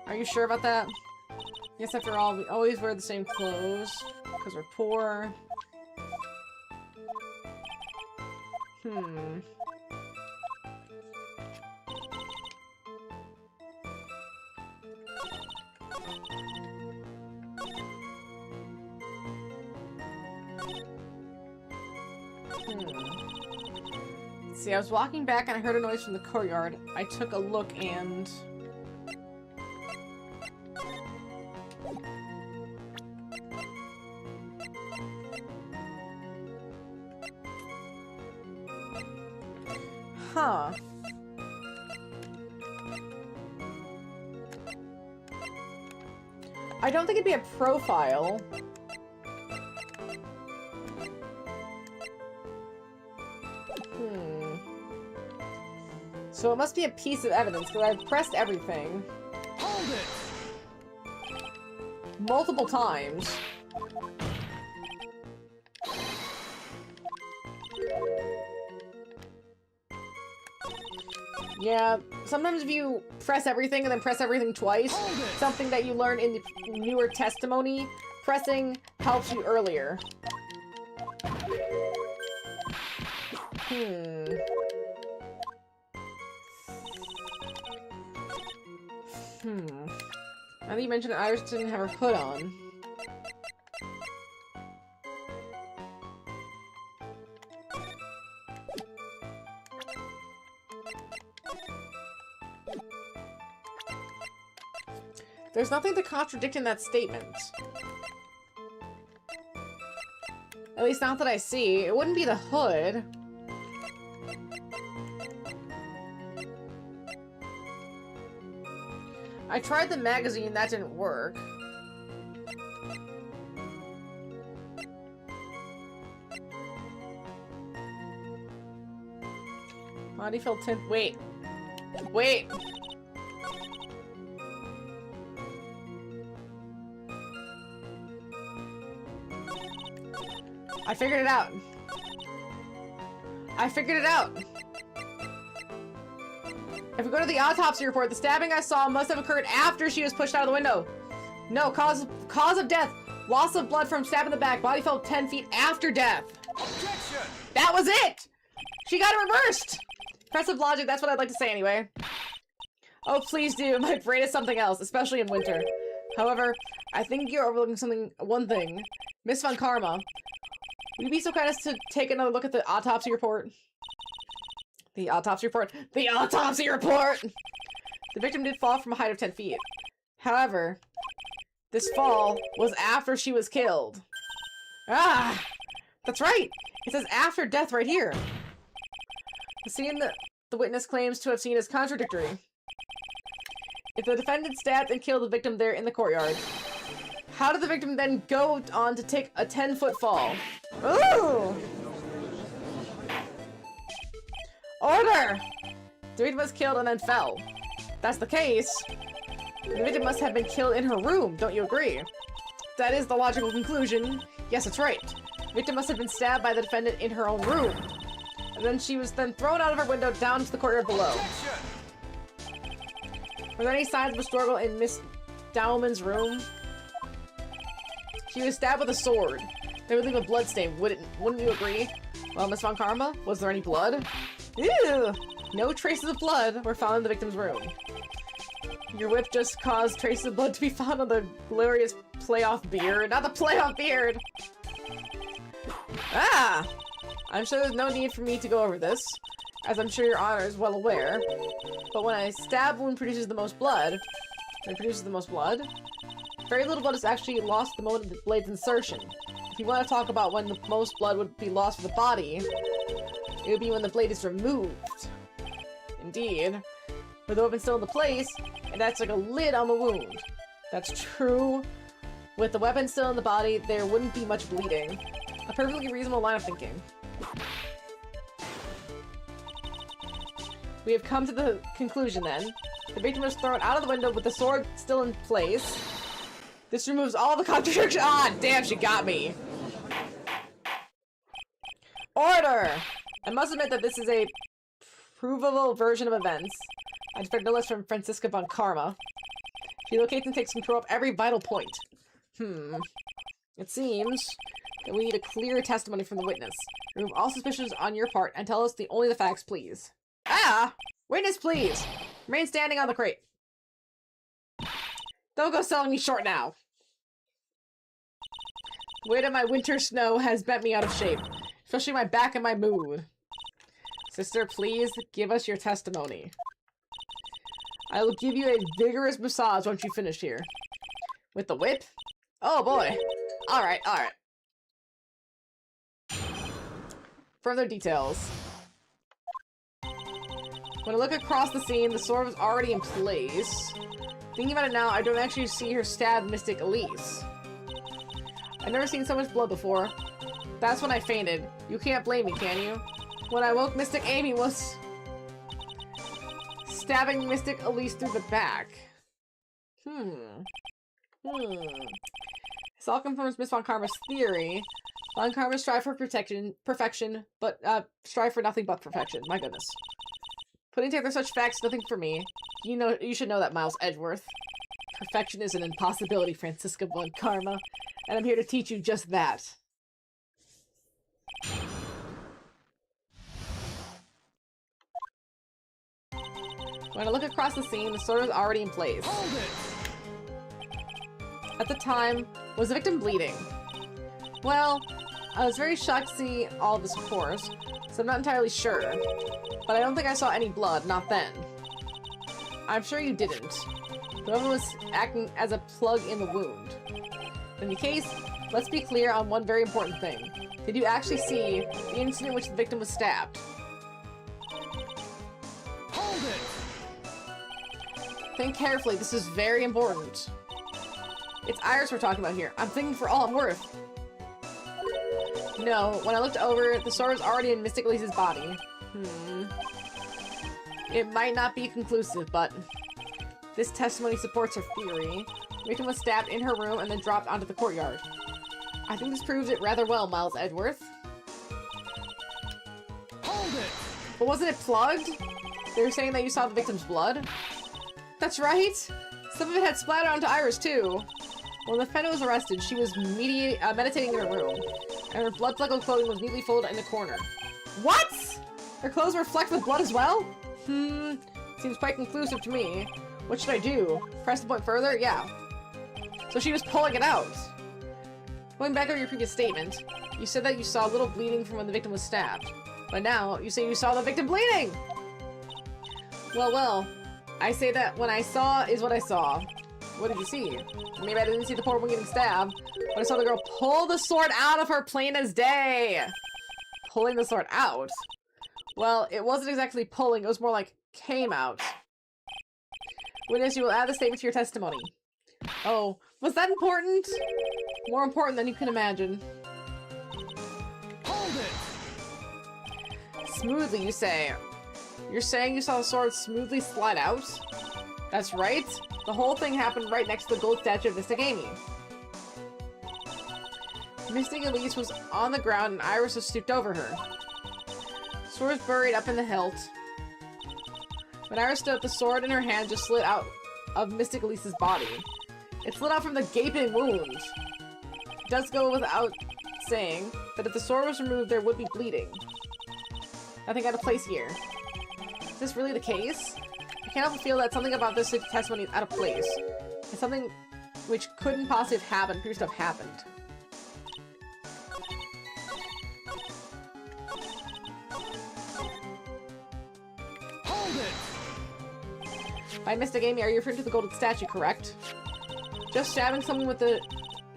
Are you sure about that? Yes, after all, we always wear the same clothes because we're poor. See, I was walking back and I heard a noise from the courtyard. I took a look and... Huh. I don't think it'd be a profile. So it must be a piece of evidence, because I've pressed everything. Hold it! Multiple times. Yeah, sometimes if you press everything and then press everything twice, something that you learn in the newer testimony, pressing helps you earlier. think you mentioned Iris didn't have her hood on. There's nothing to contradict in that statement. At least not that I see. It wouldn't be the hood. I tried the magazine, that didn't work. Body fill tint. Wait. Wait! I figured it out. I figured it out. If we go to the autopsy report, the stabbing I saw must have occurred after she was pushed out of the window. No, cause of death. Loss of blood from stab in the back. Body fell 10 feet after death. Objection! That was it! She got it reversed! Impressive logic, that's what I'd like to say anyway. Oh, please do. My brain is something else, especially in winter. However, I think you're overlooking one thing. Miss Von Karma, will you be so kind as to take another look at the autopsy report? The autopsy report. The autopsy report! The victim did fall from a height of 10 feet. However, this fall was after she was killed. Ah! That's right! It says after death right here. The scene that the witness claims to have seen is contradictory. If the defendant stabbed and killed the victim there in the courtyard, how did the victim then go on to take a 10-foot fall? Ooh! Order! The victim was killed and then fell. If that's the case, the victim must have been killed in her room, don't you agree? That is the logical conclusion. Yes, that's right. The victim must have been stabbed by the defendant in her own room. And then she was then thrown out of her window down to the courtyard below. Were there any signs of a struggle in Miss Dowman's room? She was stabbed with a sword. They would leave a blood stain, wouldn't you agree? Well, Miss Von Karma, was there any blood? Ew! No traces of blood were found in the victim's room. Your whip just caused traces of blood to be found on the glorious playoff beard. Not the playoff beard! Ah! I'm sure there's no need for me to go over this, as I'm sure your honor is well aware. But when a stab wound produces the most blood, very little blood is actually lost at the moment of the blade's insertion. If you want to talk about when the most blood would be lost for the body, it would be when the blade is removed. Indeed. With the weapon still in the place, it acts like a lid on the wound. That's true. With the weapon still in the body, there wouldn't be much bleeding. A perfectly reasonable line of thinking. We have come to the conclusion then. The victim was thrown out of the window with the sword still in place. This removes all the contradiction. Ah, damn, she got me. Order! I must admit that this is a provable version of events. I expect no less from Franziska Von Karma. She locates and takes control of every vital point. It seems that we need a clear testimony from the witness. Remove all suspicions on your part and tell us only the facts, please. Ah! Witness, please! Remain standing on the crate. Don't go selling me short now. The weight of my winter snow has bent me out of shape, especially my back and my mood. Sister, please give us your testimony. I will give you a vigorous massage once you finish here. With the whip? Oh boy. Alright, alright. Further details. When I look across the scene, the sword was already in place. Thinking about it now, I don't actually see her stab Mystic Elise. I've never seen so much blood before. That's when I fainted. You can't blame me, can you? When I woke, Mystic Amy was stabbing Mystic Elise through the back. This all confirms Miss Von Karma's theory. Von Karma strive for perfection, but strive for nothing but perfection. My goodness. Putting together such facts, nothing for me. You should know that, Miles Edgeworth. Perfection is an impossibility, Franziska Von Karma, and I'm here to teach you just that. When I look across the scene, the sword is already in place. Hold it! At the time, was the victim bleeding? Well, I was very shocked to see all of this, of course, so I'm not entirely sure. But I don't think I saw any blood, not then. I'm sure you didn't. Whoever was acting as a plug in the wound. In any case, let's be clear on one very important thing. Did you actually see the incident in which the victim was stabbed? Hold it! Think carefully, this is very important. It's Iris we're talking about here. I'm thinking for all I'm worth. No, when I looked over, the sword was already in Mystic Elise's body. It might not be conclusive, but this testimony supports her theory. The victim was stabbed in her room and then dropped onto the courtyard. I think this proves it rather well, Miles Edgeworth. Hold it! But wasn't it plugged? They were saying that you saw the victim's blood? That's right! Some of it had splattered onto Iris, too. When the defendant was arrested, she was meditating in her room, and her blood-fleckled clothing was neatly folded in the corner. What?! Her clothes were flecked with blood as well? Seems quite conclusive to me. What should I do? Press the point further? Yeah. So she was pulling it out. Going back over your previous statement, you said that you saw a little bleeding from when the victim was stabbed. But now, you say you saw the victim bleeding! Well, I say that when I saw is what I saw. What did you see? Maybe I didn't see the poor woman getting stabbed, but I saw the girl pull the sword out of her plain as day! Pulling the sword out? Well, it wasn't exactly pulling, it was more like came out. Witness, you will add the statement to your testimony. Oh, was that important? More important than you can imagine. Hold it! Smoothly, you say. You're saying you saw the sword smoothly slide out? That's right. The whole thing happened right next to the gold statue of Mystic Amy. Mystic Elise was on the ground and Iris was stooped over her. The sword was buried up in the hilt. When Iris stood up, the sword in her hand just slid out of Mystic Elise's body. It slid out from the gaping wound. It does go without saying that if the sword was removed, there would be bleeding. Nothing out of place here. Is this really the case? I can't help but feel that something about this testimony is out of place. And something which couldn't possibly have happened appears to have happened. Hold it! By Mystic Amy, are you referring to the golden statue, correct? Just stabbing someone with the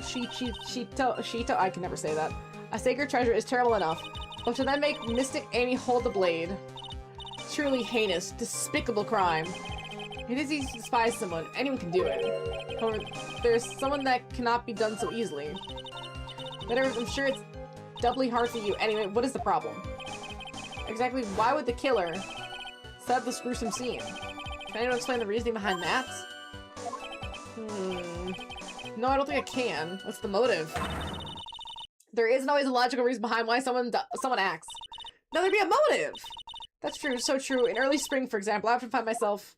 Shito, I can never say that. A sacred treasure is terrible enough, but to then make Mystic Amy hold the blade. Truly heinous, despicable crime. It is easy to despise someone. Anyone can do it. However, there's someone that cannot be done so easily. But I'm sure it's doubly hard for you. Anyway, what is the problem? Exactly why would the killer set up this gruesome scene? Can anyone explain the reasoning behind that? No, I don't think I can. What's the motive? There isn't always a logical reason behind why someone acts. Now there'd be a motive! That's true, so true. In early spring, for example, I often find myself...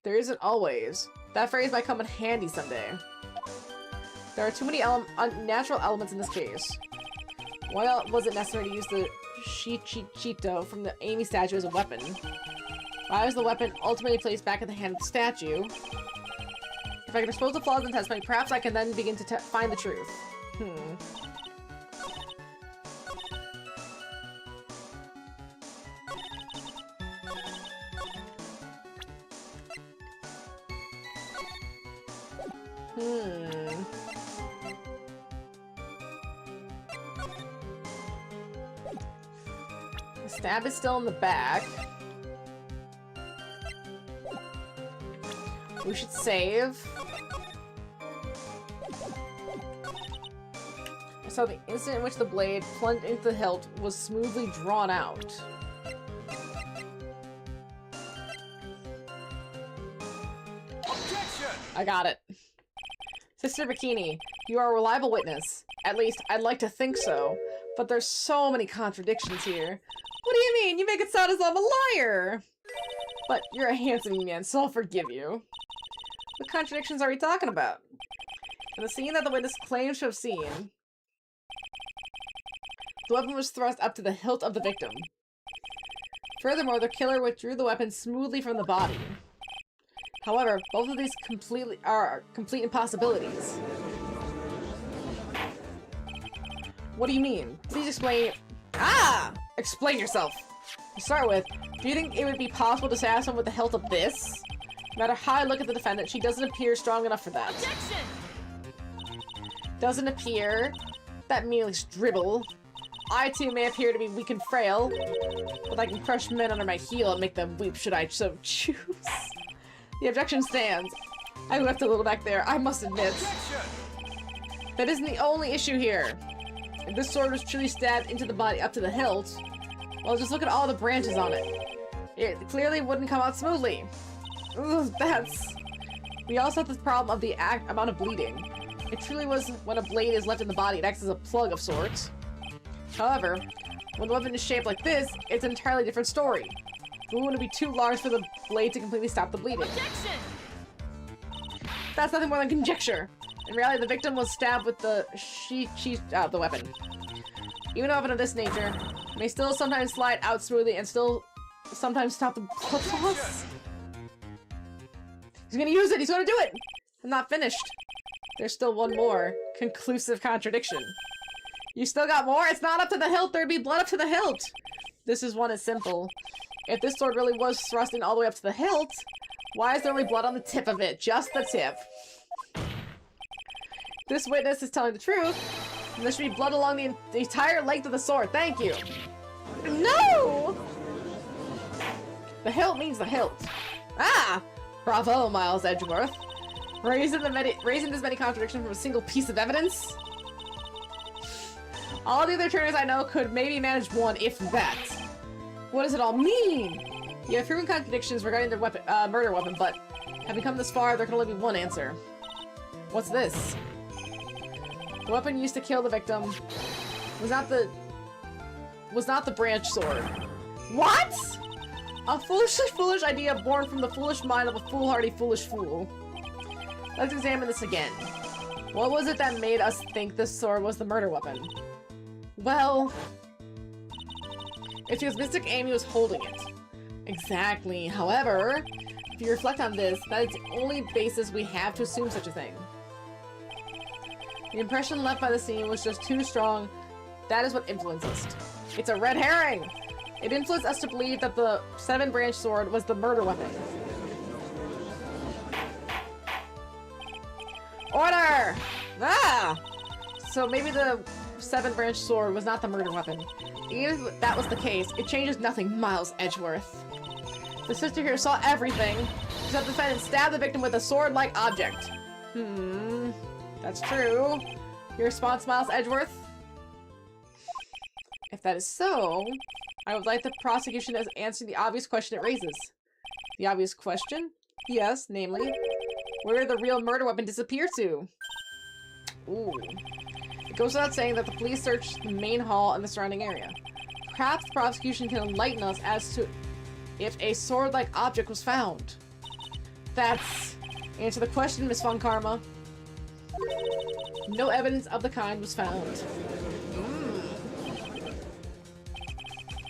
There isn't always. That phrase might come in handy someday. There are too many unnatural elements in this case. Why was it necessary to use the Shito from the Amy statue as a weapon? Why was the weapon ultimately placed back in the hand of the statue? If I can expose the flaws in the testimony, perhaps I can then begin to find the truth. The stab is still in the back. We should save. I saw the instant in which the blade plunged into the hilt was smoothly drawn out. Objection! I got it. Sister Bikini, you are a reliable witness. At least, I'd like to think so. But there's so many contradictions here. What do you mean? You make it sound as though I'm a liar! But you're a handsome man, so I'll forgive you. What contradictions are we talking about? In the scene that the witness claims to have seen, the weapon was thrust up to the hilt of the victim. Furthermore, the killer withdrew the weapon smoothly from the body. However, both of these are complete impossibilities. What do you mean? Please explain. Ah! Explain yourself. To start with, do you think it would be possible to stab someone with the hilt of this? No matter how I look at the defendant, she doesn't appear strong enough for that. Objection! Doesn't appear. That meaningless dribble. I too may appear to be weak and frail, but I can crush men under my heel and make them weep should I so choose. The objection stands. I left a little back there, I must admit. Objection! That isn't the only issue here. If this sword was truly stabbed into the body up to the hilt, well, just look at all the branches on it. It clearly wouldn't come out smoothly. Ugh, that's... We also have the problem of the amount of bleeding. It truly was when a blade is left in the body, it acts as a plug of sorts. However, when the weapon is shaped like this, it's an entirely different story. The wound would be too large for the blade to completely stop the bleeding. Objection! That's nothing more than conjecture. In reality, the victim was stabbed with the the weapon. Even a weapon of this nature may still sometimes slide out smoothly and still sometimes stop the blood loss. He's gonna use it! He's gonna do it! I'm not finished. There's still one more conclusive contradiction. You still got more? It's not up to the hilt! There'd be blood up to the hilt! This is one is simple. If this sword really was thrusting all the way up to the hilt, why is there only blood on the tip of it? Just the tip. This witness is telling the truth, and there should be blood along the entire length of the sword. Thank you. No! The hilt means the hilt. Ah! Bravo, Miles Edgeworth. Raising this many contradictions from a single piece of evidence? All the other attorneys I know could maybe manage one, if that. What does it all mean? You have proven contradictions regarding their weapon, murder weapon, but having come this far, there can only be one answer. What's this? The weapon used to kill the victim was not the branch sword. What? A foolish idea born from the foolish mind of a foolhardy foolish fool. Let's examine this again. What was it that made us think this sword was the murder weapon? Well, it's because Mystic Amy was holding it. Exactly. However, if you reflect on this, that is the only basis we have to assume such a thing. The impression left by the scene was just too strong. That is what influenced us. It's a red herring! It influenced us to believe that the 7-branch sword was the murder weapon. Order! Ah! So maybe the 7-branch sword was not the murder weapon. Even if that was the case, it changes nothing, Miles Edgeworth. The sister here saw everything, except the defendant stabbed the victim with a sword-like object. That's true. Your response, Miles Edgeworth? If that is so, I would like the prosecution to answer the obvious question it raises. The obvious question? Yes, namely, where did the real murder weapon disappear to? Ooh. It goes without saying that the police searched the main hall and the surrounding area. Perhaps the prosecution can enlighten us as to if a sword-like object was found. That's... Answer the question, Miss Von Karma. No evidence of the kind was found.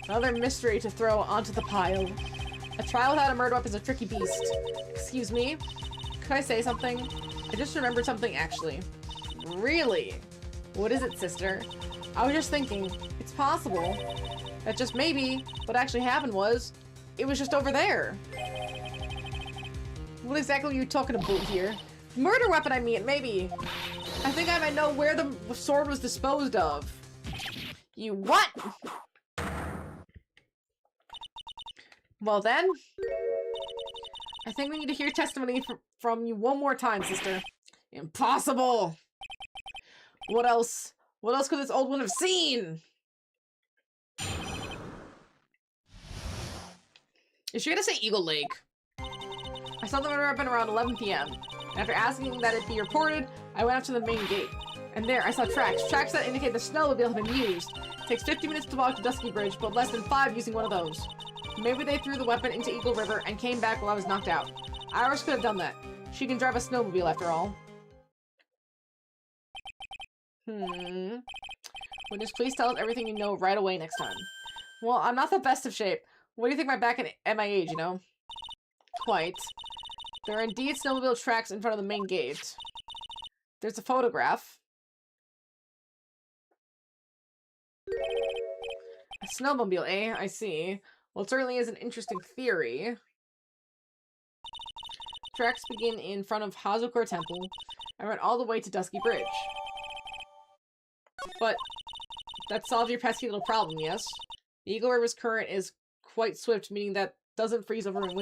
Another mystery to throw onto the pile. A trial without a murder weapon is a tricky beast. Excuse me? Could I say something? I just remembered something, actually. Really? What is it, sister? I was just thinking, it's possible that just maybe what actually happened was, it was just over there. What exactly are you talking about here? Murder weapon, I mean, maybe. I think I might know where the sword was disposed of. You what? Well then, I think we need to hear testimony from you one more time, sister. Impossible! What else? What else could this old one have seen? Is she gonna say Eagle Lake? I saw the murder weapon around 11 p.m. After asking that it be reported, I went up to the main gate. And there, I saw tracks. Tracks that indicate the snowmobile had been used. It takes 50 minutes to walk to Dusky Bridge, but less than 5 using one of those. Maybe they threw the weapon into Eagle River and came back while I was knocked out. Iris could have done that. She can drive a snowmobile after all. Witness, please tell us everything you know right away next time. Well, I'm not the best of shape. What do you think my back and at my age, you know? Quite. There are indeed snowmobile tracks in front of the main gate. There's a photograph. A snowmobile, eh? I see. Well, it certainly is an interesting theory. Tracks begin in front of Hazukor Temple and run all the way to Dusky Bridge. But that solves your pesky little problem, yes? The Eagle River's current is quite swift, meaning that doesn't freeze over in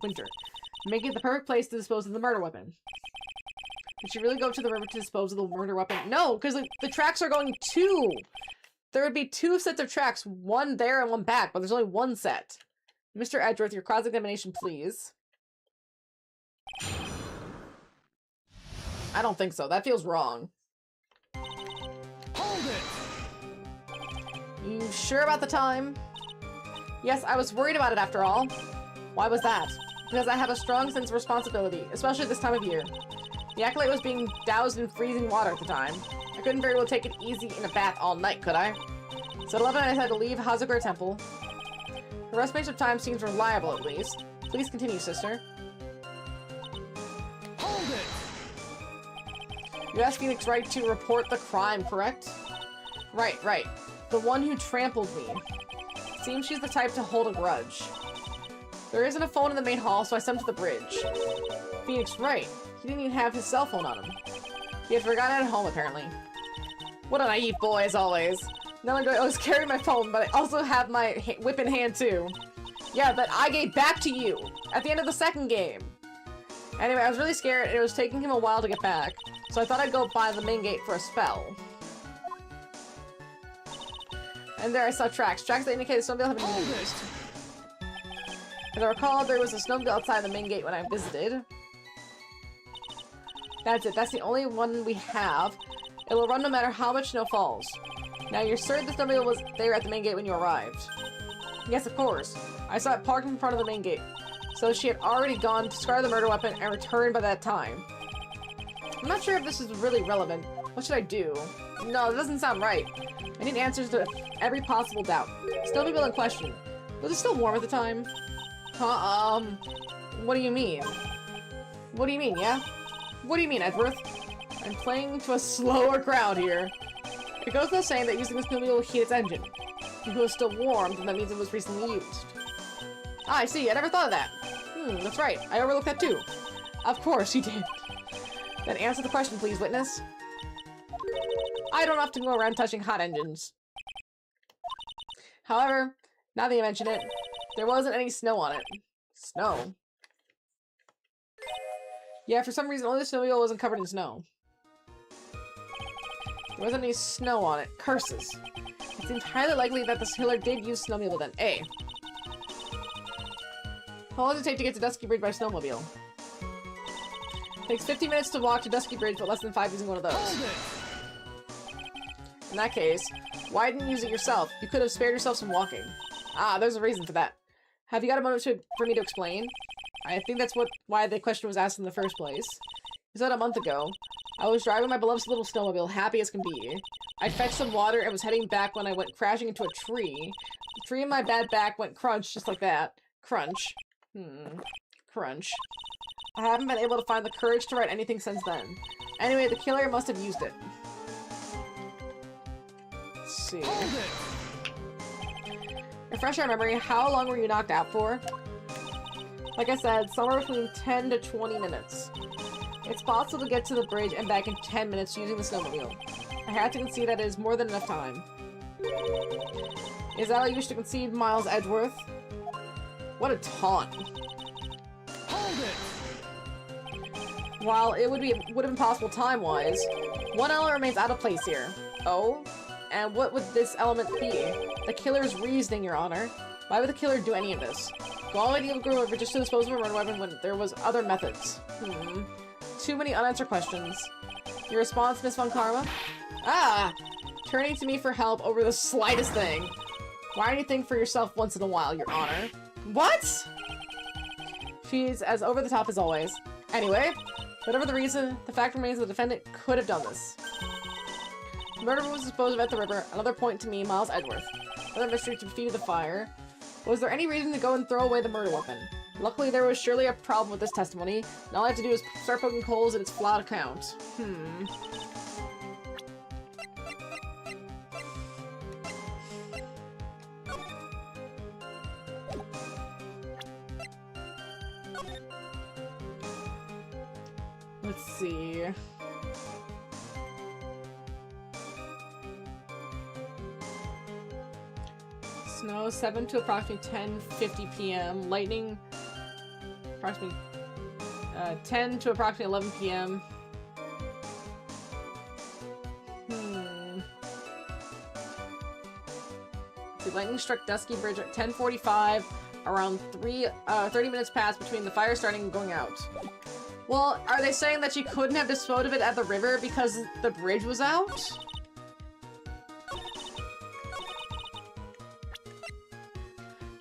winter, making it the perfect place to dispose of the murder weapon. Did you really go to the river to dispose of the murder weapon? No, because the tracks are going two! There would be two sets of tracks, one there and one back, but there's only one set. Mr. Edgeworth, your cross-examination, please. I don't think so. That feels wrong. Hold it! You sure about the time? Yes, I was worried about it after all. Why was that? Because I have a strong sense of responsibility, especially this time of year. The Acolyte was being doused in freezing water at the time. I couldn't very well take it easy in a bath all night, could I? So at 11 I had to leave Hazukor Temple. The estimation of time seems reliable, at least. Please continue, sister. Hold it! You asked Phoenix Wright to report the crime, correct? Right. The one who trampled me. Seems she's the type to hold a grudge. There isn't a phone in the main hall, so I sent him to the bridge. Phoenix Wright. He didn't even have his cell phone on him. He had forgotten it at home, apparently. What a naive boy, as always. Not only do I always carry my phone, but I also have my whip in hand, too. Yeah, that I gave back to you at the end of the second game. Anyway, I was really scared, and it was taking him a while to get back, so I thought I'd go by the main gate for a spell. And there I saw tracks that indicated the snowmobile had been used. As I recall, there was a snowmobile outside the main gate when I visited. That's it. That's the only one we have. It will run no matter how much snow falls. Now, you're certain the snowmobile was there at the main gate when you arrived? Yes, of course. I saw it parked in front of the main gate. So she had already gone to discard the murder weapon and returned by that time. I'm not sure if this is really relevant. What should I do? No, that doesn't sound right. I need answers to every possible doubt. Snowmobile in question. Was it still warm at the time? What do you mean? What do you mean, yeah? What do you mean, Edgeworth? I'm playing to a slower crowd here. It goes without saying that using this snowmobile will heat its engine. If it was still warm, then that means it was recently used. Ah, I see. I never thought of that. That's right. I overlooked that too. Of course you did. Then answer the question, please, witness. I don't often go around touching hot engines. However, now that you mention it, there wasn't any snow on it. Snow? Yeah, for some reason, only the snowmobile wasn't covered in snow. There wasn't any snow on it. Curses. It seems highly likely that the killer did use snowmobile then. A. How long does it take to get to Dusky Bridge by snowmobile? Takes 50 minutes to walk to Dusky Bridge, but less than 5 using one of those. In that case, why didn't you use it yourself? You could have spared yourself some walking. Ah, there's a reason for that. Have you got a moment for me to explain? I think that's why the question was asked in the first place. It's about a month ago. I was driving my beloved little snowmobile, happy as can be. I fetched some water and was heading back when I went crashing into a tree. The tree in my bad back went crunch just like that. Crunch. Crunch. I haven't been able to find the courage to write anything since then. Anyway, the killer must have used it. Let's see. Refresh our memory, how long were you knocked out for? Like I said, somewhere between 10 to 20 minutes. It's possible to get to the bridge and back in 10 minutes using the snowmobile. I have to concede that it is more than enough time. Is that all you wish to concede, Miles Edgeworth? What a taunt. Hold it! While it would have been possible time-wise, one element remains out of place here. Oh? And what would this element be? The killer's reasoning, Your Honor. Why would the killer do any of this? Go all the way to the Eagle River just to dispose of a murder weapon when there was other methods. Too many unanswered questions. Your response, Miss Von Karma? Ah! Turning to me for help over the slightest thing. Why don't you think for yourself once in a while, Your Honor? What? She's as over the top as always. Anyway, whatever the reason, the fact remains the defendant could have done this. The murder was disposed of at the river. Another point to me, Miles Edgeworth. Another mystery to feed the fire. Was there any reason to go and throw away the murder weapon? Luckily, there was surely a problem with this testimony, and all I have to do is start poking holes in its flawed account. Let's see. Snow 7 to approximately 10:50 p.m. Lightning approximately 10 to approximately 11 p.m. The lightning struck Dusky Bridge at 10:45, around 30 minutes passed between the fire starting and going out. Well, are they saying that she couldn't have disposed of it at the river because the bridge was out?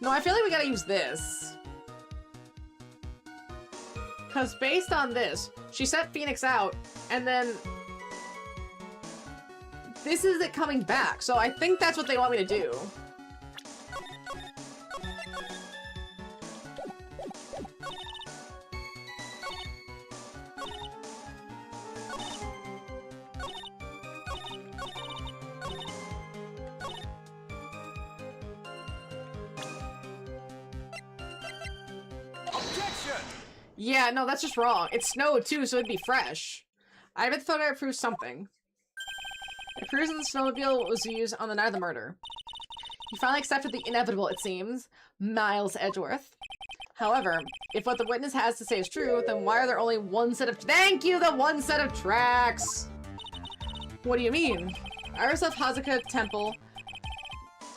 No, I feel like we gotta use this. Because based on this, she sent Phoenix out, and then this is it coming back, so I think that's what they want me to do. Yeah, no, that's just wrong. It snowed too, so it'd be fresh. I haven't thought it proves something. It proves that the snowmobile was used on the night of the murder. He finally accepted the inevitable, it seems. Miles Edgeworth. However, if what the witness has to say is true, then why are there only one set of— Thank you, the one set of tracks! What do you mean? Iris left Hazuka Temple.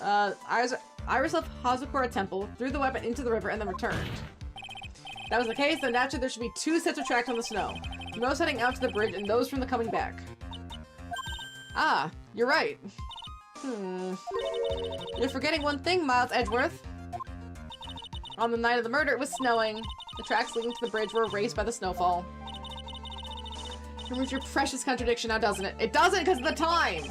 Iris left Hazakura Temple, threw the weapon into the river, and then returned. If that was the case, then naturally there should be two sets of tracks on the snow. Those heading out to the bridge and those from the coming back. Ah, you're right. You're forgetting one thing, Miles Edgeworth. On the night of the murder, it was snowing. The tracks leading to the bridge were erased by the snowfall. It removes your precious contradiction now, doesn't it? It doesn't because of the time!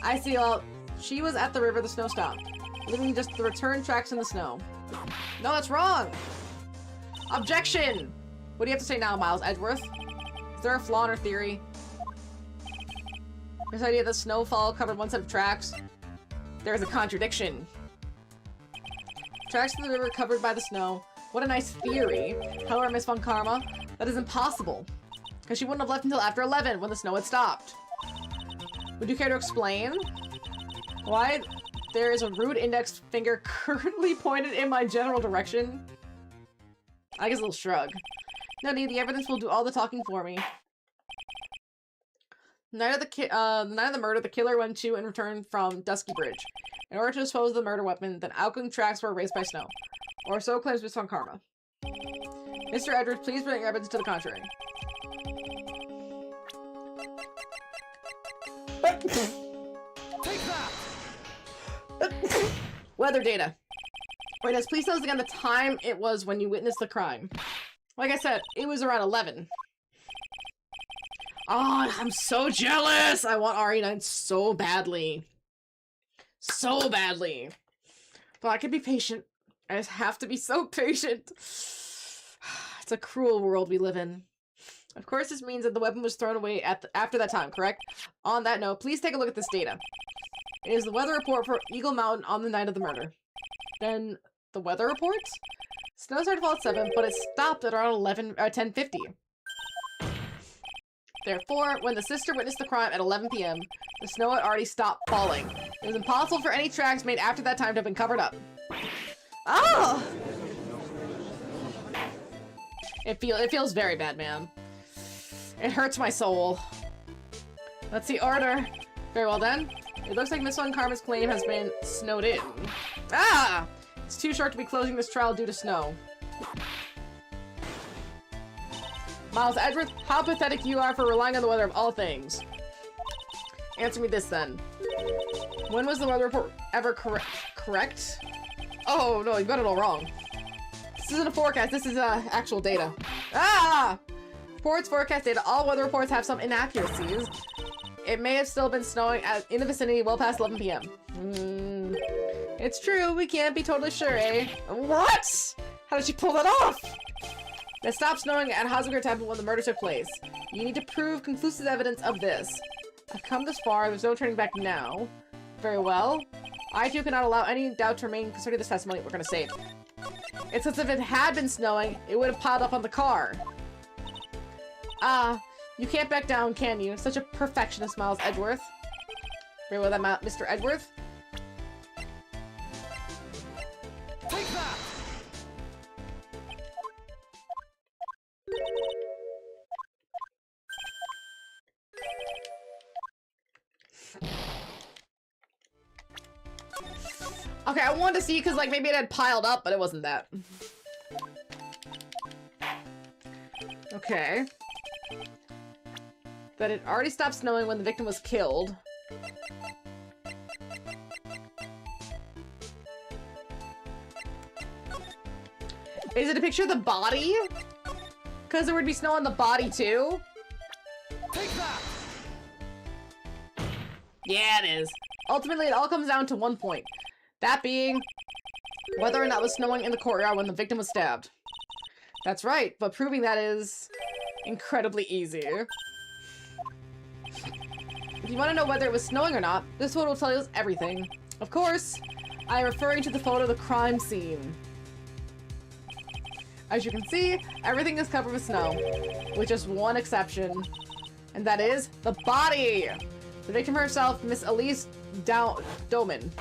I see, well, she was at the river, the snow stopped. Leaving just the return tracks in the snow. No, that's wrong! Objection! What do you have to say now, Miles Edgeworth? Is there a flaw in her theory? This idea that snowfall covered one set of tracks? There is a contradiction. Tracks to the river covered by the snow. What a nice theory. However, Miss Von Karma, that is impossible. Because she wouldn't have left until after 11, when the snow had stopped. Would you care to explain why there is a rude index finger currently pointed in my general direction? I guess a little shrug. No need, the evidence will do all the talking for me. The night of the murder, the killer went to and returned from Dusky Bridge. In order to dispose of the murder weapon, then outgoing tracks were erased by snow. Or so claims Miss Von Karma. Mr. Edwards, please bring evidence to the contrary. Take that! Weather data. Wait, please tell us again the time it was when you witnessed the crime. Like I said, it was around 11. Oh, I'm so jealous! I want RE9 so badly. So badly. But I can be patient. I just have to be so patient. It's a cruel world we live in. Of course, this means that the weapon was thrown away after that time, correct? On that note, please take a look at this data. It is the weather report for Eagle Mountain on the night of the murder. Then, the weather report? Snow started to fall at 7, but it stopped at around 10:50. Therefore, when the sister witnessed the crime at 11 p.m., the snow had already stopped falling. It was impossible for any tracks made after that time to have been covered up. Oh! It feels very bad, man. It hurts my soul. Let's see, order. Very well then. It looks like Miss Von Karma's claim has been snowed in. Ah! It's too short to be closing this trial due to snow. Miles Edgeworth, how pathetic you are for relying on the weather of all things. Answer me this then. When was the weather report ever correct? Oh no, you got it all wrong. This isn't a forecast, this is actual data. Ah! Reports, forecast data, all weather reports have some inaccuracies. It may have still been snowing in the vicinity well past 11 p.m. It's true, we can't be totally sure, eh? What? How did she pull that off? It stopped snowing at Hazakura Temple when the murder took place. You need to prove conclusive evidence of this. I've come this far, there's no turning back now. Very well. I too cannot allow any doubt to remain concerning this testimony we're gonna save. It's as if it had been snowing, it would have piled up on the car. You can't back down, can you? Such a perfectionist, Miles Edgeworth. Very well, that Mr. Edgeworth. Take that! Okay, I wanted to see because like maybe it had piled up, but it wasn't that. Okay. That it already stopped snowing when the victim was killed. Is it a picture of the body? Because there would be snow on the body too? Take that! Yeah, it is. Ultimately, it all comes down to one point. That being whether or not it was snowing in the courtyard when the victim was stabbed. That's right, but proving that is incredibly easy. If you want to know whether it was snowing or not, this photo will tell you everything. Of course, I am referring to the photo of the crime scene. As you can see, everything is covered with snow, with just one exception, and that is the body! The victim herself, Miss Elise Doman.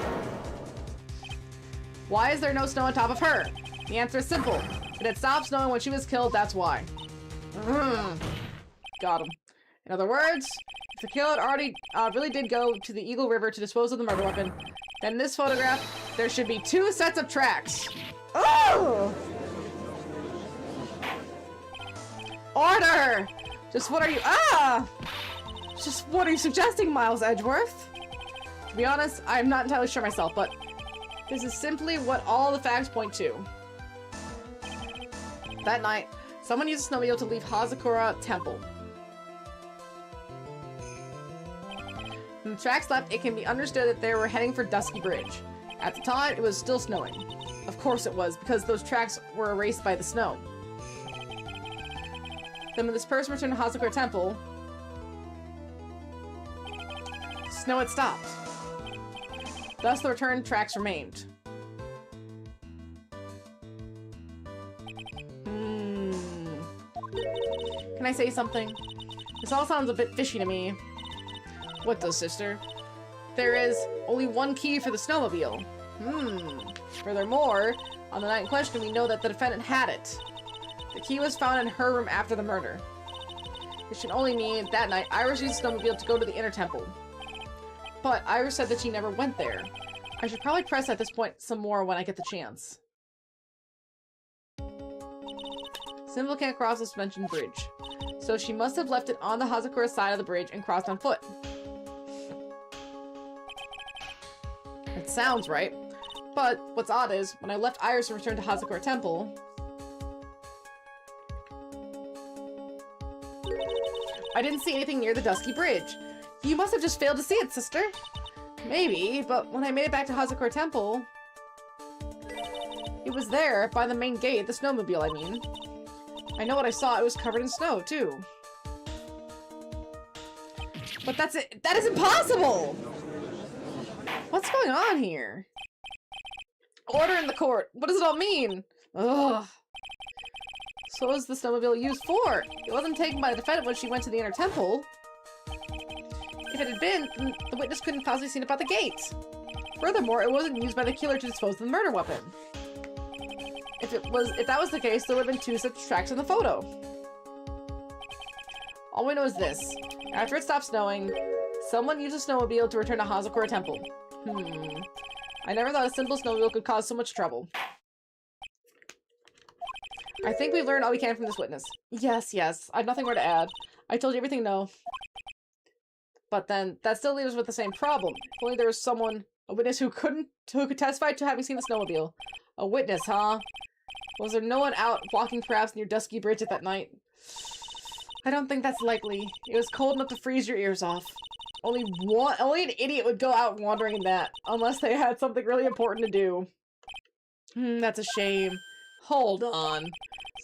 Why is there no snow on top of her? The answer is simple. It had stopped snowing when she was killed, that's why. Got him. In other words, if the killer already really did go to the Eagle River to dispose of the murder weapon, then in this photograph, there should be 2 sets of tracks. Oh! Order! Just what are you- Just what are you suggesting, Miles Edgeworth? To be honest, I'm not entirely sure myself, but this is simply what all the facts point to. That night, someone used a snowmobile to leave Hazakura Temple. From the tracks left, it can be understood that they were heading for Dusky Bridge. At the time, it was still snowing. Of course it was, because those tracks were erased by the snow. Then when this person returned to Hazakura Temple, snow had stopped. Thus the return tracks remained. Can I say something? This all sounds a bit fishy to me. What does, sister? There is only one key for the snowmobile. Furthermore, on the night in question, we know that the defendant had it. The key was found in her room after the murder. It should only mean that night Iris used the snowmobile to go to the inner temple. But Iris said that she never went there. I should probably press at this point some more when I get the chance. Symbol can't cross the suspension bridge. So she must have left it on the Hazakura side of the bridge and crossed on foot. It sounds right. But what's odd is, when I left Iris and returned to Hazakura Temple, I didn't see anything near the Dusky Bridge. You must have just failed to see it, sister. Maybe, but when I made it back to Hazakura Temple, it was there, by the main gate, the snowmobile, I mean. I know what I saw, it was covered in snow, too. But that's it. That is impossible! What's going on here? Order in the court. What does it all mean? Ugh. So what was the snowmobile used for? It wasn't taken by the defendant when she went to the inner temple. If it had been, then the witness couldn't possibly seen it by the gate. Furthermore, it wasn't used by the killer to dispose of the murder weapon. If that was the case, there would have been 2 such tracks in the photo. All we know is this. After it stopped snowing, someone used a snowmobile to return to Hazakura Temple. I never thought a simple snowmobile could cause so much trouble. I think we've learned all we can from this witness. Yes, I have nothing more to add. I told you everything, no. But then, that still leaves us with the same problem. If only there was someone, a witness who could testify to having seen the snowmobile. A witness, huh? Was there no one out walking perhaps near Dusky Bridge at that night? I don't think that's likely. It was cold enough to freeze your ears off. Only an idiot would go out wandering in that, unless they had something really important to do. That's a shame. Hold on.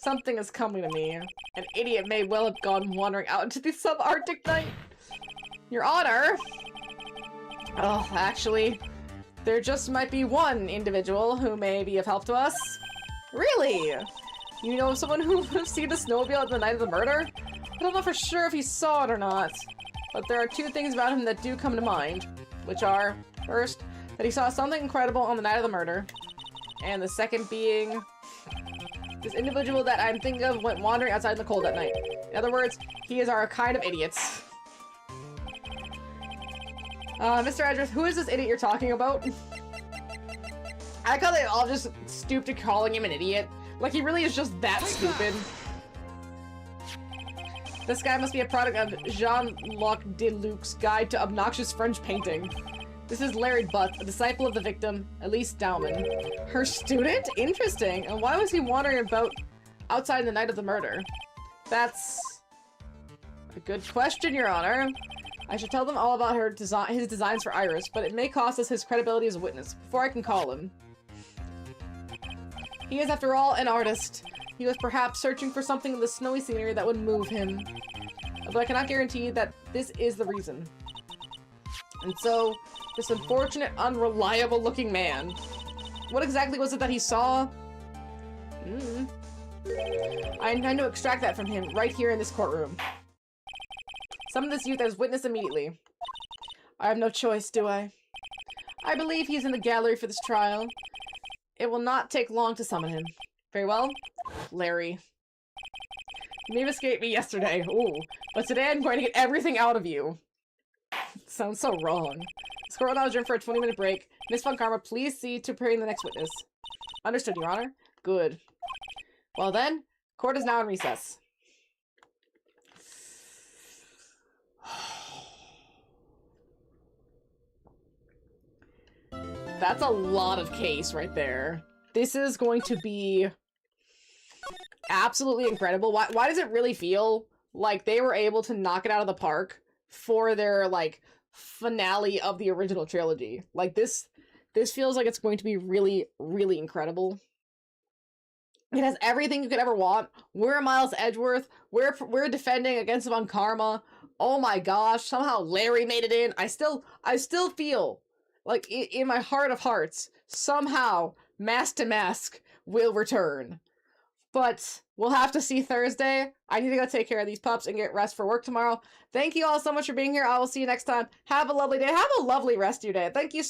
Something is coming to me. An idiot may well have gone wandering out into the subarctic night. Your Honor! Oh, actually, there just might be one individual who may be of help to us. Really? You know someone who would have seen the snowmobile on the night of the murder? I don't know for sure if he saw it or not, but there are two things about him that do come to mind, which are, first, that he saw something incredible on the night of the murder, and the second being, this individual that I'm thinking of went wandering outside in the cold that night. In other words, he is our kind of idiots. Mr. Edgeworth, who is this idiot you're talking about? I like how they all just stooped to calling him an idiot. Like, he really is just that stupid. This guy must be a product of Jean-Luc Deluc's Guide to Obnoxious French Painting. This is Larry Butt, a disciple of the victim, Elise Dowman. Her student? Interesting. And why was he wandering about outside in the night of the murder? That's a good question, Your Honor. I should tell them all about his designs for Iris, but it may cost us his credibility as a witness before I can call him. He is, after all, an artist. He was perhaps searching for something in the snowy scenery that would move him. But I cannot guarantee that this is the reason. And so, this unfortunate, unreliable-looking man. What exactly was it that he saw? I intend to extract that from him right here in this courtroom. Summon this youth as witness immediately. I have no choice, do I? I believe he's in the gallery for this trial. It will not take long to summon him. Very well. Larry. You may have escaped me yesterday, ooh, but today I'm going to get everything out of you. Sounds so wrong. This court will now adjourn for a 20-minute break. Miss Von Karma, please see to preparing the next witness. Understood, Your Honor. Good. Well then, court is now in recess. That's a lot of case right there. This is going to be absolutely incredible. Why does it really feel like they were able to knock it out of the park for their, like, finale of the original trilogy? Like, this feels like it's going to be really, really incredible. It has everything you could ever want. We're Miles Edgeworth. We're defending against Von Karma. Oh my gosh, somehow Larry made it in. I still feel like in my heart of hearts, somehow Mask to Mask will return. But we'll have to see Thursday. I need to go take care of these pups and get rest for work tomorrow. Thank you all so much for being here. I will see you next time. Have a lovely day. Have a lovely rest of your day. Thank you so